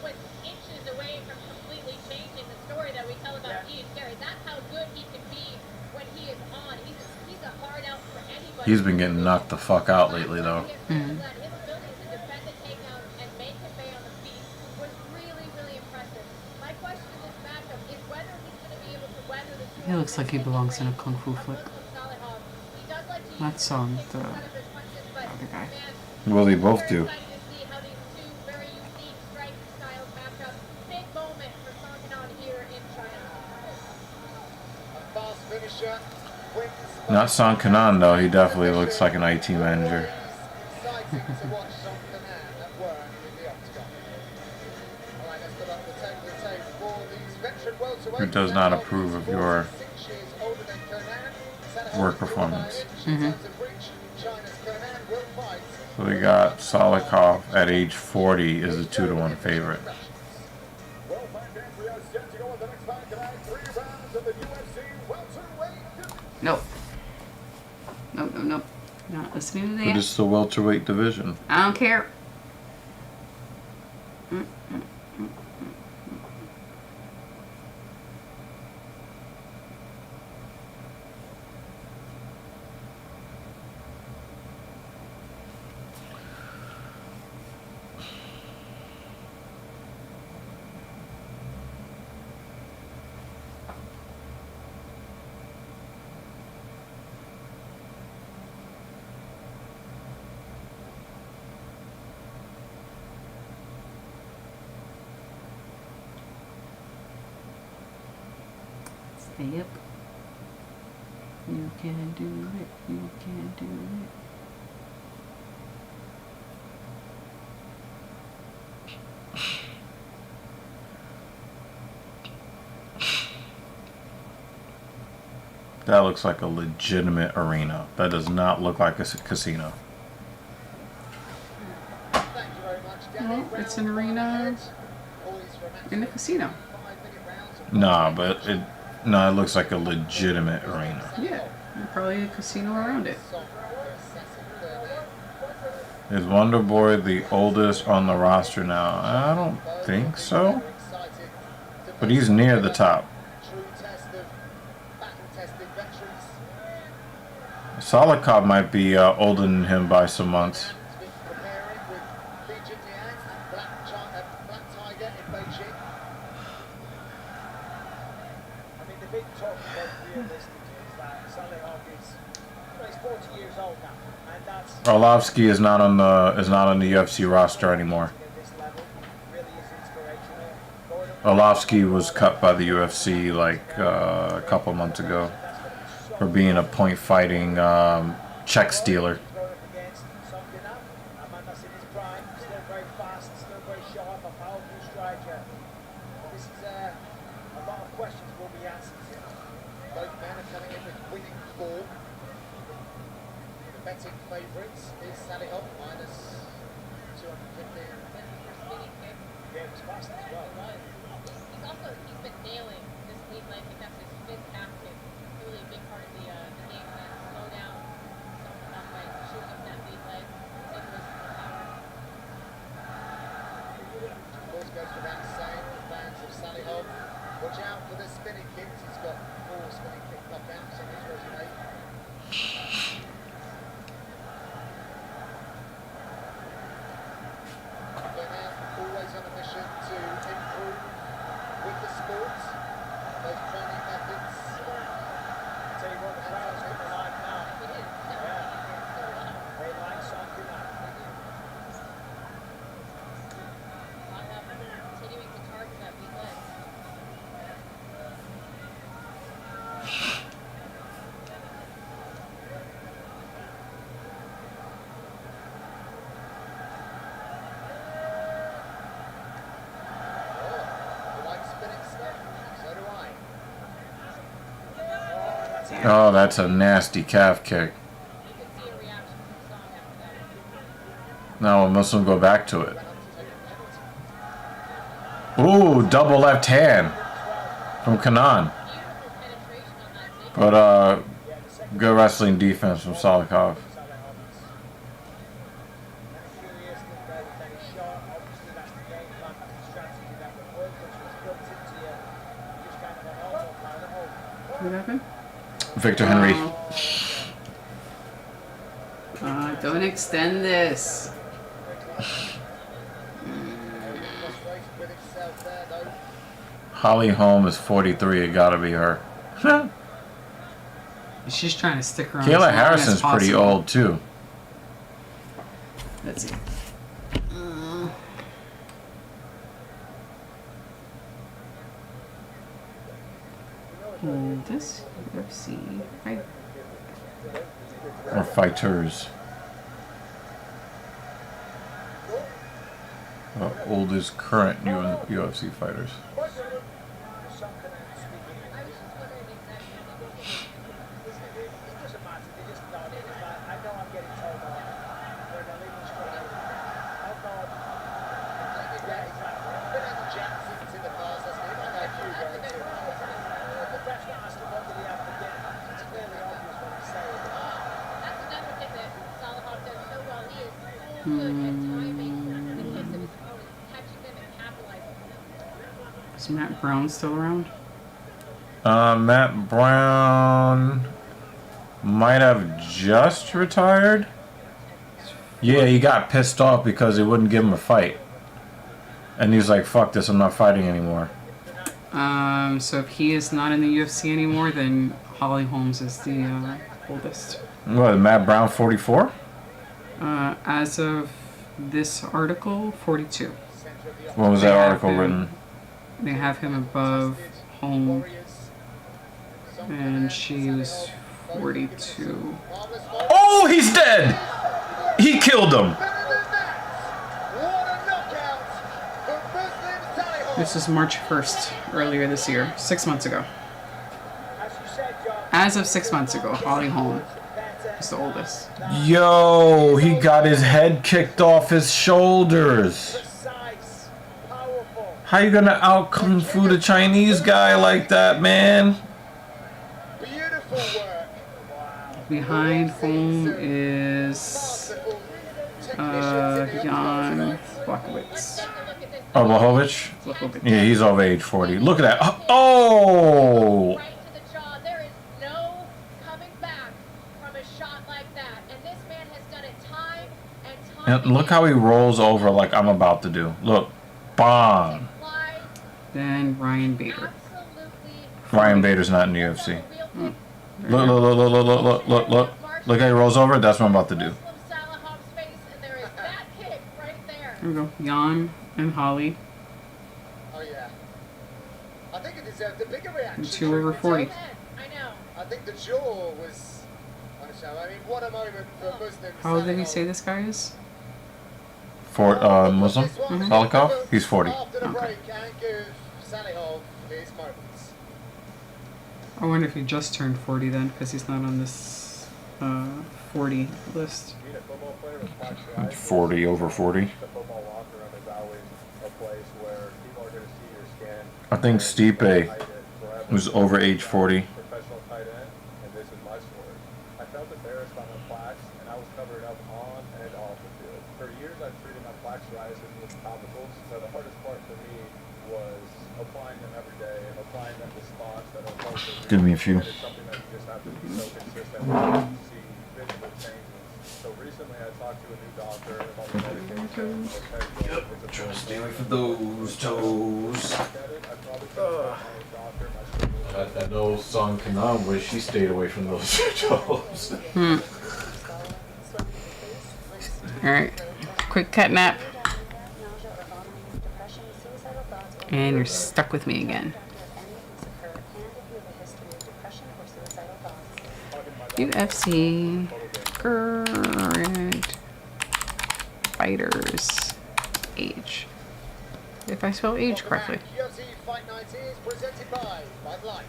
was inches away from completely changing the story that we tell about Ian Carey. That's how good he can be when he is on. He's a hard out for anybody. He's been getting knocked the fuck out lately, though. His ability to defend the takedown and make him pay on the feet was really, really impressive. My question in this matchup is whether he's going to be able to weather the He looks like he belongs in a kung fu flick. Not Song, the other guy. Well, they both do. Not Song Kanan, though. He definitely looks like an IT manager. Who does not approve of your work performance. So we got Solikov at age 40 is a 2-1 favorite. Nope. Nope. Not listening to But that. it's the welterweight division. I don't care. Yep. You can do it. You can do it. That looks like a legitimate arena. That does not look like a casino. Well, it's an arena in a casino. Nah, but it looks like a legitimate arena. Yeah, and probably a casino around it. Is Wonder Boy the oldest on the roster now? I don't think so. But he's near the top. Solikov might be older than him by some months. Arlovsky is not on the UFC roster anymore. Arlovsky was cut by the UFC like a couple months ago for being a point fighting check stealer. Betting favourites is Sally Holt minus 250. Yeah, it was fast as well. He's been nailing this lead leg. I think that's his fifth active. Really a big part of the game plan. Slow down someone up by shooting up that lead leg. Take away some of the power. Of course, goes without saying, the fans of Sally Holt, watch out for the spinning kicks. He's got 4 spinning kick knockouts on his resume. Always on a mission to improve with the sport. Oh, that's a nasty calf kick. Now Muslim go back to it. Ooh, double left hand from Kanan. But good wrestling defense from Salikov. What happened? Victor Henry. Don't extend this. Holly Holm is 43. It gotta be her. She's trying to stick around. Kayla Harrison's pretty old too. Let's see. This UFC fight. Or fighters. Oldest current UFC fighters. Is Matt Brown still around? Matt Brown might have just retired. Yeah, he got pissed off because they wouldn't give him a fight. And he was like, fuck this, I'm not fighting anymore. So if he is not in the UFC anymore, then Holly Holmes is the oldest. What, Matt Brown 44? As of this article, 42. When was that article written? They have him above Holmes, and she was 42. Oh, he's dead! He killed him! This is March 1st, earlier this year, 6 months ago. As of 6 months ago, Holly Holm is the oldest. Yo, he got his head kicked off his shoulders. How you gonna out kung fu the Chinese guy like that, man? Behind Holm is Jan Blachowicz. Oh, Blachowicz? Yeah, he's over age 40. Look at that. Oh! And look how he rolls over like I'm about to do. Look. Bomb. Then Ryan Bader. Ryan Bader's not in the UFC. Look. Look how he rolls over. That's what I'm about to do. There we go. Jan and Holly. Oh yeah. I think it deserved a bigger reaction. 2 over 40. I know. I think the jaw was on the show. I mean, what a moment for Muslim. How old did he say this guy is? For Muslim? Salikov? He's 40. Okay. I wonder if he just turned 40 then, because he's not on this 40 list. 40 over 40. I think Stipe was over age 40. Give me a few. So recently I talked to a new doctor about the medication. Yep, trying to stay away from those toes. That old song Kanan where she stayed away from those toes. Alright, quick cat nap. And you're stuck with me again. UFC current fighters age. If I spell age correctly. UFC Fight Night is presented by Bud Light.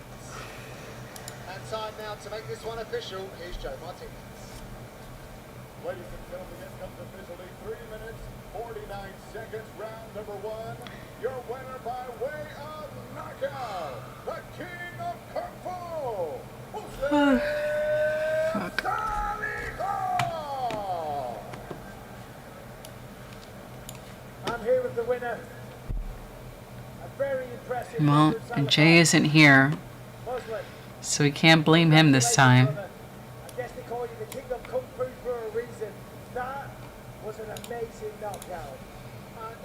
And time now to make this one official. Here's Joe Martinez. Ladies and gentlemen, it comes officially 3 minutes, 49 seconds, round number 1. Your winner by way of knockout, the king of Kung Fu, Muslim I'm here with the winner. A very impressive. Well, and Jay isn't here, so we can't blame him this time. I guess they call you the king of Kung Fu for a reason. That was an amazing knockout.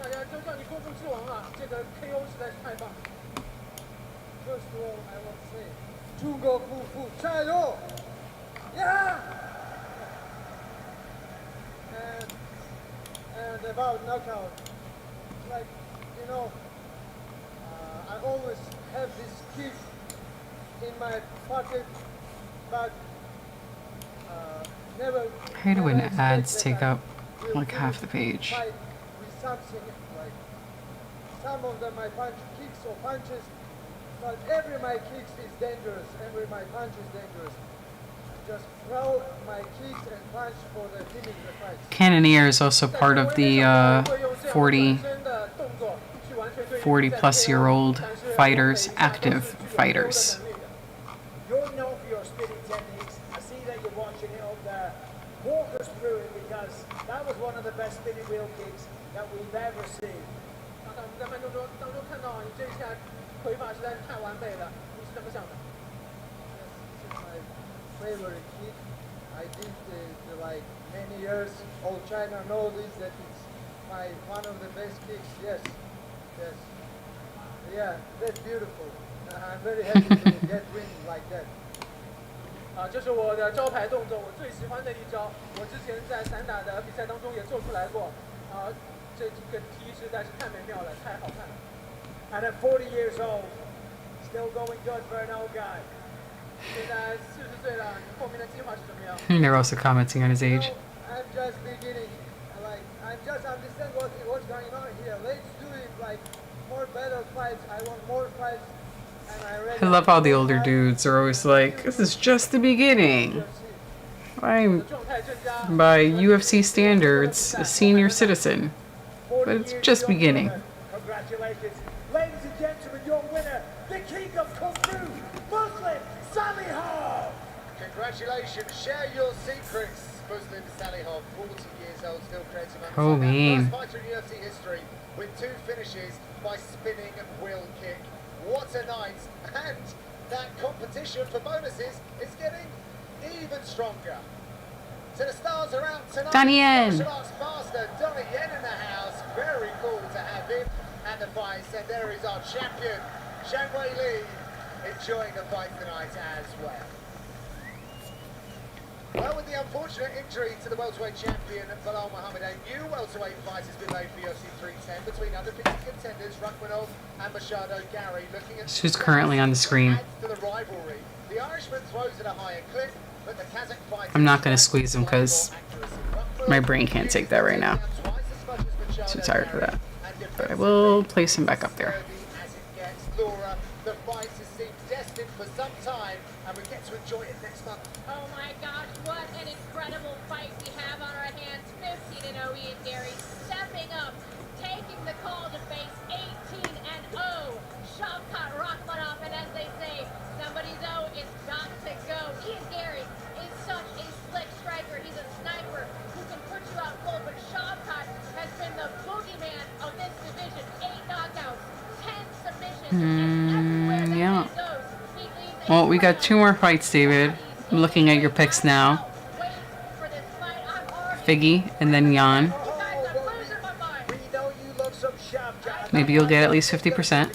大家都叫你功夫之王啊！这个 KO 实在是太棒。First of all, I want to say, 中国夫妇加油! Yeah! And about knockout, like, you know, I always have this kick in my pocket, but never. I hate it when ads take up like half the page. Fight with something like some of them my punch kicks or punches, but every my kicks is dangerous. Every my punch is dangerous. Just throw my kicks and punch for the finish the fight. Cannoneer is also part of the 40 plus year old fighters, active fighters. You're known for your spinning techniques. I see that you're watching it up there. Walk us through it because that was one of the best spinning wheel kicks that we've ever seen. 刚才我们在慢动作当中看到你这一下腿法实在是太完美了，你是怎么想的？ Favorite kick. I did like many years. All China knows this that it's one of the best kicks. Yes, yes, yeah. That's beautiful. I'm very happy to get wins like that. 这是我的招牌动作，我最喜欢的一招。我之前在散打的比赛当中也做出来过。这个踢实在是太美妙了，太好看了。And at 40 years old, still going good for an old guy. 现在40岁了，你后面的计划是怎么样？ And they're also commenting on his age. I'm just beginning. I'm just understand what's going on here. Let's do it like more better fights. I want more fights. I love how the older dudes are always like, this is just the beginning. I'm, by UFC standards, a senior citizen. But it's just beginning. Congratulations. Ladies and gentlemen, your winner, the king of Kung Fu, Muslim Sally Hall. Congratulations, share your secrets. Muslim Sally Hall, 40 years old, still creating Oh, man. first fighter in UFC history with 2 finishes by spinning wheel kick. What a night! And that competition for bonuses is getting even stronger. So the stars are out tonight. Donnie Yen. Martial arts master Donnie Yen in the house. Very cool to have him at the fight. And there is our champion, Zhang Wei Li, enjoying the fight tonight as well. Well, with the unfortunate injury to the welterweight champion Bilal Muhammad, a new welterweight fight has been made for UFC 310 between under 50 contenders Rachmanov and Machado Gary. Looking at Who's currently on the screen. to the rivalry. The Irishman throws at a higher clip, but the Kazakh fighter I'm not going to squeeze him because my brain can't take that right now. Too tired for that. But I will place him back up there. as it gets. Laura, the fight has seemed destined for some time, and we get to enjoy it next month. Oh my gosh, what an incredible fight we have on our hands. 15-0 Ian Gary stepping up, taking the call to face 18-0 Shavkat Rakhmonov. And as they say, somebody's O is got to go. Ian Gary is such a slick striker. He's a sniper who can put you out cold. But Shavkat has been the boogeyman of this division. 8 knockouts, 10 submissions, and everywhere that yeah. he goes, he leaves a Well, we got 2 more fights, David. I'm looking at your picks now. Figgy and then Jan. Maybe you'll get at least 50%.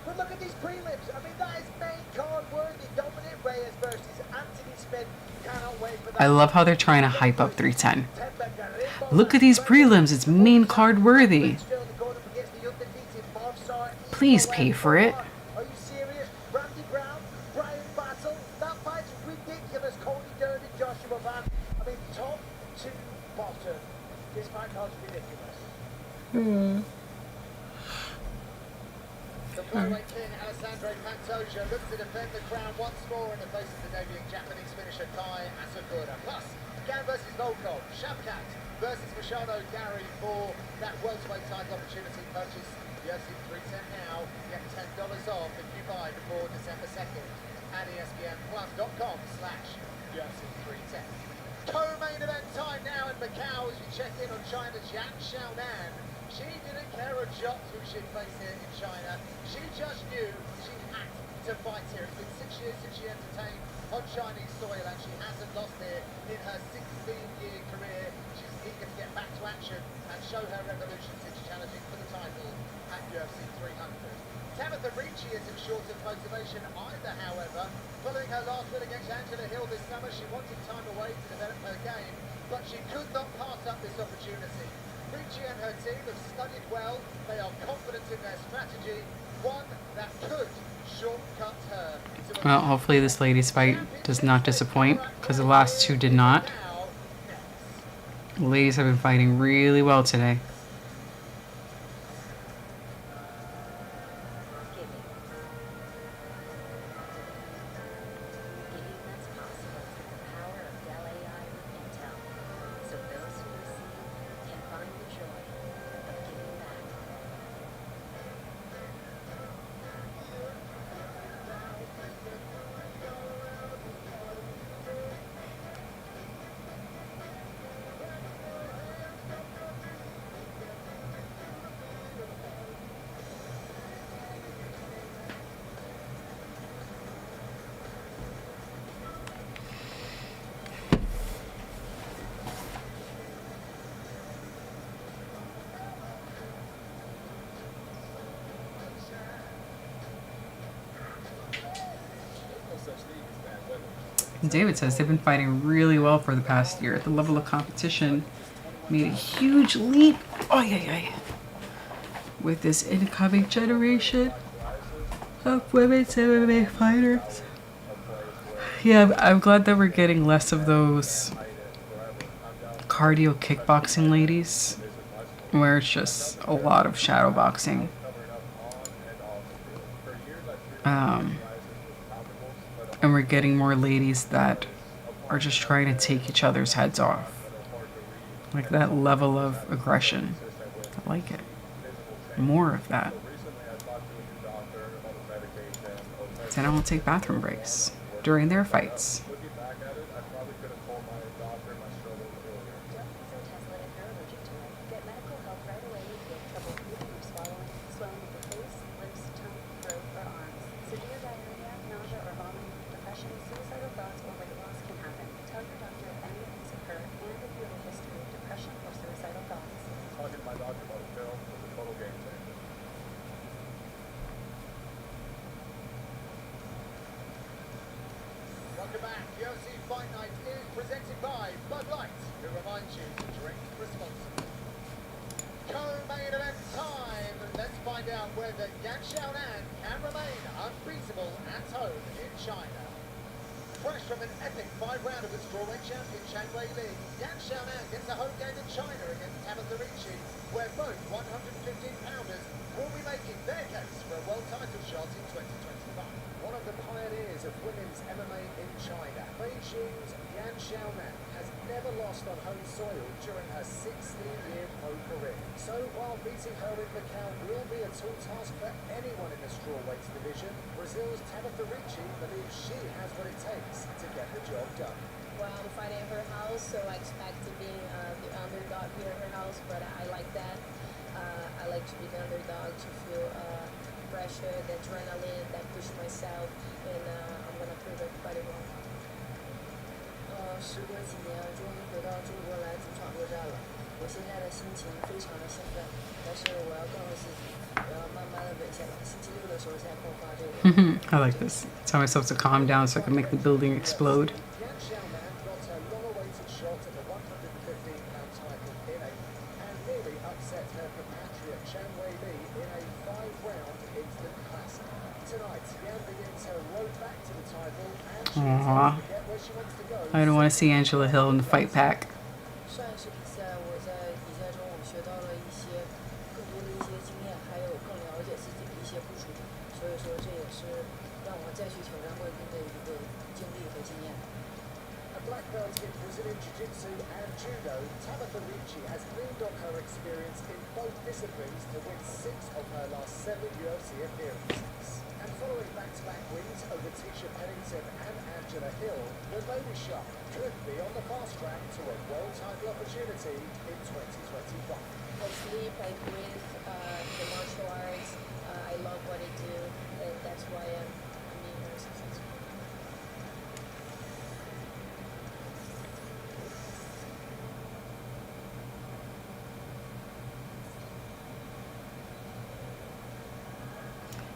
But look at these prelims. I mean, that is main card worthy. Dominic Reyes versus Anthony Smith. Cannot wait for that. I love how they're trying to hype up 310. Look at these prelims. It's main card worthy. Please pay for it. Are you serious? Randy Brown, Brian Battle. That fight's ridiculous. Cody Durden, Joshua Van. I mean, top to bottom. This fight card's ridiculous. Flyweight king Alessandro Pantoja looks to defend the crown once more in the face of the debuting Japanese finisher Kai Asakura. Plus, Gan versus Volkov, Shavkat versus Machado Gary for that welterweight title opportunity. Purchase UFC 310 now, get $10 off if you buy before December 2nd at ESPNplus.com/UFC 310. Co-main event time now in Macau as we check in on China's Yan Xiaonan. She didn't care a jot who she'd face here in China. She just knew she had to fight here. It's been 6 years since she entertained on Chinese soil and she hasn't lost here in her 16-year career. She's eager to get back to action and show her revolution since challenging for the title at UFC 300. Tabitha Ricci isn't short of motivation either, however. Following her last win against Angela Hill this summer, she wanted time away to develop her game, but she could not pass up this opportunity. Ricci and her team have studied well. They are confident in their strategy, one that could shortcut her. Well, hopefully this lady's fight does not disappoint, because the last two did not. The ladies have been fighting really well today. David says they've been fighting really well for the past year. The level of competition made a huge leap with this incoming generation of women's MMA fighters. Yeah, I'm glad that we're getting less of those cardio kickboxing ladies where it's just a lot of shadow boxing. And we're getting more ladies that are just trying to take each other's heads off. Like that level of aggression. I like it. More of that. Then I will take bathroom breaks during their fights. I like this. Tell myself to calm down so I can make the building explode. Aww. I don't want to see Angela Hill in the fight pack. 在需求，然后跟着一个经历和经验。A black belt in Brazilian Jiu-Jitsu and Judo, Tabitha Ricci has leaned on her experience in both disciplines to win 6 of her last 7 UFC appearances. And following back-to-back wins over Tisha Pennington and Angela Hill, the Lady Shark could be on the fast track to a world title opportunity in 2025. I sleep, I breathe, the martial arts. I love what I do, and that's why I'm being very successful.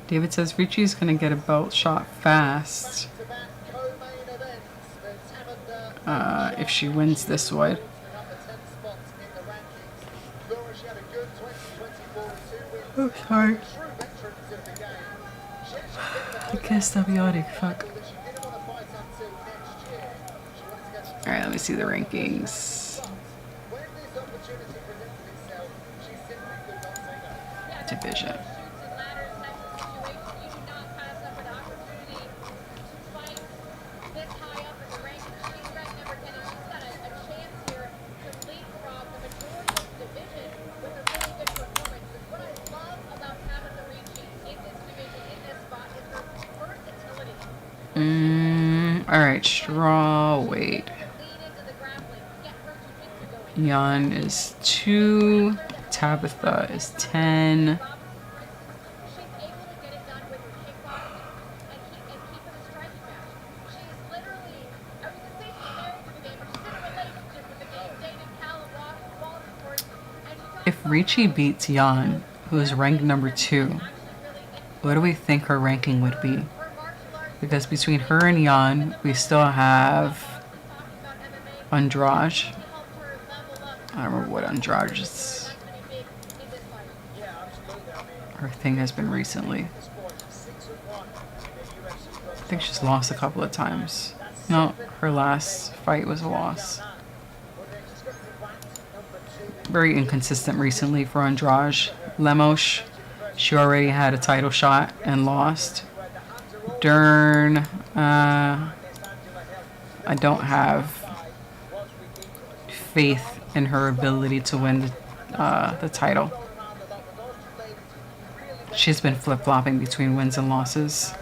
David says Ricci's gonna get a belt shot fast if she wins this one. Oh, sorry. I can't stop yawning. Fuck. Alright, let me see the rankings. Division. Alright, straw weight. Jan is 2. Tabitha is 10. If Ricci beats Jan, who is ranked number 2, what do we think her ranking would be? Because between her and Jan, we still have Andrade. I don't remember what Andrade's her thing has been recently. I think she's lost a couple of times. No, her last fight was a loss. Very inconsistent recently for Andrade. Lemos, she already had a title shot and lost. Dern, I don't have faith in her ability to win the title. She's been flip-flopping between wins and losses.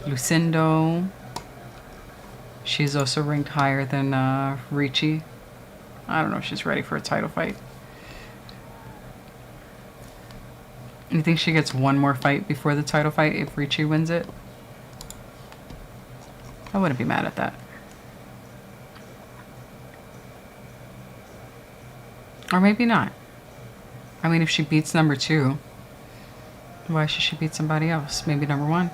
Lucindo. She's also ranked higher than Ricci. I don't know if she's ready for a title fight. You think she gets one more fight before the title fight if Ricci wins it? I wouldn't be mad at that. Or maybe not. I mean, if she beats number 2, why should she beat somebody else? Maybe number 1.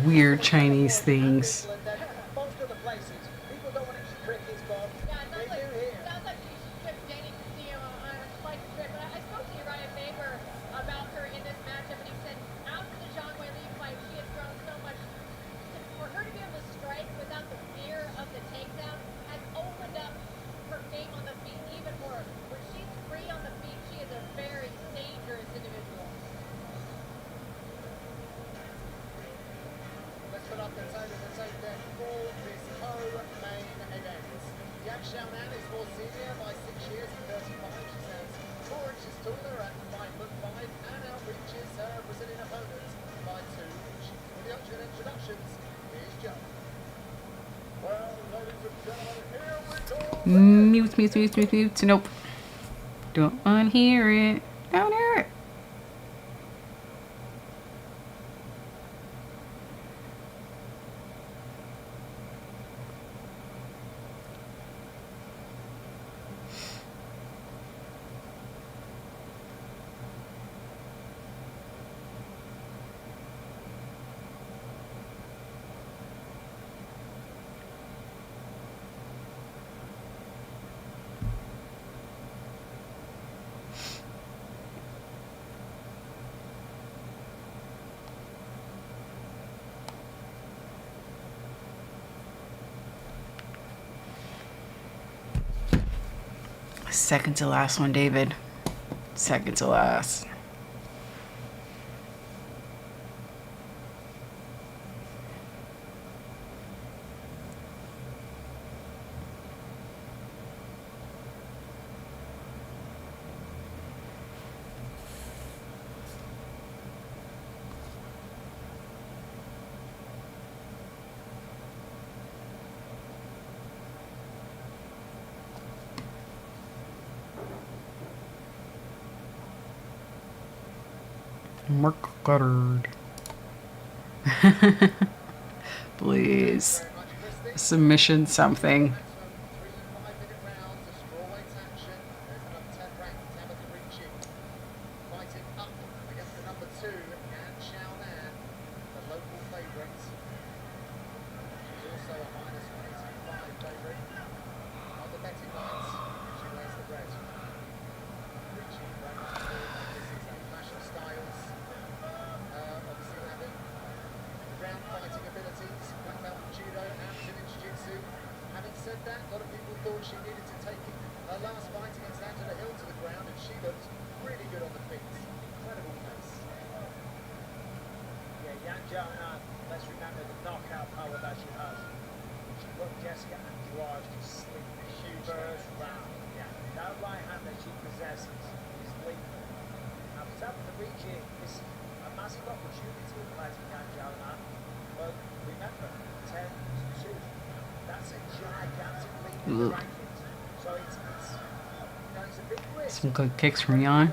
Weird Chinese things. Mute. Nope. Don't want to hear it. Don't hear it. Second to last one, David. Second to last. Mark Goddard. Please. Submission something. Some good kicks from Jan.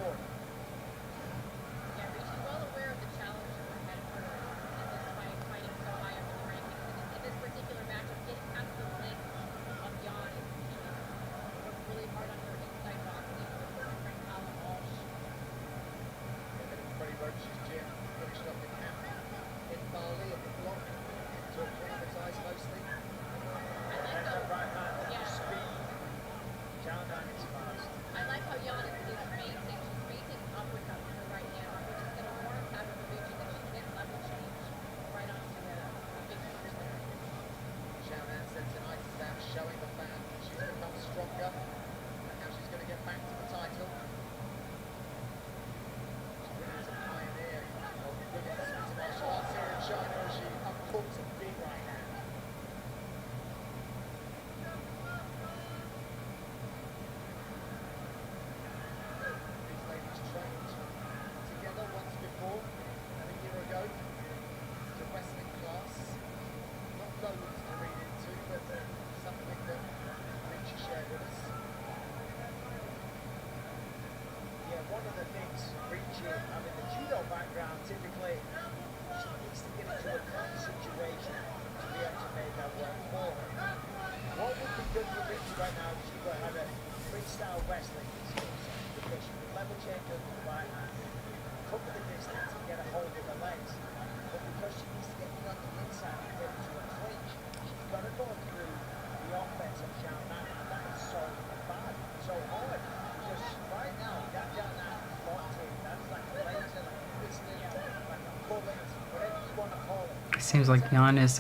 Seems like Jan is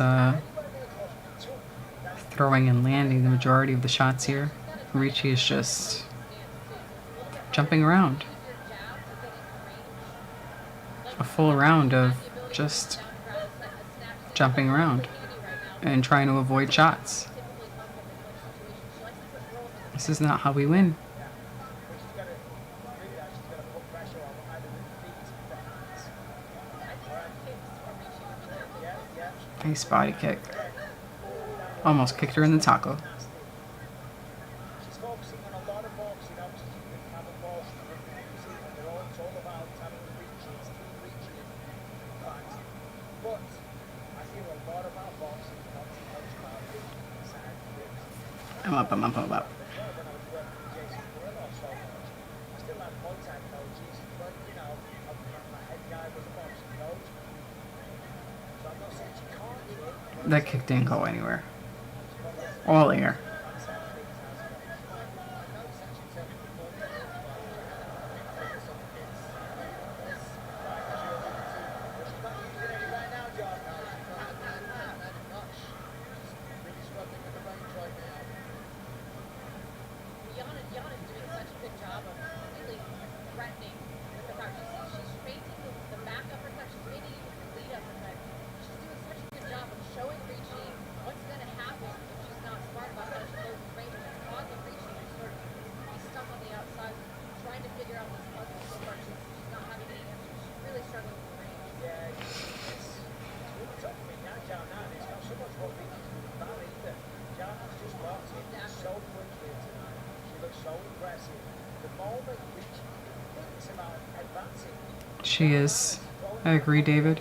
throwing and landing the majority of the shots here. Ricci is just jumping around. A full round of just jumping around and trying to avoid shots. This is not how we win. Nice body kick. Almost kicked her in the taco. him up, I'm up, I'm up. That kick didn't go anywhere. All air. She is. I agree, David.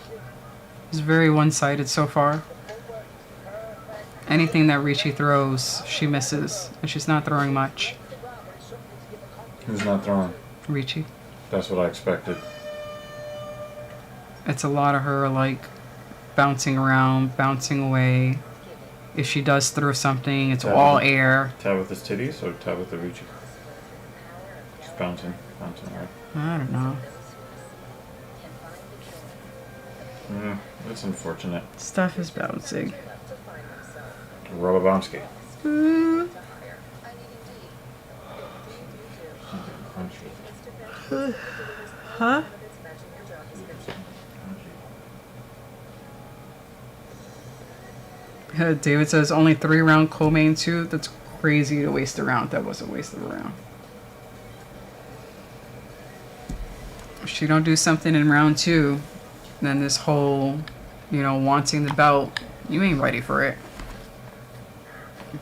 It's very one-sided so far. Anything that Ricci throws, she misses. And she's not throwing much. Who's not throwing? Ricci. That's what I expected. It's a lot of her, like, bouncing around, bouncing away. If she does throw something, it's all air. Tabitha's titties or Tabitha Ricci? Just bouncing, right? I don't know. Yeah, that's unfortunate. Stuff is bouncing. Robobomsky. Huh? David says only 3-round co-main 2. That's crazy to waste a round. That was a waste of a round. If she don't do something in round 2, then this whole, wanting the belt, you ain't ready for it.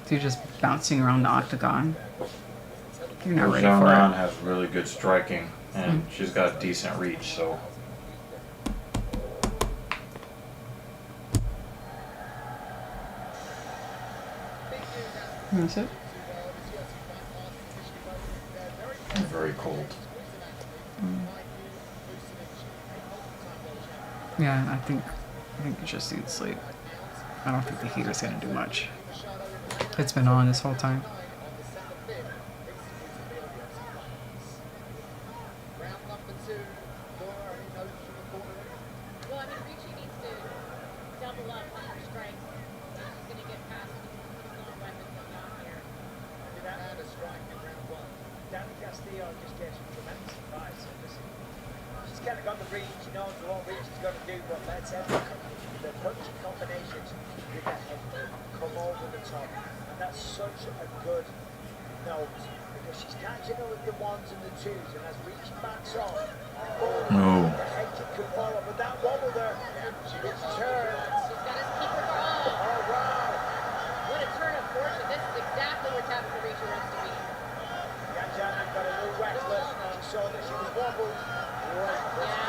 You're just bouncing around the octagon. You're not ready for it. Has really good striking, and she's got decent reach, so. That's it. Very cold. Yeah, I think you just need sleep. I don't think the heater's gonna do much. It's been on this whole time.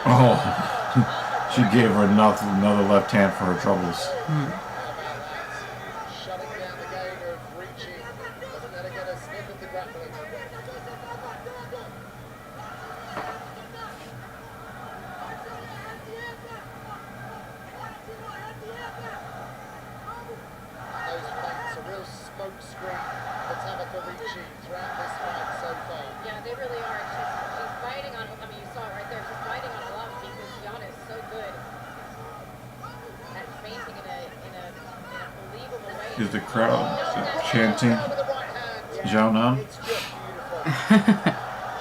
Oh, she gave her another left hand for her troubles. Shutting down the game of Ricci. Doesn't let her get a sniff of the grappling. Those feints, a real smoke screen for Tabitha Ricci throughout this fight so far. Yeah, they really are. She's fighting on, I mean, you saw it right there. She's fighting on a lot because Gianna is so good at feinting in a believable way. Is the crowd chanting Zhao Nan?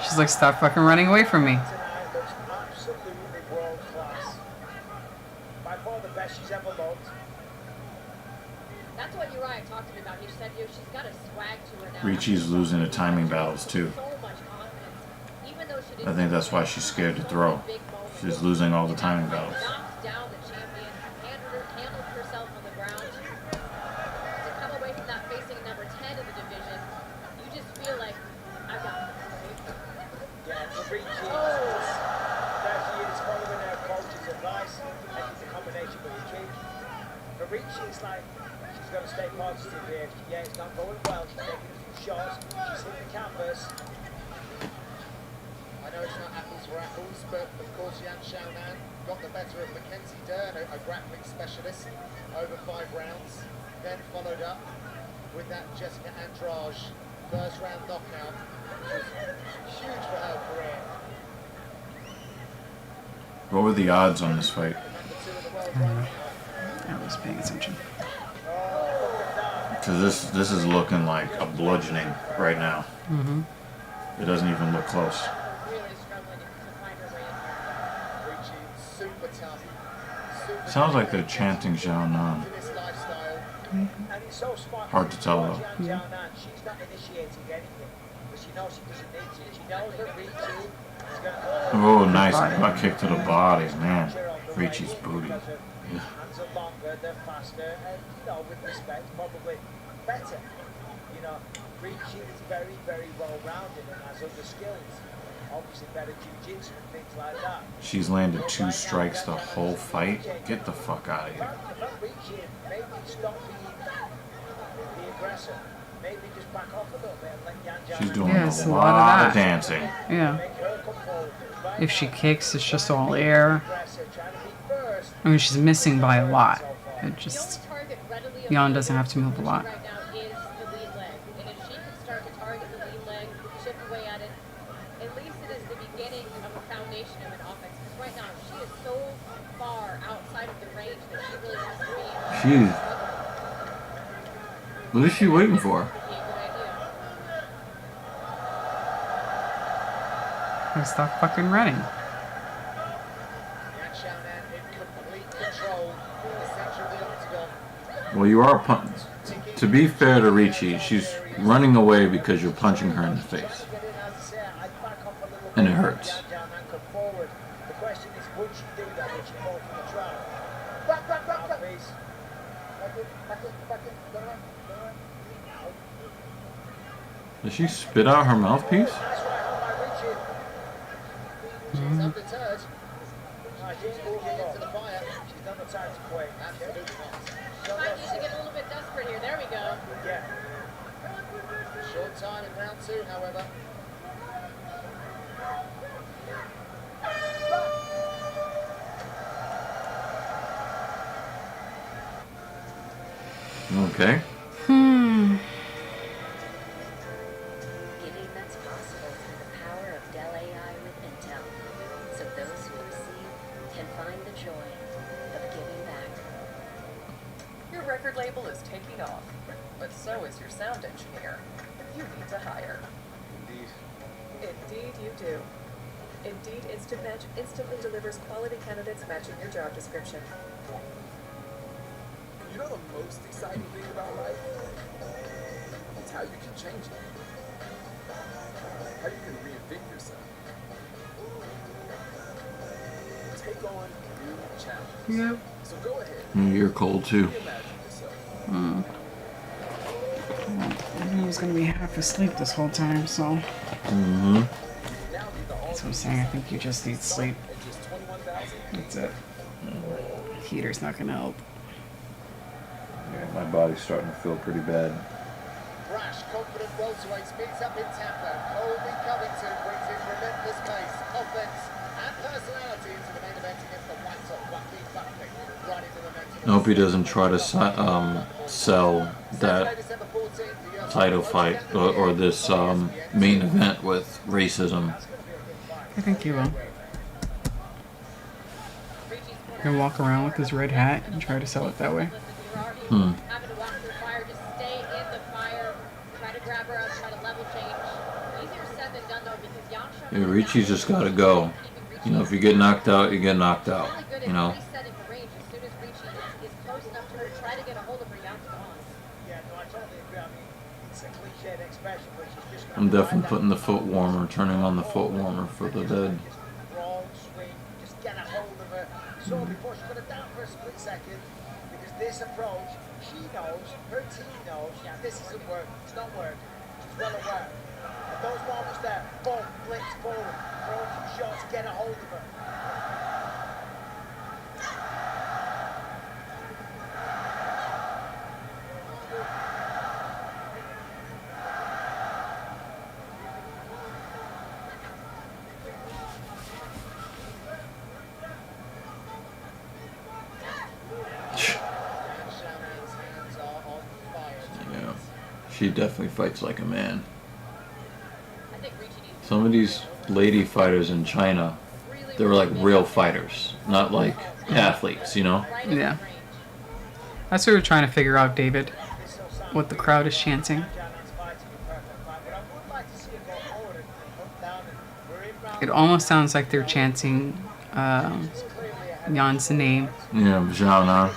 She's like, stop fucking running away from me. Absolutely world class. By far the best she's ever looked. That's what Uriah talked to me about. He said, she's got a swag to her now. Ricci's losing the timing battles too. So much confidence. Even though she didn't I think that's why she's scared to throw. She's losing all the timing battles. knocked down the champion, handled herself on the ground. To come away from that facing number 10 in the division, you just feel like, I've got this. Yeah, for Ricci, 30 years following her coach's advice, and it's a combination with the kick. For Ricci, it's like she's got to stay positive here. Yeah, it's not going well. She's taking a few shots. She's hit the canvas. I know it's not apples for apples, but of course Yan Xiaonan got the better of Mackenzie Dern, a grappling specialist, over 5 rounds. Then followed up with that Jessica Andrade first round knockout, which was huge for her career. What were the odds on this fight? I was paying attention. Because this is looking like a bludgeoning right now. Mm-hmm. It doesn't even look close. Sounds like they're chanting Xiaonan. Hard to tell though. She's not initiating anything, but she knows she doesn't need to. She knows that Ricci is going to... Oh, nice butt kick to the body, man. Ricci's booty. Yeah. Hands are longer, they're faster, and, you know, with respect, probably better. You know, Ricci is very, very well-rounded and has other skills. Obviously better jiu-jitsu and things like that. She's landed 2 strikes the whole fight. Get the fuck out of here. Ricci, maybe stop the aggressor. Maybe just back off a little bit and let Yan She's doing Yes, a a lot lot of of that. dancing. Yeah. If she kicks, it's just all air. I mean, she's missing by a lot. It just... Yan doesn't have to move a lot. Right now is the lead leg. And if she can start to target the lead leg, chip away at it, at least it is the beginning of a foundation of an offense. Because right now, she is so far outside of the range that she really wants to be. Jeez. What is she waiting for? Stop fucking running. Yan Xiaonan in complete control in the center of the octagon. Well, you are to be fair to Ricci, she's running away because you're punching her in the face. And it hurts. The question is, would she do that? Would she fall from the trap? Back, please. Back in. Did she spit out her mouthpiece? She's undeterred. She's walking into the fire. She's done the time to quit. Absolutely not. Might need to get a little bit desperate here. There we go. Yeah. Short time in round 2, however. Okay. Giving that's possible through the power of Dell AI with Intel. So those who receive can find the joy of giving back. Your record label is taking off, but so is your sound engineer. You need to hire. Indeed. Indeed you do. Indeed Instant Match instantly delivers quality candidates matching your job description. You know the most exciting thing about life? It's how you can change it. How you can reinvent yourself. Take on new challenges. Yep. So go ahead. You're cold too. I knew I was gonna be half asleep this whole time, so. Mm-hmm. That's what I'm saying. I think you just need sleep. That's it. Heater's not gonna help. Yeah, my body's starting to feel pretty bad. Brash, confident welterweight speeds up in Tampa. Colby Covington brings his relentless pace, offense, and personality into the main event against the white top Joaquin Buckley. Right into the momentum. I hope he doesn't try to sell that title fight or this main event with racism. I think he will. He'll walk around with his red hat and try to sell it that way. Having to walk through fire, just stay in the fire, try to grab her up, try to level change. Easier said than done though, because Yan Yeah, Ricci's just gotta go. You know, if you get knocked out, you get knocked out. You know. resetting the range as soon as Ricci is close enough to her to try to get a hold of her. Yan's gone. Yeah, no, I totally agree. I mean, it's a cliched expression, but she's just I'm definitely putting the foot warmer, turning on the foot warmer for the dead. roll, swing, just get a hold of her. So before she put it down for a split second, because this approach, she knows, her team knows, yeah, this isn't work, it's not work. She's well aware. At those moments there, boom, blitz forward, throw a few shots, get a hold of her. She definitely fights like a man. Some of these lady fighters in China, they were like real fighters, not like athletes, you know? Yeah. That's what we're trying to figure out, David. What the crowd is chanting. It almost sounds like they're chanting Jan's name. Yeah, Zhao Nan.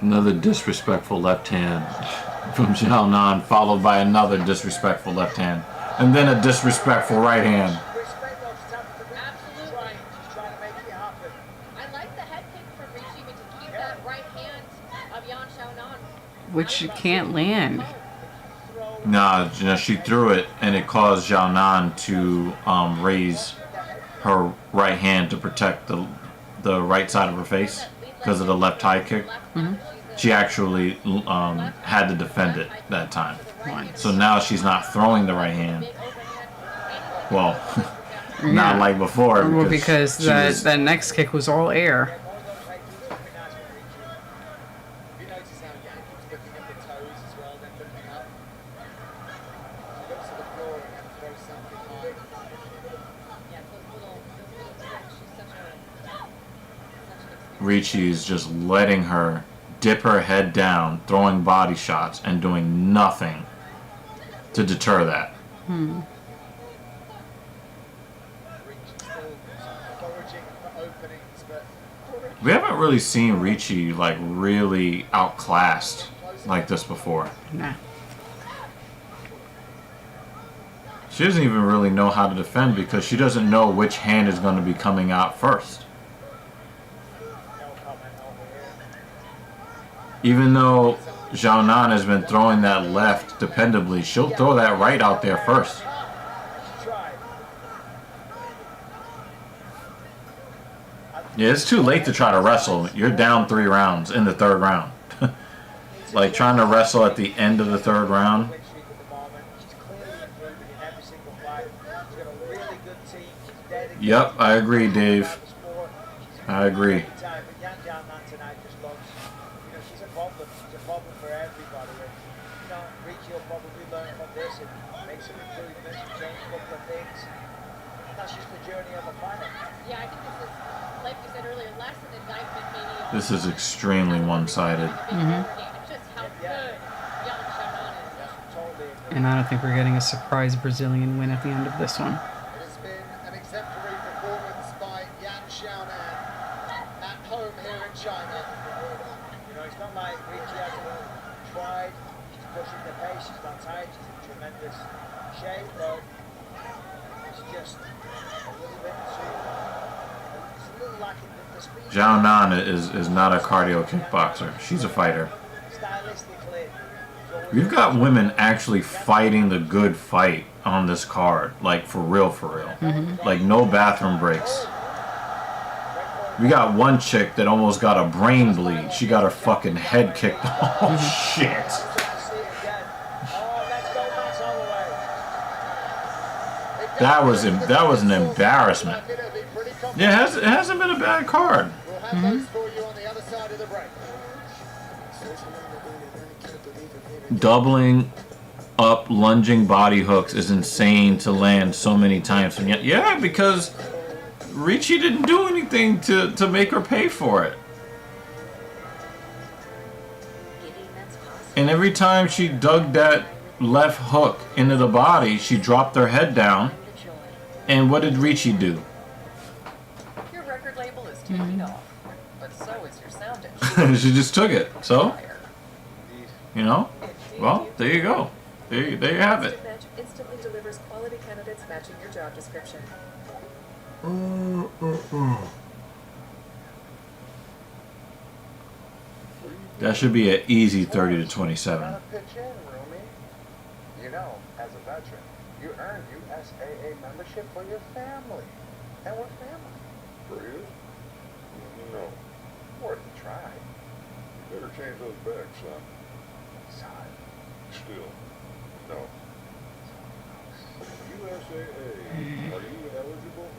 Another disrespectful left hand from Zhao Nan, followed by another disrespectful left hand, and then a disrespectful right hand. Which she can't land. Nah, she threw it, and it caused Zhao Nan to raise her right hand to protect the right side of her face because of the left high kick. Mm-hmm. She actually had to defend it that time. So now she's not throwing the right hand. Well, not like before. Well, because that next kick was all air. Ricci is just letting her dip her head down, throwing body shots, and doing nothing to deter that. We haven't really seen Ricci like really outclassed like this before. Nah. She doesn't even really know how to defend because she doesn't know which hand is going to be coming out first. Even though Zhao Nan has been throwing that left dependably, she'll throw that right out there first. Yeah, it's too late to try to wrestle. You're down 3 rounds in the 3rd round. Like trying to wrestle at the end of the 3rd round. Yep, I agree, Dave. I agree. This is extremely one-sided. And I don't think we're getting a surprise Brazilian win at the end of this one. It has been an exemplary performance by Yan Xiaonan at home here in China. You know, it's not like Ricci hasn't tried, she's pushing the pace, she's not tired, she's in tremendous shape, but it's just a little bit it's a little lacking the speed. Zhao Nan is not a cardio kickboxer. She's a fighter. Stylistically, We've got women actually fighting the good fight on this card. Like, for real, for real. Mm-hmm. Like, no bathroom breaks. We got one chick that almost got a brain bleed. She got her fucking head kicked. Oh, shit. That was an embarrassment. Yeah, it hasn't been a bad card. Mm-hmm. Doubling up lunging body hooks is insane to land so many times. Yeah, because Ricci didn't do anything to make her pay for it. And every time she dug that left hook into the body, she dropped her head down. And what did Ricci do? Your record label is taking off, but so is your sound engineer. She just took it. So, you know, well, there you go. There you have it. Match instantly delivers quality candidates matching your job description. That should be an easy 30 to 27. You know, as a veteran, you earned USAA membership for your family. And we're family. For you? No. Worth a try. You better change those bags, son. Son. Still, no. USAA, are you eligible?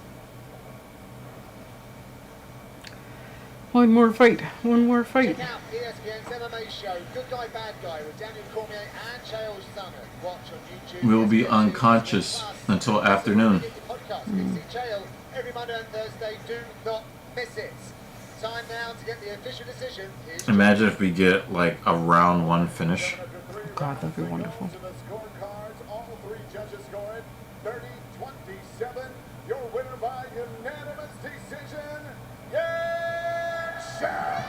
One more fight. One more fight. Check out ESPN's MMA show, Good Guy, Bad Guy, with Daniel Cormier and Chael Sonnen. Watch on YouTube. We will be unconscious until afternoon. See Chael every Monday and Thursday. Do not miss it. Time now to get the official decision. Imagine if we get like a round 1 finish. God, that'd be wonderful. All 3 judges scored 30-27. Your winner by unanimous decision.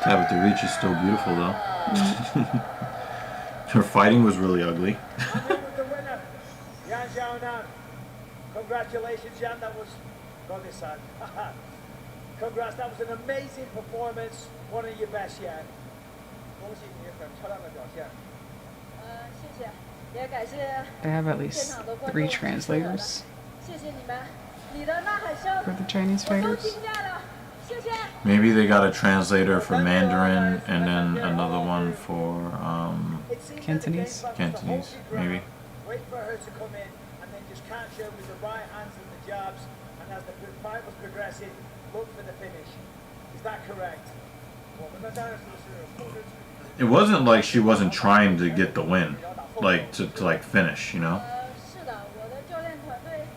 Tabitha Reach is still beautiful though. Her fighting was really ugly. The winner, Yan Xiaonan. Congratulations, Yan. That was got this son. Congrats. That was an amazing performance. One of your best yet. 恭喜你很漂亮的表现。谢谢，也感谢 They have at 现 least 场的观 3 众 translators 谢谢你们，你的呐喊声 for the Chinese 我都 fighters. 听见了，谢谢。 Maybe they got a translator for Mandarin and then another one for Cantonese. Cantonese, maybe. Wait for her to come in and then just catch her with the right hands and the jabs. And as the fight was progressing, look for the finish. Is that correct? It wasn't like she wasn't trying to get the win, like to like finish, you know. 是的，我的教练团队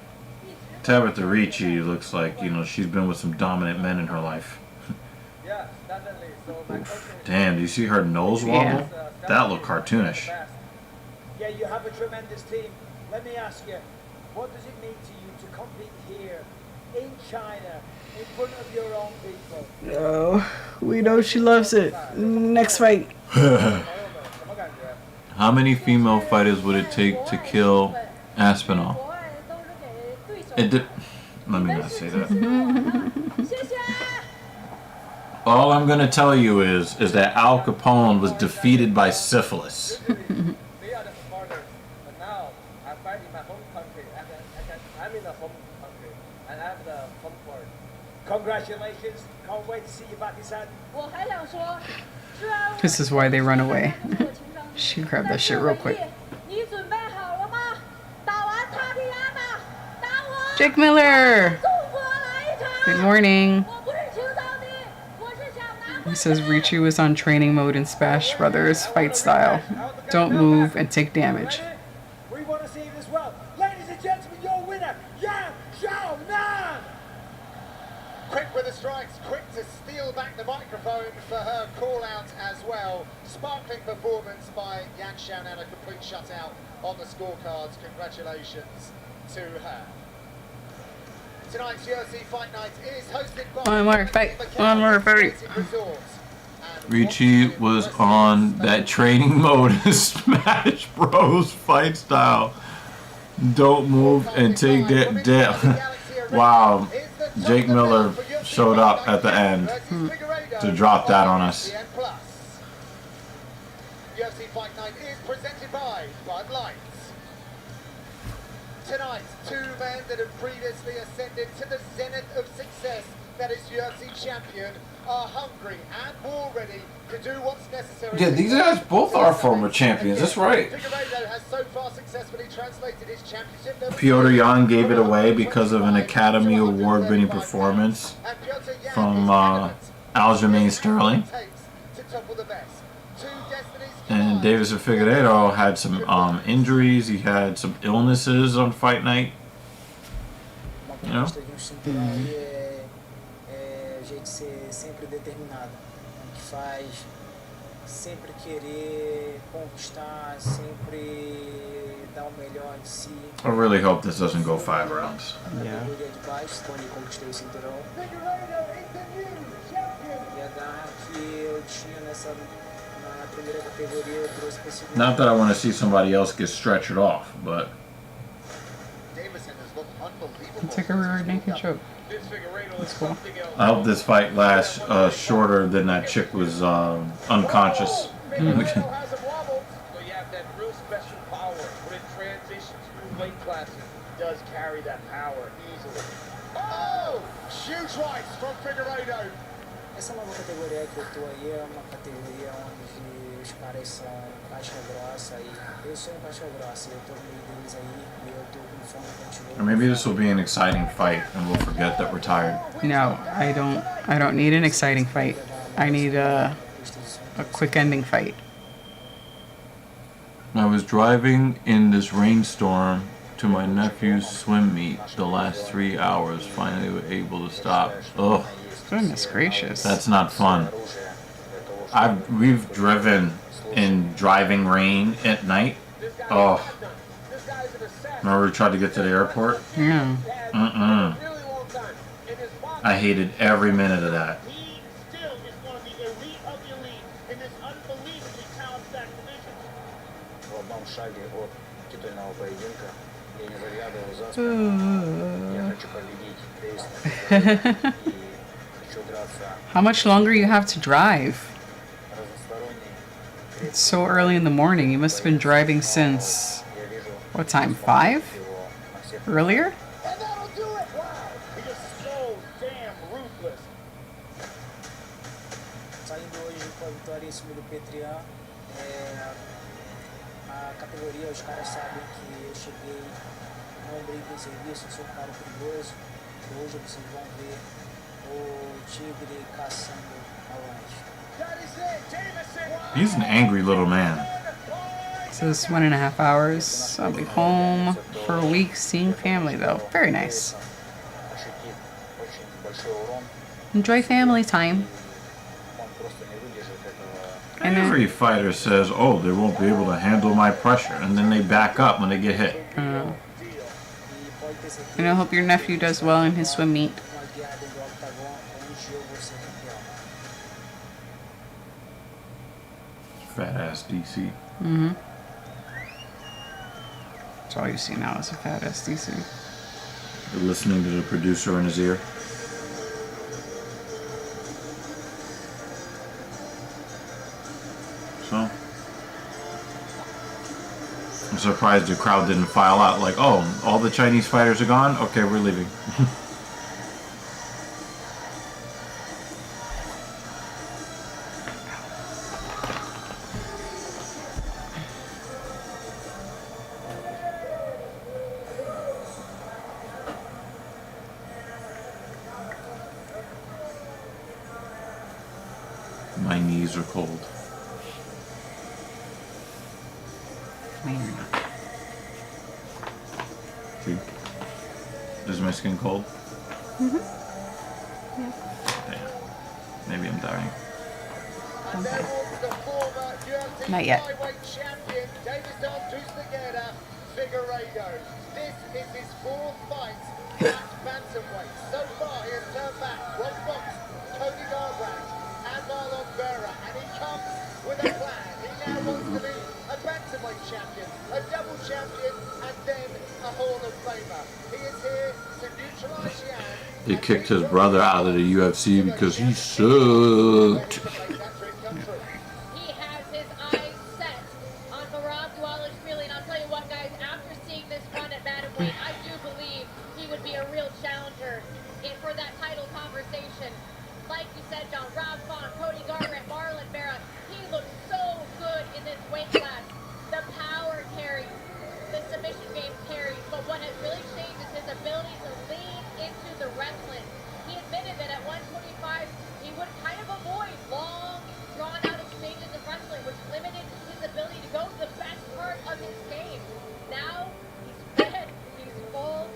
一直 Tabitha Ricci looks like, you know, she's been with some dominant men in her life. Yeah, definitely. So my coach is- Damn, do you see her nose wobble? That looked cartoonish. Yeah, you have a tremendous team. Let me ask you, what does it mean to you to compete here in China in front of your own people? Oh, we know she loves it. Next fight. How many female fighters would it take to kill Aspinall? 国外都是给对手。 It did. Let me not say that. 谢谢。 All I'm gonna tell you is that Al Capone was defeated by syphilis. They are the supporters, but now I fight in my home country. I'm in the home country, and I have the home court. Congratulations. Can't wait to see you back inside. 我还想说，虽然我 This is why they run away. 我情商低 She grabbed that 但是 shit 我 real quick. 你准备好了吗？打完塔皮亚吧，打我。 Jake Miller. 中国来一场。 Good morning. 我不是情商低，我是想拿。 He says Ricci was on training mode in Smash Brothers fight style. Don't move and take damage. We want to see it as well. Ladies and gentlemen, your winner, Yan Xiaonan. Quick with the strikes, quick to steal back the microphone for her call out as well. Sparkling performance by Yan Xiaonan, a complete shutout on the scorecards. Congratulations to her. Tonight's UFC Fight Night is hosted by One more fight. One more fight. Ricci was on that training mode in Smash Bros. Fight style. Don't move and take that down. Wow. Jake Miller showed up at the end to drop that on us. UFC Fight Night is presented by Bud Light. Tonight, 2 men that have previously ascended to the zenith of success, that is UFC champion, are hungry and war ready to do what's necessary. Yeah, these guys both are former champions. That's right. Figueiredo has so far successfully translated his championship. Petr Yan gave it away because of an Academy Award-winning performance from Aljamain Sterling. And Deiveson Figueiredo had some injuries. He had some illnesses on fight night. You know? Sempre determinado, que faz sempre querer conquistar, sempre dar o melhor de si. I really hope this doesn't go 5 rounds. Yeah. De baixo, quando conquistei o cinturão. E a garra que eu tinha nessa na primeira categoria eu trouxe para segunda. Not that I want to see somebody else get stretched off, but Deiveson has looked unbelievable. It's like a rear naked choke. That's cool. I hope this fight lasts shorter than that chick was unconscious. So you have that real special power when it transitions through weight classes. It does carry that power easily. Oh! Huge rights from Figueiredo. Essa nova categoria que eu tô aí é uma categoria onde os caras são casca grossa e eu sou um casca grossa e eu tô no meio deles aí e eu tô com fome de continuar. Or maybe this will be an exciting fight and we'll forget that we're tired. No, I don't need an exciting fight. I need a quick ending fight. I was driving in this rainstorm to my nephew's swim meet. The last 3 hours, finally were able to stop. Ugh. Goodness gracious. That's not fun. We've driven in driving rain at night. Oh. Remember we tried to get to the airport? Yeah. I hated every minute of that. How much longer you have to drive? It's so early in the morning. You must have been driving since what time? 5? Earlier? Saindo hoje com a vitória em cima do Petr, a categoria, os caras sabem que eu cheguei, não brinco em serviço, eu sou um cara perigoso. Hoje vocês vão ver o tigre caçando aonde. He's an angry little man. So it's 1.5 hours. I'll be home for a week seeing family though. Very nice. Enjoy family time. And every fighter says, oh, they won't be able to handle my pressure, and then they back up when they get hit. And I hope your nephew does well in his swim meet. Fat ass DC. Mm-hmm. That's all you see now is a fat ass DC. You're listening to the producer in his ear. So, I'm surprised the crowd didn't file out like, oh, all the Chinese fighters are gone? Okay, we're leaving. My knees are cold. Maybe not. See? Is my skin cold? Mm-hmm. Yeah. Damn. Maybe I'm dying. Okay. Not yet. Champion Deiveson Figueiredo. This is his 4th fight at bantamweight. So far, he has turned back Rob Fox, Cody Garbrandt, and Marlon Vera, and he comes with a plan. He now wants to be a bantamweight champion, a double champion, and then a Hall of Famer. He is here to neutralize Yan. They kicked his brother out of the UFC because he sucked. He has his eyes set on Marab Dwalish-Freely, and I'll tell you what, guys, after seeing this run at bantamweight, I do believe he would be a real challenger for that title conversation. Like you said, John, Rob Font, Cody Garbrandt, Marlon Vera, he looks so good in this weight class. The power carries, the submission game carries, but what has really changed is his ability to lean into the wrestling. He admitted that at 125, he would kind of avoid long, drawn-out exchanges of wrestling, which limited his ability to go to the best part of his game. Now, he's fed, he's full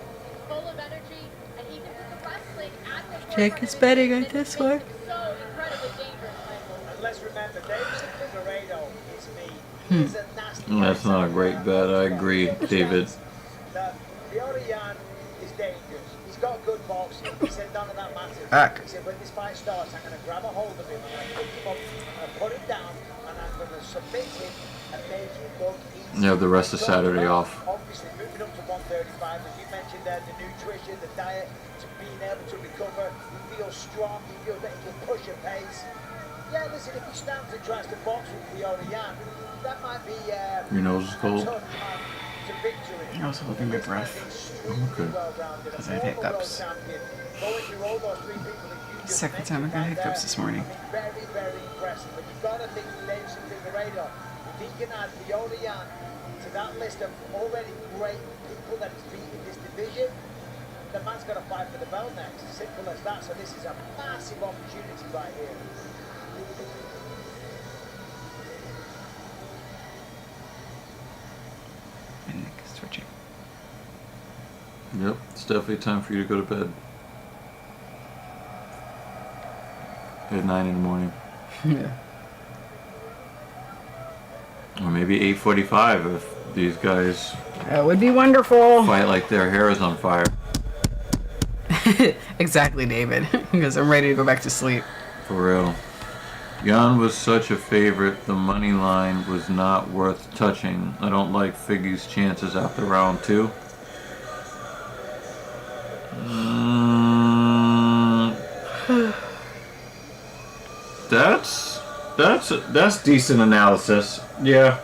of energy, and he can put the wrestling at the Jake is betting on this one. so incredibly dangerous, Michael. And let's remember, Deiveson Figueiredo is me. Hmm. He's a nasty That's not a great bet, I agree, David. That Petr is dangerous. He's got good boxing. He said none of that matters. Back. He said when this fight starts, I'm going to grab a hold of him, I'm going to pick him up, I'm going to put him down, and I'm going to submit him and make him look easy. You have the rest of Saturday off. Obviously, moving up to 135, as you mentioned there, the nutrition, the diet, to being able to recover. He feels strong, he feels that he can push a pace. Yeah, listen, if he stands and tries to box with Petr, that might be Your nose is cold? a tough time to victory. I'm also holding my breath. Okay. Because I had hiccups. Second time I got hiccups this morning. Very, very impressive. But you've got to think Deiveson Figueiredo, if he can add Petr to that list of already great people that he's beat in this division, the man's got to fight for the belt next. Simple as that. So this is a massive opportunity right here. And Nick is twitching. Yep, it's definitely time for you to go to bed. At 9 in the morning. Yeah. Or maybe 8:45 if these guys That would be wonderful. fight like their hair is on fire. Exactly, David. Because I'm ready to go back to sleep. For real. Jan was such a favorite, the money line was not worth touching. I don't like Figgy's chances after round 2. That's decent analysis. Yeah.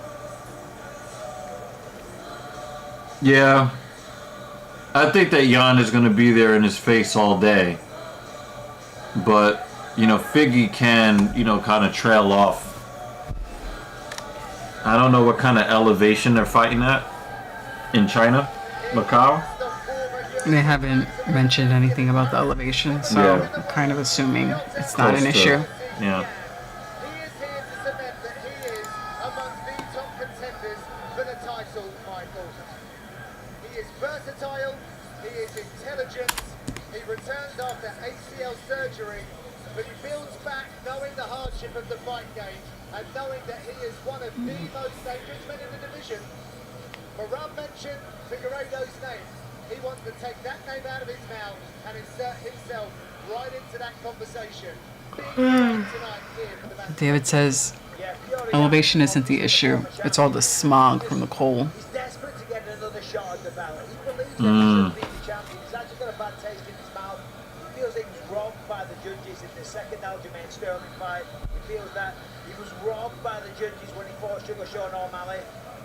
Yeah. I think that Jan is going to be there in his face all day. But, you know, Figgy can, you know, kind of trail off. I don't know what kind of elevation they're fighting at in China, Macau. They haven't mentioned anything about the elevation, so Yeah. I'm kind of assuming it's not an Close to- issue. Yeah. He is here to cement that he is amongst the top contenders for the title, Michael. He is versatile, he is intelligent, he returns after ACL surgery, but he builds back knowing the hardship of the fight game and knowing that he is one of the most dangerous men in the division. Moran mentioned Figueiredo's name. He wants to take that name out of his mouth and insert himself right into that conversation. David says elevation isn't the issue. It's all the smog from the coal. He's desperate to get another shot at the belt. He believes that he should be the champion. He's actually got a bad taste in his mouth. He feels he was robbed by the judges in the second Aljamain Sterling fight. He feels that he was robbed by the judges when he fought Sugar Sean O'Malley.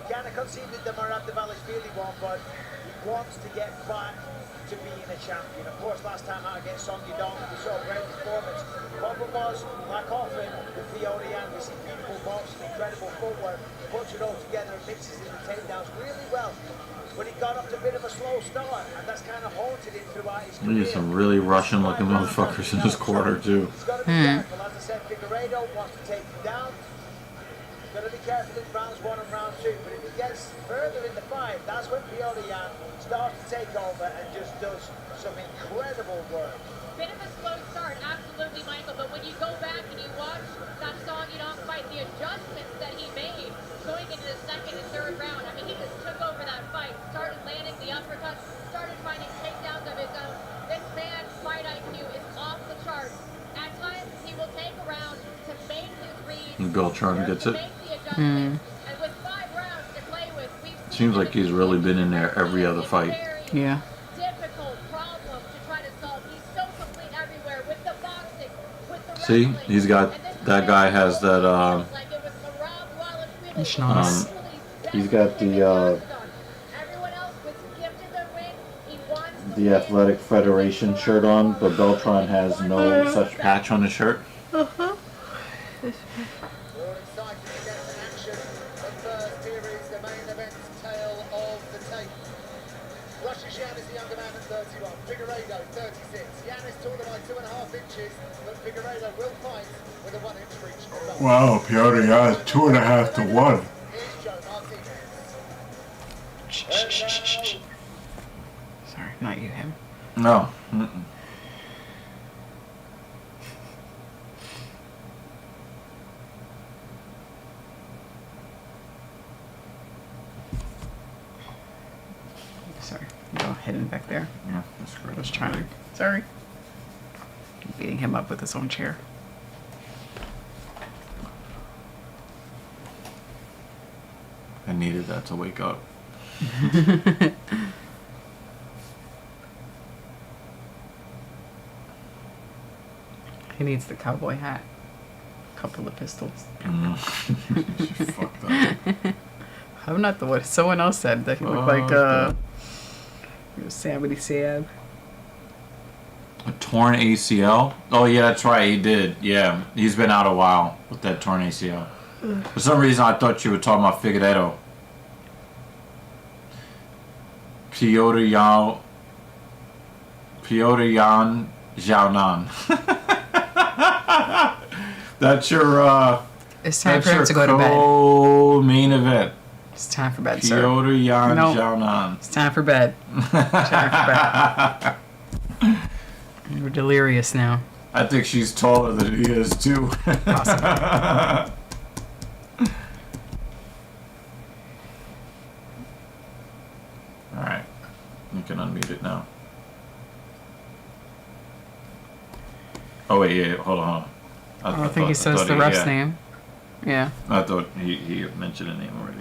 He kind of conceded the Marab Valley's field he won, but he wants to get back to being a champion. Of course, last time out against Song Yudong, we saw a great performance. The problem was, like often, with Fiona Yang, we see beautiful boxing, incredible footwork, puts it all together and mixes in the takedowns really well. But he got up to a bit of a slow start, and that's kind of haunted him throughout his career. There's some really Russian-looking motherfuckers in this quarter, too. He's got to be careful. As I said, Figueiredo wants to take him down. He's got to be careful in rounds 1 and round 2. But if he gets further in the fight, that's when Fiona Yang starts to take over and just does some incredible work. Bit of a slow start, absolutely, Michael, but when you go back and you watch that Song Yudong fight, the adjustments that he made going into the second and third round, I mean, he just took over that fight, started landing the uppercuts, started finding takedowns of his own. This man's fight IQ is off the charts. At times, he will take a round to make his reads, And Beltran gets it. make the adjustments, and with 5 rounds to play with, we've Seems like he's really been in there every other fight. Yeah. difficult problem to try to solve. He's so complete everywhere with the boxing, with the See, wrestling. he's got, that guy has that, Like it was Marab Wallace Schnoz. he's got the, Everyone else was gifted the win. He wants the Athletic Federation shirt on, but Beltran has no such patch on his shirt. We're all excited to get to action, but first here is the main event tale of the tape. Russia's Jan is the younger man at 31, Figueiredo 36. Jan is taller by 2.5 inches, but Figueiredo will fight with a 1-inch reach. Wow, Piotr Jan, 2.5 to 1. Here's Joe Martinez. Sorry, not you, him. No. Sorry. Go hidden back there. Yeah, that's great. I was trying to. Sorry. Beating him up with his own chair. I needed that to wake up. He needs the cowboy hat. Couple of pistols. She fucked up. I'm not the one. Someone else said that he looked like Yosemite Sam. A torn ACL? Oh, yeah, that's right. He did. Yeah, he's been out a while with that torn ACL. For some reason, I thought you were talking about Figueiredo. Piotr Jan Xiaonan. That's your It's time that's for him your to go to bed. main event. It's time for bed, sir. Petr Yan Nope. Jianan. It's time for bed. Time for bed. We're delirious now. I think she's taller than he is too. Possibly. Alright. You can unmute it now. Oh wait, yeah, hold on. I don't think he says the ref's name. Yeah. I thought he mentioned a name already.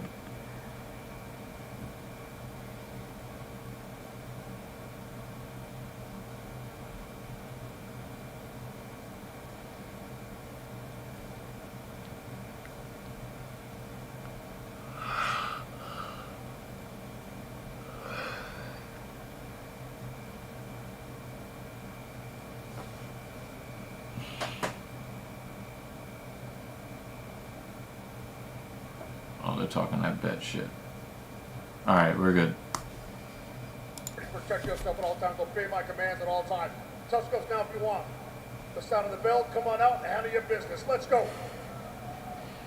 Oh, they're talking that bad shit. Alright, we're good. Protect yourself at all times. Obey my commands at all times. Tuskos now if you want. The sound of the bell, come on out and handle your business. Let's go.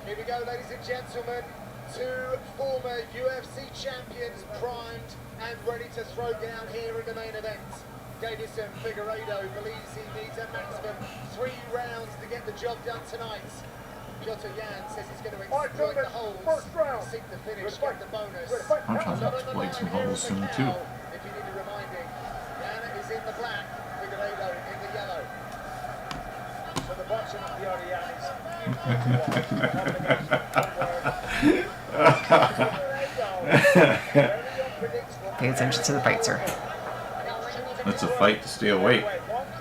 Here we go, ladies and gentlemen. Two former UFC champions primed and ready to throw down here in the main event. Deiveson Figueiredo believes he needs a maximum 3 rounds to get the job done tonight. Petr Yan says he's going to exploit the holes, seek the finish, get the bonus. I'm trying to exploit some holes soon too. If you need a reminding, Yan is in the black, Figueiredo in the yellow. So the boxing of Petr Yan is Pay attention to the fight, sir. It's a fight to stay awake.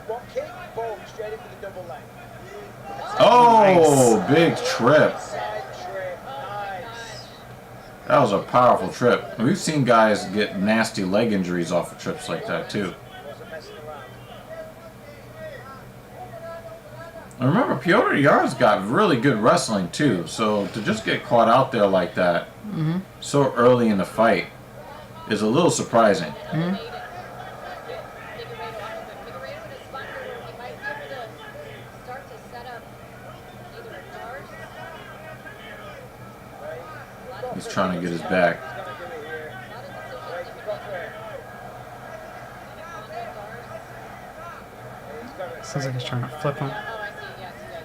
one kick, boom, straight into the double leg. Oh, big trip. Side trip, nice. That was a powerful trip. We've seen guys get nasty leg injuries off of trips like that too. Wasn't messing around. I remember Petr Yan's got really good wrestling too, so to just get caught out there like that so early in the fight is a little surprising. He's trying to get his back. Sounds like he's trying to flip him.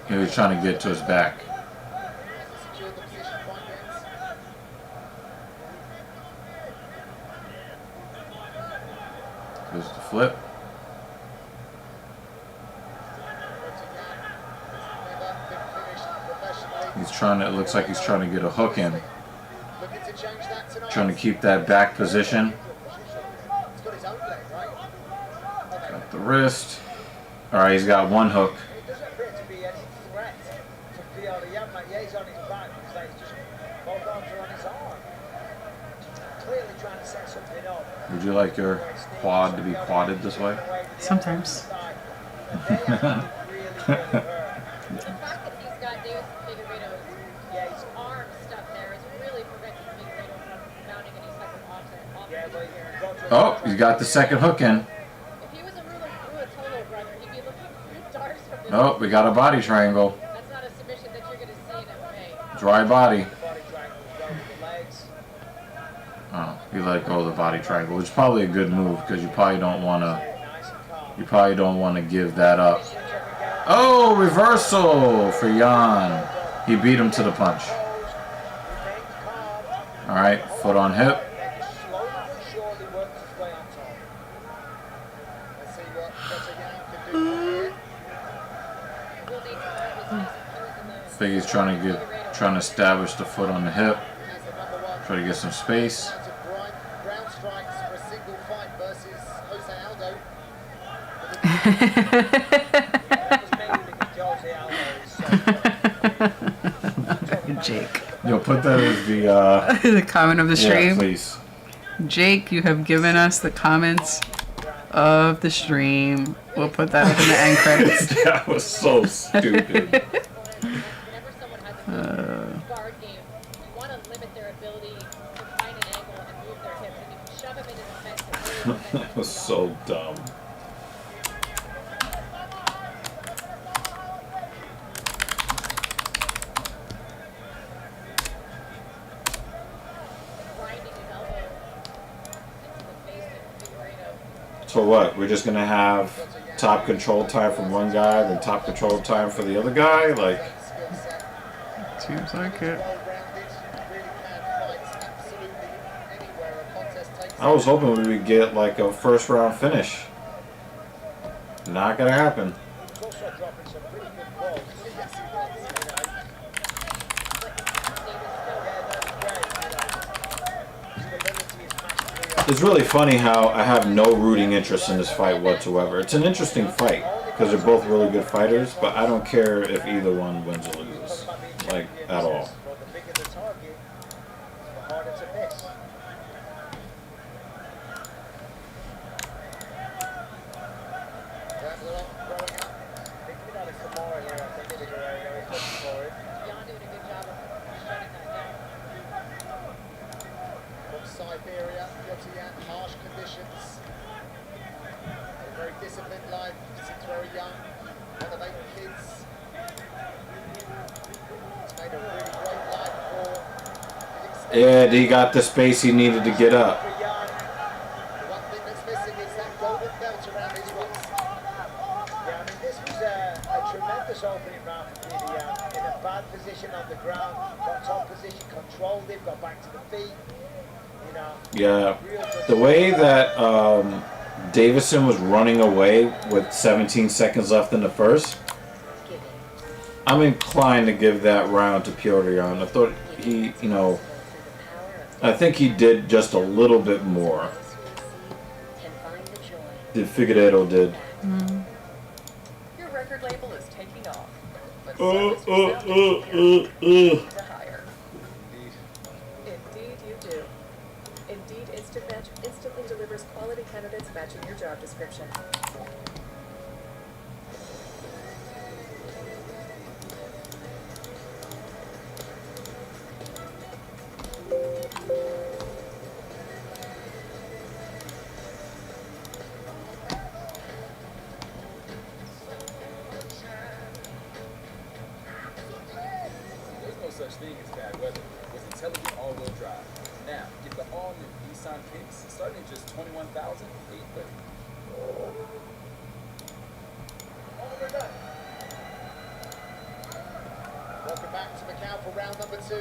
He was trying to get to his back. Secure the position quite dense. There's the flip. He's trying to, it looks like he's trying to get a hook in. Looking to change that tonight. Trying to keep that back position. He's got his own leg, right? Got the wrist. Alright, he's got one hook. It doesn't appear to be any threat to Petr Yan. Yeah, he's on his back because he's just both arms are on his arm. Clearly trying to set something up. Would you like your quad to be quadded this way? Sometimes. The fact that he's got Deiveson Figueiredo's arm stuck there is really preventing Figueiredo from mounting any type of offset here. Oh, he's got the second hook in. If he was a Ruatolo brother, he'd be looking for darts from this. Oh, we got a body triangle. That's not a submission that you're going to see in MMA. Dry body. Oh, you let go of the body triangle, which is probably a good move because you probably don't want to. You probably don't want to give that up. Oh, reversal for Yan. He beat him to the punch. All right, foot on hip. Let's see what Petr Yan can do here. Figgy's trying to establish the foot on the hip. Try to get some space. Ground strikes for a single fight versus Jose Aldo. Jake. Yo, put that as the The comment of the stream. Yeah, please. Jake, you have given us the comments of the stream. We'll put that up in the end credits. That was so stupid. Guard game, you want to limit their ability to find an angle and move their hips. And if you shove them into the fence, That was so dumb. So what? We're just gonna have top control time from one guy, then top control time for the other guy? Like, seems like it. I was hoping we would get like a first round finish. Not gonna happen. It's really funny how I have no rooting interest in this fight whatsoever. It's an interesting fight because they're both really good fighters, but I don't care if either one wins or loses, like, at all. Siberia, Cotai, harsh conditions. A very disciplined life since very young. One of 8 kids. It's made a really great life for. Yeah, he got the space he needed to get up. The one thing that's missing is that golden belt around his waist. Yeah, I mean, this was a tremendous opening round for Figueiredo. In a bad position on the ground, got top position, controlled him, got back to the feet. Yeah, the way that Deiveson was running away with 17 seconds left in the first, I'm inclined to give that round to Petr. I thought he, I think he did just a little bit more than Figueiredo did. Your record label is taking off, but so is your sound engineer. Higher. Indeed you do. Indeed Instant Match instantly delivers quality candidates matching your job description. There's no such thing as bad weather. It's intelligent all-wheel drive. Now, get the all-new Nissan Kicks starting at just $21,830. Welcome back to Macau for round number 2.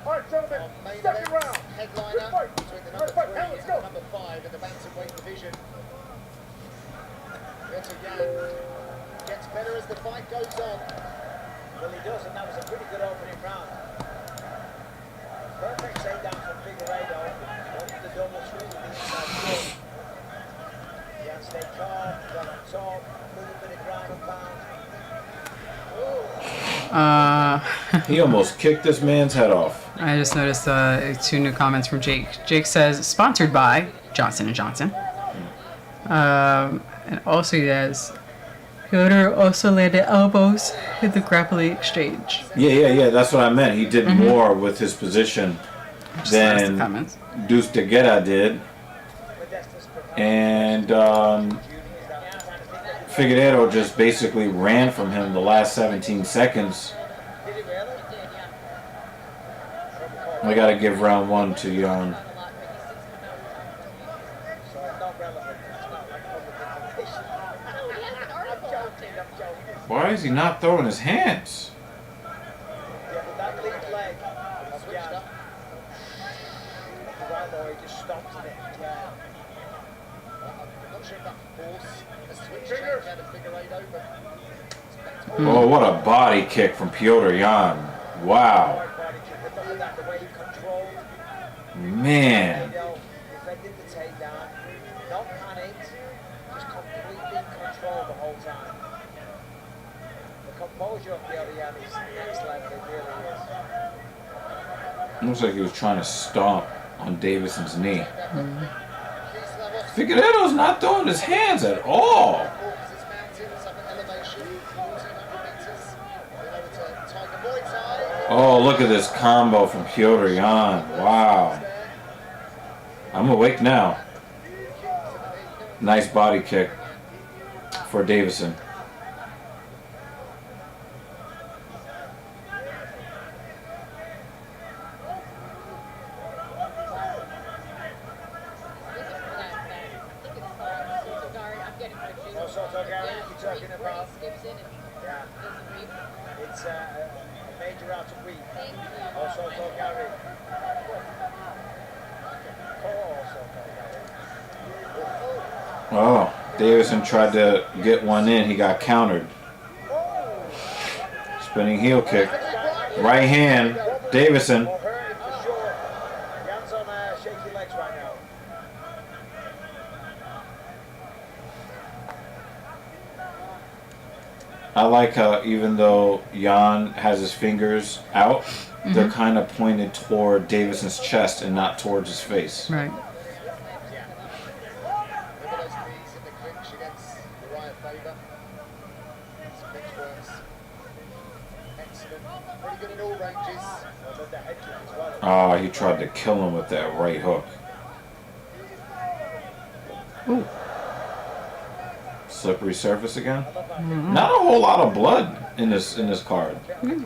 All right, gentlemen, second round. Headliner between the number 3 and the number 5 in the bantamweight division. Petr gets better as the fight goes on. Well, he does, and that was a pretty good opening round. Perfect takedown from Figueiredo. Wanted the double through with the inside foot. He has to stay calm, got on top, a little bit of ground and pound. He almost kicked this man's head off. I just noticed 2 new comments from Jake. Jake says, sponsored by Johnson & Johnson. And also he says, Petr also landed elbows in the grappling exchange. Yeah, that's what I meant. He did more with his position than Deuce de Guerra did. And Figueiredo just basically ran from him the last 17 seconds. I gotta give round 1 to Jan. Why is he not throwing his hands? Yeah, but that lead leg of Jan. Right though, he just stopped it. Yeah. I'm not sure if that force a switch change out of Figueiredo, but Oh, what a body kick from Petr Jan. Wow. Man. Defended the takedown, not panicked, just completely in control the whole time. The composure of Petr Jan is next level, it really is. Looks like he was trying to stomp on Deiveson's knee. Figueiredo's not throwing his hands at all. Oh, look at this combo from Petr Jan. Wow. I'm awake now. Nice body kick for Deiveson. sort of Gary you're talking where about? he skips in and Yeah. doesn't reap. It's a major out of week. Thank you. Also called Gary. Also called Gary. Oh, Deiveson tried to get one in. He got countered. Spinning heel kick. Right hand. Deiveson. For sure. Jan's on shaky legs right now. I like how even though Jan has his fingers out, they're kind of pointed toward Deiveson's chest and not towards his face. Right. Look at those knees in the clinch against Uriah Faber. His clinch works. Excellent. Pretty good in all ranges. Oh, he tried to kill him with that right hook. Ooh. Slippery surface again. Not a whole lot of blood in this card. Seems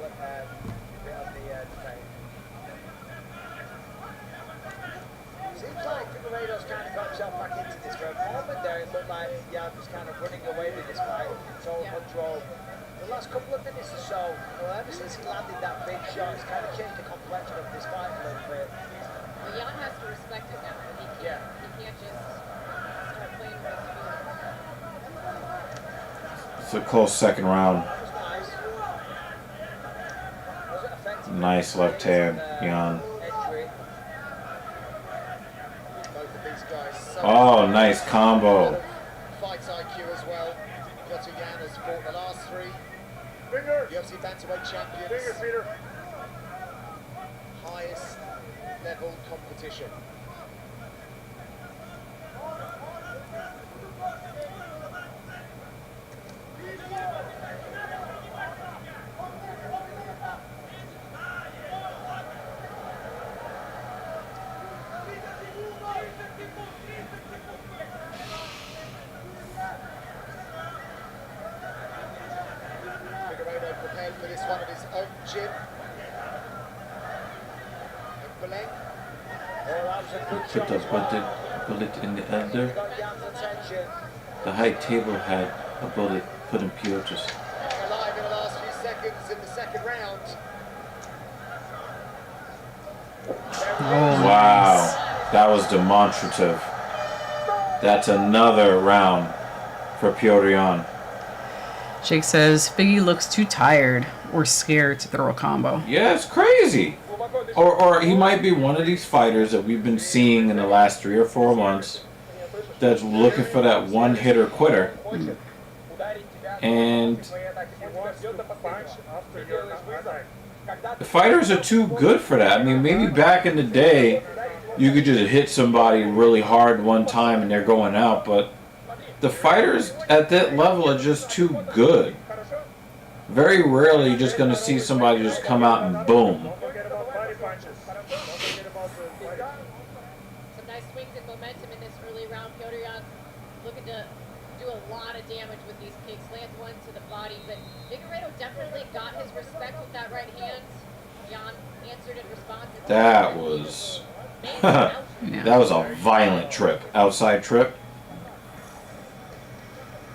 like Figueiredo's kind of got himself back into this for a moment there. It looked like Jan was kind of running away with this fight. It's all control. The last couple of minutes or so, ever since he landed that big shot, it's kind of changed the complexion of this fight a little bit. Well, Jan has to respect it now. He can't just start playing with his feet. It's a close second round. Nice left hand, Jan. Oh, nice combo. Fight IQ as well. Petr Yan has fought the last three UFC bantamweight champions. Highest level competition. Figueiredo prepared for this one at his own gym. In Belém. Put the bullet in the elder. The high table had a bullet put in Petr's. Alive in the last few seconds in the second round. Wow, that was demonstrative. That's another round for Petr Yan. Jake says Figgy looks too tired or scared to throw a combo. Yeah, it's crazy. Or he might be one of these fighters that we've been seeing in the last 3 or 4 months that's looking for that one hitter quitter. And the fighters are too good for that. I mean, maybe back in the day you could just hit somebody really hard one time and they're going out, but the fighters at that level are just too good. Very rarely you're just going to see somebody just come out and boom. Some nice swings and momentum in this early round. Petr Yan looking to do a lot of damage with these kicks. Lands one to the body, but Figueiredo definitely got his respect with that right hand. Yan answered in response. That was that was a violent trip, outside trip.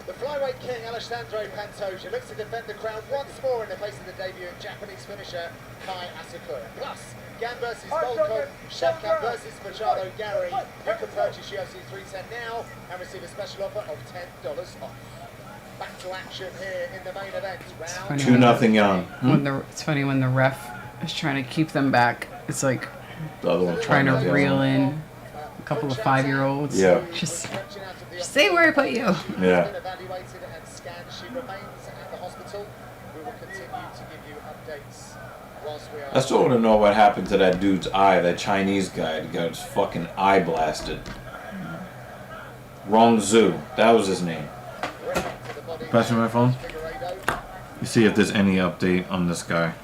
The flyweight king Alessandro Pantoja looks to defend the crown once more in the face of the debuting Japanese finisher Kai Asakura. Plus, Gan versus Volkov, Shevkat versus Machado Gary. You can purchase UFC 310 now and receive a special offer of $10 off. Back to action here in the main event. Round 2-0 Young. It's funny when the ref is trying to keep them back. It's like the other one trying to reel in a couple of 5-year-olds. Yeah. Just say where I put you. Yeah. Evaluated and scanned. She remains at the hospital. We will continue to give you updates whilst we are. I still want to know what happened to that dude's eye, that Chinese guy that got his fucking eye blasted. Rong Zhu, that was his name. Pass me my phone. You see if there's any update on this guy.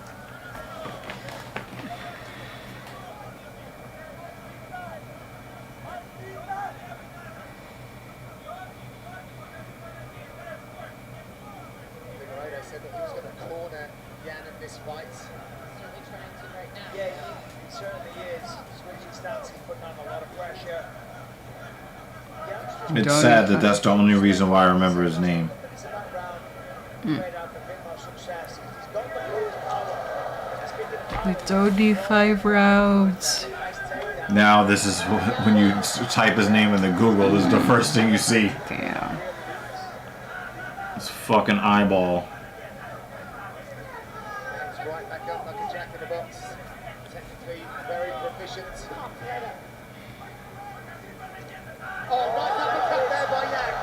Figueiredo said that he was going to corner Yan in this fight. Certainly trying to right now. Yeah, he certainly is. Switching stances, putting on a lot of pressure. It's sad that that's the only reason why I remember his name. It's only 5 rounds. Now this is when you type his name into Google, this is the first thing you see. Damn. This fucking eyeball. It's right back up like a jack in the box. Technically very proficient. Oh, right up and cut there by Yang.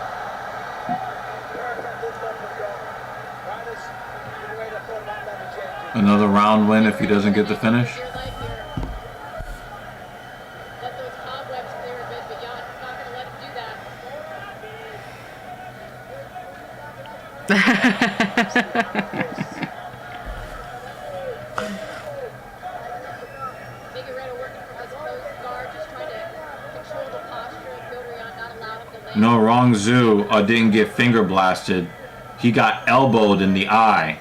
Another round win if he doesn't get the finish. Let those cobwebs clear a bit, but Jan's not going to let him do that. Figueiredo working from his post guard, just trying to control the posture of Petr, not allow him to land. No, wrong Zoo didn't get finger blasted. He got elbowed in the eye.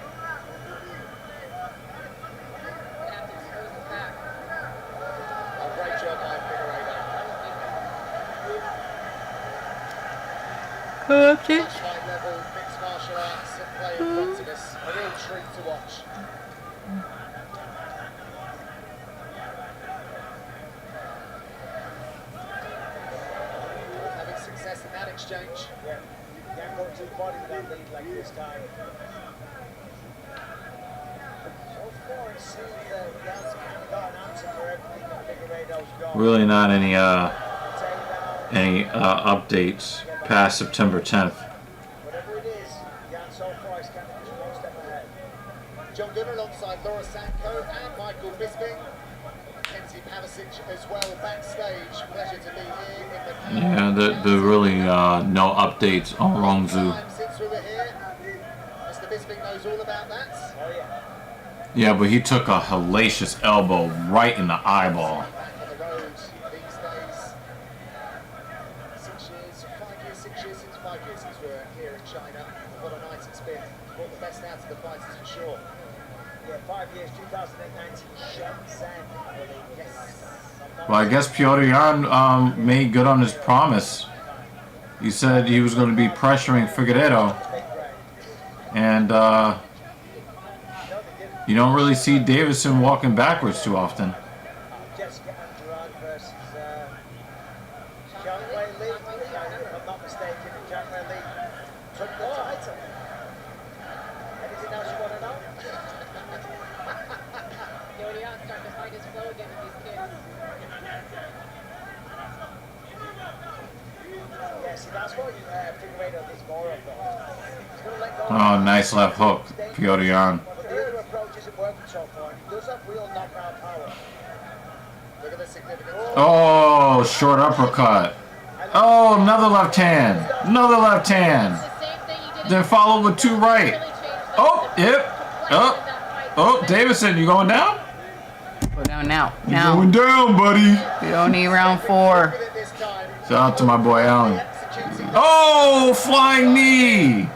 Okay. Such high level mixed martial arts at play in front of us. A real treat to watch. Having success in that exchange. Yeah, you can't go too far with that lead like this time. So far it seems that Jan's kind of got an answer for everything that Figueiredo's got. Really not any updates past September 10th. Whatever it is, Jan so far is kind of just one step ahead. John Gunnar alongside Laura Sanko and Michael Bisping. Kenzie Pavicic as well backstage. Pleasure to be here in the Yeah, there really no updates on Rongzu. since we were here. Mr. Bisping knows all about that. Oh yeah. Yeah, but he took a hellacious elbow right in the eyeball. Back on the road these days. 6 years, 5 years, 6 years since 5 years since we're here in China. What a night it's been. Brought the best out of the fighters for sure. Yeah, 5 years, 2019, Shenzhen, I believe. Yes. Well, I guess Petr Yan made good on his promise. He said he was going to be pressuring Figueiredo. And you don't really see Deiveson walking backwards too often. Jessica Andrade versus Zhang Weili, if I'm not mistaken. Zhang Weili took the title. Anything else you want to know? Jan's starting to find his flow again with these kids. Yeah, see, that's what Figueiredo needs more of, though. He's going to let go. Oh, nice left hook, Petr Yan. But the other approach isn't working so far. He does have real knockout power. Look at the significance. Oh, short uppercut. Oh, another left hand. Another left hand. Then followed with 2 right. Oh, yep. Oh, Deiveson, you going down? Go down now. You Now. going down, buddy. We don't need round 4. Shout out to my boy Allen. Oh, flying knee.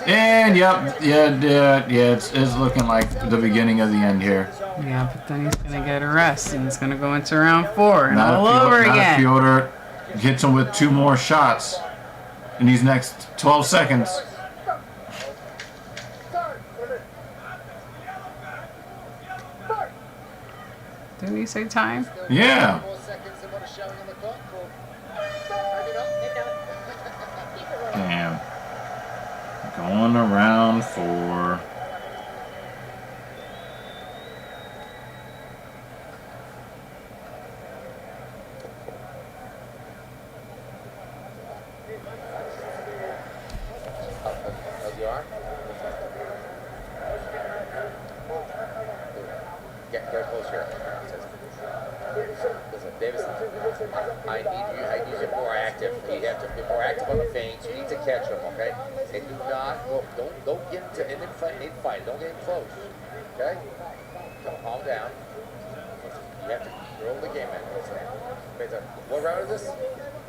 And yep, yeah, it's looking like the beginning of the end here. Yeah, but then he's gonna get a rest and it's gonna go into round 4 and Not all if over again. Petr hits him with 2 more shots in these next 12 seconds. Didn't he say time? Yeah. More seconds than what is showing on the clock. Or maybe not. Damn. Going around 4. LDR? Get close here. Listen, Deiveson, I need you to be more active. You have to be more active on the feints. You need to catch them, okay? And do not, don't get into an fight. Don't get in close, okay? Calm down. You have to roll the game in. What round is this?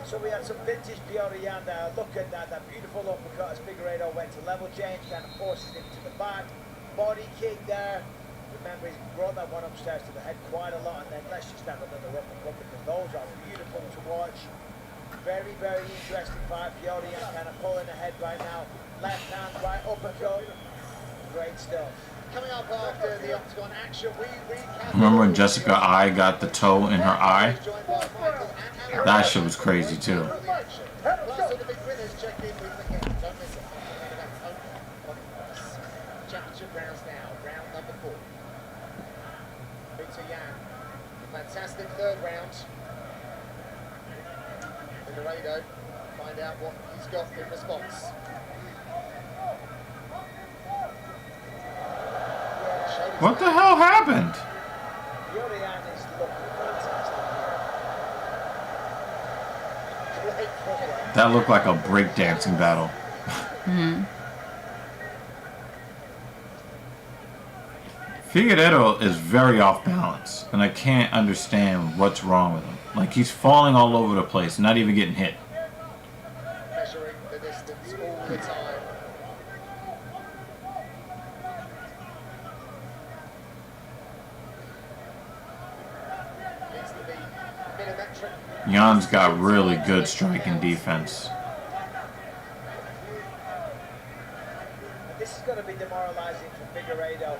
So we had some vintage Petr Yan there. Look at that beautiful uppercut as Figueiredo went to level change, kind of forces him to the back. Body kick there. Remember, he's brought that one upstairs to the head quite a lot, and then let's just have another uppercut because those are beautiful to watch. Very, very interesting fight. Figueiredo kind of pulling ahead right now. Left hand, right uppercut. Great stuff. Coming up after the octagon action, we Remember when Jessica I got the toe in her eye? That shit was crazy too. Plus all the big winners check in with the game. Don't miss it. Championship rounds now. Round number 4. Petr Yan. Fantastic third round. Figueiredo. Find out what he's got in response. What the hell happened? That looked like a breakdancing battle. Figueiredo is very off balance, and I can't understand what's wrong with him. Like, he's falling all over the place, not even getting hit. Measuring the distance all the time. Needs to be millimetric. Jan's got really good striking defense. This is going to be demoralising for Figueiredo.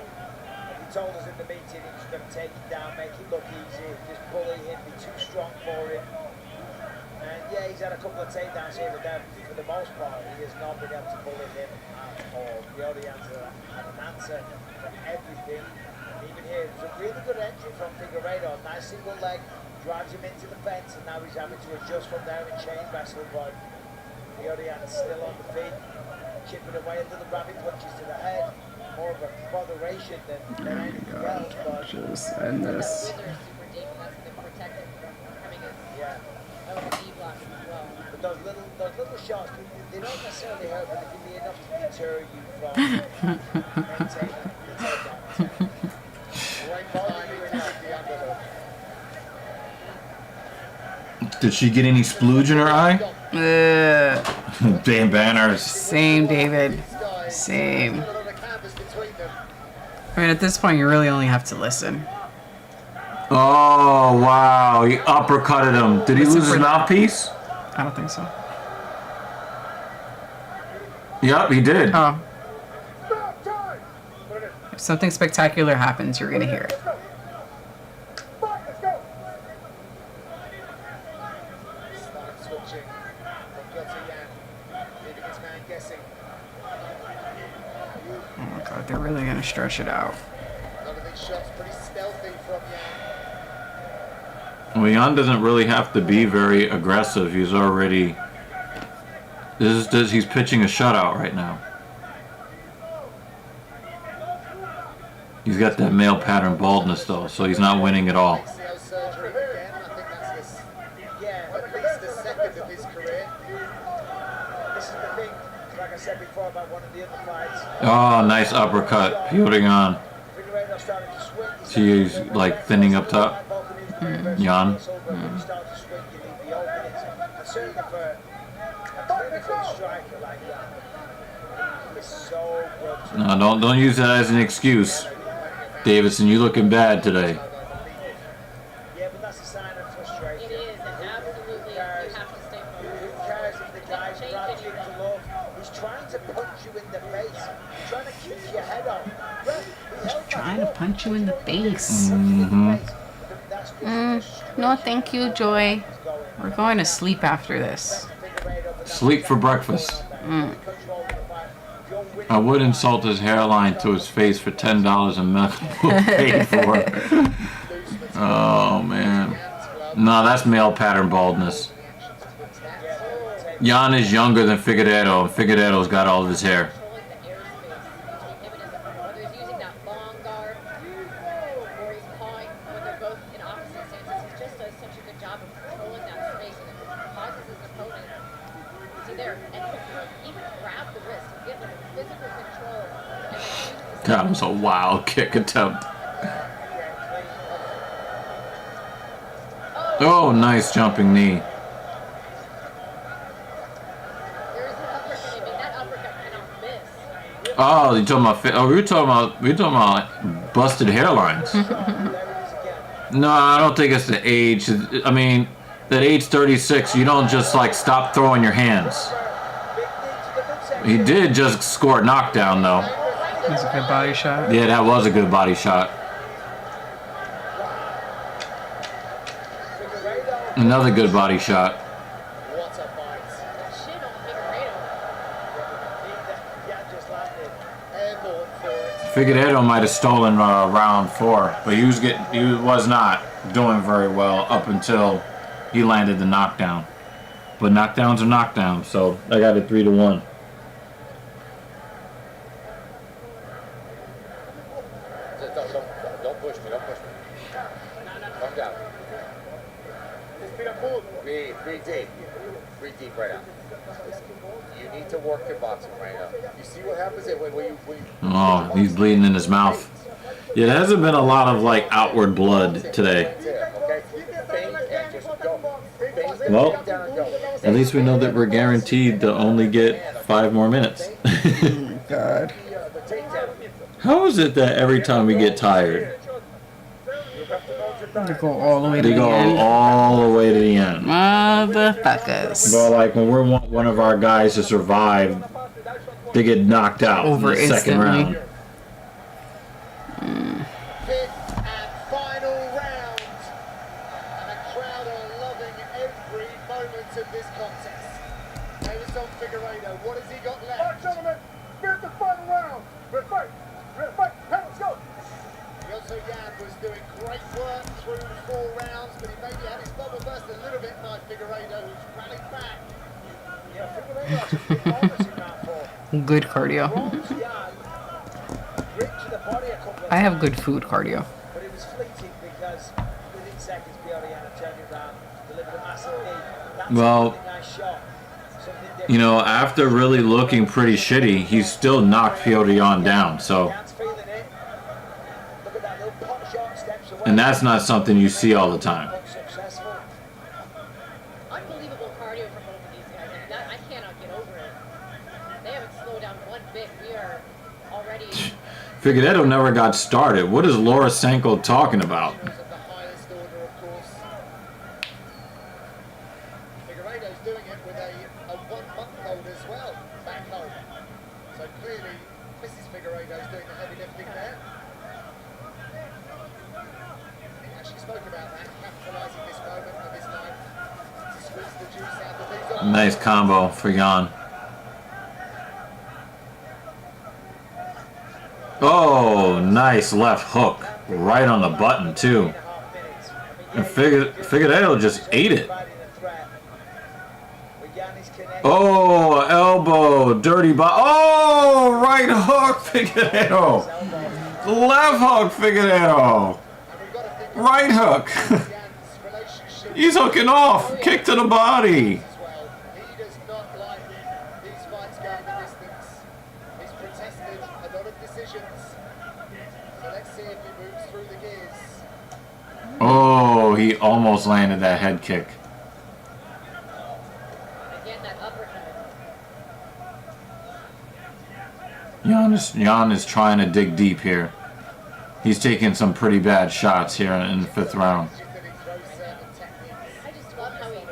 He told us in the meeting he was going to take it down, make it look easy, just bully him, be too strong for him. And yeah, he's had a couple of takedowns here, but for the most part, he has not been able to bully him at all. Figueiredo had an answer for everything. And even here, it was a really good entry from Figueiredo. Nice single leg, drives him into the fence, and now he's having to adjust from there and chain wrestle. But Figueiredo still on the feet, chipping away a little rabbit punches to the head. More of a botheration than anything else. But Just end this. yeah. But those little shots, they don't necessarily hurt, but they can be enough to deter you from maintaining the takedown. Right behind me, the underhook. Did she get any splooge in her eye? Damn banners. Same, David. Same. I mean, at this point, you really only have to listen. Oh, wow. He uppercutted him. Did he lose his mouthpiece? I don't think so. Yep, he did. Oh. If something spectacular happens, you're going to hear it. Switching from Petr Yan, leaving his man guessing. Oh my god, they're really going to stretch it out. A lot of these shots pretty stealthy from Yan. Well, Jan doesn't really have to be very aggressive. He's already... He's pitching a shutout right now. He's got that male pattern baldness, though, so he's not winning at all. Surgery again. I think that's at least the second of his career. This is the thing, like I said before about one of the other fights. Oh, nice uppercut. Putting on. Figueiredo started to swing. She's like thinning up top. Jan. When you start to swing, you need the openings. And certainly for a clinical striker like that, it's so good. No, don't use that as an excuse. Deiveson, you looking bad today. Yeah, but that's a sign of frustration. It is, and absolutely you have to stay Who focused. cares if the guy grabs you to love? He's trying to punch you in the face. He's trying to kick your head off. Trying to punch you in the face. No, thank you, Joy. We're going to sleep after this. Sleep for breakfast. I would insult his hairline to his face for $10 and medical paid for. Oh, man. No, that's male pattern baldness. Jan is younger than Figueiredo, and Figueiredo's got all of his hair. Whether he's using that long guard or he's pawing when they're both in opposite stances, he just does such a good job of controlling that space and it causes his opponent. See there, and he'll even grab the wrist and get like physical control. That was a wild kick attempt. Oh, nice jumping knee. Oh, you talking about? Oh, we were talking about busted hairlines. No, I don't think it's the age. I mean, At age 36, you don't just like stop throwing your hands. He did just score a knockdown though. That's a good body shot. Yeah, that was a good body shot. Another good body shot. Figueiredo might have stolen round 4, but he was not doing very well up until he landed the knockdown. But knockdowns are knockdowns, so I got it 3-1. Don't push me. Calm down. Breathe deep right now. You need to work your boxing right now. You see what happens when you... Oh, he's bleeding in his mouth. Yeah, there hasn't been a lot of like outward blood today. Well, at least we know that we're guaranteed to only get 5 more minutes. God. How is it that every time we get tired, they go all the way to they the go end? all the way to the end? Motherfuckers. But like when we want one of our guys to survive, they get knocked out over in the second round. Fifth and final round. And the crowd are loving every moment of this contest. Deiveson Figueiredo, what has he got left? All right, gentlemen, fifth and final round. Ready, fight. Let's go. Yoso Yan was doing great work through 4 rounds, but he maybe had his bubble burst a little bit by Figueiredo, who's rallied back. Yeah, Figueiredo actually been honest in round 4. Good cardio. I have good food cardio. But it was fleeting because within seconds Petr had turned it around, delivered a massive knee. That's Well, a really nice shot. Something different. you know, after really looking pretty shitty, he still knocked Petr down. So, Jan's feeling it. Look at that little pot shot, steps away. and that's not something you see all the time. Successful. Unbelievable cardio from both of these guys. I mean, I cannot get over it. They haven't slowed down one bit. We are already... Figueiredo never got started. What is Laura Sanko talking about? Of the highest order, of course. Figueiredo's doing it with a 1-month-old as well, back home. So clearly, Mrs. Figueiredo's doing the heavy lifting there. He actually spoke about that, capitalising this moment of his life to squeeze the juice out of these. Nice combo for Jan. Oh, nice left hook. Right on the button, too. And Figueiredo just ate it. Oh, elbow. Dirty oh, right hook, Figueiredo. Left hook, Figueiredo. Right hook. He's hooking off. Kick to the body. Oh, he almost landed that head kick. Again, that uppercut. Jan is trying to dig deep here. He's taking some pretty bad shots here in the 5th round. I just love how he's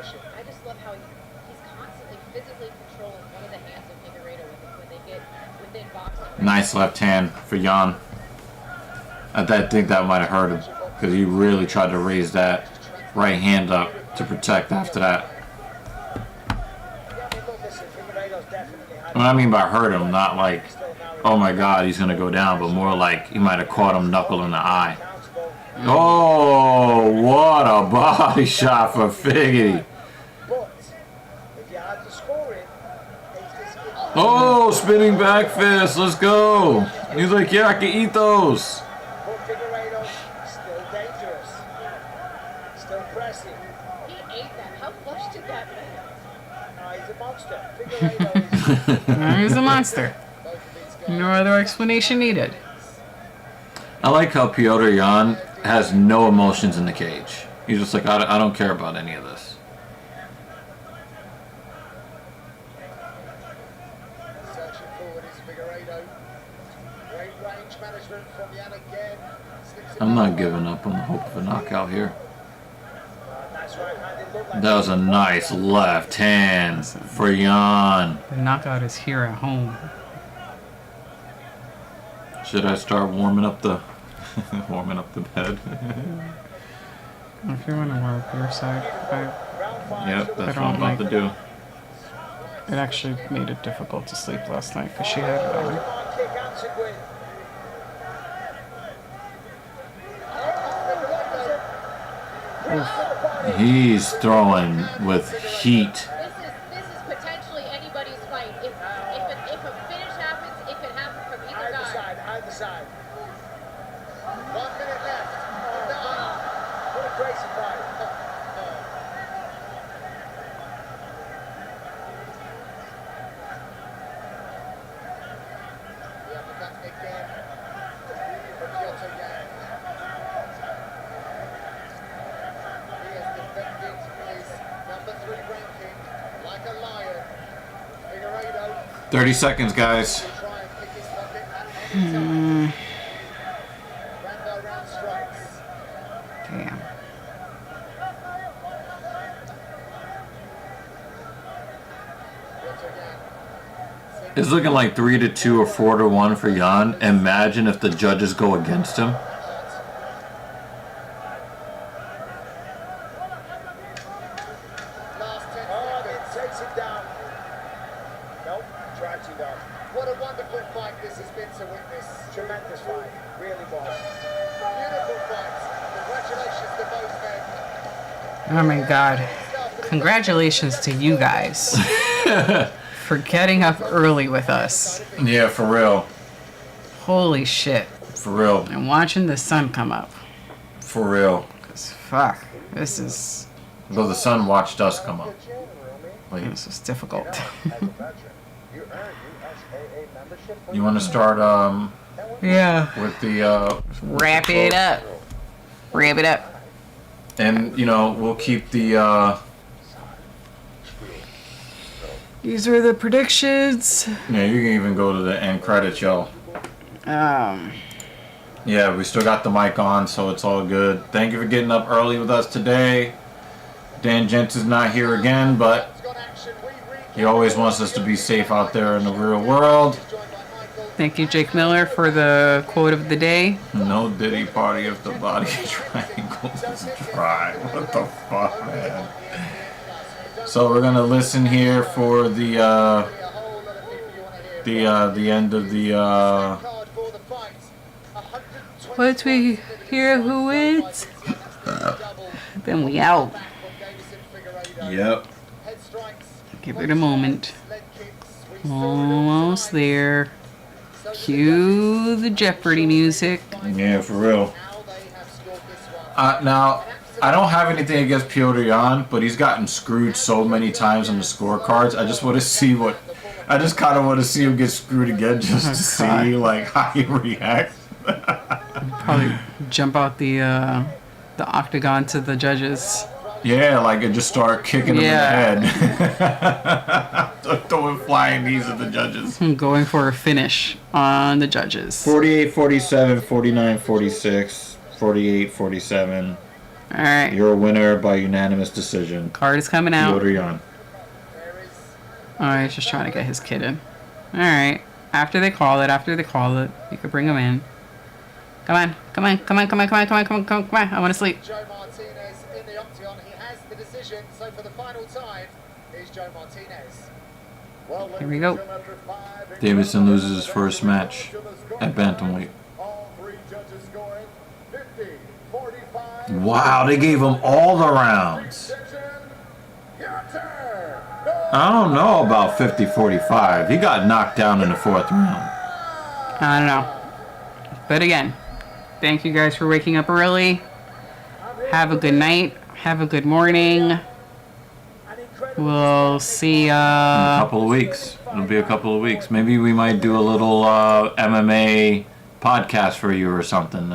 constantly physically controlling one of the hands of Figueiredo when they get within boxing. Nice left hand for Jan. I think that might have hurt him because he really tried to raise that right hand up to protect after that. What I mean by hurt him, not like, oh my God, he's gonna go down, but more like he might have caught him knuckle in the eye. Oh, what a body shot for Figgy. Oh, spinning back fist, let's go. He's like, yeah, I can eat those. He's a monster. No other explanation needed. I like how Petr Yan has no emotions in the cage. He's just like, I don't care about any of this. Searching forward is Figueiredo. Great range management from Yan again. I'm not giving up on the hope of a knockout here. Nice That was a nice left hand for Jan. The knockout is here at home. Should I start warming up the warming up the bed? If you want to warm up your side, Yep, that's what I'm about to do. It actually made it difficult to sleep last night because she had it on. He's throwing with heat. This is potentially anybody's fight. If a finish happens, if it happens from either guy. Either side. 1 minute left. What a crazy fight. The uppercut again from Petr. He has defended his number 3 ranking like a lion. Figueiredo 30 seconds, guys. will try and pick his pocket at any time. Round by round strikes. Damn. It's looking like 3-2 or 4-1 for Jan. Imagine if the judges go against him. Takes it down. Nope, tried to though. What a wonderful fight this has been to witness. Tremendous fight, really was. Beautiful fight. Congratulations to both men. Oh my God. Congratulations to you guys for getting up early with us. Yeah, for real. Holy shit. For real. And watching the sun come up. For real. Because fuck, this is... Though the sun watched us come up. Like, this is difficult. You want to start Yeah. with the Wrap it up. Wrap it up. And you know, we'll keep the These are the predictions. yeah, you can even go to the end credits, y'all. Yeah, we still got the mic on, so it's all good. Thank you for getting up early with us today. Dan Gents is not here again, but he always wants us to be safe out there in the real world. Thank you, Jake Miller, for the quote of the day. No Diddy party if the body triangles is dry. What the fuck, man? So we're gonna listen here for the end of the Once we hear who wins, then we out. Yep. Give it a moment. Almost there. Cue the Jeopardy music. Yeah, for real. Now, I don't have anything against Petr Yan, but he's gotten screwed so many times on the scorecards. I just want to see what. I just kind of want to see him get screwed again, just to see like how he reacts. Probably jump out the octagon to the judges. Yeah, like and just start kicking him in the head. Throwing flying knees at the judges. I'm going for a finish on the judges. 48-47, 49-46, 48-47. Alright. You're a winner by unanimous decision. Card is coming out. Petr Yan. Alright, he's just trying to get his kid in. Alright. After they call it, you could bring him in. Come on. I want to sleep. Joe Martinez in the octagon. He has the decision. So for the final time, is Joe Martinez. Well, Here we go. Deiveson loses his first match at bantamweight. Wow, they gave him all the rounds. I don't know about 50-45. He got knocked down in the 4th round. I don't know. But again, thank you guys for waking up early. Have a good night. Have a good morning. We'll see In a couple of weeks. It'll be a couple of weeks. Maybe we might do a little MMA podcast for you or something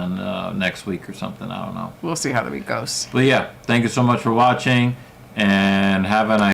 next week or something. I don't know. We'll see how the week goes. But yeah, thank you so much for watching and have a nice